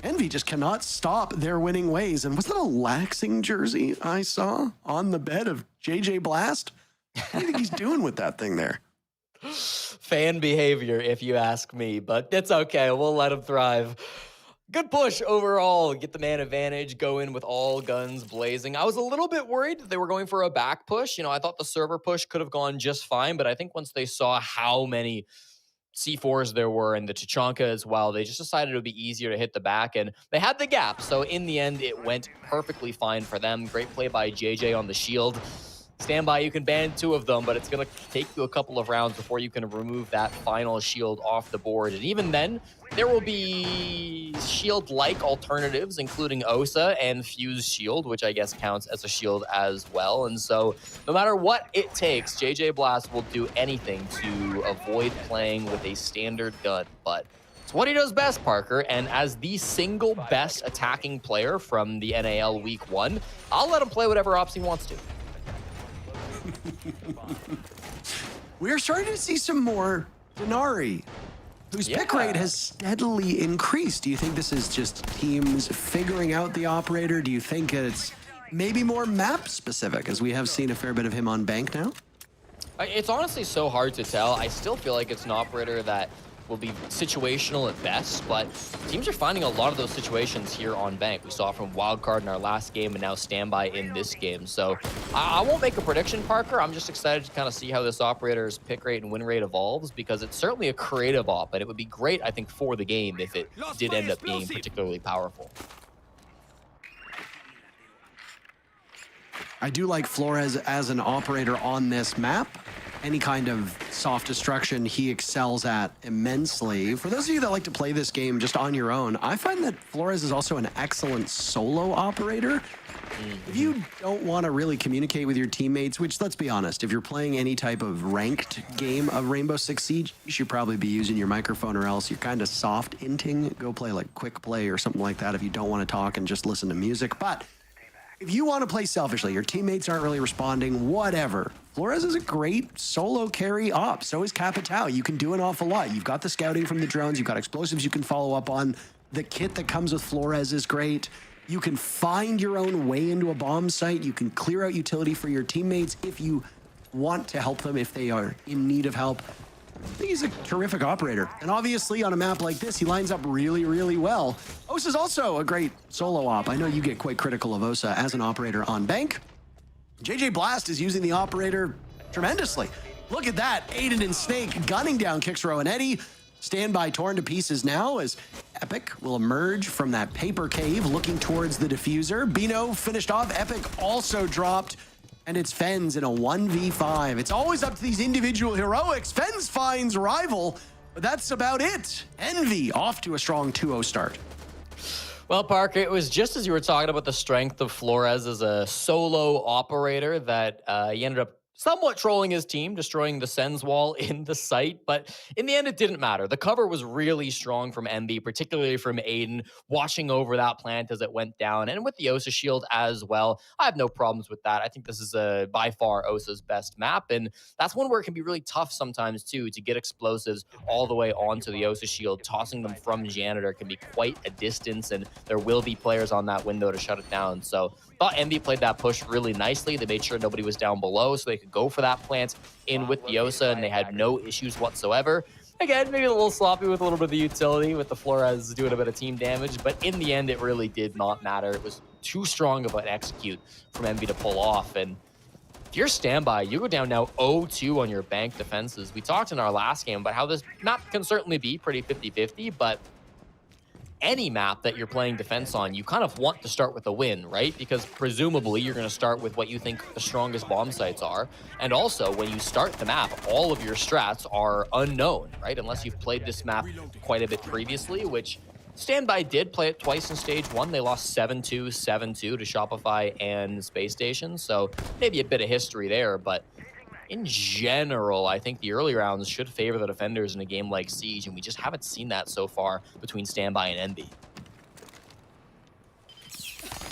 H: Envy just cannot stop their winning ways. And was that a laxing jersey I saw on the bed of JJ Blast? What do you think he's doing with that thing there?
G: Fan behavior, if you ask me, but it's okay. We'll let him thrive. Good push overall. Get the man advantage, go in with all guns blazing. I was a little bit worried that they were going for a back push. You know, I thought the server push could have gone just fine, but I think once they saw how many C4s there were and the Tachanka as well, they just decided it would be easier to hit the back, and they had the gap. So in the end, it went perfectly fine for them. Great play by JJ on the shield. Standby, you can ban 2 of them, but it's going to take you a couple of rounds before you can remove that final shield off the board. And even then, there will be shield-like alternatives, including Osa and Fuse Shield, which I guess counts as a shield as well. And so no matter what it takes, JJ Blast will do anything to avoid playing with a standard gun. But it's what he does best, Parker. And as the single best attacking player from the NAL Week 1, I'll let him play whatever ops he wants to.
H: We're starting to see some more Denari, whose pick rate has steadily increased. Do you think this is just teams figuring out the operator? Do you think it's maybe more map specific, as we have seen a fair bit of him on Bank now?
G: It's honestly so hard to tell. I still feel like it's an operator that will be situational at best, but teams are finding a lot of those situations here on Bank. We saw from Wildcard in our last game and now Standby in this game. So I won't make a prediction, Parker. I'm just excited to kind of see how this operator's pick rate and win rate evolves, because it's certainly a creative op, and it would be great, I think, for the game if it did end up being particularly powerful.
H: I do like Flores as an operator on this map. any kind of soft destruction he excels at immensely. For those of you that like to play this game just on your own, I find that Flores is also an excellent solo operator. If you don't want to really communicate with your teammates, which, let's be honest, if you're playing any type of ranked game of Rainbow Six Siege, you should probably be using your microphone, or else you're kind of soft inting. Go play like Quick Play or something like that if you don't want to talk and just listen to music. But if you want to play selfishly, your teammates aren't really responding, whatever. Flores is a great solo carry op. So is Capitao. You can do an awful lot. You've got the scouting from the drones. You've got explosives you can follow up on. The kit that comes with Flores is great. You can find your own way into a bomb site. You can clear out utility for your teammates if you want to help them, if they are in need of help. I think he's a terrific operator. And obviously on a map like this, he lines up really, really well. Osa's also a great solo op. I know you get quite critical of Osa as an operator on Bank. JJ Blast is using the operator tremendously. Look at that, Aiden and Snake gunning down Kixro and Eddie. Standby torn to pieces now as Epic will emerge from that paper cave looking towards the diffuser. Bino finished off. Epic also dropped. And it's Fens in a 1v5. It's always up to these individual heroics. Fens finds rival, but that's about it. Envy off to a strong 2-0 start.
G: Well, Parker, it was just as you were talking about the strength of Flores as a solo operator that he ended up somewhat trolling his team, destroying the Sens wall in the site. But in the end, it didn't matter. The cover was really strong from MB, particularly from Aiden, watching over that plant as it went down, and with the Osa shield as well. I have no problems with that. I think this is by far Osa's best map, and that's one where it can be really tough sometimes, too, to get explosives all the way onto the Osa shield. Tossing them from Janitor can be quite a distance, and there will be players on that window to shut it down. So thought MB played that push really nicely. They made sure nobody was down below so they could go for that plant in with the Osa, and they had no issues whatsoever. Again, maybe a little sloppy with a little bit of the utility with the Flores doing a bit of team damage, but in the end, it really did not matter. It was too strong of an execute from MB to pull off, and if you're standby, you go down now 0-2 on your Bank defenses. We talked in our last game about how this map can certainly be pretty 50-50, but any map that you're playing defense on, you kind of want to start with a win, right? Because presumably you're going to start with what you think the strongest bomb sites are. And also, when you start the map, all of your strats are unknown, right? Unless you've played this map quite a bit previously, which Standby did play it twice in stage 1. They lost 7-2, 7-2 to Shopify and Space Station. So maybe a bit of history there, but in general, I think the early rounds should favor the defenders in a game like Siege, and we just haven't seen that so far between Standby and Envy.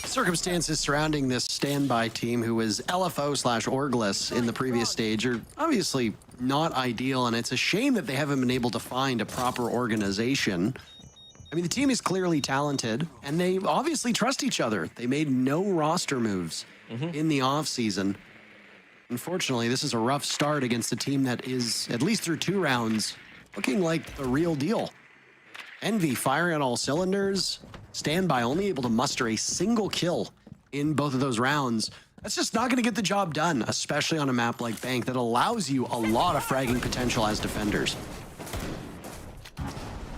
H: Circumstances surrounding this Standby team, who was LFO/Orgless in the previous stage, are obviously not ideal, and it's a shame that they haven't been able to find a proper organization. I mean, the team is clearly talented, and they obviously trust each other. They made no roster moves in the offseason. Unfortunately, this is a rough start against a team that is, at least through 2 rounds, looking like the real deal. Envy firing on all cylinders. Standby only able to muster a single kill in both of those rounds. That's just not going to get the job done, especially on a map like Bank that allows you a lot of fragging potential as defenders.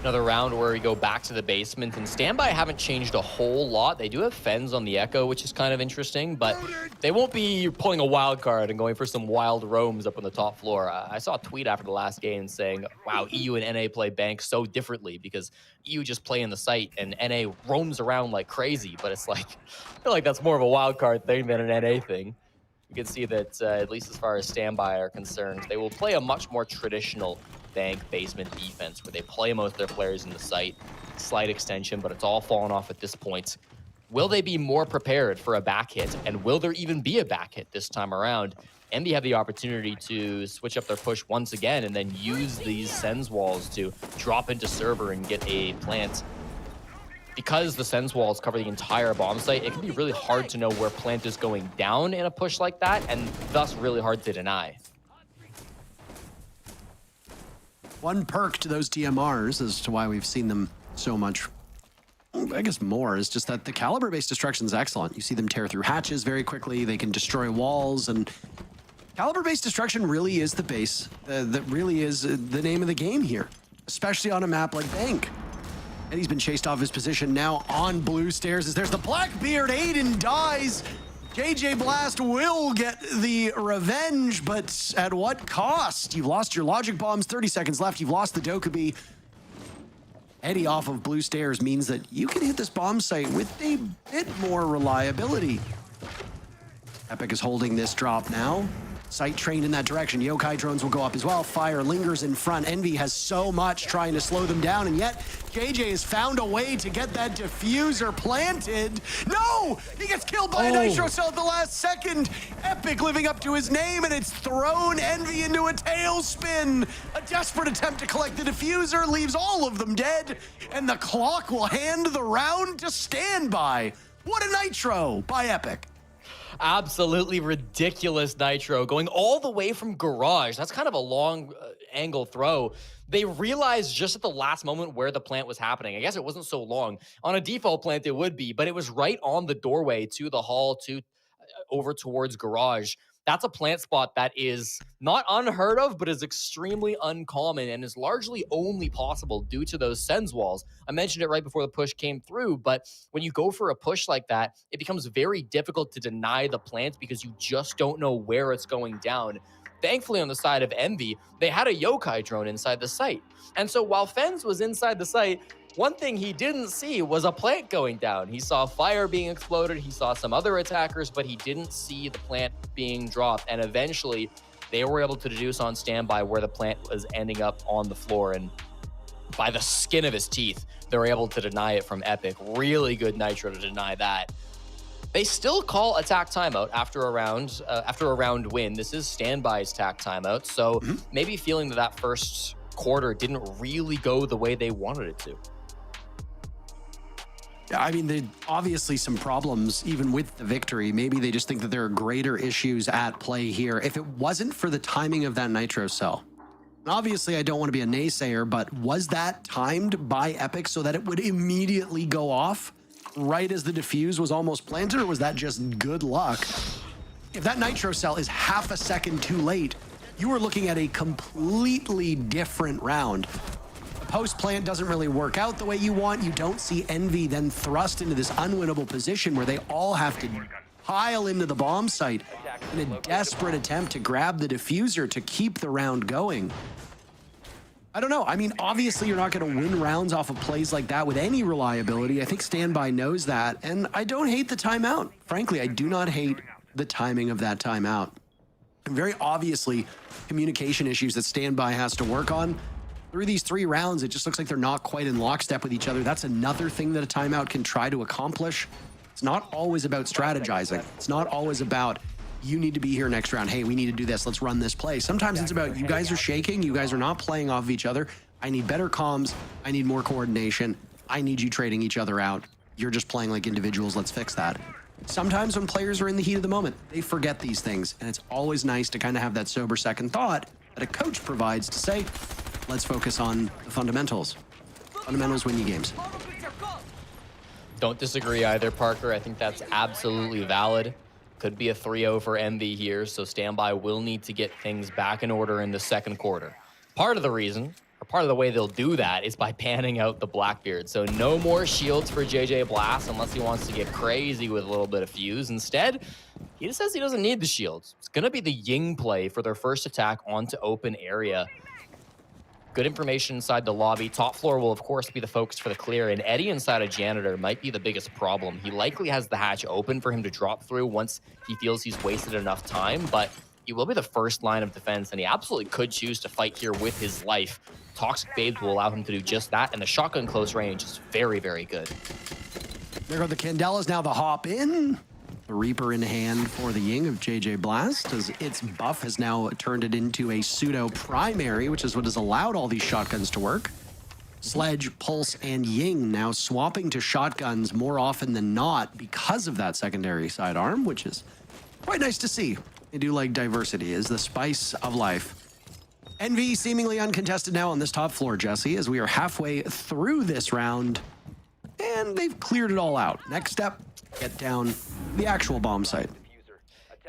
G: Another round where we go back to the basement, and Standby haven't changed a whole lot. They do have Fens on the Echo, which is kind of interesting, but they won't be pulling a wild card and going for some wild roams up on the top floor. I saw a tweet after the last game saying, wow, EU and NA play Bank so differently because EU just play in the site and NA roams around like crazy, but it's like, I feel like that's more of a wild card thing than an NA thing. You can see that, at least as far as Standby are concerned, they will play a much more traditional Bank basement defense where they play most of their players in the site. Slight extension, but it's all fallen off at this point. Will they be more prepared for a back hit? And will there even be a back hit this time around? Envy have the opportunity to switch up their push once again and then use these Sens walls to drop into server and get a plant. Because the Sens walls cover the entire bomb site, it can be really hard to know where plant is going down in a push like that, and thus really hard to deny.
H: One perk to those DMRs as to why we've seen them so much, I guess more, is just that the caliber-based destruction is excellent. You see them tear through hatches very quickly. They can destroy walls, and caliber-based destruction really is the base. That really is the name of the game here, especially on a map like Bank. And he's been chased off his position now on blue stairs as there's the Blackbeard. Aiden dies. JJ Blast will get the revenge, but at what cost? You've lost your logic bombs, 30 seconds left. You've lost the Dokkaebi. Eddie off of blue stairs means that you can hit this bomb site with a bit more reliability. Epic is holding this drop now. Sight trained in that direction. Yokai drones will go up as well. Fire lingers in front. Envy has so much trying to slow them down, and yet JJ has found a way to get that diffuser planted. No! He gets killed by a Nitro Cell at the last second. Epic living up to his name, and it's thrown Envy into a tailspin. A desperate attempt to collect the diffuser leaves all of them dead, and the clock will hand the round to Standby. What a Nitro by Epic.
G: Absolutely ridiculous Nitro, going all the way from garage. That's kind of a long angle throw. They realized just at the last moment where the plant was happening. I guess it wasn't so long. On a default plant, it would be, but it was right on the doorway to the hall, over towards garage. That's a plant spot that is not unheard of, but is extremely uncommon and is largely only possible due to those Sens walls. I mentioned it right before the push came through, but when you go for a push like that, it becomes very difficult to deny the plant because you just don't know where it's going down. Thankfully, on the side of Envy, they had a Yokai drone inside the site. And so while Fens was inside the site, one thing he didn't see was a plant going down. He saw fire being exploded, he saw some other attackers, but he didn't see the plant being dropped. And eventually, they were able to deduce on Standby where the plant was ending up on the floor. And by the skin of his teeth, they were able to deny it from Epic. Really good Nitro to deny that. They still call attack timeout after a round win. This is Standby's attack timeout. So maybe feeling that first quarter didn't really go the way they wanted it to.
H: I mean, there's obviously some problems even with the victory. Maybe they just think that there are greater issues at play here. If it wasn't for the timing of that Nitro Cell, and obviously I don't want to be a naysayer, but was that timed by Epic so that it would immediately go off right as the diffuse was almost planted, or was that just good luck? If that Nitro Cell is half a second too late, you are looking at a completely different round. Post plant doesn't really work out the way you want. You don't see Envy then thrust into this unwinnable position where they all have to pile into the bomb site in a desperate attempt to grab the diffuser to keep the round going. I don't know. I mean, obviously you're not going to win rounds off of plays like that with any reliability. I think Standby knows that, and I don't hate the timeout. Frankly, I do not hate the timing of that timeout. And very obviously, communication issues that Standby has to work on. Through these 3 rounds, it just looks like they're not quite in lockstep with each other. That's another thing that a timeout can try to accomplish. It's not always about strategizing. It's not always about, you need to be here next round. Hey, we need to do this. Let's run this play. Sometimes it's about, you guys are shaking. You guys are not playing off of each other. I need better comms. I need more coordination. I need you trading each other out. You're just playing like individuals. Let's fix that. Sometimes when players are in the heat of the moment, they forget these things. And it's always nice to kind of have that sober second thought that a coach provides to say, let's focus on the fundamentals. Fundamentals win you games.
G: Don't disagree either, Parker. I think that's absolutely valid. Could be a 3-0 for Envy here, so Standby will need to get things back in order in the second quarter. Part of the reason, or part of the way they'll do that, is by panning out the Blackbeard. So no more shields for JJ Blast unless he wants to get crazy with a little bit of fuse. Instead, he just says he doesn't need the shields. It's going to be the Ying play for their first attack onto open area. Good information inside the lobby. Top floor will, of course, be the focus for the clear, and Eddie inside a janitor might be the biggest problem. He likely has the hatch open for him to drop through once he feels he's wasted enough time, but he will be the first line of defense, and he absolutely could choose to fight here with his life. Toxic Babes will allow him to do just that, and the shotgun close range is very, very good.
H: There go the Candelas, now the hop in. The Reaper in hand for the Ying of JJ Blast, as its buff has now turned it into a pseudo primary, which is what has allowed all these shotguns to work. Sledge, Pulse, and Ying now swapping to shotguns more often than not because of that secondary sidearm, which is quite nice to see. I do like diversity, is the spice of life. Envy seemingly uncontested now on this top floor, Jesse, as we are halfway through this round, and they've cleared it all out. Next step, get down the actual bomb site.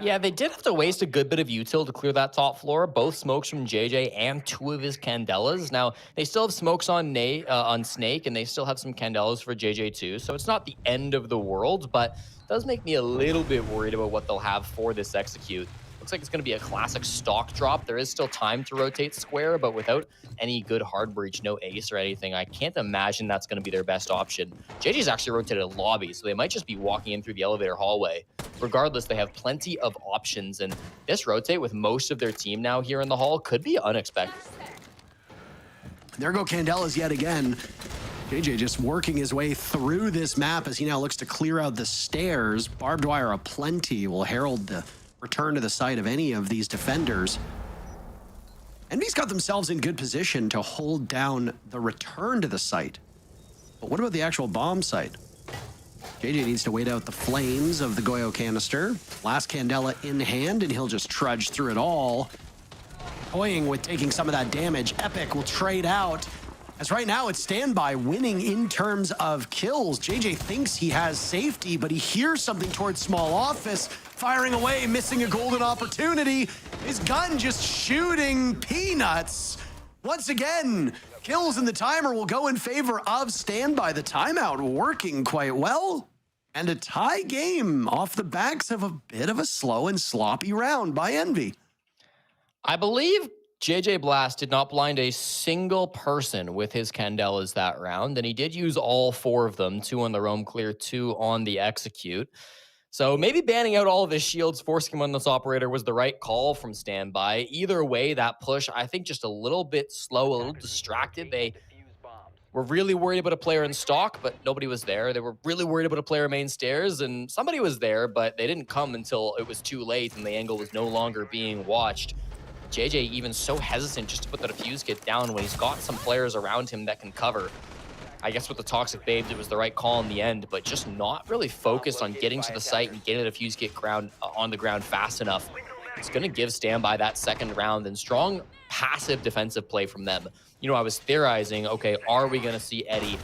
G: Yeah, they did have to waste a good bit of util to clear that top floor. Both smokes from JJ and 2 of his Candelas. Now, they still have smokes on on Snake, and they still have some Candelas for JJ too. So it's not the end of the world, but it does make me a little bit worried about what they'll have for this execute. Looks like it's going to be a classic stock drop. There is still time to rotate square, but without any good hard breach, no ace or anything, I can't imagine that's going to be their best option. JJ's actually rotated a lobby, so they might just be walking in through the elevator hallway. Regardless, they have plenty of options, and this rotate with most of their team now here in the hall could be unexpected.
H: There go Candelas yet again. JJ just working his way through this map as he now looks to clear out the stairs. Barbed wire aplenty will herald the return to the site of any of these defenders. Envy's got themselves in good position to hold down the return to the site. But what about the actual bomb site? JJ needs to wait out the flames of the Goyo canister. Last Candela in hand, and he'll just trudge through it all. Toying with taking some of that damage. Epic will trade out. As right now, it's Standby winning in terms of kills. JJ thinks he has safety, but he hears something towards small office. Firing away, missing a golden opportunity. His gun just shooting peanuts. Once again, kills in the timer will go in favor of Standby. The timeout working quite well. And a tie game off the backs of a bit of a slow and sloppy round by Envy.
G: I believe JJ Blast did not blind a single person with his Candelas that round, and he did use all 4 of them, 2 on the roam clear, 2 on the execute. So maybe banning out all of his shields, forcing him on this operator was the right call from Standby. Either way, that push, I think just a little bit slow, a little distracted. They were really worried about a player in stock, but nobody was there. They were really worried about a player main stairs, and somebody was there, but they didn't come until it was too late and the angle was no longer being watched. JJ even so hesitant just to put the defuse kit down when he's got some players around him that can cover. I guess with the Toxic Babes, it was the right call in the end, but just not really focused on getting to the site and getting the defuse kit on the ground fast enough. It's going to give Standby that second round and strong passive defensive play from them. You know, I was theorizing, okay, are we going to see Eddie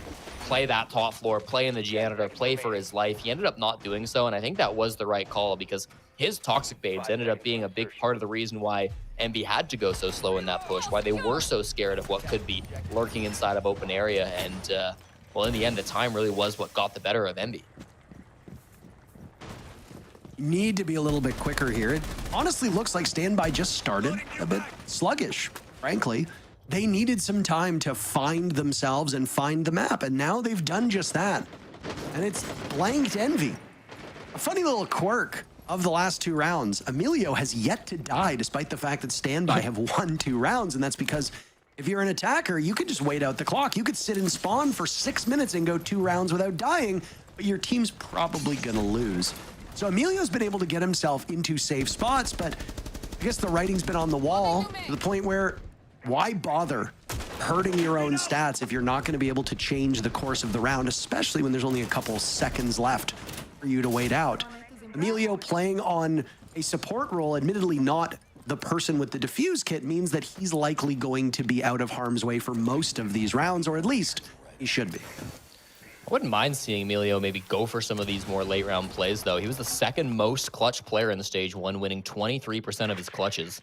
G: play that top floor, play in the janitor, play for his life? He ended up not doing so, and I think that was the right call because his Toxic Babes ended up being a big part of the reason why MB had to go so slow in that push, why they were so scared of what could be lurking inside of open area. And, well, in the end, the time really was what got the better of MB.
H: Need to be a little bit quicker here. It honestly looks like Standby just started a bit sluggish, frankly. They needed some time to find themselves and find the map, and now they've done just that. And it's blanked Envy. A funny little quirk of the last 2 rounds. Emilio has yet to die despite the fact that Standby have won 2 rounds, and that's because if you're an attacker, you could just wait out the clock. You could sit and spawn for 6 minutes and go 2 rounds without dying, but your team's probably gonna lose. So Emilio's been able to get himself into safe spots, but I guess the writing's been on the wall to the point where why bother hurting your own stats if you're not going to be able to change the course of the round, especially when there's only a couple seconds left for you to wait out. Emilio playing on a support role, admittedly not the person with the defuse kit, means that he's likely going to be out of harm's way for most of these rounds, or at least he should be.
G: I wouldn't mind seeing Emilio maybe go for some of these more late round plays, though. He was the second most clutch player in the stage 1, winning 23% of his clutches.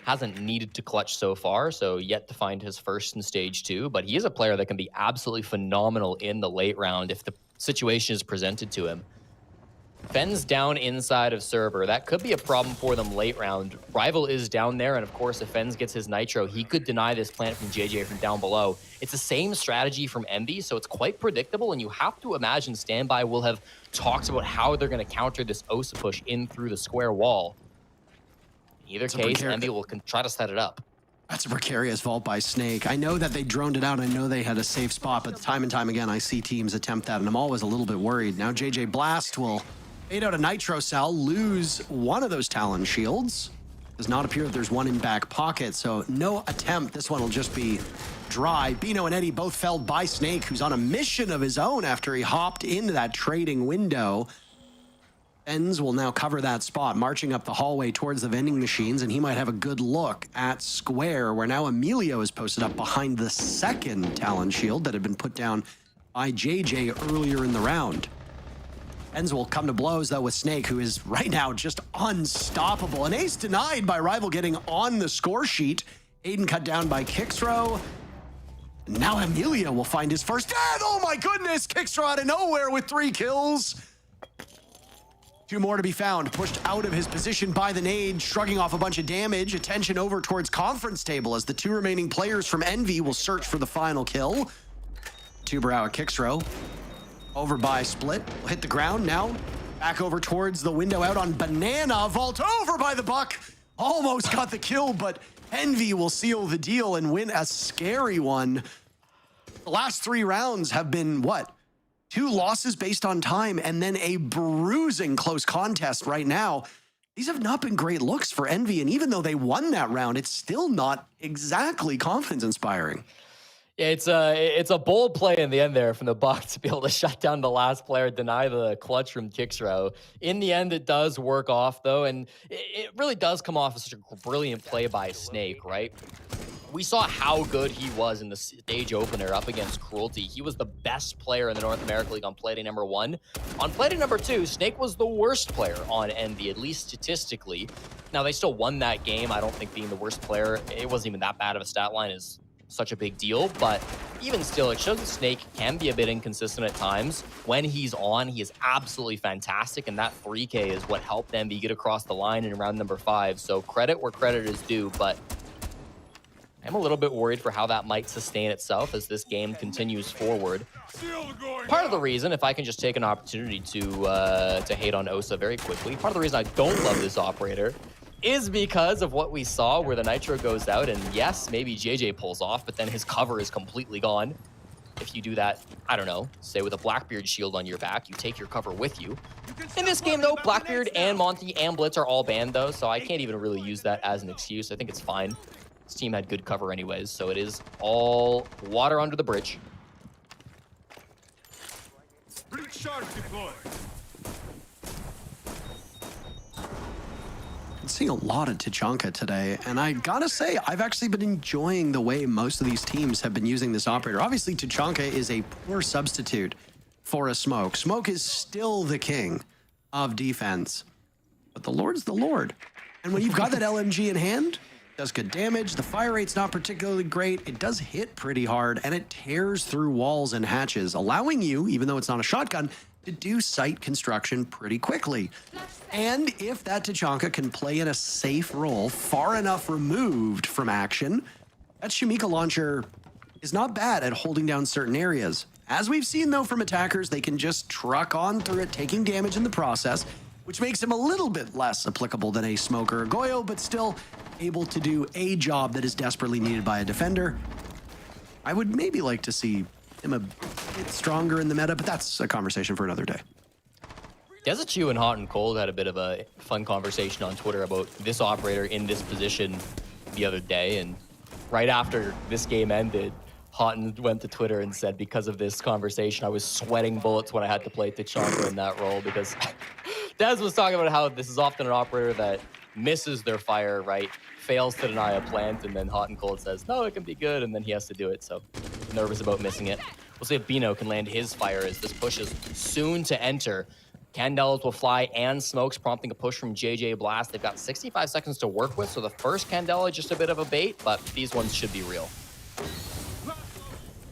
G: Hasn't needed to clutch so far, so yet to find his first in stage 2, but he is a player that can be absolutely phenomenal in the late round if the situation is presented to him. Fenn's down inside of server. That could be a problem for them late round. Rival is down there, and of course, if Fenn's gets his nitro, he could deny this plant from JJ from down below. It's the same strategy from MB, so it's quite predictable, and you have to imagine Standby will have talked about how they're going to counter this Osa push in through the square wall. In either case, MB will try to set it up.
H: That's a precarious vault by Snake. I know that they droned it out. I know they had a safe spot, but time and time again, I see teams attempt that, and I'm always a little bit worried. Now JJ Blast will fade out a nitro cell, lose one of those Talon shields. Does not appear that there's one in back pocket, so no attempt. This one will just be dry. Bino and Eddie both felled by Snake, who's on a mission of his own after he hopped into that trading window. Benz will now cover that spot, marching up the hallway towards the vending machines, and he might have a good look at Square, where now Emilio is posted up behind the second Talon shield that had been put down by JJ earlier in the round. Ends will come to blows, though, with Snake, who is right now just unstoppable. An ace denied by Rival getting on the score sheet. Aiden cut down by Kixro. Now Emilio will find his first death. Oh my goodness, Kixro out of nowhere with 3 kills. 2 more to be found. Pushed out of his position by the nade, shrugging off a bunch of damage. Attention over towards conference table as the 2 remaining players from Envy will search for the final kill. Tuberau at Kixro. Over by Split, will hit the ground now. Back over towards the window out on Banana. Vault over by the Buck. Almost got the kill, but Envy will seal the deal and win a scary one. The last 3 rounds have been, what? 2 losses based on time and then a bruising close contest right now. These have not been great looks for Envy, and even though they won that round, it's still not exactly confidence-inspiring.
G: Yeah, it's a bold play in the end there from the Bucks to be able to shut down the last player, deny the clutch from Kixro. In the end, it does work off, though, and it really does come off as such a brilliant play by Snake, right? We saw how good he was in the stage opener up against Cruelty. He was the best player in the North America League on Playday number 1. On Playday number 2, Snake was the worst player on Envy, at least statistically. Now, they still won that game. I don't think being the worst player, it wasn't even that bad of a stat line is such a big deal, but even still, it shows that Snake can be a bit inconsistent at times. When he's on, he is absolutely fantastic, and that 3K is what helped Envy get across the line in round number 5. So credit where credit is due, but I'm a little bit worried for how that might sustain itself as this game continues forward. Part of the reason, if I can just take an opportunity to hate on Osa very quickly, part of the reason I don't love this operator is because of what we saw where the Nitro goes out, and yes, maybe JJ pulls off, but then his cover is completely gone. If you do that, I don't know, say with a Blackbeard shield on your back, you take your cover with you. In this game, though, Blackbeard and Monty and Blitz are all banned, though, so I can't even really use that as an excuse. I think it's fine. This team had good cover anyways, so it is all water under the bridge.
H: Seeing a lot of Tachanka today, and I gotta say, I've actually been enjoying the way most of these teams have been using this operator. Obviously, Tachanka is a poor substitute for a Smoke. Smoke is still the king of defense, but the Lord's the Lord. And when you've got that LMG in hand, does good damage. The fire rate's not particularly great. It does hit pretty hard, and it tears through walls and hatches, allowing you, even though it's not a shotgun, to do site construction pretty quickly. And if that Tachanka can play in a safe role, far enough removed from action, that Shamika launcher is not bad at holding down certain areas. As we've seen, though, from attackers, they can just truck on through it, taking damage in the process, which makes him a little bit less applicable than a Smoke or a Goyo, but still able to do a job that is desperately needed by a defender. I would maybe like to see him a bit stronger in the meta, but that's a conversation for another day.
G: Desachu and Hot and Cold had a bit of a fun conversation on Twitter about this operator in this position the other day, and right after this game ended, Houghton went to Twitter and said, because of this conversation, I was sweating bullets when I had to play Tachanka in that role, because Dez was talking about how this is often an operator that misses their fire, right? Fails to deny a plant, and then Hot and Cold says, no, it can be good, and then he has to do it, so nervous about missing it. We'll see if Bino can land his fire as this push is soon to enter. Candelas will fly and Smokes, prompting a push from JJ Blast. They've got 65 seconds to work with, so the first Candela just a bit of a bait, but these ones should be real.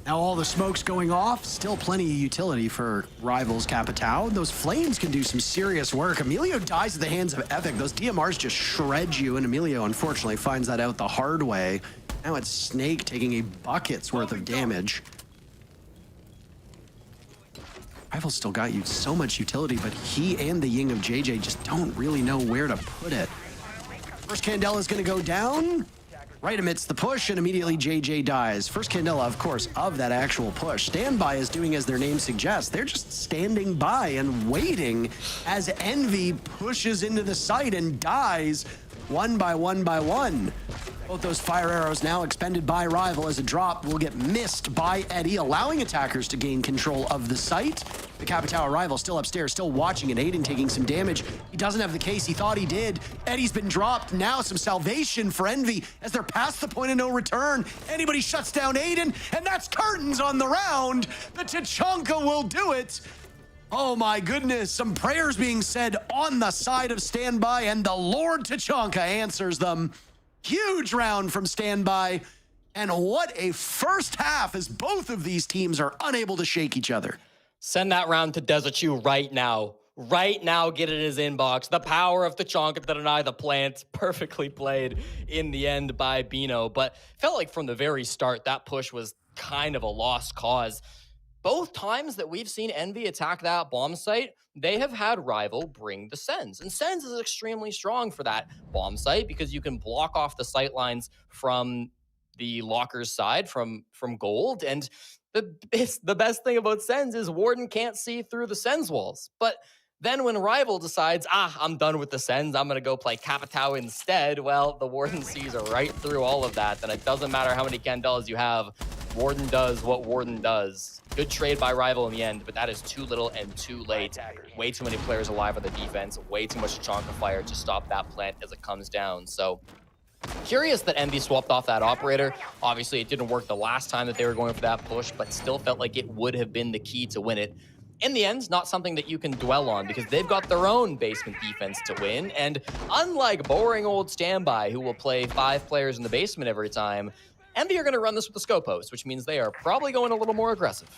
H: Now all the smokes going off, still plenty of utility for Rivals Capitao. Those flames can do some serious work. Emilio dies at the hands of Epic. Those DMRs just shred you, and Emilio unfortunately finds that out the hard way. Now it's Snake taking a bucket's worth of damage. Rivals still got you so much utility, but he and the Ying of JJ just don't really know where to put it. First Candela is going to go down. Right amidst the push, and immediately JJ dies. First Candela, of course, of that actual push. Standby is doing as their name suggests. They're just standing by and waiting as Envy pushes into the site and dies one by one by one. Both those fire arrows now expended by Rival as a drop will get missed by Eddie, allowing attackers to gain control of the site. The Capitao Rival still upstairs, still watching it. Aiden taking some damage. He doesn't have the case he thought he did. Eddie's been dropped. Now some salvation for Envy as they're past the point of no return. Anybody shuts down Aiden, and that's curtains on the round. The Tachanka will do it. Oh my goodness, some prayers being said on the side of Standby, and the Lord Tachanka answers them. Huge round from Standby, and what a first half as both of these teams are unable to shake each other.
G: Send that round to Desert Chew right now. Right now, get it in his inbox. The power of Tachanka to deny the plant. Perfectly played in the end by Bino, but felt like from the very start, that push was kind of a lost cause. Both times that we've seen Envy attack that bomb site, they have had Rival bring the Sens. And Sens is extremely strong for that bomb site because you can block off the sight lines from the Lockers side, from Gold. And the best thing about Sens is Warden can't see through the Sens walls. But then when Rival decides, I'm done with the Sens, I'm going to go play Capitao instead, well, the Warden sees right through all of that. And it doesn't matter how many Candelas you have. Warden does what Warden does. Good trade by Rival in the end, but that is too little and too late. Way too many players alive on the defense. Way too much Tachanka fire to stop that plant as it comes down. So curious that Envy swapped off that operator. Obviously, it didn't work the last time that they were going for that push, but still felt like it would have been the key to win it. In the end, not something that you can dwell on because they've got their own basement defense to win. And unlike boring old Standby, who will play 5 players in the basement every time, Envy are going to run this with the scope host, which means they are probably going a little more aggressive.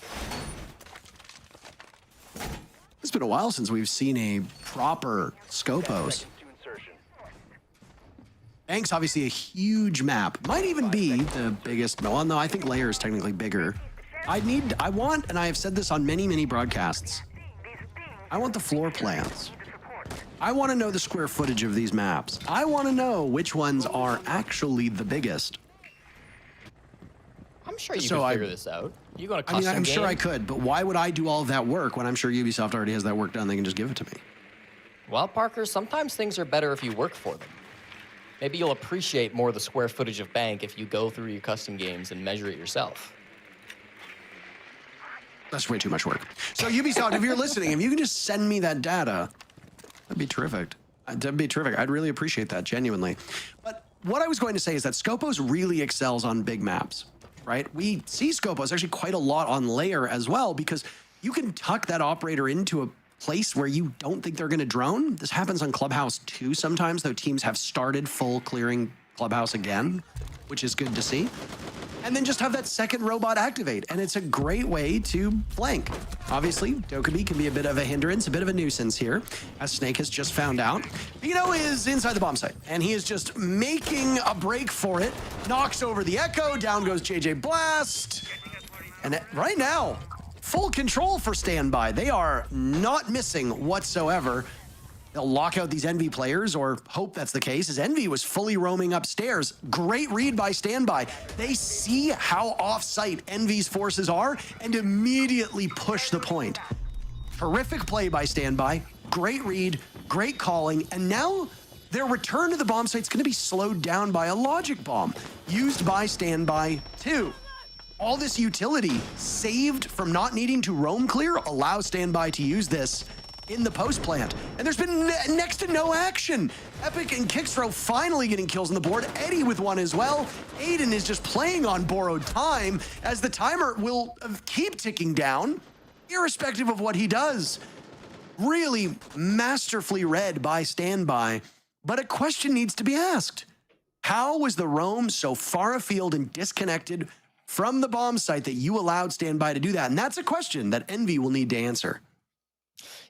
H: It's been a while since we've seen a proper scope host. Bank's obviously a huge map. Might even be the biggest. Well, no, I think Layer is technically bigger. I want, and I have said this on many, many broadcasts, I want the floor plans. I want to know the square footage of these maps. I want to know which ones are actually the biggest.
G: I'm sure you can figure this out. You got a custom
H: I'm
G: game?
H: sure I could, but why would I do all of that work when I'm sure Ubisoft already has that work done? They can just give it to me.
G: Well, Parker, sometimes things are better if you work for them. Maybe you'll appreciate more the square footage of Bank if you go through your custom games and measure it yourself.
H: That's way too much work. So Ubisoft, if you're listening, if you can just send me that data, that'd be terrific. That'd be terrific. I'd really appreciate that, genuinely. But what I was going to say is that Scopos really excels on big maps, right? We see Scopos actually quite a lot on Layer as well because you can tuck that operator into a place where you don't think they're going to drone. This happens on Clubhouse too sometimes, though teams have started full clearing Clubhouse again, which is good to see. And then just have that second robot activate, and it's a great way to flank. Obviously, Dokkaebi can be a bit of a hindrance, a bit of a nuisance here, as Snake has just found out. Bino is inside the bomb site, and he is just making a break for it. Knocks over the Echo, down goes JJ Blast. And right now, full control for Standby. They are not missing whatsoever. They'll lock out these Envy players, or hope that's the case, as Envy was fully roaming upstairs. Great read by Standby. They see how off-site Envy's forces are and immediately push the point. Terrific play by Standby. Great read, great calling, and now their return to the bomb site's going to be slowed down by a logic bomb used by Standby too. All this utility saved from not needing to roam clear allows Standby to use this in the post plant. And there's been next to no action. Epic and Kickstro finally getting kills on the board. Eddie with one as well. Aiden is just playing on borrowed time as the timer will keep ticking down, irrespective of what he does. Really masterfully read by Standby. But a question needs to be asked. How was the roam so far afield and disconnected from the bomb site that you allowed Standby to do that? And that's a question that Envy will need to answer.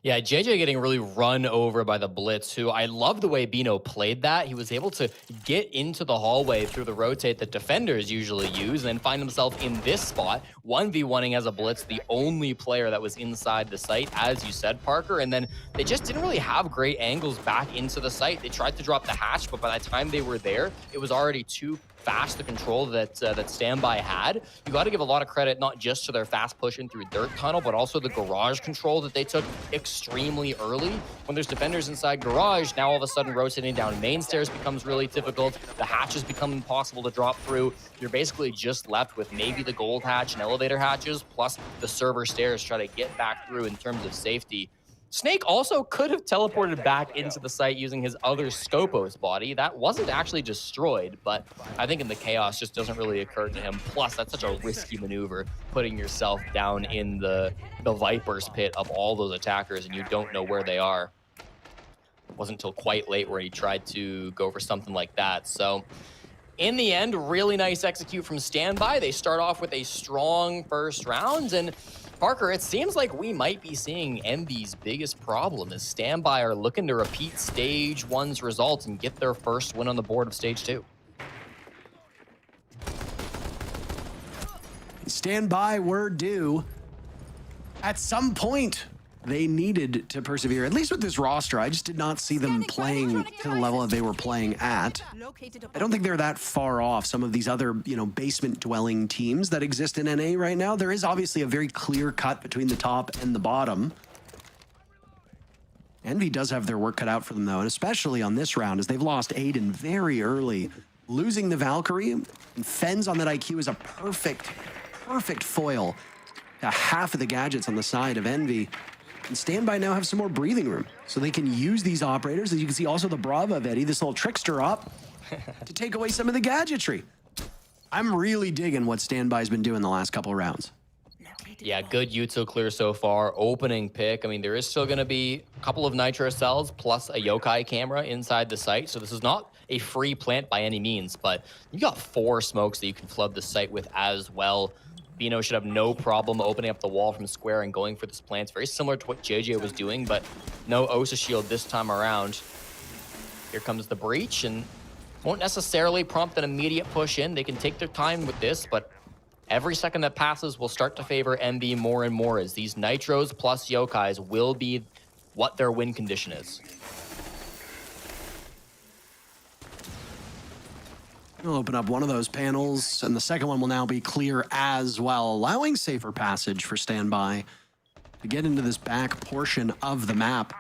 G: Yeah, JJ getting really run over by the Blitz, who I love the way Bino played that. He was able to get into the hallway through the rotate that defenders usually use and then find himself in this spot, 1v1ing as a Blitz, the only player that was inside the site, as you said, Parker. And then they just didn't really have great angles back into the site. They tried to drop the hatch, but by the time they were there, it was already too fast the control that Standby had. You got to give a lot of credit not just to their fast push in through Dirt Tunnel, but also the garage control that they took extremely early. When there's defenders inside garage, now all of a sudden rotating down main stairs becomes really difficult. The hatches become impossible to drop through. You're basically just left with maybe the gold hatch and elevator hatches, plus the server stairs try to get back through in terms of safety. Snake also could have teleported back into the site using his other Scopos body. That wasn't actually destroyed, but I think in the chaos just doesn't really occur to him. Plus, that's such a risky maneuver, putting yourself down in the Viper's pit of all those attackers and you don't know where they are. It wasn't until quite late where he tried to go for something like that. So in the end, really nice execute from Standby. They start off with a strong first round, and Parker, it seems like we might be seeing Envy's biggest problem as Standby are looking to repeat Stage 1's results and get their first win on the board of Stage 2.
H: Standby were due. At some point, they needed to persevere. At least with this roster, I just did not see them playing to the level that they were playing at. I don't think they're that far off some of these other, basement-dwelling teams that exist in NA right now. There is obviously a very clear cut between the top and the bottom. Envy does have their work cut out for them, though, and especially on this round, as they've lost Aiden very early. Losing the Valkyrie and Fens on that IQ is a perfect foil to half of the gadgets on the side of Envy. And Standby now have some more breathing room, so they can use these operators. As you can see, also the Brava Vetti, this little trickster up, to take away some of the gadgetry. I'm really digging what Standby's been doing the last couple of rounds.
G: Yeah, good util clear so far. Opening pick. I mean, there is still going to be a couple of Nitro cells plus a Yokai camera inside the site, so this is not a free plant by any means, but you got 4 smokes that you can flood the site with as well. Bino should have no problem opening up the wall from square and going for this plant. It's very similar to what JJ was doing, but no Osa shield this time around. Here comes the breach, and won't necessarily prompt an immediate push in. They can take their time with this, but every second that passes will start to favor Envy more and more, as these Nitros plus Yokais will be what their win condition is.
H: We'll open up one of those panels, and the second one will now be clear as well, allowing safer passage for Standby to get into this back portion of the map.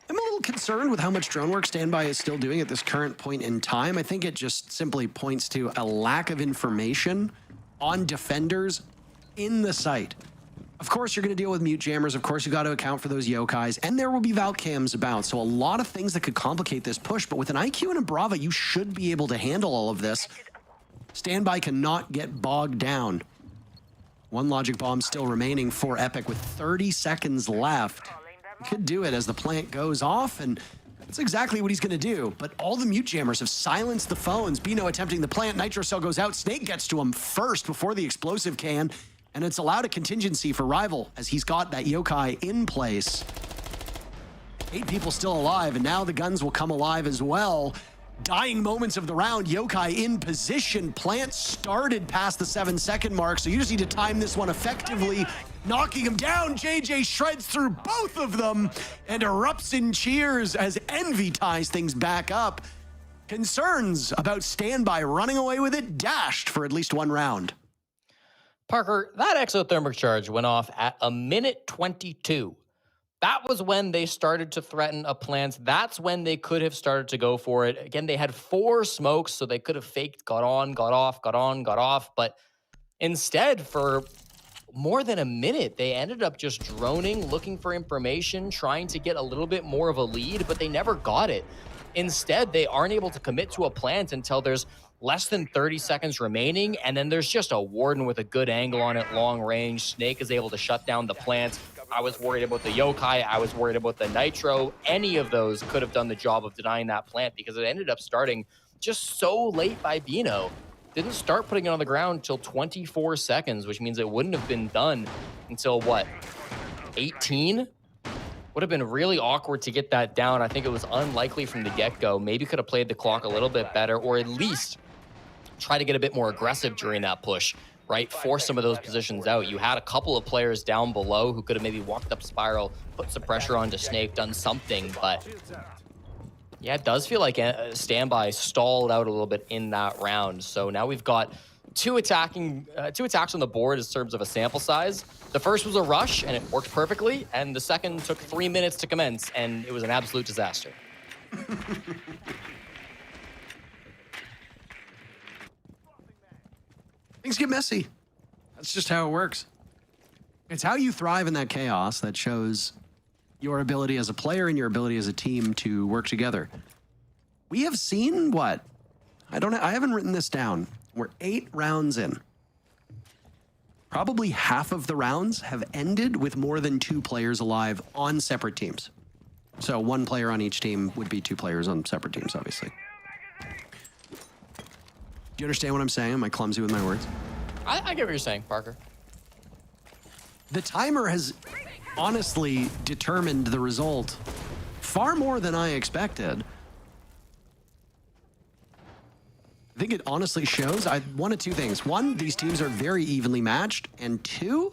H: I'm a little concerned with how much drone work Standby is still doing at this current point in time. I think it just simply points to a lack of information on defenders in the site. Of course, you're going to deal with mute jammers. Of course, you got to account for those Yokais, and there will be Valk cams about. So a lot of things that could complicate this push, but with an IQ and a Brava, you should be able to handle all of this. Standby cannot get bogged down. One logic bomb still remaining for Epic with 30 seconds left. He could do it as the plant goes off, and that's exactly what he's going to do. But all the mute jammers have silenced the phones. Bino attempting the plant. Nitro cell goes out. Snake gets to him first before the explosive can. And it's allowed a contingency for Rival as he's got that Yokai in place. 8 people still alive, and now the guns will come alive as well. Dying moments of the round, Yokai in position. Plant started past the 7-second mark, so you just need to time this one effectively. Knocking him down, JJ shreds through both of them and erupts in cheers as Envy ties things back up. Concerns about Standby running away with it dashed for at least one round.
G: Parker, that exothermic charge went off at a minute 22. That was when they started to threaten a plant. That's when they could have started to go for it. Again, they had 4 smokes, so they could have faked, got on, got off, got on, got off. But instead, for more than a minute, they ended up just droning, looking for information, trying to get a little bit more of a lead, but they never got it. Instead, they aren't able to commit to a plant until there's less than 30 seconds remaining, and then there's just a Warden with a good angle on it, long range. Snake is able to shut down the plant. I was worried about the Yokai. I was worried about the Nitro. Any of those could have done the job of denying that plant because it ended up starting just so late by Bino. Didn't start putting it on the ground until 24 seconds, which means it wouldn't have been done until, what, 18? Would have been really awkward to get that down. I think it was unlikely from the get-go. Maybe could have played the clock a little bit better, or at least try to get a bit more aggressive during that push, right? Force some of those positions out. You had a couple of players down below who could have maybe walked up spiral, put some pressure onto Snake, done something, but yeah, it does feel like Standby stalled out a little bit in that round. So now we've got two attacks on the board in terms of a sample size. The first was a rush, and it worked perfectly, and the second took 3 minutes to commence, and it was an absolute disaster.
H: Things get messy. That's just how it works. It's how you thrive in that chaos that shows your ability as a player and your ability as a team to work together. We have seen what? I haven't written this down. We're 8 rounds in. Probably half of the rounds have ended with more than 2 players alive on separate teams. So 1 player on each team would be 2 players on separate teams, obviously. Do you understand what I'm saying? Am I clumsy with my words?
G: I get what you're saying, Parker.
H: The timer has honestly determined the result far more than I expected. I think it honestly shows one of 2 things. 1, these teams are very evenly matched, and 2,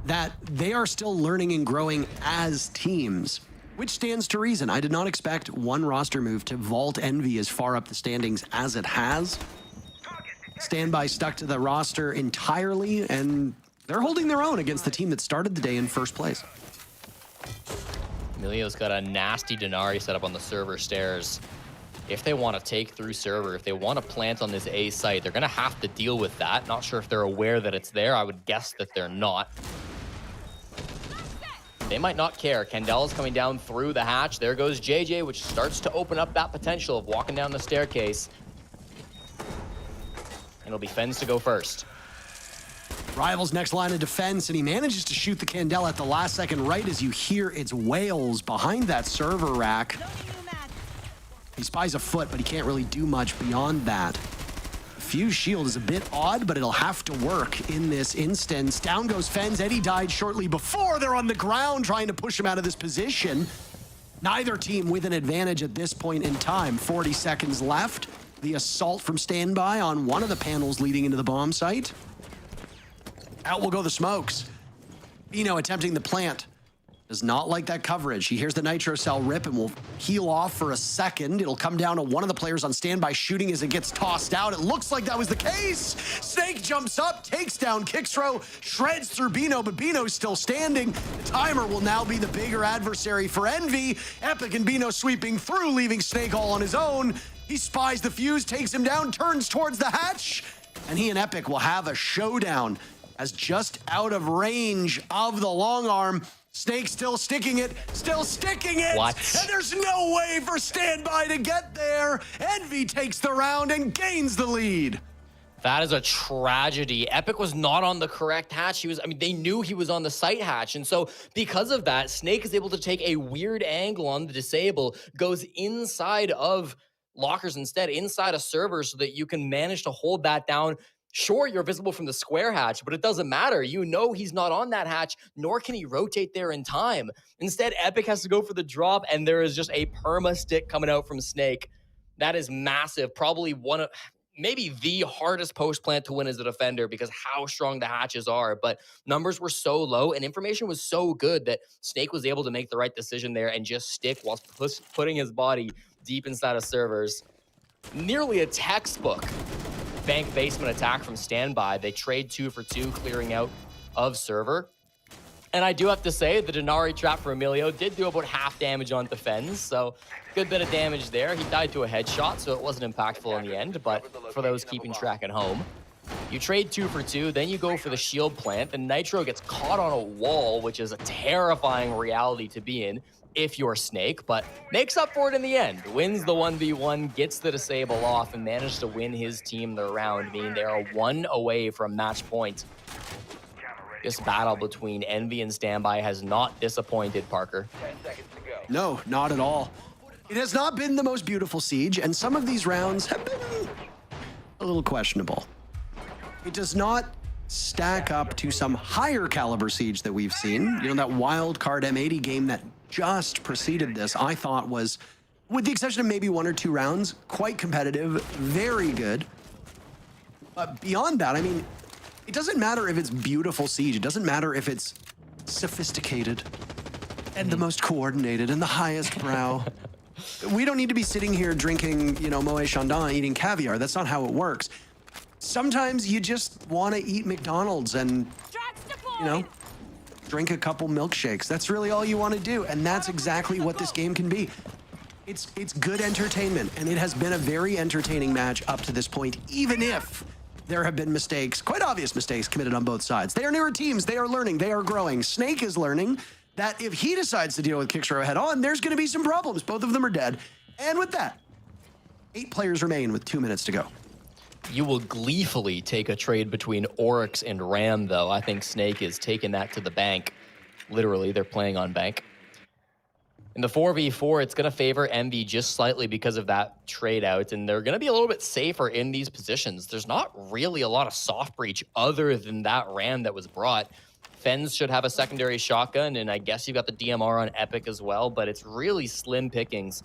H: that they are still learning and growing as teams, which stands to reason. I did not expect one roster move to vault Envy as far up the standings as it has. Standby stuck to the roster entirely, and they're holding their own against the team that started the day in first place.
G: Emilio's got a nasty Denari set up on the server stairs. If they want to take through server, if they want to plant on this A site, they're going to have to deal with that. Not sure if they're aware that it's there. I would guess that they're not. They might not care. Kendall's coming down through the hatch. There goes JJ, which starts to open up that potential of walking down the staircase. And it'll be Fens to go first.
H: Rival's next line of defense, and he manages to shoot the Candela at the last second right as you hear its wails behind that server rack. He spies a foot, but he can't really do much beyond that. Fuse shield is a bit odd, but it'll have to work in this instance. Down goes Fens. Eddie died shortly before. They're on the ground trying to push him out of this position. Neither team with an advantage at this point in time. 40 seconds left. The assault from Standby on one of the panels leading into the bomb site. Out will go the smokes. Bino attempting the plant. Does not like that coverage. He hears the nitro cell rip and will heal off for a second. It'll come down to one of the players on Standby shooting as it gets tossed out. It looks like that was the case. Snake jumps up, takes down Kixro, shreds through Bino, but Bino's still standing. The timer will now be the bigger adversary for Envy. Epic and Bino sweeping through, leaving Snake all on his own. He spies the fuse, takes him down, turns towards the hatch, and he and Epic will have a showdown as just out of range of the long arm. Snake still sticking it,
G: What?
H: and there's no way for Standby to get there. Envy takes the round and gains the lead.
G: That is a tragedy. Epic was not on the correct hatch. They knew he was on the site hatch. And so because of that, Snake is able to take a weird angle on the disable, goes inside of lockers instead, inside a server, so that you can manage to hold that down. Sure, you're visible from the square hatch, but it doesn't matter. You know he's not on that hatch, nor can he rotate there in time. Instead, Epic has to go for the drop, and there is just a perma stick coming out from Snake. That is massive. Probably maybe the hardest post plant to win as a defender because how strong the hatches are. But numbers were so low and information was so good that Snake was able to make the right decision there and just stick while putting his body deep inside of servers. Nearly a textbook bank basement attack from Standby. They trade 2 for 2, clearing out of server. And I do have to say, the Denari trap for Emilio did do about half damage on defense, so good bit of damage there. He died to a headshot, so it wasn't impactful in the end, but for those keeping track at home. You trade 2 for 2, then you go for the shield plant, and Nitro gets caught on a wall, which is a terrifying reality to be in if you're Snake, but makes up for it in the end. Wins the 1v1, gets the disable off, and managed to win his team the round, meaning they are 1 away from match point. This battle between Envy and Standby has not disappointed, Parker.
Q: 10 seconds to go.
H: No, not at all. It has not been the most beautiful siege, and some of these rounds have been a little questionable. It does not stack up to some higher caliber siege that we've seen. You know, that Wildcard M80 game that just preceded this, I thought was, with the exception of maybe 1 or 2 rounds, quite competitive, very good. But beyond that, I mean, it doesn't matter if it's beautiful siege. It doesn't matter if it's sophisticated and the most coordinated and the highest brow. We don't need to be sitting here drinking, you know, Moët Chandon, eating caviar. That's not how it works. Sometimes you just want to eat McDonald's and, you know, drink a couple milkshakes. That's really all you want to do. And that's exactly what this game can be. It's good entertainment, and it has been a very entertaining match up to this point, even if there have been mistakes, quite obvious mistakes committed on both sides. They are newer teams. They are learning. They are growing. Snake is learning. that if he decides to deal with Kickstarter head on, there's going to be some problems. Both of them are dead. And with that, 8 players remain with 2 minutes to go.
G: You will gleefully take a trade between Oryx and Ram, though. I think Snake is taking that to the bank. Literally, they're playing on bank. In the 4v4, it's going to favor Envy just slightly because of that trade out, and they're going to be a little bit safer in these positions. There's not really a lot of soft breach other than that Ram that was brought. Fens should have a secondary shotgun, and I guess you got the DMR on Epic as well, but it's really slim pickings.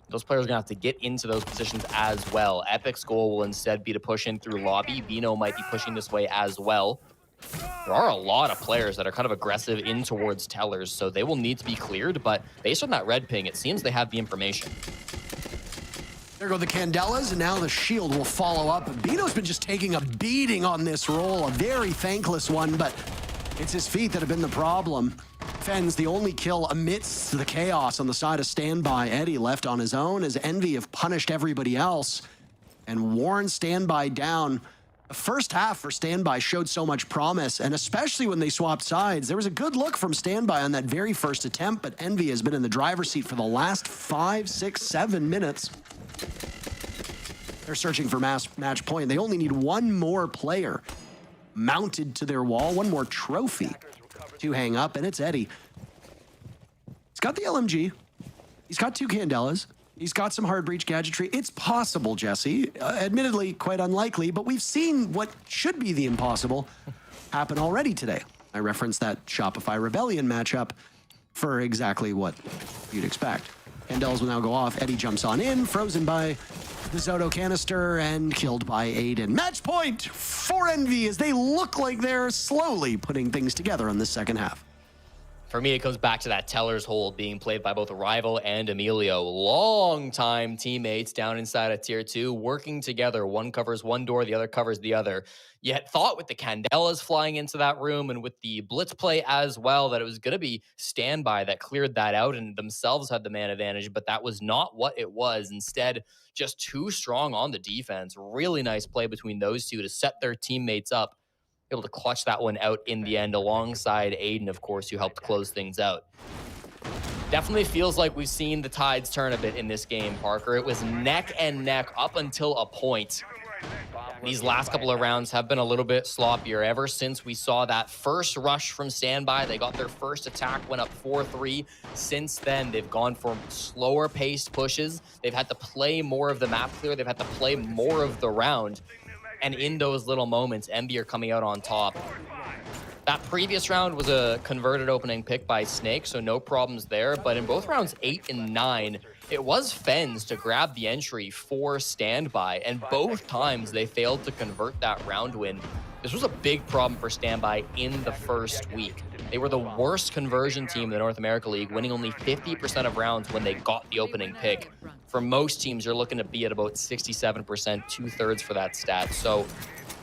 G: Those players are going to have to get into those positions as well. Epic's goal will instead be to push in through lobby. Bino might be pushing this way as well. There are a lot of players that are kind of aggressive in towards tellers, so they will need to be cleared, but based on that red ping, it seems they have the information.
H: There go the Candelas, and now the shield will follow up. Bino's been just taking a beating on this roll, a very thankless one, but it's his feet that have been the problem. Fens, the only kill amidst the chaos on the side of Standby. Eddie left on his own as Envy have punished everybody else and worn Standby down. The first half for Standby showed so much promise, and especially when they swapped sides. There was a good look from Standby on that very first attempt, but Envy has been in the driver's seat for the last 5, 6, 7 minutes. They're searching for match point. They only need one more player mounted to their wall, one more trophy to hang up, and it's Eddie. He's got the LMG. He's got 2 Candelas. He's got some hard breach gadgetry. It's possible, Jesse. Admittedly, quite unlikely, but we've seen what should be the impossible happen already today. I referenced that Shopify Rebellion matchup for exactly what you'd expect. Candelas will now go off. Eddie jumps on in, frozen by the Zoto canister, and killed by Aiden. Match point for Envy as they look like they're slowly putting things together on this second half.
G: For me, it comes back to that teller's hold being played by both Rival and Emilio. Long-time teammates down inside of Tier 2, working together. One covers one door, the other covers the other. You had thought with the Candelas flying into that room and with the blitz play as well that it was going to be Standby that cleared that out and themselves had the man advantage, but that was not what it was. Instead, just too strong on the defense. Really nice play between those two to set their teammates up. Able to clutch that one out in the end alongside Aiden, of course, who helped close things out. Definitely feels like we've seen the tides turn a bit in this game, Parker. It was neck and neck up until a point. These last couple of rounds have been a little bit sloppier ever since we saw that first rush from Standby. They got their first attack, went up 4-3. Since then, they've gone for slower paced pushes. They've had to play more of the map clear. They've had to play more of the round. And in those little moments, Envy are coming out on top. That previous round was a converted opening pick by Snake, so no problems there. But in both rounds 8 and 9, it was Fens to grab the entry for Standby. And both times they failed to convert that round win. This was a big problem for Standby in the first week. They were the worst conversion team in the North America League, winning only 50% of rounds when they got the opening pick. For most teams, you're looking to be at about 67%, 2/3 for that stat. So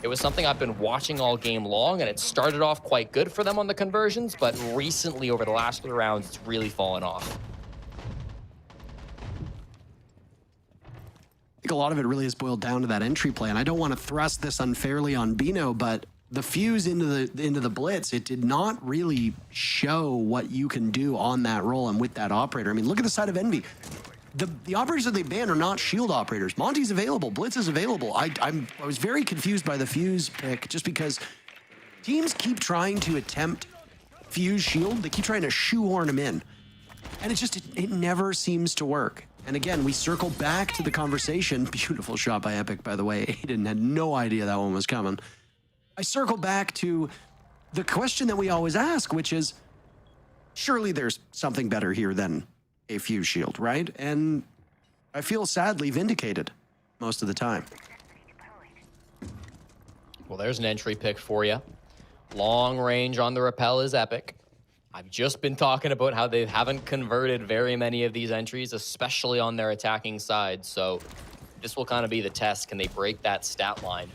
G: it was something I've been watching all game long, and it started off quite good for them on the conversions, but recently, over the last 3 rounds, it's really fallen off.
H: I think a lot of it really has boiled down to that entry play, and I don't want to thrust this unfairly on Bino, but the fuse into the blitz, it did not really show what you can do on that roll and with that operator. I mean, look at the side of Envy. The operators that they banned are not shield operators. Monty's available, Blitz is available. I was very confused by the fuse pick just because teams keep trying to attempt fuse shield. They keep trying to shoehorn them in, and it never seems to work. And again, we circle back to the conversation. Beautiful shot by Epic, by the way. Aiden had no idea that one was coming. I circle back to the question that we always ask, which is, surely there's something better here than a fuse shield, right? And I feel sadly vindicated most of the time.
G: Well, there's an entry pick for you. Long range on the rappel is Epic. I've just been talking about how they haven't converted very many of these entries, especially on their attacking side. So this will kind of be the test. Can they break that stat line?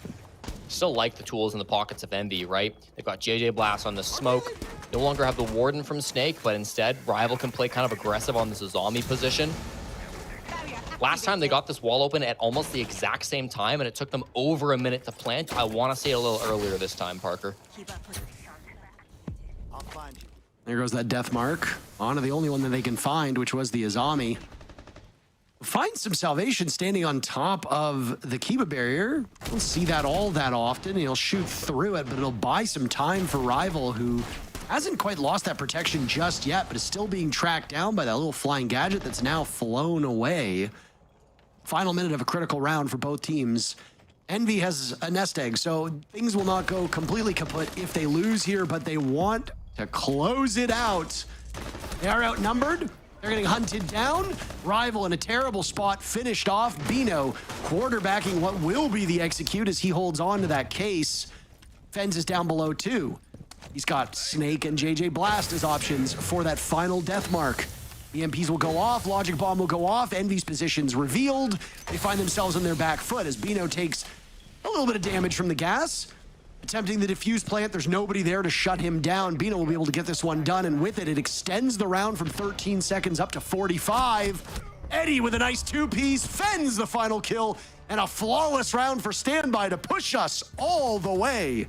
G: Still like the tools in the pockets of Envy, right? They've got JJ Blast on the smoke. No longer have the Warden from Snake, but instead, Rival can play kind of aggressive on this zombie position. Last time they got this wall open at almost the exact same time, and it took them over a minute to plant. I want to say it a little earlier this time, Parker.
H: There goes that death mark. Onto the only one that they can find, which was the Azami. Finds some salvation standing on top of the Kiba barrier. Don't see that all that often. He'll shoot through it, but it'll buy some time for Rival, who hasn't quite lost that protection just yet, but is still being tracked down by that little flying gadget that's now flown away. Final minute of a critical round for both teams. Envy has a nest egg, so things will not go completely kaput if they lose here, but they want to close it out. They are outnumbered. They're getting hunted down. Rival in a terrible spot, finished off. Bino quarterbacking what will be the execute as he holds on to that case. Fens is down below too. He's got Snake and JJ Blast as options for that final death mark. The EMPs will go off, Logic Bomb will go off, Envy's position's revealed. They find themselves on their back foot as Bino takes a little bit of damage from the gas. Attempting the defuse plant, there's nobody there to shut him down. Bino will be able to get this one done, and with it, it extends the round from 13 seconds up to 45. Eddie with a nice two-piece, fends the final kill, and a flawless round for Standby to push us all the way.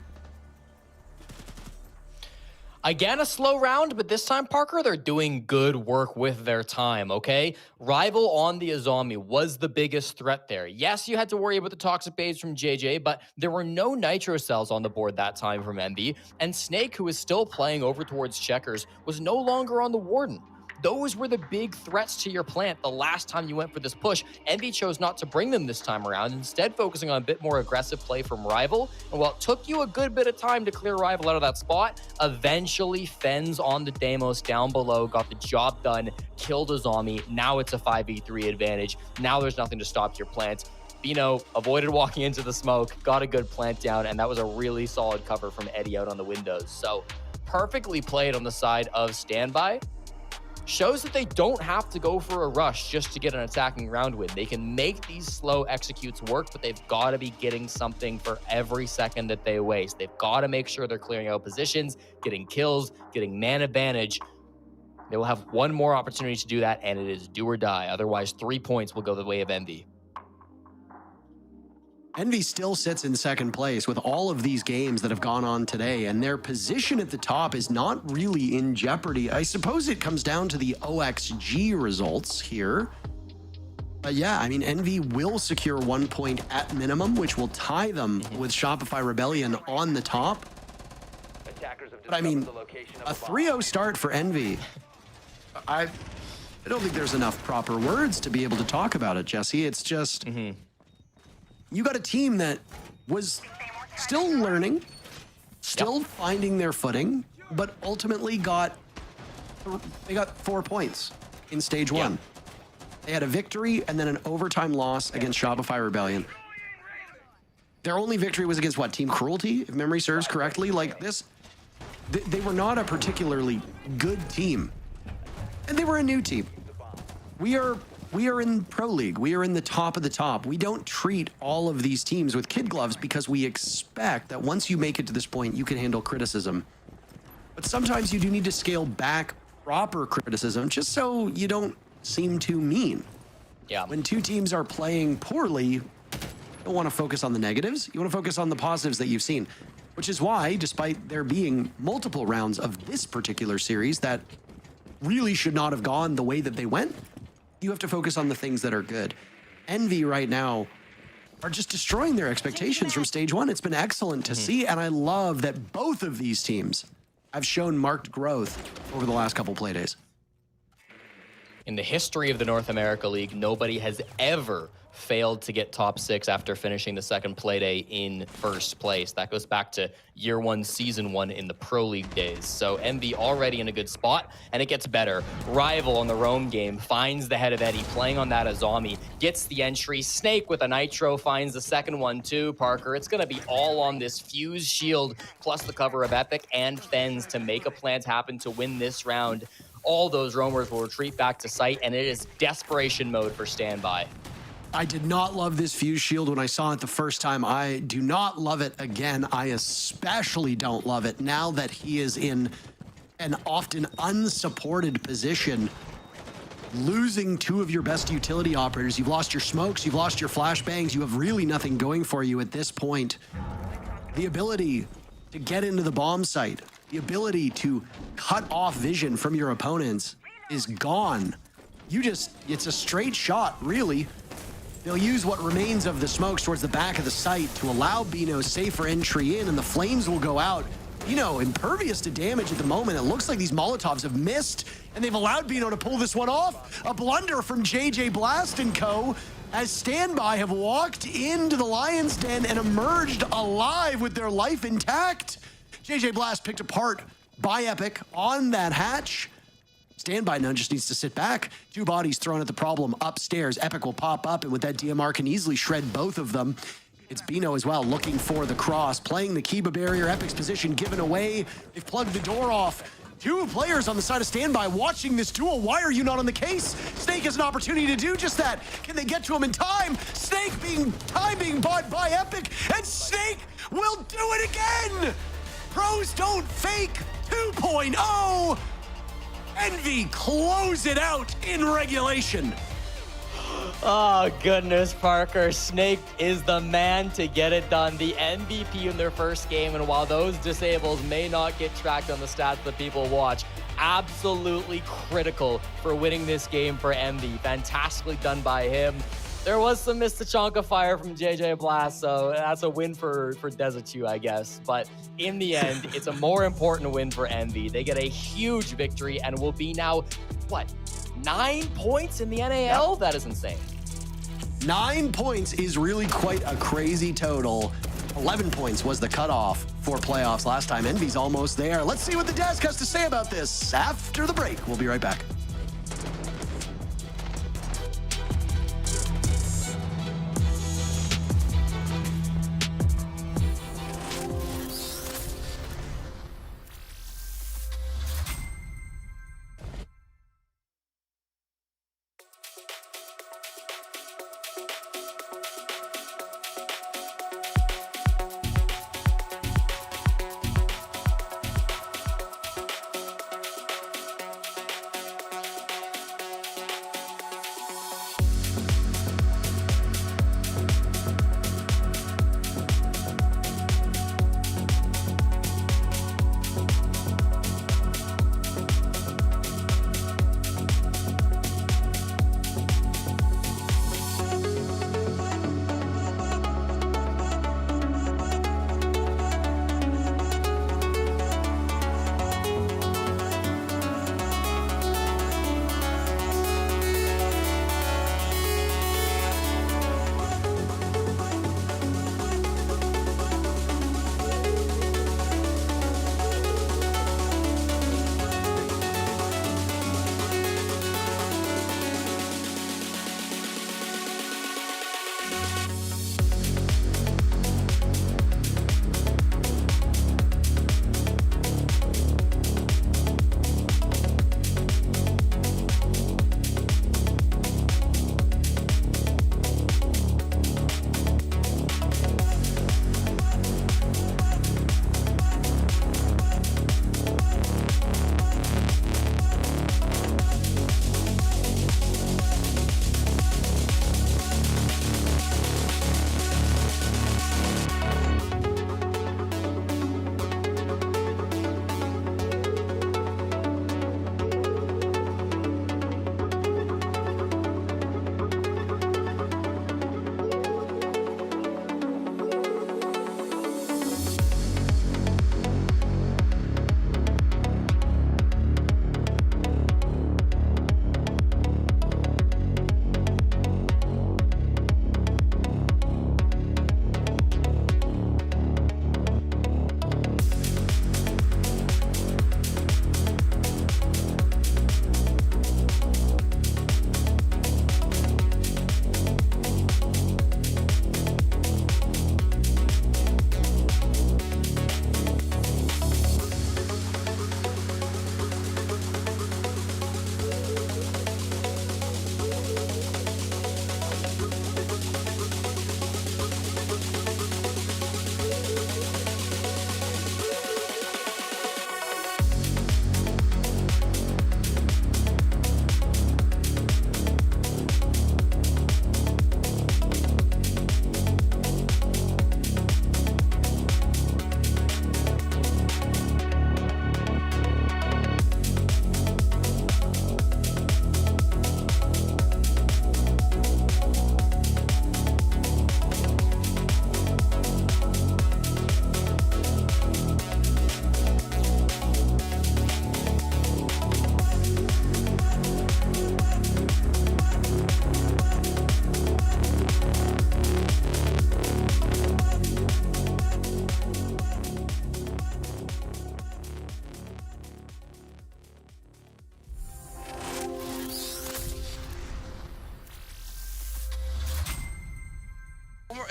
G: Again, a slow round, but this time, Parker, they're doing good work with their time, okay? Rival on the Azami was the biggest threat there. Yes, you had to worry about the toxic babes from JJ, but there were no nitro cells on the board that time from Envy, and Snake, who is still playing over towards Checkers, was no longer on the Warden. Those were the big threats to your plant the last time you went for this push. Envy chose not to bring them this time around, instead focusing on a bit more aggressive play from Rival. And while it took you a good bit of time to clear Rival out of that spot, eventually Fens on the Deimos down below got the job done, killed Azami. Now it's a 5v3 advantage. Now there's nothing to stop your plant. Bino avoided walking into the smoke, got a good plant down, and that was a really solid cover from Eddie out on the windows. So perfectly played on the side of Standby. Shows that they don't have to go for a rush just to get an attacking round win. They can make these slow executes work, but they've got to be getting something for every second that they waste. They've got to make sure they're clearing out positions, getting kills, getting man advantage. They will have one more opportunity to do that, and it is do or die. Otherwise, 3 points will go the way of Envy.
H: Envy still sits in second place with all of these games that have gone on today, and their position at the top is not really in jeopardy. I suppose it comes down to the OXG results here. But yeah, I mean, Envy will secure 1 point at minimum, which will tie them with Shopify Rebellion on the top. But I mean, a 3-0 start for Envy. I don't think there's enough proper words to be able to talk about it, Jesse. It's just... You got a team that was still learning, still finding their footing, but ultimately got 4 points in stage one. They had a victory and then an overtime loss against Shopify Rebellion. Their only victory was against what, Team Cruelty, if memory serves correctly? Like this, they were not a particularly good team, and they were a new team. We are in Pro League. We are in the top of the top. We don't treat all of these teams with kid gloves because we expect that once you make it to this point, you can handle criticism. But sometimes you do need to scale back proper criticism just so you don't seem too mean.
G: Yeah.
H: When two teams are playing poorly, you don't want to focus on the negatives. You want to focus on the positives that you've seen, which is why, despite there being multiple rounds of this particular series that really should not have gone the way that they went, you have to focus on the things that are good. Envy right now are just destroying their expectations from stage one. It's been excellent to see, and I love that both of these teams have shown marked growth over the last couple play days.
G: In the history of the North America League, nobody has ever failed to get top 6 after finishing the second Playday in first place. That goes back to year 1, season 1 in the Pro League days. So Envy already in a good spot, and it gets better. Rival on the roam game finds the head of Eddie playing on that Azami, gets the entry. Snake with a nitro finds the second one too, Parker. It's going to be all on this fuse shield, plus the cover of Epic and Fens to make a plant happen to win this round. All those roamers will retreat back to site, and it is desperation mode for Standby.
H: I did not love this fuse shield when I saw it the first time. I do not love it again. I especially don't love it now that he is in an often unsupported position. Losing 2 of your best utility operators. You've lost your smokes, you've lost your flashbangs. You have really nothing going for you at this point. The ability to get into the bomb site the ability to cut off vision from your opponents is gone. It's a straight shot, really. They'll use what remains of the smokes towards the back of the site to allow Bino safer entry in, and the flames will go out. Bino impervious to damage at the moment. It looks like these Molotovs have missed, and they've allowed Bino to pull this one off. A blunder from JJ Blast & Co. as Standby have walked into the Lion's Den and emerged alive with their life intact. JJ Blast picked apart by Epic on that hatch. Standby now just needs to sit back. 2 bodies thrown at the problem upstairs. Epic will pop up, and with that DMR can easily shred both of them. It's Bino as well, looking for the cross, playing the Kiba barrier. Epic's position given away. They've plugged the door off. 2 players on the side of Standby watching this duel. Why are you not on the case? Snake has an opportunity to do just that. Can they get to him in time? Snake being bought by Epic, and Snake will do it again! Pros don't fake 2.0. Envy close it out in regulation.
G: Oh, goodness, Parker. Snake is the man to get it done. The MVP in their first game, and while those disables may not get tracked on the stats that people watch, absolutely critical for winning this game for Envy. Fantastically done by him. There was some missed Tachanka fire from JJ Blast, so that's a win for Desert, I guess. But in the end, it's a more important win for Envy. They get a huge victory and will be now, 9 points in the NAL? Yep. That is insane.
H: 9 points is really quite a crazy total. 11 points was the cutoff for playoffs last time. Envy's almost there. Let's see what the desk has to say about this after the break. We'll be right back.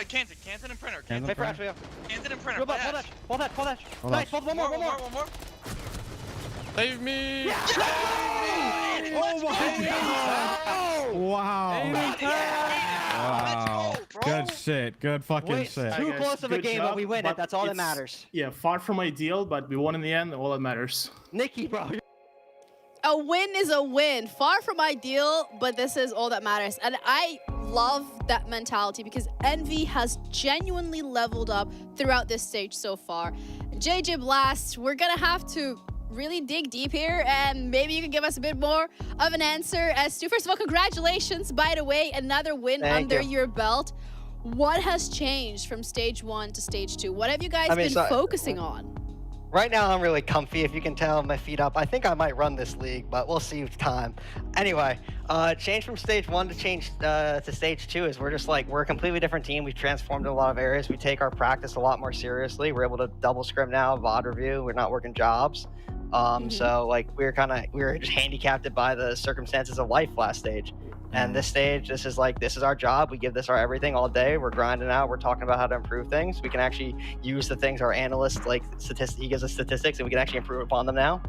W: Canton and Printer.
L: Canton and Printer.
W: Canton and Printer.
L: Pull that. Nice, one more.
I: Save me! Yeah.
L: Oh my God!
J: Wow.
W: Wow.
J: Good shit. Good fucking shit.
L: Too close of a game, but we win it. That's all that matters.
O: Yeah, far from ideal, but we won in the end. All that matters.
L: Nikki, bro.
E: A win is a win. Far from ideal, but this is all that matters. And I love that mentality because Envy has genuinely leveled up throughout this stage so far. JJ Blast, we're gonna have to really dig deep here, and maybe you can give us a bit more of an answer as to, first of all, congratulations, by the way, another win under your belt. What has changed from stage 1 to stage 2? What have you guys been focusing on?
L: Right now, I'm really comfy. If you can tell, my feet up. I think I might run this league, but we'll see with time. Anyway, change from stage 1 to stage 2 is we're a completely different team. We've transformed in a lot of areas. We take our practice a lot more seriously. We're able to double scrim now, VOD review. We're not working jobs. So like we were just handicapped by the circumstances of life last stage. And this stage, this is our job. We give this our everything all day. We're grinding out. We're talking about how to improve things. We can actually use the things our analyst he gives us statistics, and we can actually improve upon them now.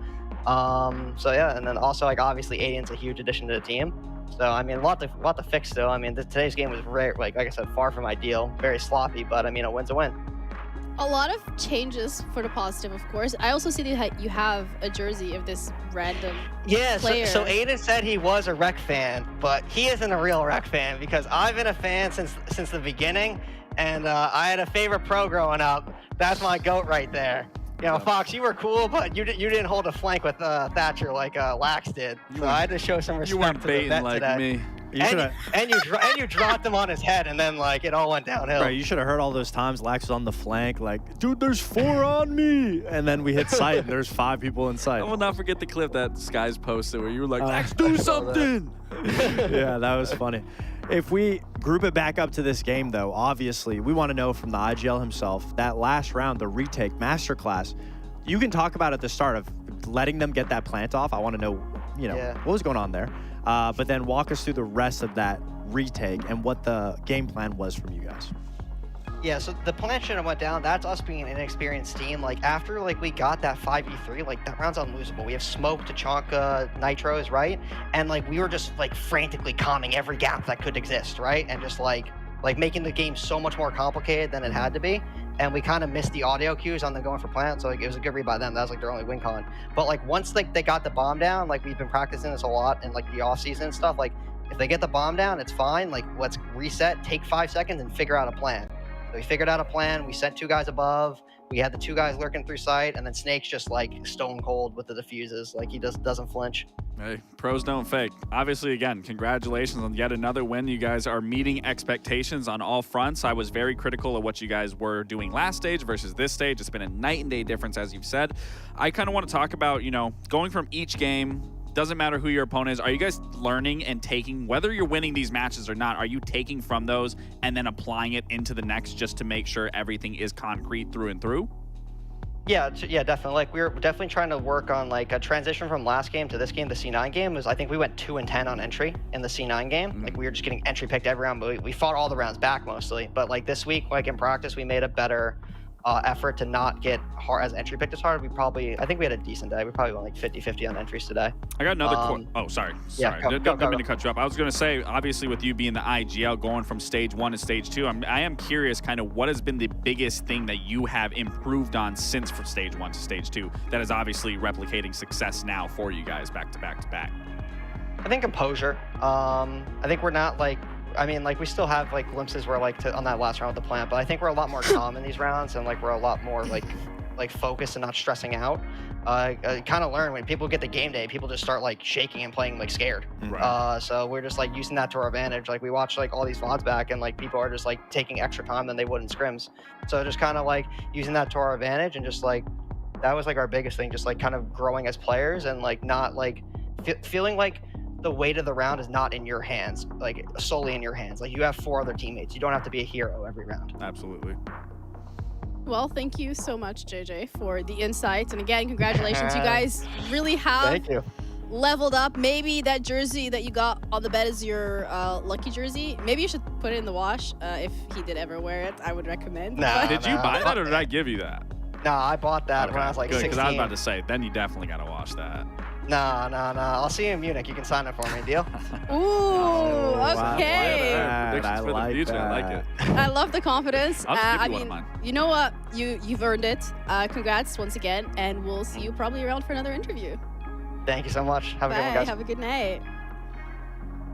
L: So yeah, and then also obviously Aiden's a huge addition to the team. So I mean, a lot to fix still. I mean, today's game was like I said, far from ideal, very sloppy. But I mean, a win's a win.
E: A lot of changes for the positive, of course. I also see that you have a jersey of this random player.
L: So Aiden said he was a Rec fan, but he isn't a real Rec fan because I've been a fan since the beginning, and I had a favorite pro growing up. That's my GOAT right there. You know, Fox, you were cool, but you didn't hold a flank with Thatcher like Lax did. So I had to show some respect.
F: You weren't
L: to the
F: baiting
L: vet
F: like
L: today.
F: me.
L: And you dropped him on his head, and then it all went downhill.
A: Right, you should have heard all those times Lax was on the flank, like, dude, there's 4 on me, and then we hit sight, and there's 5 people in sight.
F: I will not forget the clip that Skies posted where you were like, Lax, do something.
A: Yeah, that was funny. If we group it back up to this game, though, obviously we want to know from the IGL himself that last round, the retake masterclass. You can talk about at the start of letting them get that plant off. I want to know, what was going on there. But then walk us through the rest of that retake and what the game plan was from you guys.
L: Yeah, so the plant shouldn't have went down. That's us being an inexperienced team. After we got that 5v3, that round's unlosable. We have smoke, Tachanka, nitros, right? And we were just frantically calming every gap that could exist, right? And just making the game so much more complicated than it had to be. And we kind of missed the audio cues on them going for plant, so it was a good read by them. That was their only win con. But once they got the bomb down, we've been practicing this a lot in the off season and stuff. If they get the bomb down, it's fine. Let's reset, take 5 seconds, and figure out a plan. So we figured out a plan. We sent 2 guys above. We had the 2 guys lurking through sight, and then Snake's just stone cold with the diffuses. He just doesn't flinch.
F: Hey, pros don't fake. Obviously, again, congratulations on yet another win. You guys are meeting expectations on all fronts. I was very critical of what you guys were doing last stage versus this stage. It's been a night and day difference, as you've said. I kind of want to talk about, going from each game. Doesn't matter who your opponent is. Are you guys learning and taking, whether you're winning these matches or not, are you taking from those and then applying it into the next just to make sure everything is concrete through and through?
L: Yeah, definitely. We're definitely trying to work on a transition from last game to this game. The C9 game was, I think we went 2-10 on entry in the C9 game. We were just getting entry picked every round, but we fought all the rounds back mostly. But this week, in practice, we made a better effort to not get hard as entry picked as hard. I think we had a decent day. We probably went 50-50 on entries today.
F: I got another sorry.
L: Yeah,
F: Don't mean to cut you up. I was going to say, obviously with you being the IGL going from stage 1 to stage 2, I am curious kind of what has been the biggest thing that you have improved on since from stage 1 to stage 2 that is obviously replicating success now for you guys back to back to back.
L: I think composure. I think we're not we still have glimpses where on that last round with the plant, but I think we're a lot more calm in these rounds, and we're a lot more focused and not stressing out. I kind of learned when people get the game day, people just start shaking and playing scared.
F: Right.
L: So we're just using that to our advantage. We watch all these VODs back, and people are just taking extra time than they would in scrims. So just kind of using that to our advantage, and just that was our biggest thing, just kind of growing as players, and not feeling the weight of the round is not in your hands, solely in your hands. You have 4 other teammates. You don't have to be a hero every round.
F: Absolutely.
E: Well, thank you so much, JJ, for the insights. And again, congratulations. You guys really have leveled up. Maybe that jersey that you got on the bed is your lucky jersey. Maybe you should put it in the wash if he did ever wear it. I would recommend.
M: Nah,
F: Did you buy that or did I give you that?
M: Nah, I bought that when I was like
F: good,
M: 16.
F: because I was about to say, then you definitely got to wash that.
M: Nah. I'll see you in Munich. You can sign it for me. Deal?
E: Ooh, okay.
F: Predictions for the future. I like it.
E: I love the confidence.
F: I'll just give
E: I
F: you one
E: mean,
F: of mine.
E: you know what? You've earned it. Congrats once again, and we'll see you probably around for another interview.
M: Thank you so much. Have a good one,
E: Bye.
M: guys.
E: Have a good night.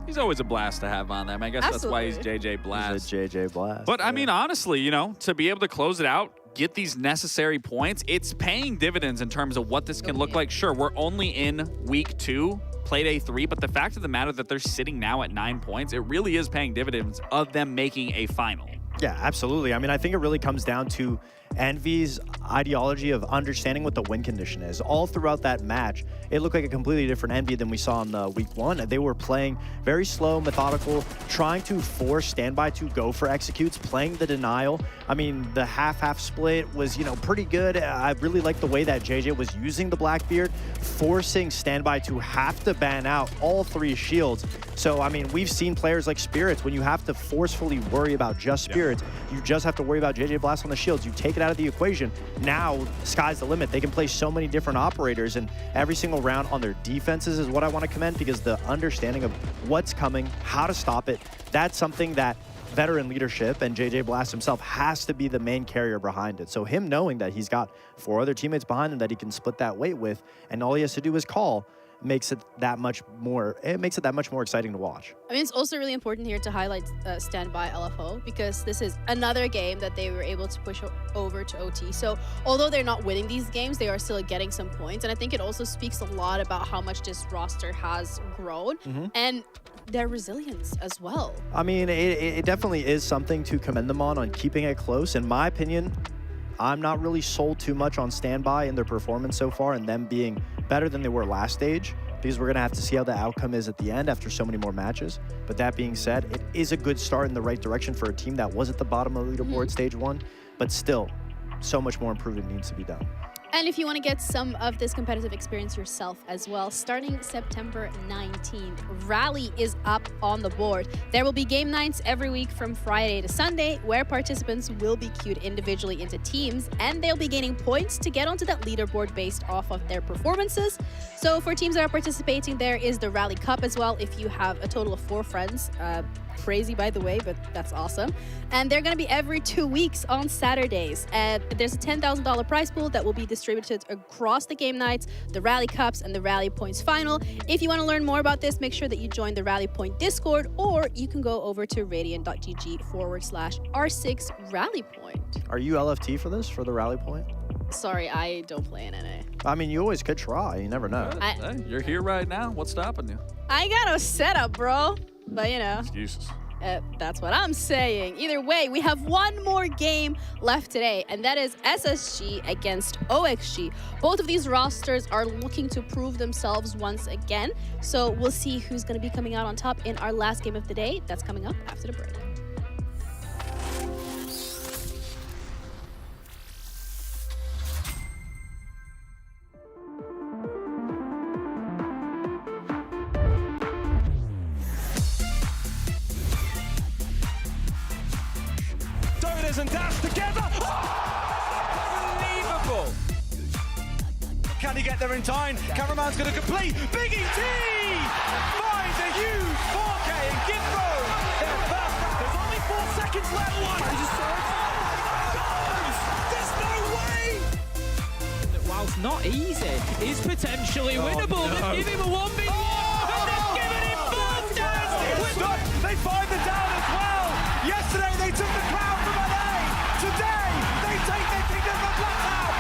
F: He's always a blast to have on there. I guess that's why he's JJ Blast.
A: He's a JJ Blast.
F: But I mean, honestly, you know, to be able to close it out, get these necessary points, it's paying dividends in terms of what this can look like. Sure, we're only in week 2, Playday 3, but the fact of the matter that they're sitting now at 9 points, it really is paying dividends of them making a final.
A: Yeah, absolutely. I mean, I think it really comes down to Envy's ideology of understanding what the win condition is. All throughout that match, it looked like a completely different Envy than we saw in the week 1. They were playing very slow, methodical, trying to force Standby to go for executes, playing the denial. I mean, the half-half split was, you know, pretty good. I really like the way that JJ was using the Blackbeard, forcing Standby to have to ban out all 3 shields. So, I mean, we've seen players like Spirits, when you have to forcefully worry about just Spirits, you just have to worry about JJ Blast on the shields. You take it out of the equation. Now, sky's the limit. They can play so many different operators, and every single round on their defenses is what I want to commend, because the understanding of what's coming, how to stop it, that's something that veteran leadership and JJ Blast himself has to be the main carrier behind it. So him knowing that he's got 4 other teammates behind him that he can split that weight with, and all he has to do is call, makes it that much more exciting to watch.
E: I mean, it's also really important here to highlight Standby LFO, because this is another game that they were able to push over to OT. So although they're not winning these games, they are still getting some points. And I think it also speaks a lot about how much this roster has grown and their resilience as well.
A: I mean, it definitely is something to commend them on keeping it close. In my opinion, I'm not really sold too much on Standby and their performance so far and them being better than they were last stage, because we're going to have to see how the outcome is at the end after so many more matches. But that being said, it is a good start in the right direction for a team that was at the bottom of the leaderboard stage 1, but still, so much more improvement needs to be done.
E: And if you want to get some of this competitive experience yourself as well, starting September 19th, Rally is up on the board. There will be game nights every week from Friday to Sunday, where participants will be queued individually into teams, and they'll be gaining points to get onto that leaderboard based off of their performances. So for teams that are participating, there is the Rally Cup as well, if you have a total of 4 friends. Crazy, by the way, but that's awesome. And they're going to be every 2 weeks on Saturdays. And there's a $10,000 prize pool that will be distributed across the game nights, the Rally Cups, and the Rally Points Final. If you want to learn more about this, make sure that you join the Rally Point Discord, or you can go over to radiant.gg/R6 Rally Point.
A: Are you LFT for this, for the Rally Point?
E: Sorry, I don't play in NA.
A: I mean, you always could try. You never know.
F: Hey, you're here right now. What's stopping you?
E: I got no setup, bro. But, you know.
F: Excuses.
E: That's what I'm saying. Either way, we have one more game left today, and that is SSG against OXG. Both of these rosters are looking to prove themselves once again, so we'll see who's going to be coming out on top in our last game of the day. That's coming up after the break.
L: And dash together. Unbelievable. Can he get there in time? Cameraman's going to complete. Big ET finds a huge 4K and Gimbo. There's only 4 seconds left. There's no way.
D: Whilst not easy, is potentially winnable.
L: No.
D: They've given him a 1v1 and they've given him both down.
L: They find the down as well. Yesterday they took the crown from LA. Today they take the kingdom from Blackout.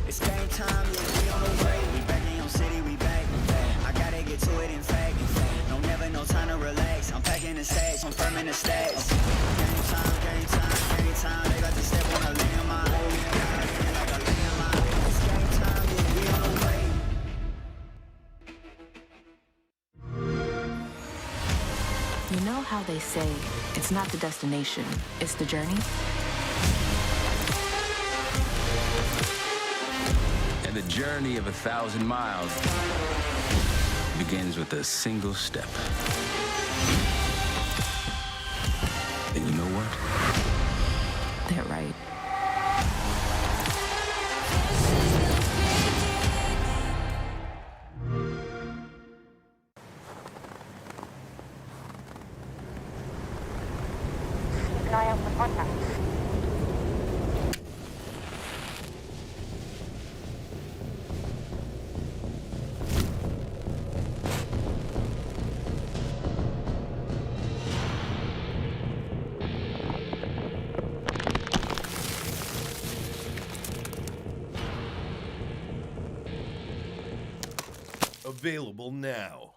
N: It's game time, yeah, we on the way. We back in your city, we back. I gotta get to it, in fact. Never no time to relax. I'm packing the stacks, I'm firming the stacks. Game time, game time, game time. They got to step on a landmine. Like a landmine. It's game time, yeah, we on the way.
P: know how they say it's not the destination, it's the journey?
R: And the journey of 1,000 miles begins with a single step. And you know what?
P: They're right.
B: Keep an eye out for contact.
C: Available now.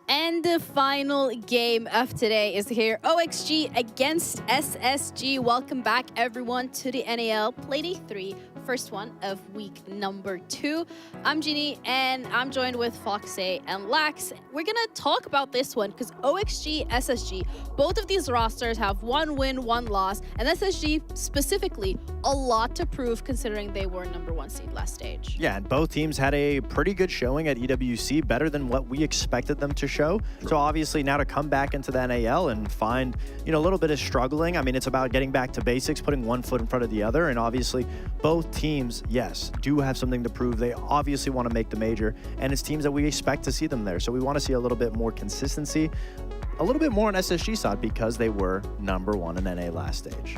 E: And the final game of today is here. OXG against SSG. Welcome back, everyone, to the NAL Playday 3 first one of week number 2. I'm Ginny, and I'm joined with Foxay and Lax. We're gonna talk about this one because OXG, SSG, both of these rosters have 1 win, 1 loss, and SSG specifically, a lot to prove considering they were number 1 seed last stage.
A: Yeah, and both teams had a pretty good showing at EWC, better than what we expected them to show. So obviously now to come back into the NAL and find, a little bit of struggling. I mean, it's about getting back to basics, putting one foot in front of the other, and obviously both teams, yes, do have something to prove. They obviously want to make the major, and it's teams that we expect to see them there. So we want to see a little bit more consistency, a little bit more on SSG side because they were number 1 in NA last stage.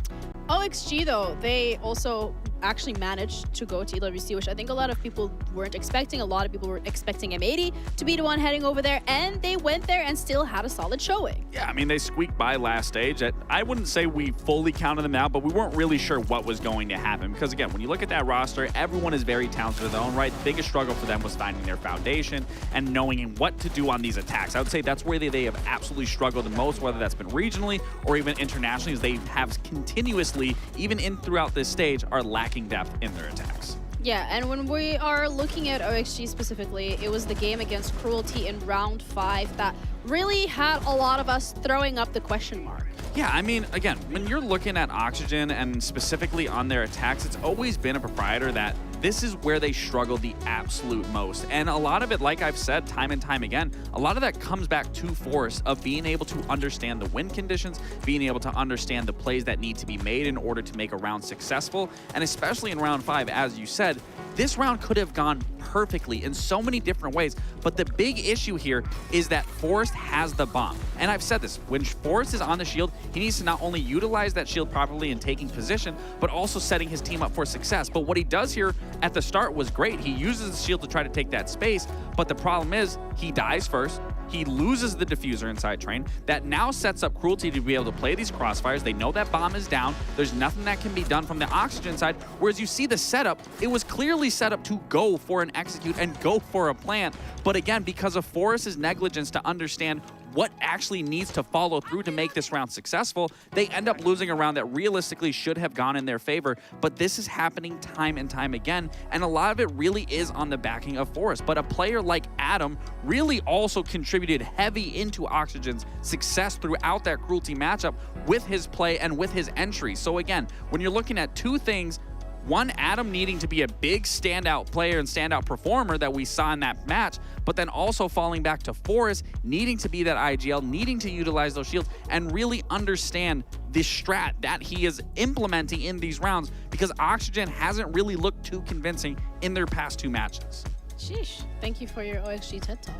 E: OXG, though, they also actually managed to go to EWC, which I think a lot of people weren't expecting. A lot of people were expecting M80 to be the one heading over there, and they went there and still had a solid showing.
F: Yeah, I mean, they squeaked by last stage. I wouldn't say we fully counted them out, but we weren't really sure what was going to happen. Because, again, when you look at that roster, everyone is very talented in their own right. The biggest struggle for them was finding their foundation and knowing what to do on these attacks. I would say that's where they have absolutely struggled the most, whether that's been regionally or even internationally, as they have continuously, even in throughout this stage, are lacking depth in their attacks.
E: Yeah, and when we are looking at OXG specifically, it was the game against Cruelty in round 5 that really had a lot of us throwing up the question mark.
F: Yeah, I mean, again, when you're looking at Oxygen and specifically on their attacks, it's always been a proprietor that this is where they struggle the absolute most. And a lot of it, like I've said time and time again, a lot of that comes back to Force of being able to understand the win conditions, being able to understand the plays that need to be made in order to make a round successful. And especially in round 5, as you said, this round could have gone perfectly in so many different ways. But the big issue here is that Forrest has the bomb. And I've said this, when Forrest is on the shield, he needs to not only utilize that shield properly in taking position, but also setting his team up for success. But what he does here at the start was great. He uses the shield to try to take that space, but the problem is he dies first. He loses the diffuser inside train. That now sets up Cruelty to be able to play these crossfires. They know that bomb is down. There's nothing that can be done from the Oxygen side. Whereas you see the setup, it was clearly set up to go for an execute and go for a plant. But again, because of Forrest's negligence to understand what actually needs to follow through to make this round successful, they end up losing a round that realistically should have gone in their favor. But this is happening time and time again, and a lot of it really is on the backing of Forrest. But a player like Adam really also contributed heavy into Oxygen's success throughout that Cruelty matchup with his play and with his entry. So again, when you're looking at two things, one, Adam needing to be a big standout player and standout performer that we saw in that match, but then also falling back to Forrest, needing to be that IGL, needing to utilize those shields, and really understand the strat that he is implementing in these rounds, because Oxygen hasn't really looked too convincing in their past 2 matches.
E: Sheesh. Thank you for your OXG TED Talk.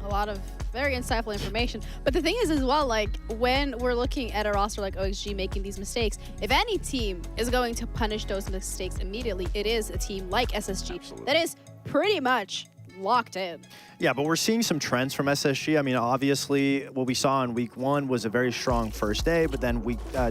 E: A lot of very insightful information. But the thing is as well, like when we're looking at a roster like OXG making these mistakes, if any team is going to punish those mistakes immediately, it is a team like SSG. Absolutely. That is pretty much locked in.
A: Yeah, but we're seeing some trends from SSG. I mean, obviously, what we saw in week 1 was a very strong first day, but then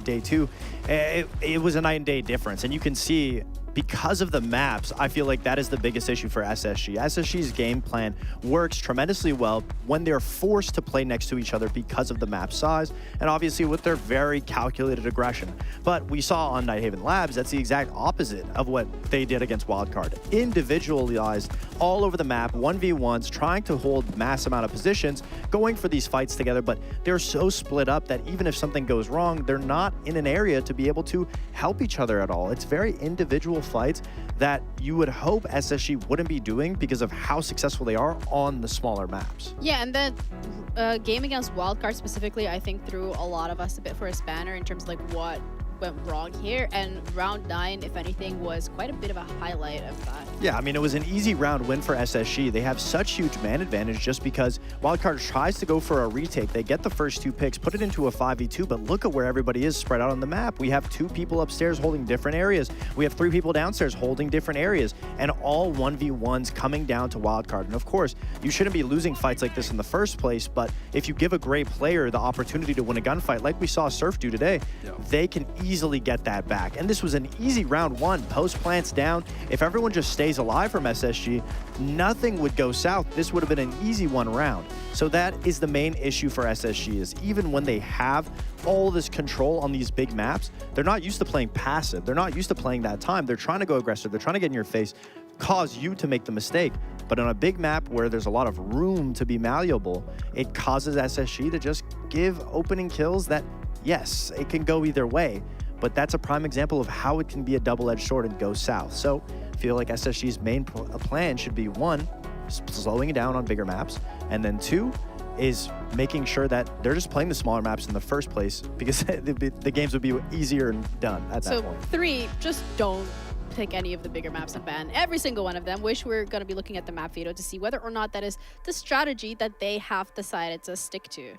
A: day 2, it was a night and day difference. And you can see, because of the maps, I feel like that is the biggest issue for SSG. SSG's game plan works tremendously well when they're forced to play next to each other because of the map size, and obviously with their very calculated aggression. But we saw on Nighthaven Labs, that's the exact opposite of what they did against Wildcard. Individualized all over the map, 1v1s, trying to hold mass amount of positions, going for these fights together, but they're so split up that even if something goes wrong, they're not in an area to be able to help each other at all. It's very individual fights that you would hope SSG wouldn't be doing because of how successful they are on the smaller maps.
E: Yeah, and the game against Wildcard specifically, I think threw a lot of us a bit for a spanner in terms of like what went wrong here, and round 9, if anything, was quite a bit of a highlight of that.
A: Yeah, I mean, it was an easy round win for SSG. They have such huge man advantage just because Wildcard tries to go for a retake. They get the first 2 picks, put it into a 5v2, but look at where everybody is spread out on the map. We have 2 people upstairs holding different areas. We have 3 people downstairs holding different areas, and all 1v1s coming down to Wildcard. And of course, you shouldn't be losing fights like this in the first place, but if you give a great player the opportunity to win a gunfight, like we saw Surf do today, they can easily easily get that back. And this was an easy round one. Post plants down. If everyone just stays alive from SSG, nothing would go south. This would have been an easy one round. So that is the main issue for SSG, is even when they have all this control on these big maps, they're not used to playing passive. They're not used to playing that time. They're trying to go aggressive. They're trying to get in your face, cause you to make the mistake. But on a big map where there's a lot of room to be malleable, it causes SSG to just give opening kills that, yes, it can go either way, but that's a prime example of how it can be a double-edged sword and go south. So I feel like SSG's main plan should be, one, slowing it down on bigger maps, and then two, is making sure that they're just playing the smaller maps in the first place, because the games would be easier and done at that point.
E: So 3, just don't pick any of the bigger maps and ban every single one of them. Wish we were going to be looking at the map veto to see whether or not that is the strategy that they have decided to stick to.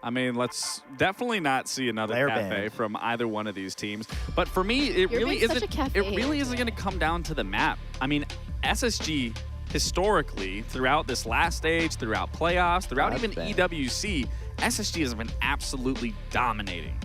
F: I mean, let's definitely not see another cafe from either one of these teams. But for me, it really isn't going to come down to the map. I mean, SSG historically, throughout this last stage, throughout playoffs, throughout even EWC, SSG has been absolutely dominating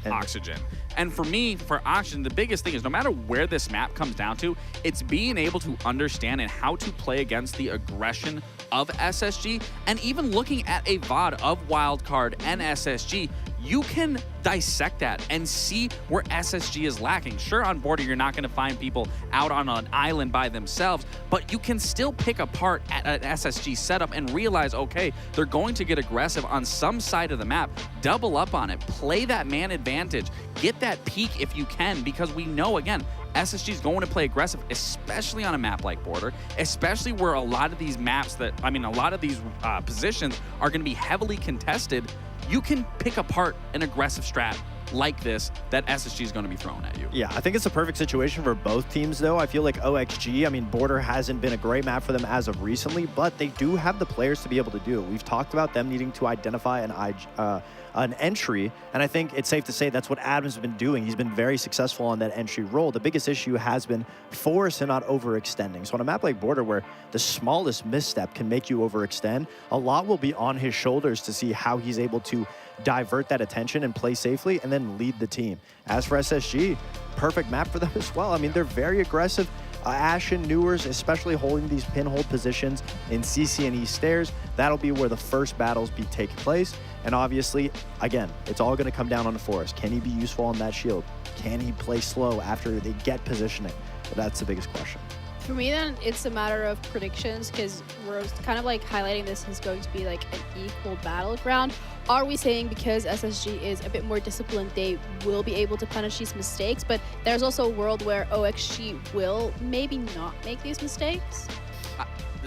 F: Oxygen. And for me, for Oxygen, the biggest thing is no matter where this map comes down to, it's being able to understand and how to play against the aggression of SSG. And even looking at a VOD of Wildcard and SSG, you can dissect that and see where SSG is lacking. Sure, on Border, you're not going to find people out on an island by themselves, but you can still pick apart at an SSG setup and realize, okay, they're going to get aggressive on some side of the map. Double up on it. Play that man advantage. Get that peak if you can, because we know, again, SSG is going to play aggressive, especially on a map like Border, especially where a lot of these maps a lot of these positions are going to be heavily contested. You can pick apart an aggressive strat like this that SSG is going to be throwing at you.
A: Yeah, I think it's a perfect situation for both teams, though. I feel like OXG, I mean, Border hasn't been a great map for them as of recently, but they do have the players to be able to do it. We've talked about them needing to identify an entry, and I think it's safe to say that's what Adam's been doing. He's been very successful on that entry role. The biggest issue has been force and not overextending. So on a map like Border, where the smallest misstep can make you overextend, a lot will be on his shoulders to see how he's able to divert that attention and play safely and then lead the team. As for SSG, perfect map for them as well. I mean, they're very aggressive. Ashen, Newers, especially holding these pinhold positions in CC and E stairs, that'll be where the first battles take place. And obviously, again, it's all going to come down on the Forest. Can he be useful on that shield? Can he play slow after they get positioning? That's the biggest question.
E: For me, then, it's a matter of predictions, because we're kind of like highlighting this as going to be like an equal battleground. Are we saying because SSG is a bit more disciplined, they will be able to punish these mistakes? But there's also a world where OXG will maybe not make these mistakes?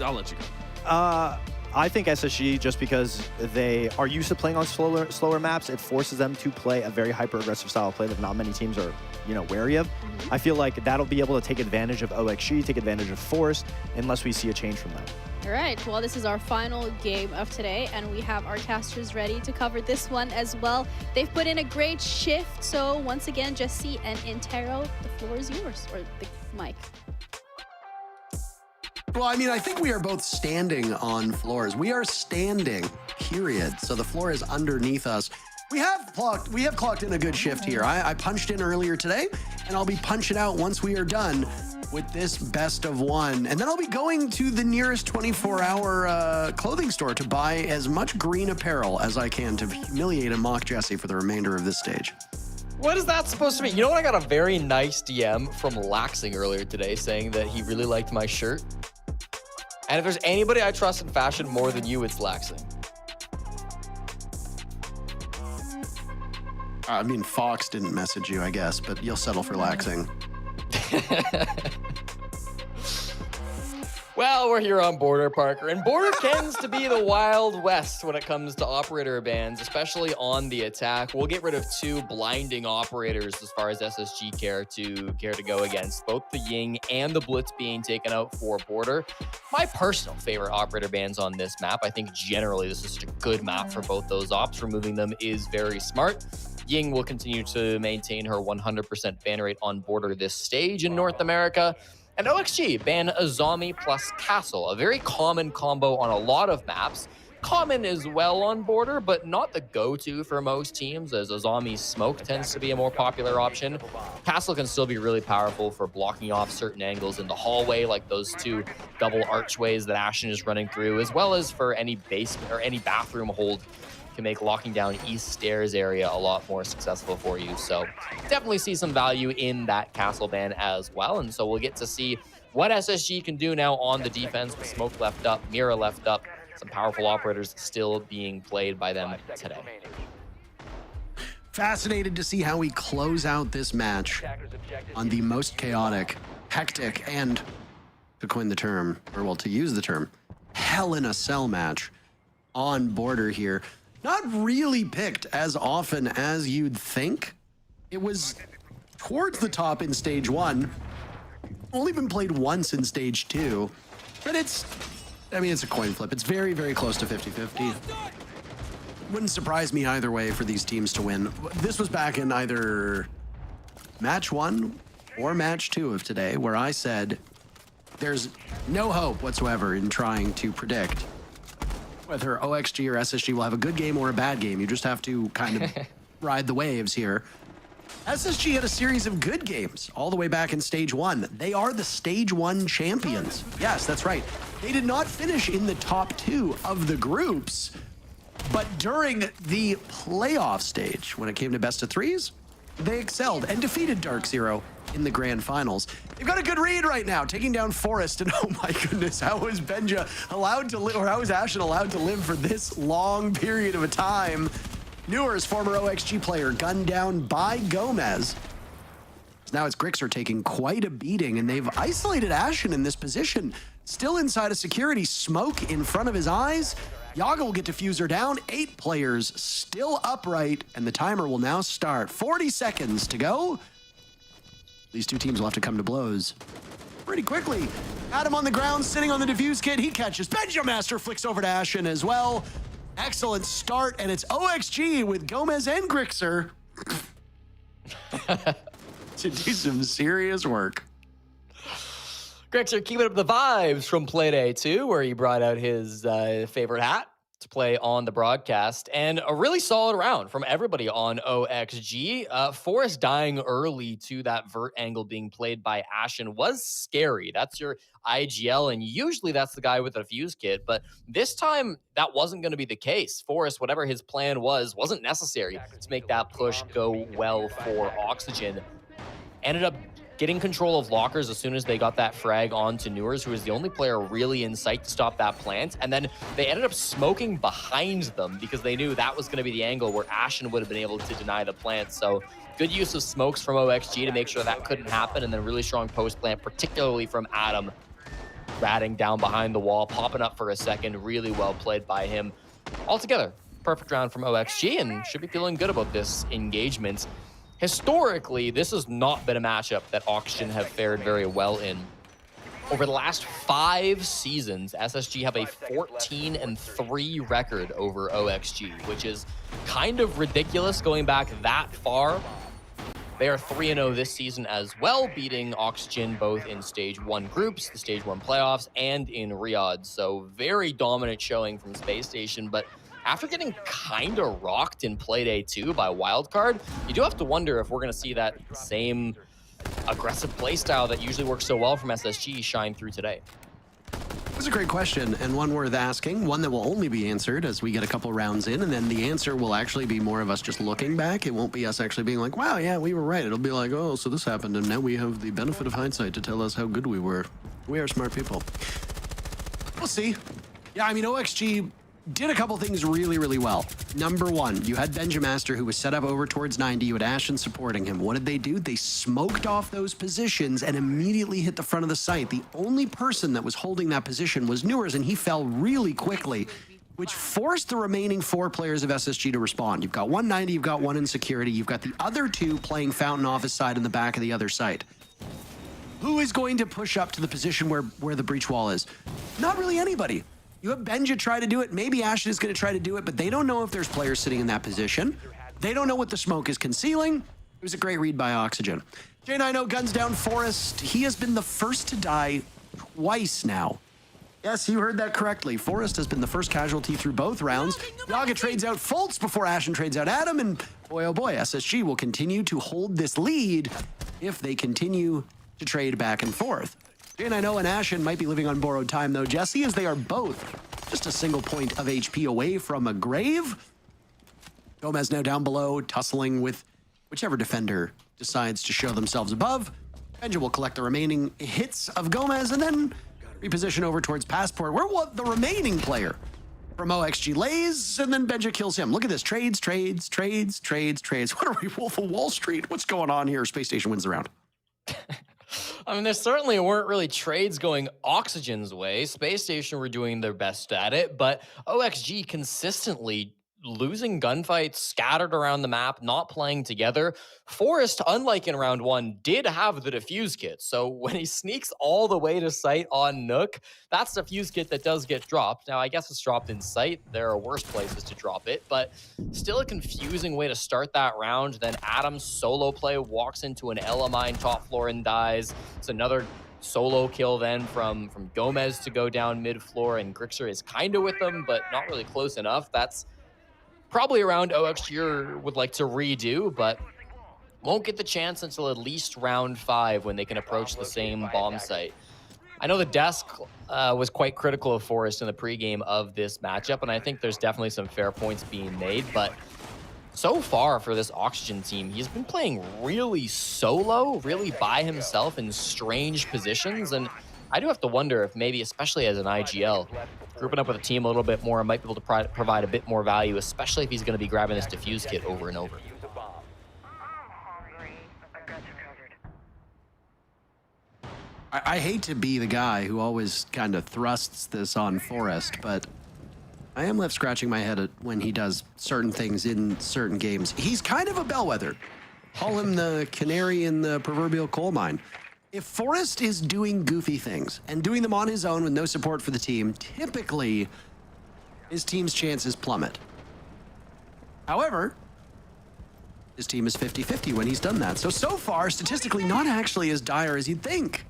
F: I'll let you go.
A: I think SSG, just because they are used to playing on slower maps, it forces them to play a very hyper-aggressive style of play that not many teams are, wary of. I feel like that'll be able to take advantage of OXG, take advantage of Forest, unless we see a change from them.
E: All right, well, this is our final game of today, and we have our casters ready to cover this one as well. They've put in a great shift, so once again, Jesse and Intero, the floor is yours, or the mic.
H: Well, I mean, I think we are both standing on floors. We are standing, period. So the floor is underneath us. We have clocked in a good shift here. I punched in earlier today, and I'll be punching out once we are done with this best of one. And then I'll be going to the nearest 24-hour clothing store to buy as much green apparel as I can to humiliate and mock Jesse for the remainder of this stage.
G: What is that supposed to mean? You know what? I got a very nice DM from Laxing earlier today saying that he really liked my shirt. And if there's anybody I trust in fashion more than you, it's Laxing.
H: I mean, Fox didn't message you, I guess, but you'll settle for Laxing.
G: Well, we're here on Border, Parker, and Border tends to be the Wild West when it comes to operator bans, especially on the attack. We'll get rid of 2 blinding operators as far as SSG care to go against, both the Ying and the Blitz being taken out for Border. My personal favorite operator bans on this map. I think generally this is such a good map for both those ops. Removing them is very smart. Ying will continue to maintain her 100% ban rate on Border this stage in North America. And OXG ban Azami plus Castle, a very common combo on a lot of maps. common as well on border, but not the go-to for most teams, as a zombie smoke tends to be a more popular option. Castle can still be really powerful for blocking off certain angles in the hallway, like those two double archways that Ashen is running through, as well as for any basement or any bathroom hold, can make locking down east stairs area a lot more successful for you. So definitely see some value in that castle ban as well. And so we'll get to see what SSG can do now on the defense with Smoke left up, Mira left up, some powerful operators still being played by them today.
H: Fascinated to see how we close out this match on the most chaotic, hectic, and to coin the term, or well, to use the term, hell in a cell match on border here. Not really picked as often as you'd think. It was towards the top in stage 1. Only been played once in stage 2. But it's a coin flip. It's very, very close to 50-50. Wouldn't surprise me either way for these teams to win. This was back in either match 1 or match 2 of today, where I said there's no hope whatsoever in trying to predict whether OXG or SSG will have a good game or a bad game. You just have to kind of ride the waves here. SSG had a series of good games all the way back in stage 1. They are the stage 1 champions. Yes, that's right. They did not finish in the top 2 of the groups, but during the playoff stage, when it came to best of 3s, they excelled and defeated DarkZero in the grand finals. They've got a good read right now, taking down Forest, and oh my goodness, how was Benja allowed to live, or how was Ashen allowed to live for this long period of a time? Newer's former OXG player gunned down by Gomez. Now it's Grixer taking quite a beating, and they've isolated Ashen in this position. Still inside of security, smoke in front of his eyes. Yaga will get diffuser down. 8 players still upright, and the timer will now start. 40 seconds to go. These two teams will have to come to blows pretty quickly. Adam on the ground, sitting on the diffuse kit. He catches. Benjamaster flicks over to Ashen as well. Excellent start, and it's OXG with Gomez and Grixer to do some serious work.
G: Grixer keeping up the vibes from Playday too, where he brought out his favorite hat to play on the broadcast, and a really solid round from everybody on OXG. Forrest dying early to that vert angle being played by Ashen was scary. That's your IGL, and usually that's the guy with a fuse kit, but this time that wasn't going to be the case. Forrest, whatever his plan was, wasn't necessary to make that push go well for Oxygen. Ended up getting control of lockers as soon as they got that frag onto Newers, who was the only player really in sight to stop that plant. And then they ended up smoking behind them because they knew that was going to be the angle where Ashen would have been able to deny the plant. So good use of smokes from OXG to make sure that couldn't happen. And then really strong post plant, particularly from Adam, ratting down behind the wall, popping up for a second. Really well played by him. Altogether, perfect round from OXG, and should be feeling good about this engagement. Historically, this has not been a matchup that Oxygen have fared very well in. Over the last 5 seasons, SSG have a 14-3 record over OXG, which is kind of ridiculous going back that far. They are 3-0 this season as well, beating Oxygen both in Stage 1 groups, the Stage 1 playoffs, and in Riyadh. So very dominant showing from Space Station, but after getting kind of rocked in Playday 2 by Wildcard, you do have to wonder if we're going to see that same aggressive playstyle that usually works so well from SSG shine through today.
H: That's a great question, and one worth asking, one that will only be answered as we get a couple rounds in, and then the answer will actually be more of us just looking back. It won't be us actually being like, wow, yeah, we were right. It'll be like, oh, so this happened, and now we have the benefit of hindsight to tell us how good we were. We are smart people. We'll see. Yeah, I mean, OXG did a couple things really, really well. Number 1, you had Benjamaster, who was set up over towards 90. You had Ashen supporting him. What did they do? They smoked off those positions and immediately hit the front of the site. The only person that was holding that position was Newers, and he fell really quickly, which forced the remaining 4 players of SSG to respond. You've got 190, you've got 1 in security, you've got the other 2 playing Fountain off his side in the back of the other site. Who is going to push up to the position where the breach wall is? Not really anybody. You have Benja try to do it. Maybe Ashen is going to try to do it, but they don't know if there's players sitting in that position. They don't know what the smoke is concealing. It was a great read by Oxygen. J90 guns down Forest. He has been the first to die twice now Yes, you heard that correctly. Forest has been the first casualty through both rounds. Yaga trades out Fultz before Ashen trades out Adam, and boy, oh boy, SSG will continue to hold this lead if they continue to trade back and forth. And I know and Ashen might be living on borrowed time, though, Jesse, as they are both just a single point of HP away from a grave. Gomez now down below, tussling with whichever defender decides to show themselves above. Benja will collect the remaining hits of Gomez and then reposition over towards Passport, where the remaining player from OXG lays, and then Benja kills him. Look at this. Trades. What are we, Wolf of Wall Street? What's going on here? Space Station wins the round.
G: I mean, there certainly weren't really trades going Oxygen's way. Space Station were doing their best at it, but OXG consistently losing gunfights, scattered around the map, not playing together. Forest, unlike in round one, did have the defuse kit. So when he sneaks all the way to site on Nook, that's the defuse kit that does get dropped. Now, I guess it's dropped in sight. There are worse places to drop it, but still a confusing way to start that round. Then Adam's solo play walks into an Ella mine top floor and dies. It's another solo kill then from Gomez to go down mid floor, and Grixer is kind of with them, but not really close enough. That's probably around OXG would like to redo, but won't get the chance until at least round 5 when they can approach the same bomb site. I know the desk was quite critical of Forest in the pregame of this matchup, and I think there's definitely some fair points being made, but so far for this Oxygen team, he's been playing really solo, really by himself in strange positions, and I do have to wonder if maybe, especially as an IGL, grouping up with a team a little bit more might be able to provide a bit more value, especially if he's going to be grabbing this defuse kit over and over.
H: I hate to be the guy who always kind of thrusts this on Forest, but I am left scratching my head at when he does certain things in certain games. He's kind of a bellwether. Call him the canary in the proverbial coal mine. If Forest is doing goofy things and doing them on his own with no support for the team, typically his team's chances plummet. However, his team is 50-50 when he's done that. So far, statistically, not actually as dire as you'd think.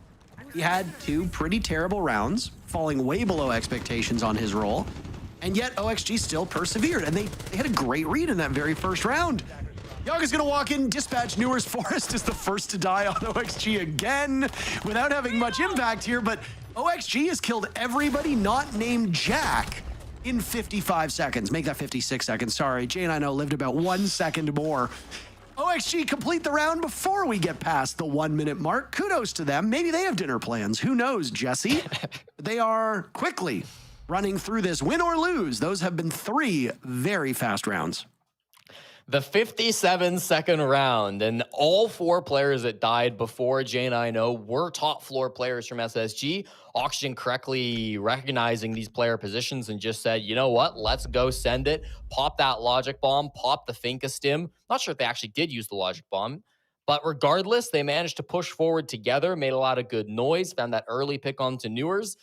H: He had 2 pretty terrible rounds, falling way below expectations on his role, and yet OXG still persevered, and they had a great read in that very first round. Yaga's gonna walk in, dispatch Newer's Forest is the first to die on OXG again without having much impact here, but OXG has killed everybody not named Jack in 55 seconds. Make that 56 seconds, sorry. Jay and I know lived about 1 second more. OXG complete the round before we get past the 1 minute mark. Kudos to them. Maybe they have dinner plans. Who knows, Jesse? They are quickly running through this, win or lose. Those have been 3 very fast rounds.
G: The 57-second round, and all 4 players that died before Jay and I know were top floor players from SSG. Oxygen correctly recognizing these player positions and just said, you know what, let's go send it. Pop that logic bomb, pop the Finka stim. Not sure if they actually did use the logic bomb, but regardless, they managed to push forward together, made a lot of good noise, found that early pick onto Newers.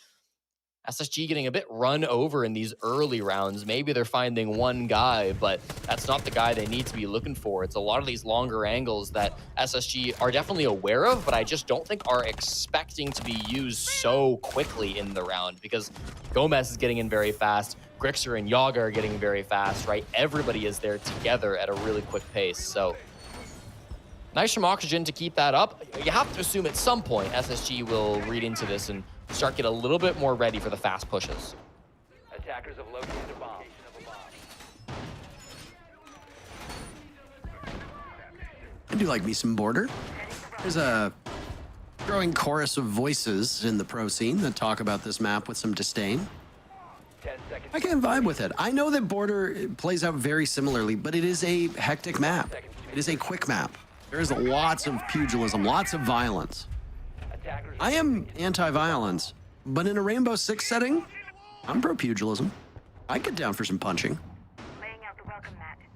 G: SSG getting a bit run over in these early rounds. Maybe they're finding one guy, but that's not the guy they need to be looking for. It's a lot of these longer angles that SSG are definitely aware of, but I just don't think are expecting to be used so quickly in the round, because Gomez is getting in very fast. Grixer and Yaga are getting very fast, right? Everybody is there together at a really quick pace. So nice from Oxygen to keep that up. You have to assume at some point SSG will read into this and start get a little bit more ready for the fast pushes.
Q: Attackers have located a bomb.
H: I do like me some Border. There's a growing chorus of voices in the pro scene that talk about this map with some disdain.
Q: 10 seconds.
H: I can't vibe with it. I know that Border plays out very similarly, but it is a hectic map. It is a quick map. There's lots of pugilism, lots of violence. I am anti-violence, but in a Rainbow Six setting, I'm pro-pugilism. I get down for some punching.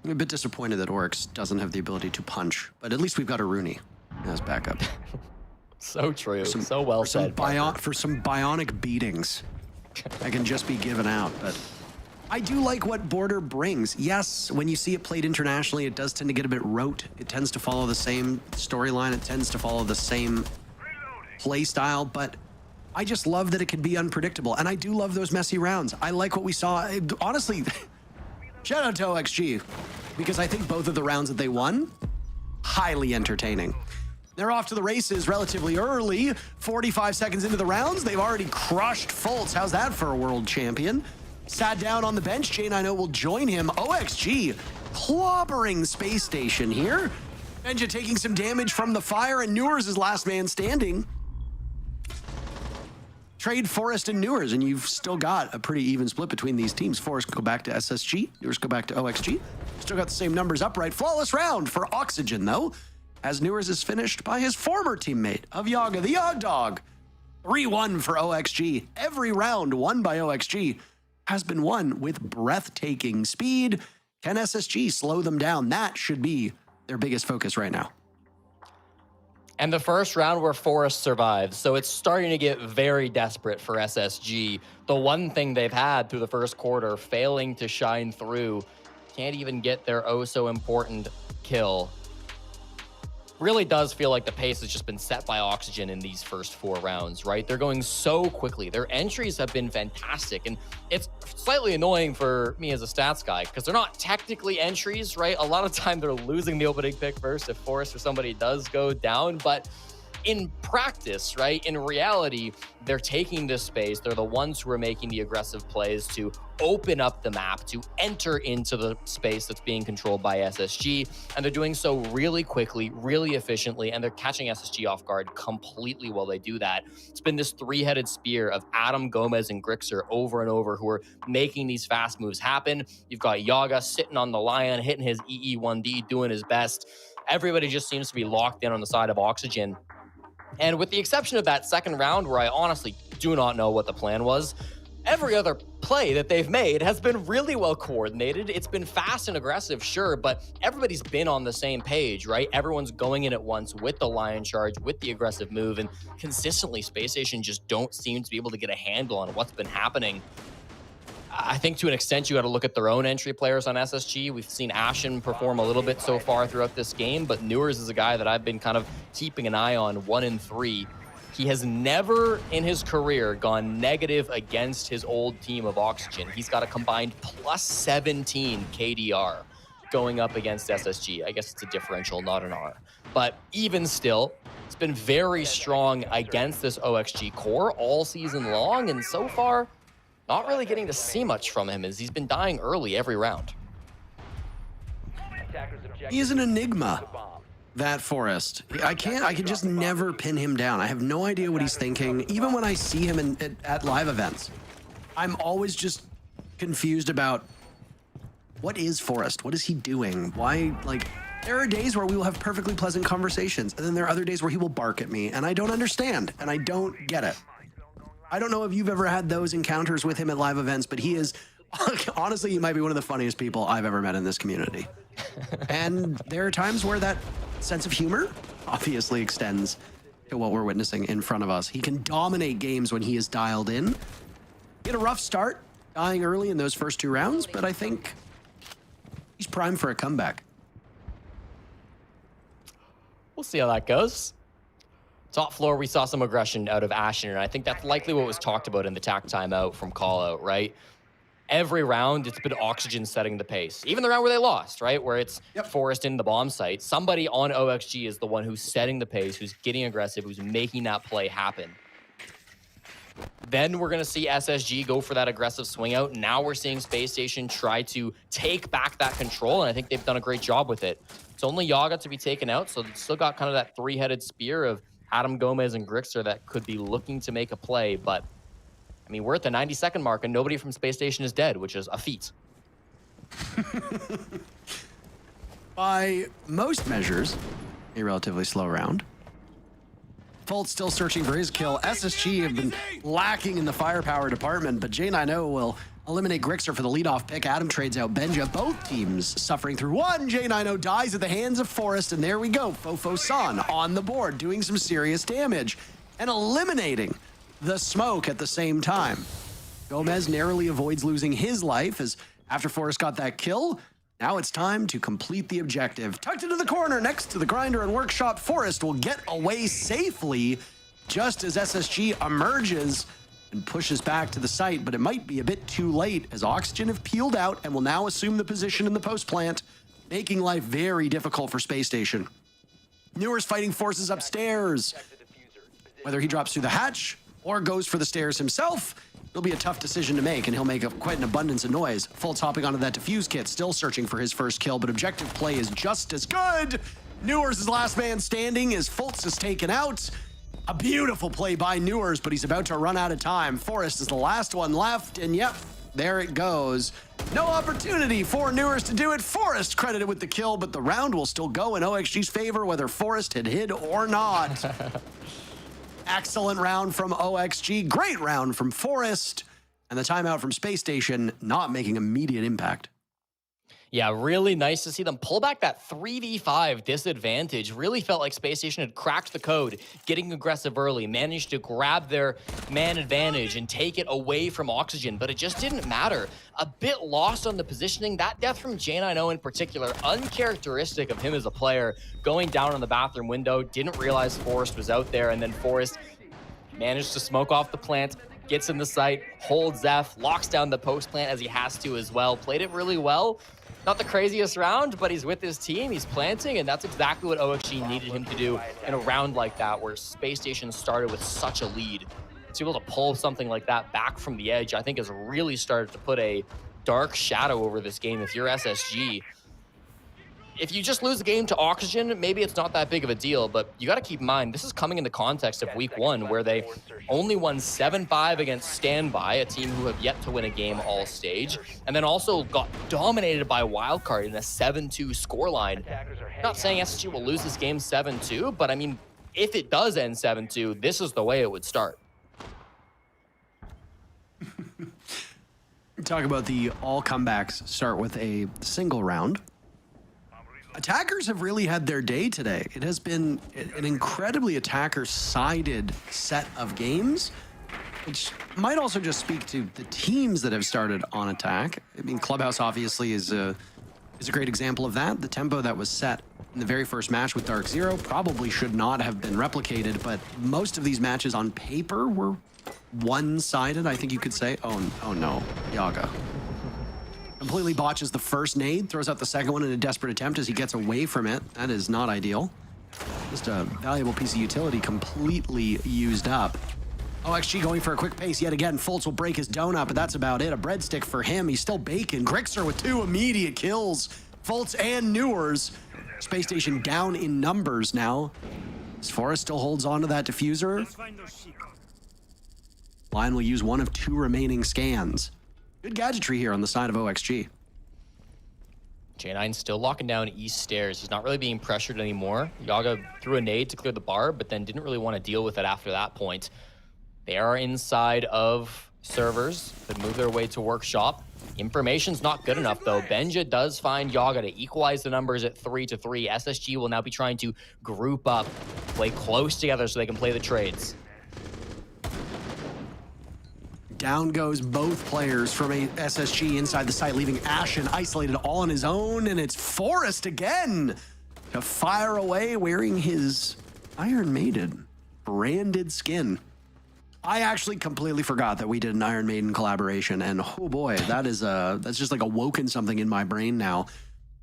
H: I'm a bit disappointed that Oryx doesn't have the ability to punch, but at least we've got a Rooney as backup.
G: So true. So well said.
H: For some bionic beatings that can just be given out, but I do like what Border brings. Yes, when you see it played internationally, it does tend to get a bit rote. It tends to follow the same storyline. It tends to follow the same play style, but I just love that it can be unpredictable. And I do love those messy rounds. I like what we saw. Honestly, shout out to OXG, because I think both of the rounds that they won, highly entertaining. They're off to the races relatively early. 45 seconds into the rounds, they've already crushed Fultz. How's that for a world champion? Sat down on the bench. J9O will join him. OXG clobbering Space Station here. Benja taking some damage from the fire, and Newers is last man standing. Trade Forest and Newers, and you've still got a pretty even split between these teams. Forest go back to SSG, Newers go back to OXG. Still got the same numbers upright. Flawless round for Oxygen, though, as Newers is finished by his former teammate of Yaga, the Yog Dog. 3-1 for OXG. Every round won by OXG has been won with breathtaking speed. Can SSG slow them down? That should be their biggest focus right now.
G: And the first round where Forest survived, so it's starting to get very desperate for SSG. The one thing they've had through the first quarter, failing to shine through, can't even get their oh-so-important kill. Really does feel like the pace has just been set by Oxygen in these first 4 rounds, right? They're going so quickly. Their entries have been fantastic, and it's slightly annoying for me as a stats guy because they're not technically entries, right? A lot of time they're losing the opening pick first if Forest or somebody does go down, but in practice, right, in reality, they're taking this space. They're the ones who are making the aggressive plays to open up the map, to enter into the space that's being controlled by SSG. And they're doing so really quickly, really efficiently, and they're catching SSG off guard completely while they do that. It's been this 3-headed spear of Adam, Gomez, and Grixer over and over who are making these fast moves happen. You've got Yaga sitting on the Lion, hitting his EE1D, doing his best. Everybody just seems to be locked in on the side of Oxygen. And with the exception of that second round, where I honestly do not know what the plan was, every other play that they've made has been really well coordinated. It's been fast and aggressive, sure, but everybody's been on the same page, right? Everyone's going in at once with the Lion charge, with the aggressive move, and consistently Space Station just don't seem to be able to get a handle on what's been happening. I think to an extent you got to look at their own entry players on SSG. We've seen Ashen perform a little bit so far throughout this game, but Newers is a guy that I've been kind of keeping an eye on, 1-3. He has never in his career gone negative against his old team of Oxygen. He's got a combined plus 17 KDR going up against SSG. I guess it's a differential, not an R. But even still, it's been very strong against this OXG core all season long, and so far, not really getting to see much from him as he's been dying early every round.
H: He is an enigma, that Forest. I can just never pin him down. I have no idea what he's thinking. Even when I see him at live events, I'm always just confused about what is Forest? What is he doing? Why, like, there are days where we will have perfectly pleasant conversations, and then there are other days where he will bark at me, and I don't understand, and I don't get it. I don't know if you've ever had those encounters with him at live events, but he is, honestly, he might be one of the funniest people I've ever met in this community. And there are times where that sense of humor obviously extends to what we're witnessing in front of us. He can dominate games when he is dialed in. He had a rough start, dying early in those first 2 rounds, but I think he's primed for a comeback.
G: We'll see how that goes. Top floor, we saw some aggression out of Ashen, and I think that's likely what was talked about in the TAC timeout from Callout, right? Every round, it's been Oxygen setting the pace. Even the round where they lost, right? Where it's Forest in the bomb site. Somebody on OXG is the one who's setting the pace, who's getting aggressive, who's making that play happen. Then we're going to see SSG go for that aggressive swing out. Now we're seeing Space Station try to take back that control, and I think they've done a great job with it. It's only Yaga to be taken out, so they've still got kind of that 3-headed spear of Adam, Gomez, and Grixer that could be looking to make a play, but I mean, we're at the 90-second mark and nobody from Space Station is dead, which is a feat.
H: By most measures, a relatively slow round. Fultz still searching for his kill. SSG have been lacking in the firepower department, but J9O will eliminate Grixer for the leadoff pick. Adam trades out Benja. Both teams suffering through one. J9O dies at the hands of Forest, and there we go. Fofo San on the board, doing some serious damage and eliminating the smoke at the same time. Gomez narrowly avoids losing his life as after Forest got that kill, now it's time to complete the objective. Tucked into the corner next to the grinder and workshop, Forest will get away safely just as SSG emerges and pushes back to the site, but it might be a bit too late as Oxygen have peeled out and will now assume the position in the post plant, making life very difficult for Space Station. Newer's fighting forces upstairs. Whether he drops through the hatch or goes for the stairs himself, it'll be a tough decision to make, and he'll make quite an abundance of noise. Fultz hopping onto that defuse kit, still searching for his first kill, but objective play is just as good. Newers is last man standing as Fultz is taken out. A beautiful play by Newers, but he's about to run out of time. Forrest is the last one left, and yep, there it goes. No opportunity for Newers to do it. Forrest credited with the kill, but the round will still go in OXG's favor, whether Forrest had hid or not. Excellent round from OXG, great round from Forrest, and the timeout from Space Station not making immediate impact.
G: Yeah, really nice to see them pull back that 3v5 disadvantage. Really felt like Space Station had cracked the code, getting aggressive early, managed to grab their man advantage and take it away from Oxygen, but it just didn't matter. A bit lost on the positioning. That death from J90 in particular, uncharacteristic of him as a player, going down on the bathroom window, didn't realize Forrest was out there, and then Forrest managed to smoke off the plant, gets in the site, holds Zeph, locks down the post plant as he has to as well. Played it really well. Not the craziest round, but he's with his team, he's planting, and that's exactly what OXG needed him to do in a round like that, where Space Station started with such a lead. To be able to pull something like that back from the edge, I think has really started to put a dark shadow over this game if you're SSG. If you just lose the game to Oxygen, maybe it's not that big of a deal, but you got to keep in mind, this is coming in the context of week 1, where they only won 7-5 against Standby, a team who have yet to win a game all stage, and then also got dominated by Wildcard in a 7-2 scoreline. Not saying SSG will lose this game 7-2, but I mean, if it does end 7-2, this is the way it would start.
H: Talk about the all comebacks start with a single round. Attackers have really had their day today. It has been an incredibly attacker-sided set of games, which might also just speak to the teams that have started on attack. I mean, Clubhouse obviously is a great example of that. The tempo that was set in the very first match with DarkZero probably should not have been replicated, but most of these matches on paper were one-sided, I think you could say. Oh no, Yaga. Completely botches the first nade, throws out the second one in a desperate attempt as he gets away from it. That is not ideal. Just a valuable piece of utility completely used up. OXG going for a quick pace yet again. Fultz will break his donut, but that's about it. A breadstick for him. He's still baking. Grixer with 2 immediate kills. Fultz and Newers. Space Station down in numbers now. As Forrest still holds on to that diffuser. Lion will use one of 2 remaining scans. Good gadgetry here on the side of OXG.
G: J9 still locking down east stairs. He's not really being pressured anymore. Yaga threw a nade to clear the bar, but then didn't really want to deal with it after that point. They are inside of servers, could move their way to workshop. Information's not good enough though. Benja does find Yaga to equalize the numbers at 3-3. SSG will now be trying to group up, play close together so they can play the trades.
H: Down goes both players from a SSG inside the site, leaving Ashen isolated all on his own, and it's Forrest again to fire away wearing his Iron Maiden branded skin. I actually completely forgot that we did an Iron Maiden collaboration, and oh boy, that's just like awoken something in my brain now.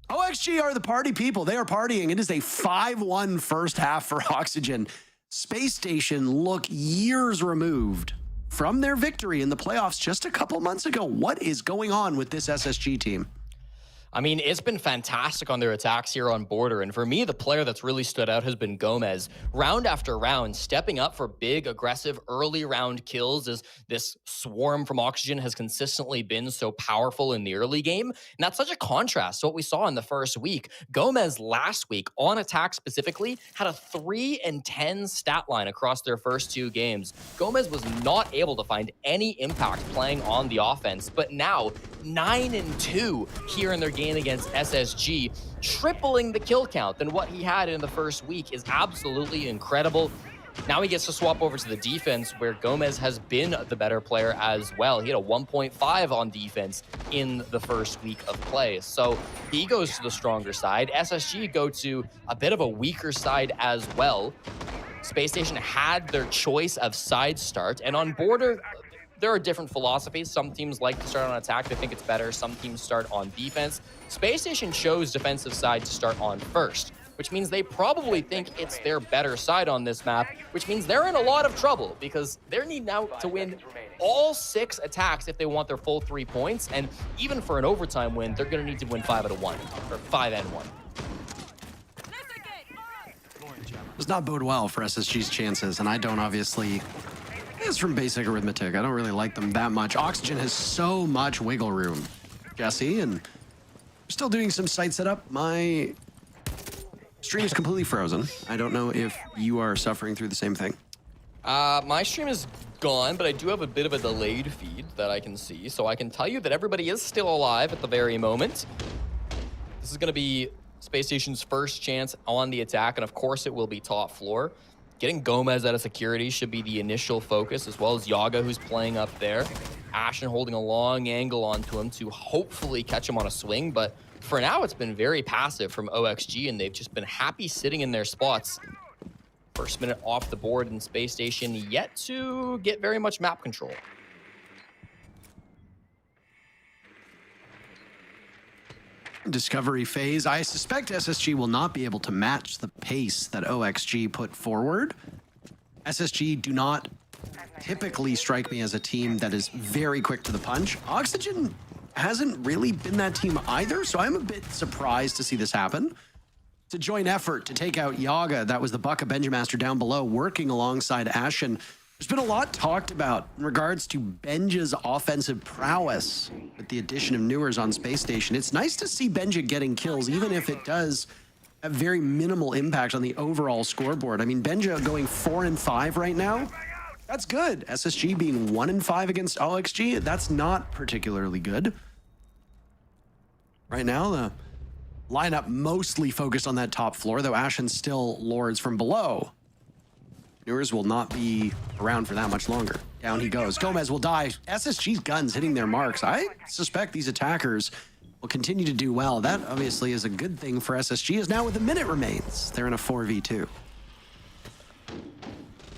H: OXG are the party people. They are partying. It is a 5-1 first half for Oxygen. Space Station look years removed from their victory in the playoffs just a couple months ago. What is going on with this SSG team?
G: I mean, it's been fantastic on their attacks here on Border, and for me, the player that's really stood out has been Gomez. Round after round, stepping up for big, aggressive, early round kills as this swarm from Oxygen has consistently been so powerful in the early game, and that's such a contrast to what we saw in the first week. Gomez last week, on attack specifically, had a 3-10 stat line across their first 2 games. Gomez was not able to find any impact playing on the offense, but now 9-2 here in their game against SSG, tripling the kill count than what he had in the first week is absolutely incredible. Now he gets to swap over to the defense, where Gomez has been the better player as well. He had a 1.5 on defense in the first week of play. So he goes to the stronger side. SSG go to a bit of a weaker side as well. Space Station had their choice of side start, and on Border, there are different philosophies. Some teams like to start on attack. They think it's better. Some teams start on defense. Space Station chose defensive side to start on first, which means they probably think it's their better side on this map, which means they're in a lot of trouble because they need now to win all 6 attacks if they want their full 3 points. And even for an overtime win, they're going to need to win 5 out of 1 or 5 and 1.
H: Does not bode well for SSG's chances, and I don't obviously. It's from basic arithmetic. I don't really like them that much. Oxygen has so much wiggle room, Jesse, and we're still doing some site setup. My stream is completely frozen. I don't know if you are suffering through the same thing.
G: My stream is gone, but I do have a bit of a delayed feed that I can see, so I can tell you that everybody is still alive at the very moment. This is going to be Space Station's first chance on the attack, and of course it will be top floor. Getting Gomez out of security should be the initial focus, as well as Yaga, who's playing up there. Ashen holding a long angle onto him to hopefully catch him on a swing, but for now it's been very passive from OXG, and they've just been happy sitting in their spots. First minute off the board in Space Station, yet to get very much map control.
H: Discovery phase. I suspect SSG will not be able to match the pace that OXG put forward. SSG do not typically strike me as a team that is very quick to the punch. Oxygen hasn't really been that team either, so I'm a bit surprised to see this happen. It's a joint effort to take out Yaga. That was the Bucka Benjamaster down below, working alongside Ashen. There's been a lot talked about in regards to Benja's offensive prowess with the addition of Newers on Space Station. It's nice to see Benja getting kills, even if it does have very minimal impact on the overall scoreboard. I mean, Benja going 4 and 5 right now, that's good. SSG being 1 and 5 against OXG, that's not particularly good. Right now, the lineup mostly focused on that top floor, though Ashen still lords from below. Newers will not be around for that much longer. Down he goes. Gomez will die. SSG's guns hitting their marks. I suspect these attackers will continue to do well. That obviously is a good thing for SSG, as now with a minute remains, they're in a 4v2.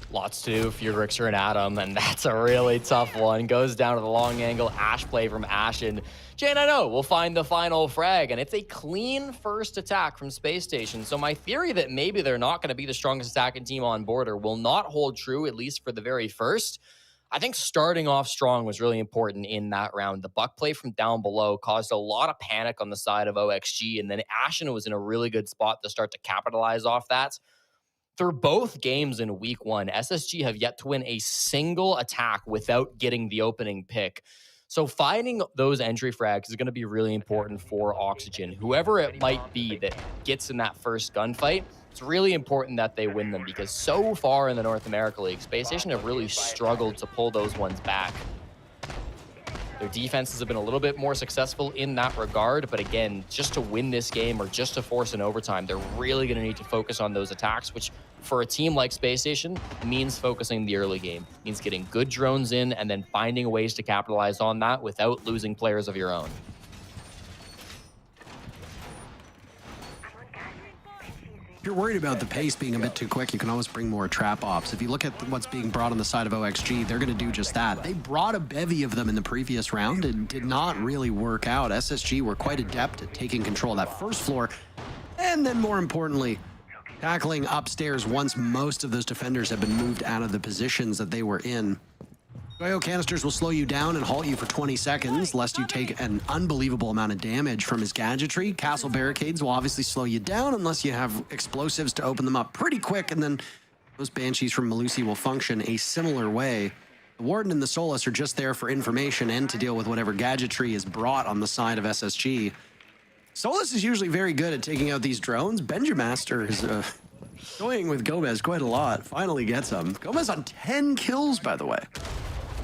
G: Lots to do. Furyx and Adam, and that's a really tough one. Goes down to the long angle. Ash play from Ashen. Jane, I know, we'll find the final frag, and it's a clean first attack from Space Station. So my theory that maybe they're not going to be the strongest attacking team on Border will not hold true, at least for the very first. I think starting off strong was really important in that round. The buck play from down below caused a lot of panic on the side of OXG, and then Ashen was in a really good spot to start to capitalize off that. Through both games in week 1, SSG have yet to win a single attack without getting the opening pick. So finding those entry frags is going to be really important for Oxygen. Whoever it might be that gets in that first gunfight, it's really important that they win them, because so far in the North America League, Space Station have really struggled to pull those ones back. Their defenses have been a little bit more successful in that regard, but again, just to win this game or just to force an overtime, they're really going to need to focus on those attacks, which for a team like Space Station means focusing the early game, means getting good drones in and then finding ways to capitalize on that without losing players of your own.
H: If you're worried about the pace being a bit too quick, you can always bring more trap ops. If you look at what's being brought on the side of OXG, they're going to do just that. They brought a bevy of them in the previous round and did not really work out. SSG were quite adept at taking control of that first floor, and then more importantly, tackling upstairs once most of those defenders have been moved out of the positions that they were in. Goyo canisters will slow you down and halt you for 20 seconds, lest you take an unbelievable amount of damage from his gadgetry. Castle barricades will obviously slow you down unless you have explosives to open them up pretty quick, and then those Banshees from Malusi will function a similar way. The Warden and the Solus are just there for information and to deal with whatever gadgetry is brought on the side of SSG. Solus is usually very good at taking out these drones. Benjamaster is toying with Gomez quite a lot. Finally gets him. Gomez on 10 kills, by the way.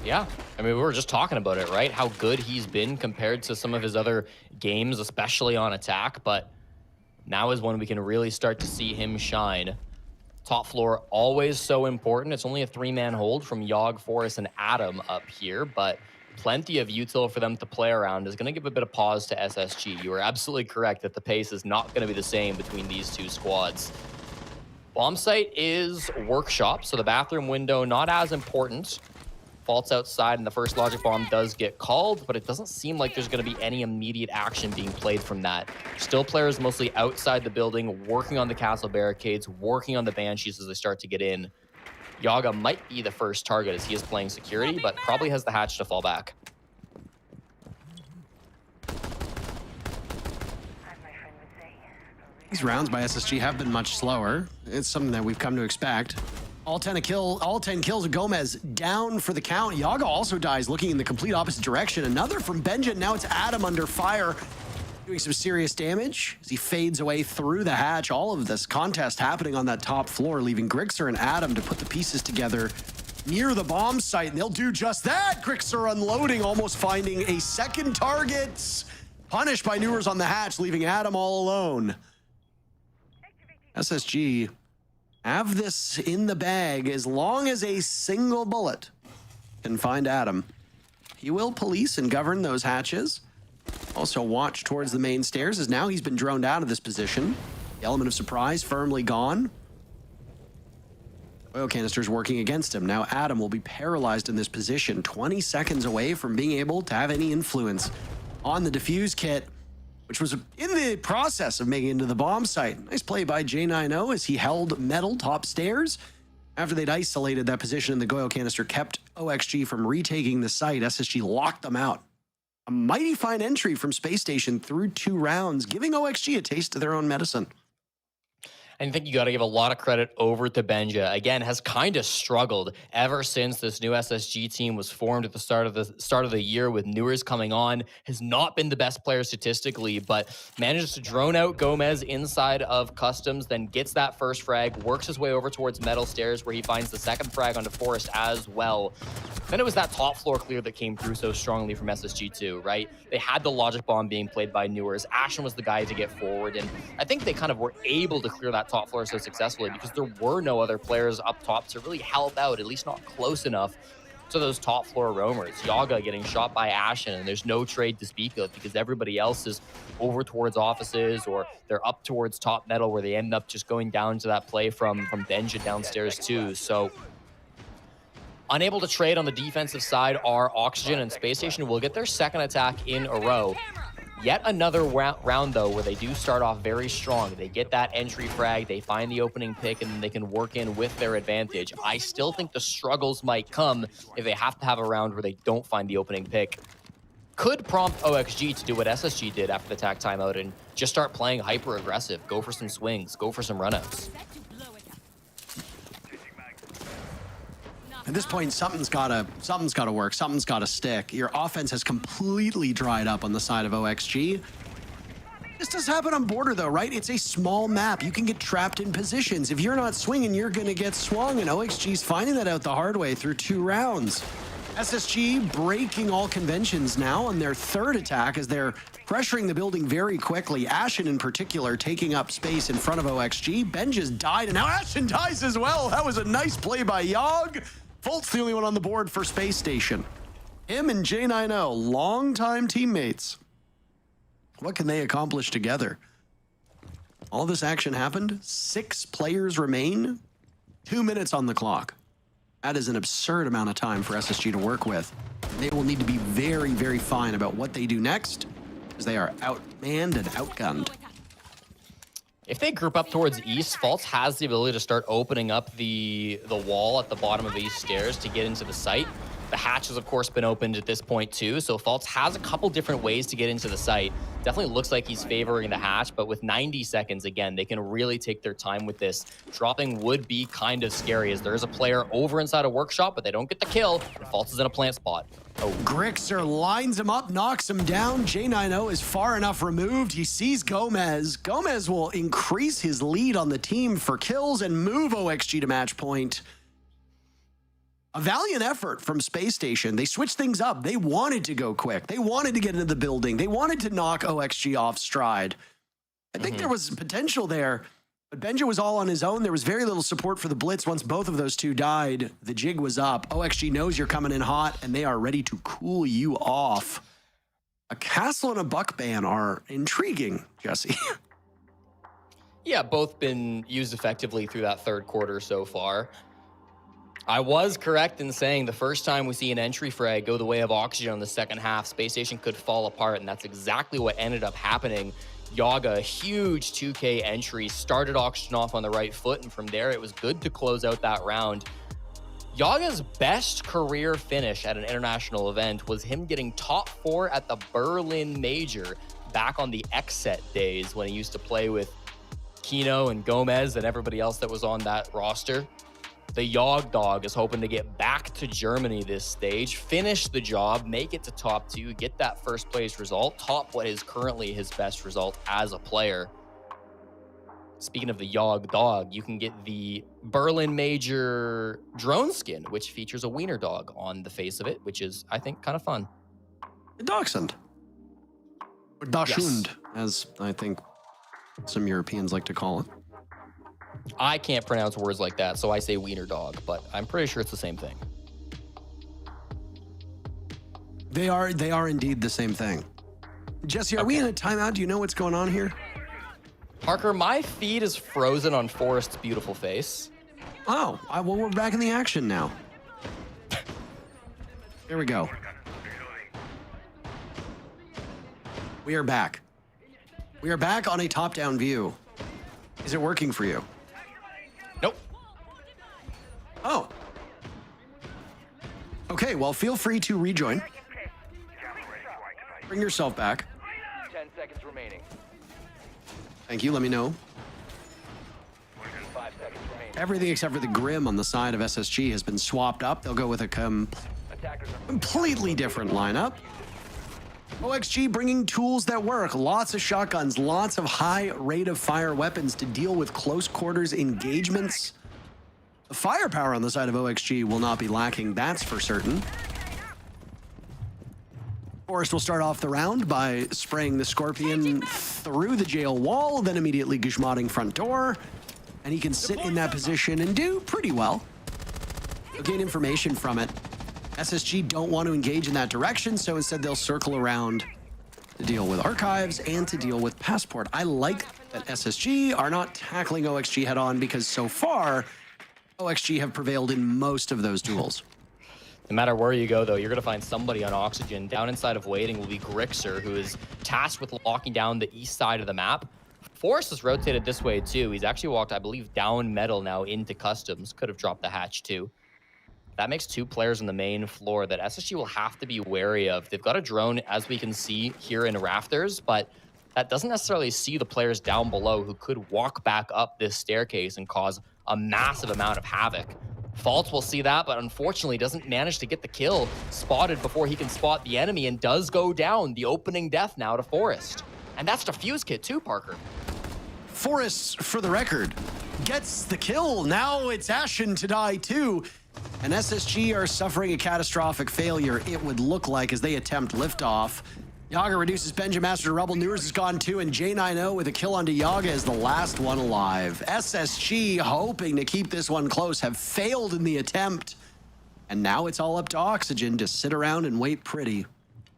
G: Yeah, I mean, we were just talking about it, right? How good he's been compared to some of his other games, especially on attack. But now is when we can really start to see him shine. Top floor, always so important. It's only a 3-man hold from Yogg, Forrest, and Adam up here, but plenty of util for them to play around is going to give a bit of pause to SSG. You are absolutely correct that the pace is not going to be the same between these two squads. Bomb site is workshop, so the bathroom window not as important. Faults outside, and the first logic bomb does get called, but it doesn't seem like there's going to be any immediate action being played from that. Still players mostly outside the building, working on the castle barricades, working on the banshees as they start to get in. Yaga might be the first target as he is playing security, but probably has the hatch to fall back.
H: These rounds by SSG have been much slower. It's something that we've come to expect. All 10 kills of Gomez down for the count. Yaga also dies, looking in the complete opposite direction. Another from Benja. Now it's Adam under fire, doing some serious damage as he fades away through the hatch. All of this contest happening on that top floor, leaving Grixer and Adam to put the pieces together near the bomb site, and they'll do just that. Grixer unloading, almost finding a second target. Punished by Newers on the hatch, leaving Adam all alone. SSG have this in the bag as long as a single bullet can find Adam. He will police and govern those hatches. Also watch towards the main stairs as now he's been droned out of this position. The element of surprise firmly gone. Oil canisters working against him. Now Adam will be paralyzed in this position, 20 seconds away from being able to have any influence on the defuse kit, which was in the process of making it into the bomb site. Nice play by J90 as he held metal top stairs. After they'd isolated that position and the Goyo canister kept OXG from retaking the site, SSG locked them out. A mighty fine entry from Space Station through 2 rounds, giving OXG a taste of their own medicine.
G: I think you got to give a lot of credit over to Benja. Again, has kind of struggled ever since this new SSG team was formed at the start of the year with Newers coming on. Has not been the best player statistically, but manages to drone out Gomez inside of Customs, then gets that first frag, works his way over towards Metal Stairs where he finds the second frag onto Forest as well. Then it was that top floor clear that came through so strongly from SSG2, right? They had the logic bomb being played by Newers. Ashen was the guy to get forward, and I think they kind of were able to clear that top floor so successfully because there were no other players up top to really help out, at least not close enough to those top floor roamers. Yaga getting shot by Ashen, and there's no trade to speak of because everybody else is over towards offices or they're up towards top metal where they end up just going down to that play from Benja downstairs too. So unable to trade on the defensive side are Oxygen and Space Station will get their second attack in a row. Yet another round, though, where they do start off very strong. They get that entry frag, they find the opening pick, and then they can work in with their advantage. I still think the struggles might come if they have to have a round where they don't find the opening pick. Could prompt OXG to do what SSG did after the attack timeout and just start playing hyper-aggressive. Go for some swings, go for some runouts.
H: At this point, something's gotta work. Something's gotta stick. Your offense has completely dried up on the side of OXG. This does happen on border, though, right? It's a small map. You can get trapped in positions. If you're not swinging, you're gonna get swung, and OXG's finding that out the hard way through 2 rounds. SSG breaking all conventions now on their third attack as they're pressuring the building very quickly. Ashen, in particular, taking up space in front of OXG. Benja's died, and now Ashen dies as well. That was a nice play by Yogg. Fult's the only one on the board for Space Station. Him and J90, longtime teammates. What can they accomplish together? All this action happened. 6 players remain. 2 minutes on the clock. That is an absurd amount of time for SSG to work with. They will need to be very, very fine about what they do next, as they are outmanned and outgunned.
G: If they group up towards east, Faults has the ability to start opening up the wall at the bottom of east stairs to get into the site. The hatch has, of course, been opened at this point, too, so Faults has a couple different ways to get into the site. Definitely looks like he's favoring the hatch, but with 90 seconds, again, they can really take their time with this. Dropping would be kind of scary, as there is a player over inside a workshop, but they don't get the kill, and Faults is in a plant spot.
H: Oh, Grixer lines him up, knocks him down. J90 is far enough removed. He sees Gomez. Gomez will increase his lead on the team for kills and move OXG to match point. A valiant effort from Space Station. They switched things up. They wanted to go quick. They wanted to get into the building. They wanted to knock OXG off stride. I think there was potential there, but Benja was all on his own. There was very little support for the blitz. Once both of those two died, the jig was up. OXG knows you're coming in hot, and they are ready to cool you off. A castle and a buck ban are intriguing, Jesse.
G: Yeah, both been used effectively through that third quarter so far. I was correct in saying the first time we see an entry frag go the way of Oxygen in the second half, Space Station could fall apart, and that's exactly what ended up happening. Yaga, huge 2K entry, started Oxygen off on the right foot, and from there it was good to close out that round. Yaga's best career finish at an international event was him getting top 4 at the Berlin Major back on the X-Set days when he used to play with Kino and Gomez and everybody else that was on that roster. The Yog Dog is hoping to get back to Germany this stage, finish the job, make it to top 2, get that first place result, top what is currently his best result as a player. Speaking of the Yog Dog, you can get the Berlin Major drone skin, which features a wiener dog on the face of it, which is, I think, kind of fun.
H: Dachshund. Or Dachshund, as I think some Europeans like to call it.
G: I can't pronounce words like that, so I say wiener dog, but I'm pretty sure it's the same thing.
H: They are indeed the same thing. Jesse, are we in a timeout? Do you know what's going on here?
G: Parker, my feed is frozen on Forrest's beautiful face.
H: Oh, well, we're back in the action now. Here we go. We are back. We are back on a top-down view. Is it working for you?
G: Nope.
H: Oh. Okay, well, feel free to rejoin. Bring yourself back.
Q: 10 seconds remaining.
H: Thank you, let me know.
Q: 5 seconds remaining.
H: Everything except for the Grim on the side of SSG has been swapped up. They'll go with a completely different lineup. OXG bringing tools that work. Lots of shotguns, lots of high rate of fire weapons to deal with close quarters engagements. The firepower on the side of OXG will not be lacking, that's for certain. Forrest will start off the round by spraying the Scorpion through the jail wall, then immediately gishmodding front door. And he can sit in that position and do pretty well. He'll gain information from it. SSG don't want to engage in that direction, so instead they'll circle around to deal with archives and to deal with passport. I like that SSG are not tackling OXG head on because so far, OXG have prevailed in most of those duels.
G: No matter where you go, though, you're going to find somebody on Oxygen. Down inside of waiting will be Grixer, who is tasked with locking down the east side of the map. Forrest is rotated this way, too. He's actually walked, I believe, down metal now into customs. Could have dropped the hatch, too. That makes 2 players on the main floor that SSG will have to be wary of. They've got a drone, as we can see here in Rafters, but that doesn't necessarily see the players down below who could walk back up this staircase and cause a massive amount of havoc. Faults will see that, but unfortunately doesn't manage to get the kill. Spotted before he can spot the enemy and does go down. The opening death now to Forrest. And that's Defuse Kit too, Parker.
H: Forrest, for the record, gets the kill. Now it's Ashen to die too. And SSG are suffering a catastrophic failure, it would look like, as they attempt liftoff. Yaga reduces Benja Master to rubble. Newers is gone too, and J90 with a kill onto Yaga is the last one alive. SSG, hoping to keep this one close, have failed in the attempt. And now it's all up to Oxygen to sit around and wait pretty.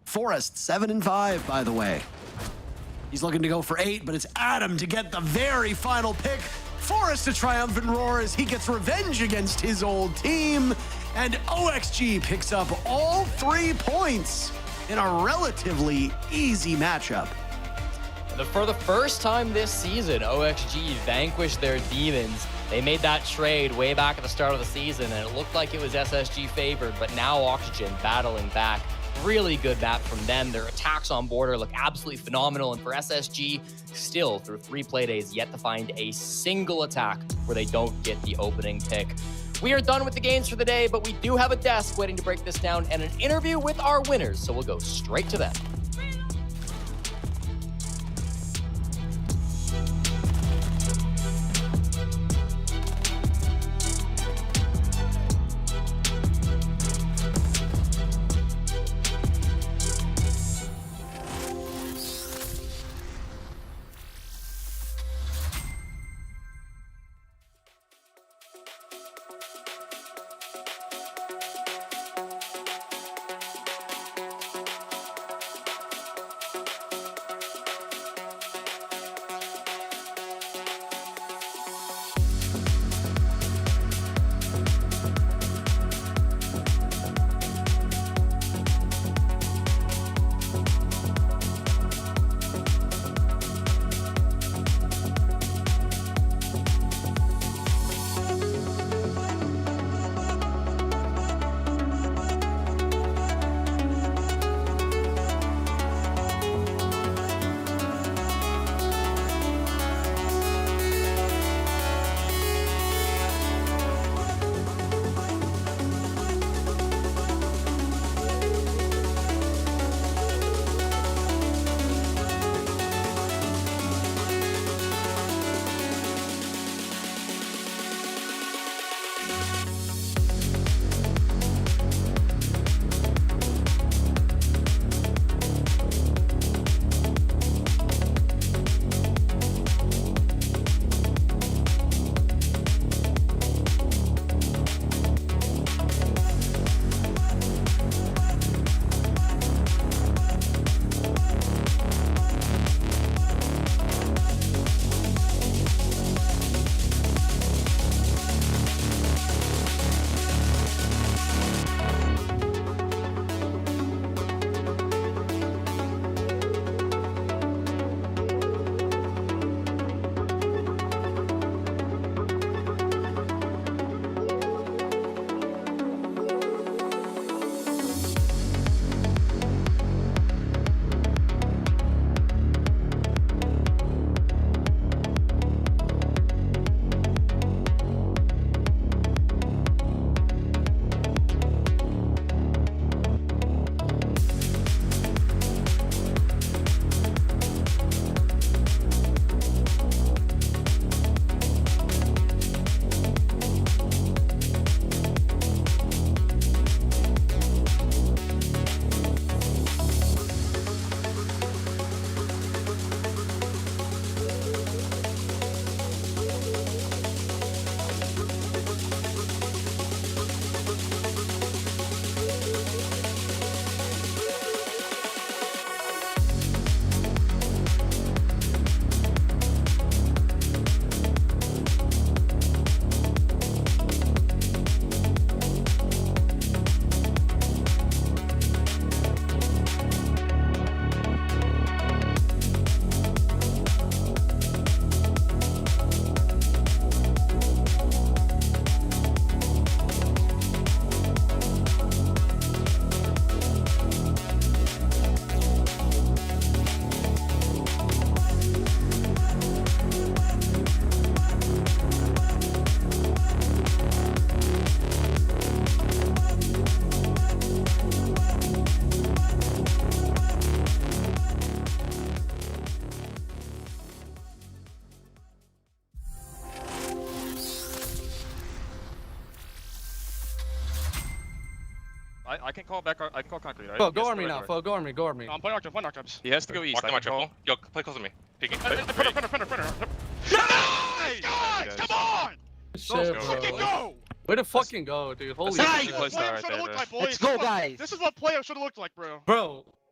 H: Forrest, 7-5, by the way. He's looking to go for 8, but it's Adam to get the very final pick. Forrest a triumphant roar as he gets revenge against his old team. And OXG picks up all 3 points in a relatively easy matchup.
G: For the first time this season, OXG vanquished their demons. They made that trade way back at the start of the season, and it looked like it was SSG favored, but now Oxygen battling back. Really good map from them. Their attacks on border look absolutely phenomenal, and for SSG, still through 3 play days, yet to find a single attack where they don't get the opening pick. We are done with the games for the day, but we do have a desk waiting to break this down and an interview with our winners, so we'll go straight to them.
I: I can call back. I can call concrete. Right?
K: Fo, go on me now. Fo, go on me. Go on me.
I: No, I'm playing archetypes.
S: He has to go east.
I: Mark the mark.
S: Yo, play close to me. Peeking.
I: Printer. Nice! Guys, come on!
K: Shit,
I: Let's fucking go!
K: Way to fucking go, dude. Holy
I: Nice!
K: shit.
I: Play should have looked like, boys.
M: Let's go, guys.
I: This is what playoffs should have looked like, bro.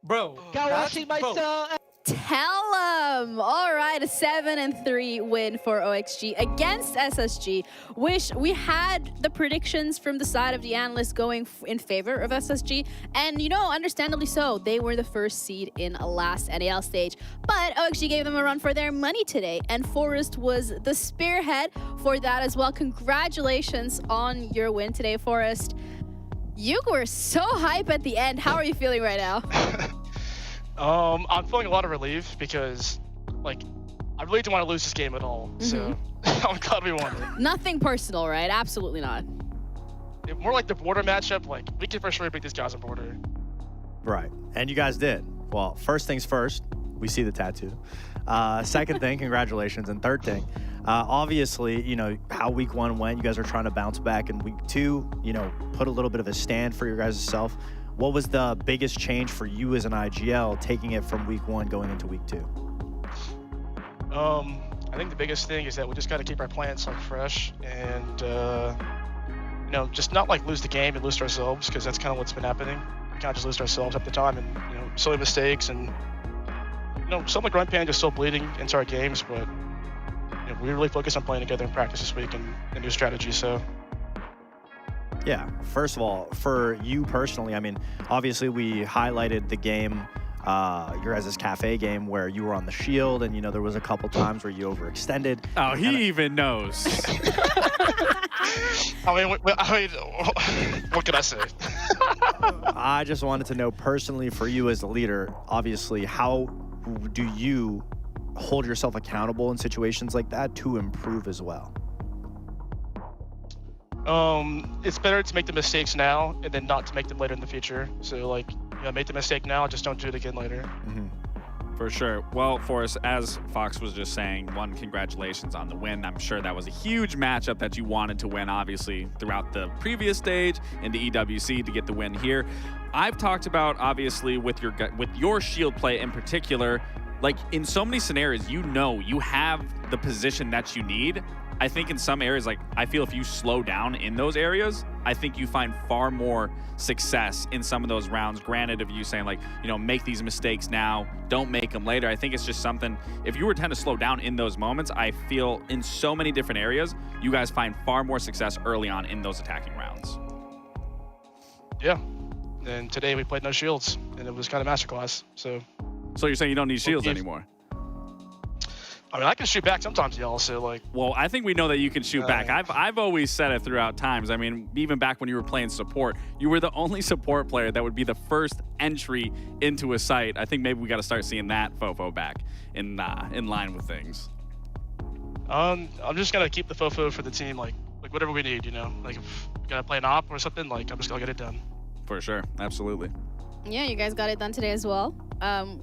K: Bro.
M: Got watching myself.
E: Tell them. All right, a 7-3 win for OXG against SSG. Wish we had the predictions from the side of the analysts going in favor of SSG, and you know, understandably so. They were the first seed in last NAL stage, but OXG gave them a run for their money today, and Forest was the spearhead for that as well. Congratulations on your win today, Forest. You were so hype at the end. How are you feeling right now?
I: I'm feeling a lot of relief because, like, I really didn't want to lose this game at all. So I'm glad we won it.
E: Nothing personal, right? Absolutely not.
I: More like the border matchup. Like, we can for sure beat these guys on border.
A: Right, and you guys did. Well, first things first, we see the tattoo. Second thing, congratulations. And third thing, obviously, you know, how week 1 went, you guys are trying to bounce back. And week 2, you know, put a little bit of a stand for your guys' self. What was the biggest change for you as an IGL, taking it from week 1 going into week 2?
I: I think the biggest thing is that we just got to keep our plans like fresh and, you know, just not like lose the game and lose ourselves, because that's kind of what's been happening. We can't just lose ourselves at the time and, you know, silly mistakes and, you know, some like Run Pan just still bleeding into our games, but, you know, we really focus on playing together in practice this week and do strategy, so.
A: Yeah, first of all, for you personally, I mean, obviously we highlighted the game, your guys' cafe game, where you were on the shield, and, you know, there was a couple times where you overextended.
F: Oh, he even knows.
I: I mean, what can I say?
A: I just wanted to know personally for you as a leader, obviously, how do you hold yourself accountable in situations like that to improve as well?
I: It's better to make the mistakes now and then not to make them later in the future. So, like, you know, make the mistake now, just don't do it again later.
F: For sure. Well, Forrest, as Fox was just saying, one, congratulations on the win. I'm sure that was a huge matchup that you wanted to win, obviously, throughout the previous stage into EWC to get the win here. I've talked about, obviously, with your shield play in particular, like, in so many scenarios, you know you have the position that you need. I think in some areas, like, I feel if you slow down in those areas, I think you find far more success in some of those rounds. Granted, of you saying, like, you know, make these mistakes now, don't make them later. I think it's just something, if you were to tend to slow down in those moments, I feel in so many different areas, you guys find far more success early on in those attacking rounds.
I: Yeah. And today we played no shields, and it was kind of masterclass. So
F: you're saying you don't need shields anymore?
I: I mean, I can shoot back sometimes, y'all, so, like...
F: Well, I think we know that you can shoot back. I've always said it throughout times. I mean, even back when you were playing support, you were the only support player that would be the first entry into a site. I think maybe we got to start seeing that Fofo back in line with things.
I: I'm just going to keep the Fofo for the team, like whatever we need, you know? Like, if we got to play an op or something, like, I'm just going to get it done.
F: For sure. Absolutely.
E: Yeah, you guys got it done today as well.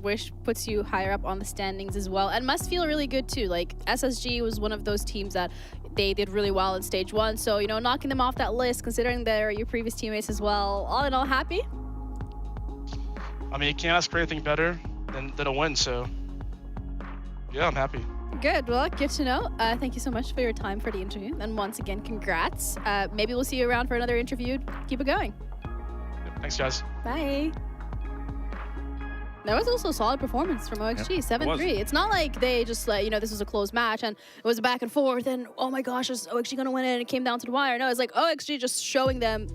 E: Wish puts you higher up on the standings as well, and must feel really good too. Like, SSG was one of those teams that they did really well in stage 1, so, you know, knocking them off that list, considering they're your previous teammates as well. All in all, happy?
I: I mean, you can't ask for anything better than a win, so yeah, I'm happy.
E: Good. Well, good to know. Thank you so much for your time for the interview, and once again, congrats. Maybe we'll see you around for another interview. Keep it going.
I: Thanks, guys.
E: Bye. That was also a solid performance from OXG, 7-3. It's not like they just, like, you know, this was a close match and it was back and forth and, oh my gosh, is OXG going to win it? And it came down to the wire. No, it's like OXG just showing them,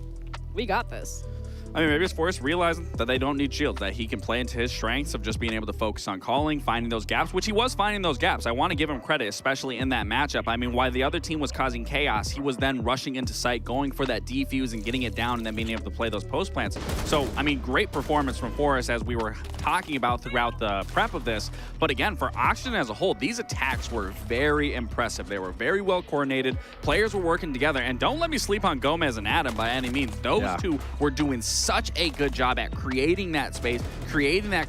E: we got this.
F: I mean, maybe it's Forrest realizing that they don't need shields, that he can play into his strengths of just being able to focus on calling, finding those gaps, which he was finding those gaps. I want to give him credit, especially in that matchup. I mean, while the other team was causing chaos, he was then rushing into site, going for that defuse and getting it down and then being able to play those post plants. So, I mean, great performance from Forrest as we were talking about throughout the prep of this. But again, for Oxygen as a whole, these attacks were very impressive. They were very well coordinated. Players were working together. And don't let me sleep on Gomez and Adam by any means. Those two were doing such a good job at creating that space, creating that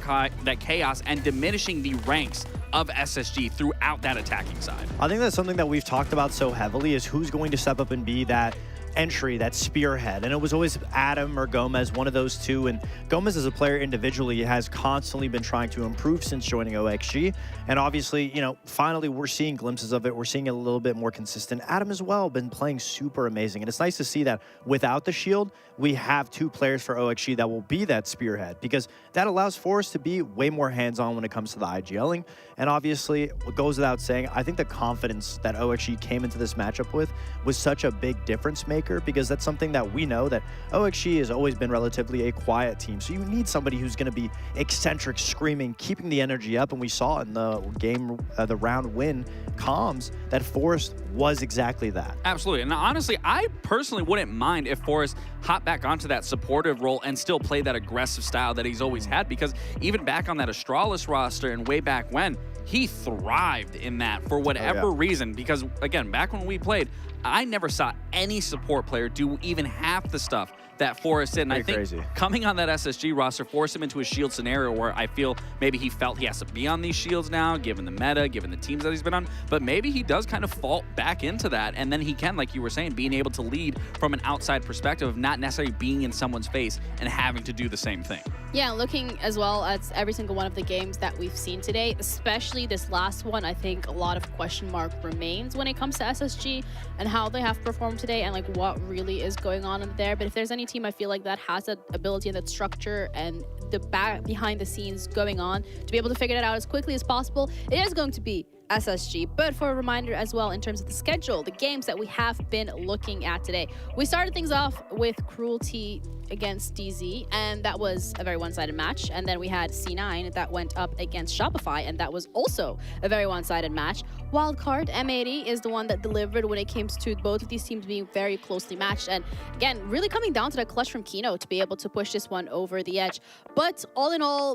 F: chaos, and diminishing the ranks of SSG throughout that attacking side.
A: I think that's something that we've talked about so heavily is who's going to step up and be that entry, that spearhead, and it was always Adam or Gomez, one of those two. And Gomez as a player individually has constantly been trying to improve since joining OXG, and obviously, you know, finally we're seeing glimpses of it. We're seeing it a little bit more consistent. Adam as well been playing super amazing, and it's nice to see that without the shield, we have two players for OXG that will be that spearhead, because that allows Forrest to be way more hands-on when it comes to the IGLing. And obviously, what goes without saying, I think the confidence that OXG came into this matchup with was such a big difference maker, because that's something that we know that OXG has always been relatively a quiet team. So you need somebody who's going to be eccentric, screaming, keeping the energy up. And we saw in the game, the round win comms, that Forrest was exactly that.
F: Absolutely. And honestly, I personally wouldn't mind if Forrest hopped back onto that supportive role and still played that aggressive style that he's always had, because even back on that Astralis roster and way back when, he thrived in that for whatever reason. Because again, back when we played, I never saw any support player do even half the stuff that Forrest did. And I think coming on that SSG roster forced him into a shield scenario where I feel maybe he felt he has to be on these shields now, given the meta, given the teams that he's been on. But maybe he does kind of fall back into that. And then he can, like you were saying, being able to lead from an outside perspective of not necessarily being in someone's face and having to do the same thing.
E: Yeah, looking as well at every single one of the games that we've seen today, especially this last one, I think a lot of question mark remains when it comes to SSG and how they have performed today and like what really is going on in there. But if there's any team I feel like that has that ability and that structure and the behind the scenes going on to be able to figure it out as quickly as possible, it is going to be SSG. But for a reminder as well, in terms of the schedule, the games that we have been looking at today, we started things off with Cruelty against DZ, and that was a very one-sided match. And then we had C9 that went up against Shopify, and that was also a very one-sided match. Wildcard, M80 is the one that delivered when it came to both of these teams being very closely matched. And again, really coming down to that clutch from Kino to be able to push this one over the edge. But all in all,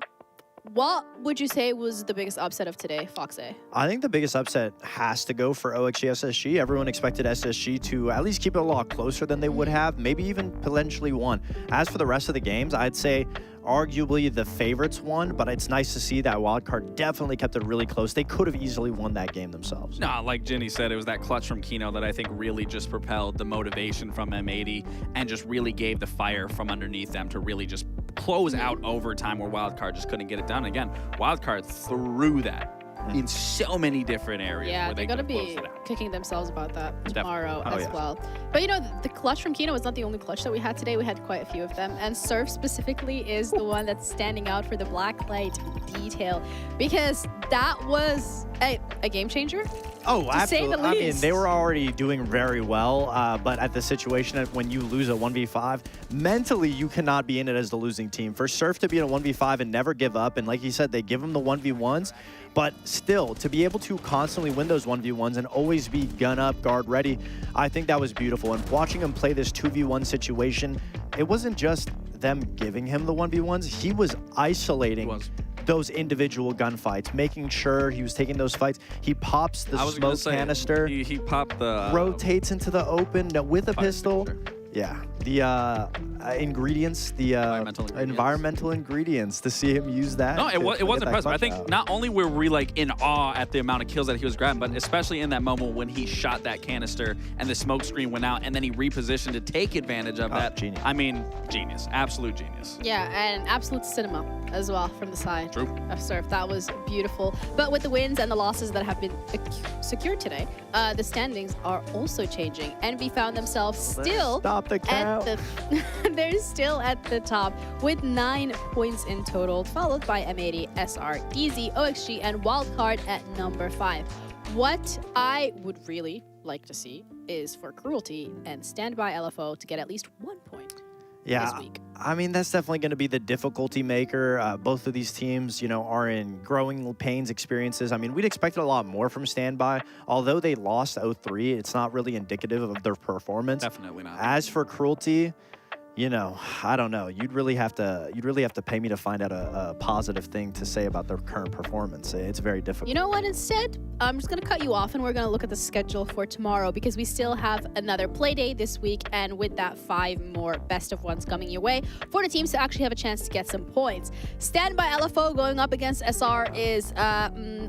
E: what would you say was the biggest upset of today, Foxy?
A: I think the biggest upset has to go for OXG SSG. Everyone expected SSG to at least keep it a lot closer than they would have, maybe even potentially won. As for the rest of the games, I'd say arguably the favorites won, but it's nice to see that Wildcard definitely kept it really close. They could have easily won that game themselves.
F: No, like Ginny said, it was that clutch from Kino that I think really just propelled the motivation from M80 and just really gave the fire from underneath them to really just close out overtime where Wildcard just couldn't get it done. Again, Wildcard threw that in so many different areas.
E: Yeah,
F: where
E: they're going to be kicking themselves about that tomorrow as well. But you know, the clutch from Kino was not the only clutch that we had today. We had quite a few of them. And Surf specifically is the one that's standing out for the black light detail, because that was a game changer.
A: Oh, absolutely.
E: Say the least.
A: I mean, they were already doing very well, but at the situation when you lose a 1v5, mentally you cannot be in it as the losing team. For Surf to be in a 1v5 and never give up, and like you said, they give them the 1v1s, but still, to be able to constantly win those 1v1s and always be gun up, guard ready, I think that was beautiful. And watching him play this 2v1 situation, it wasn't just them giving him the 1v1s, he was isolating those individual gunfights, making sure he was taking those fights. He pops the smoke canister.
F: He popped the...
A: rotates into the open with a pistol. Yeah, the ingredients, the environmental ingredients, to see him use that.
F: No, it was impressive. I think not only were we like in awe at the amount of kills that he was grabbing, but especially in that moment when he shot that canister and the smoke screen went out and then he repositioned to take advantage of that.
A: Genius.
F: I mean, genius, absolute genius.
E: Yeah, and absolute cinema as well from the side of Surf. That was beautiful. But with the wins and the losses that have been secured today, the standings are also changing. Envy found themselves still they're still at the top with 9 points in total, followed by M80, SR, DZ, OXG, and Wildcard at number 5. What I would really like to see is for Cruelty and Standby LFO to get at least 1 point.
A: Yeah,
E: this week.
A: I mean, that's definitely going to be the difficulty maker. Both of these teams, you know, are in growing pains experiences. I mean, we'd expected a lot more from Standby. Although they lost 0-3, it's not really indicative of their performance.
F: Definitely not.
A: As for Cruelty, you know, I don't know. You'd really have to pay me to find out a positive thing to say about their current performance. It's very difficult.
E: You know what? Instead, I'm just going to cut you off and we're going to look at the schedule for tomorrow, because we still have another Playday this week, and with that 5 more best of ones coming your way for the teams to actually have a chance to get some points. Standby LFO going up against SR is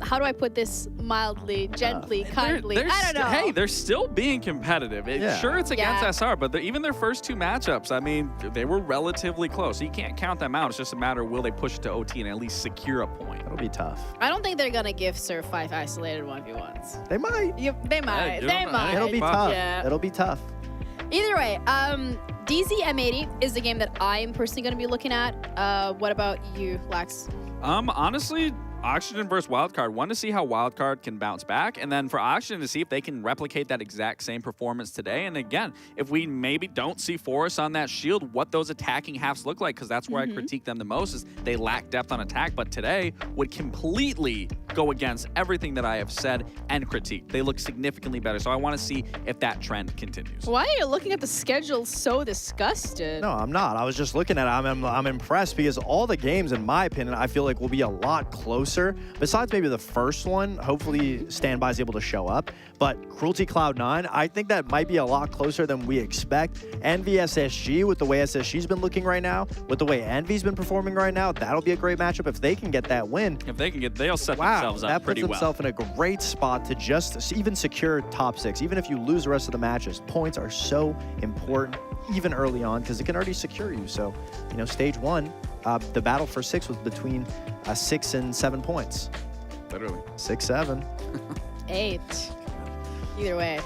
E: how do I put this mildly, gently, kindly?
F: They're
E: I don't know.
F: Hey, they're still being competitive. Sure, it's against SR, but even their first 2 matchups, I mean, they were relatively close. So you can't count them out. It's just a matter of will they push it to OT and at least secure a point.
A: That'll be tough.
E: I don't think they're gonna give Surf 5 isolated 1v1s.
A: They might.
E: They might. They might.
A: It'll be tough.
E: Yeah.
A: It'll be tough.
E: Either way, DZ M80 is the game that I'm personally going to be looking at. What about you, Lax?
F: Honestly, Oxygen versus Wildcard. One, to see how Wildcard can bounce back, and then for Oxygen to see if they can replicate that exact same performance today. And again, if we maybe don't see Forrest on that shield, what those attacking halves look like, because that's where I critique them the most, is they lack depth on attack, but today would completely go against everything that I have said and critiqued. They look significantly better, so I want to see if that trend continues.
E: Why are you looking at the schedule so disgusted?
A: No, I'm not. I was just looking at it. I'm impressed because all the games, in my opinion, I feel like will be a lot closer. Besides maybe the first one, hopefully Standby is able to show up. But Cruelty Cloud9, I think that might be a lot closer than we expect. Envy SSG, with the way SSG's been looking right now, with the way Envy's been performing right now, that'll be a great matchup if they can get that win.
F: If they can get, they'll set themselves up pretty well.
A: That puts themselves in a great spot to just even secure top 6. Even if you lose the rest of the matches, points are so important, even early on, because it can already secure you. So, you know, stage 1, the battle for 6 was between 6 and 7 points.
F: Literally.
A: 6, 7.
E: 8. Either way,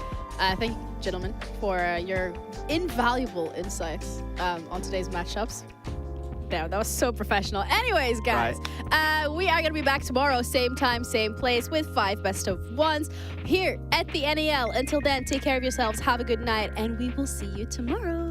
E: thank you, gentlemen, for your invaluable insights on today's matchups. Damn, that was so professional. Anyways, guys, we are going to be back tomorrow, same time, same place, with 5 best of 1s here at the NAL. Until then, take care of yourselves, have a good night, and we will see you tomorrow.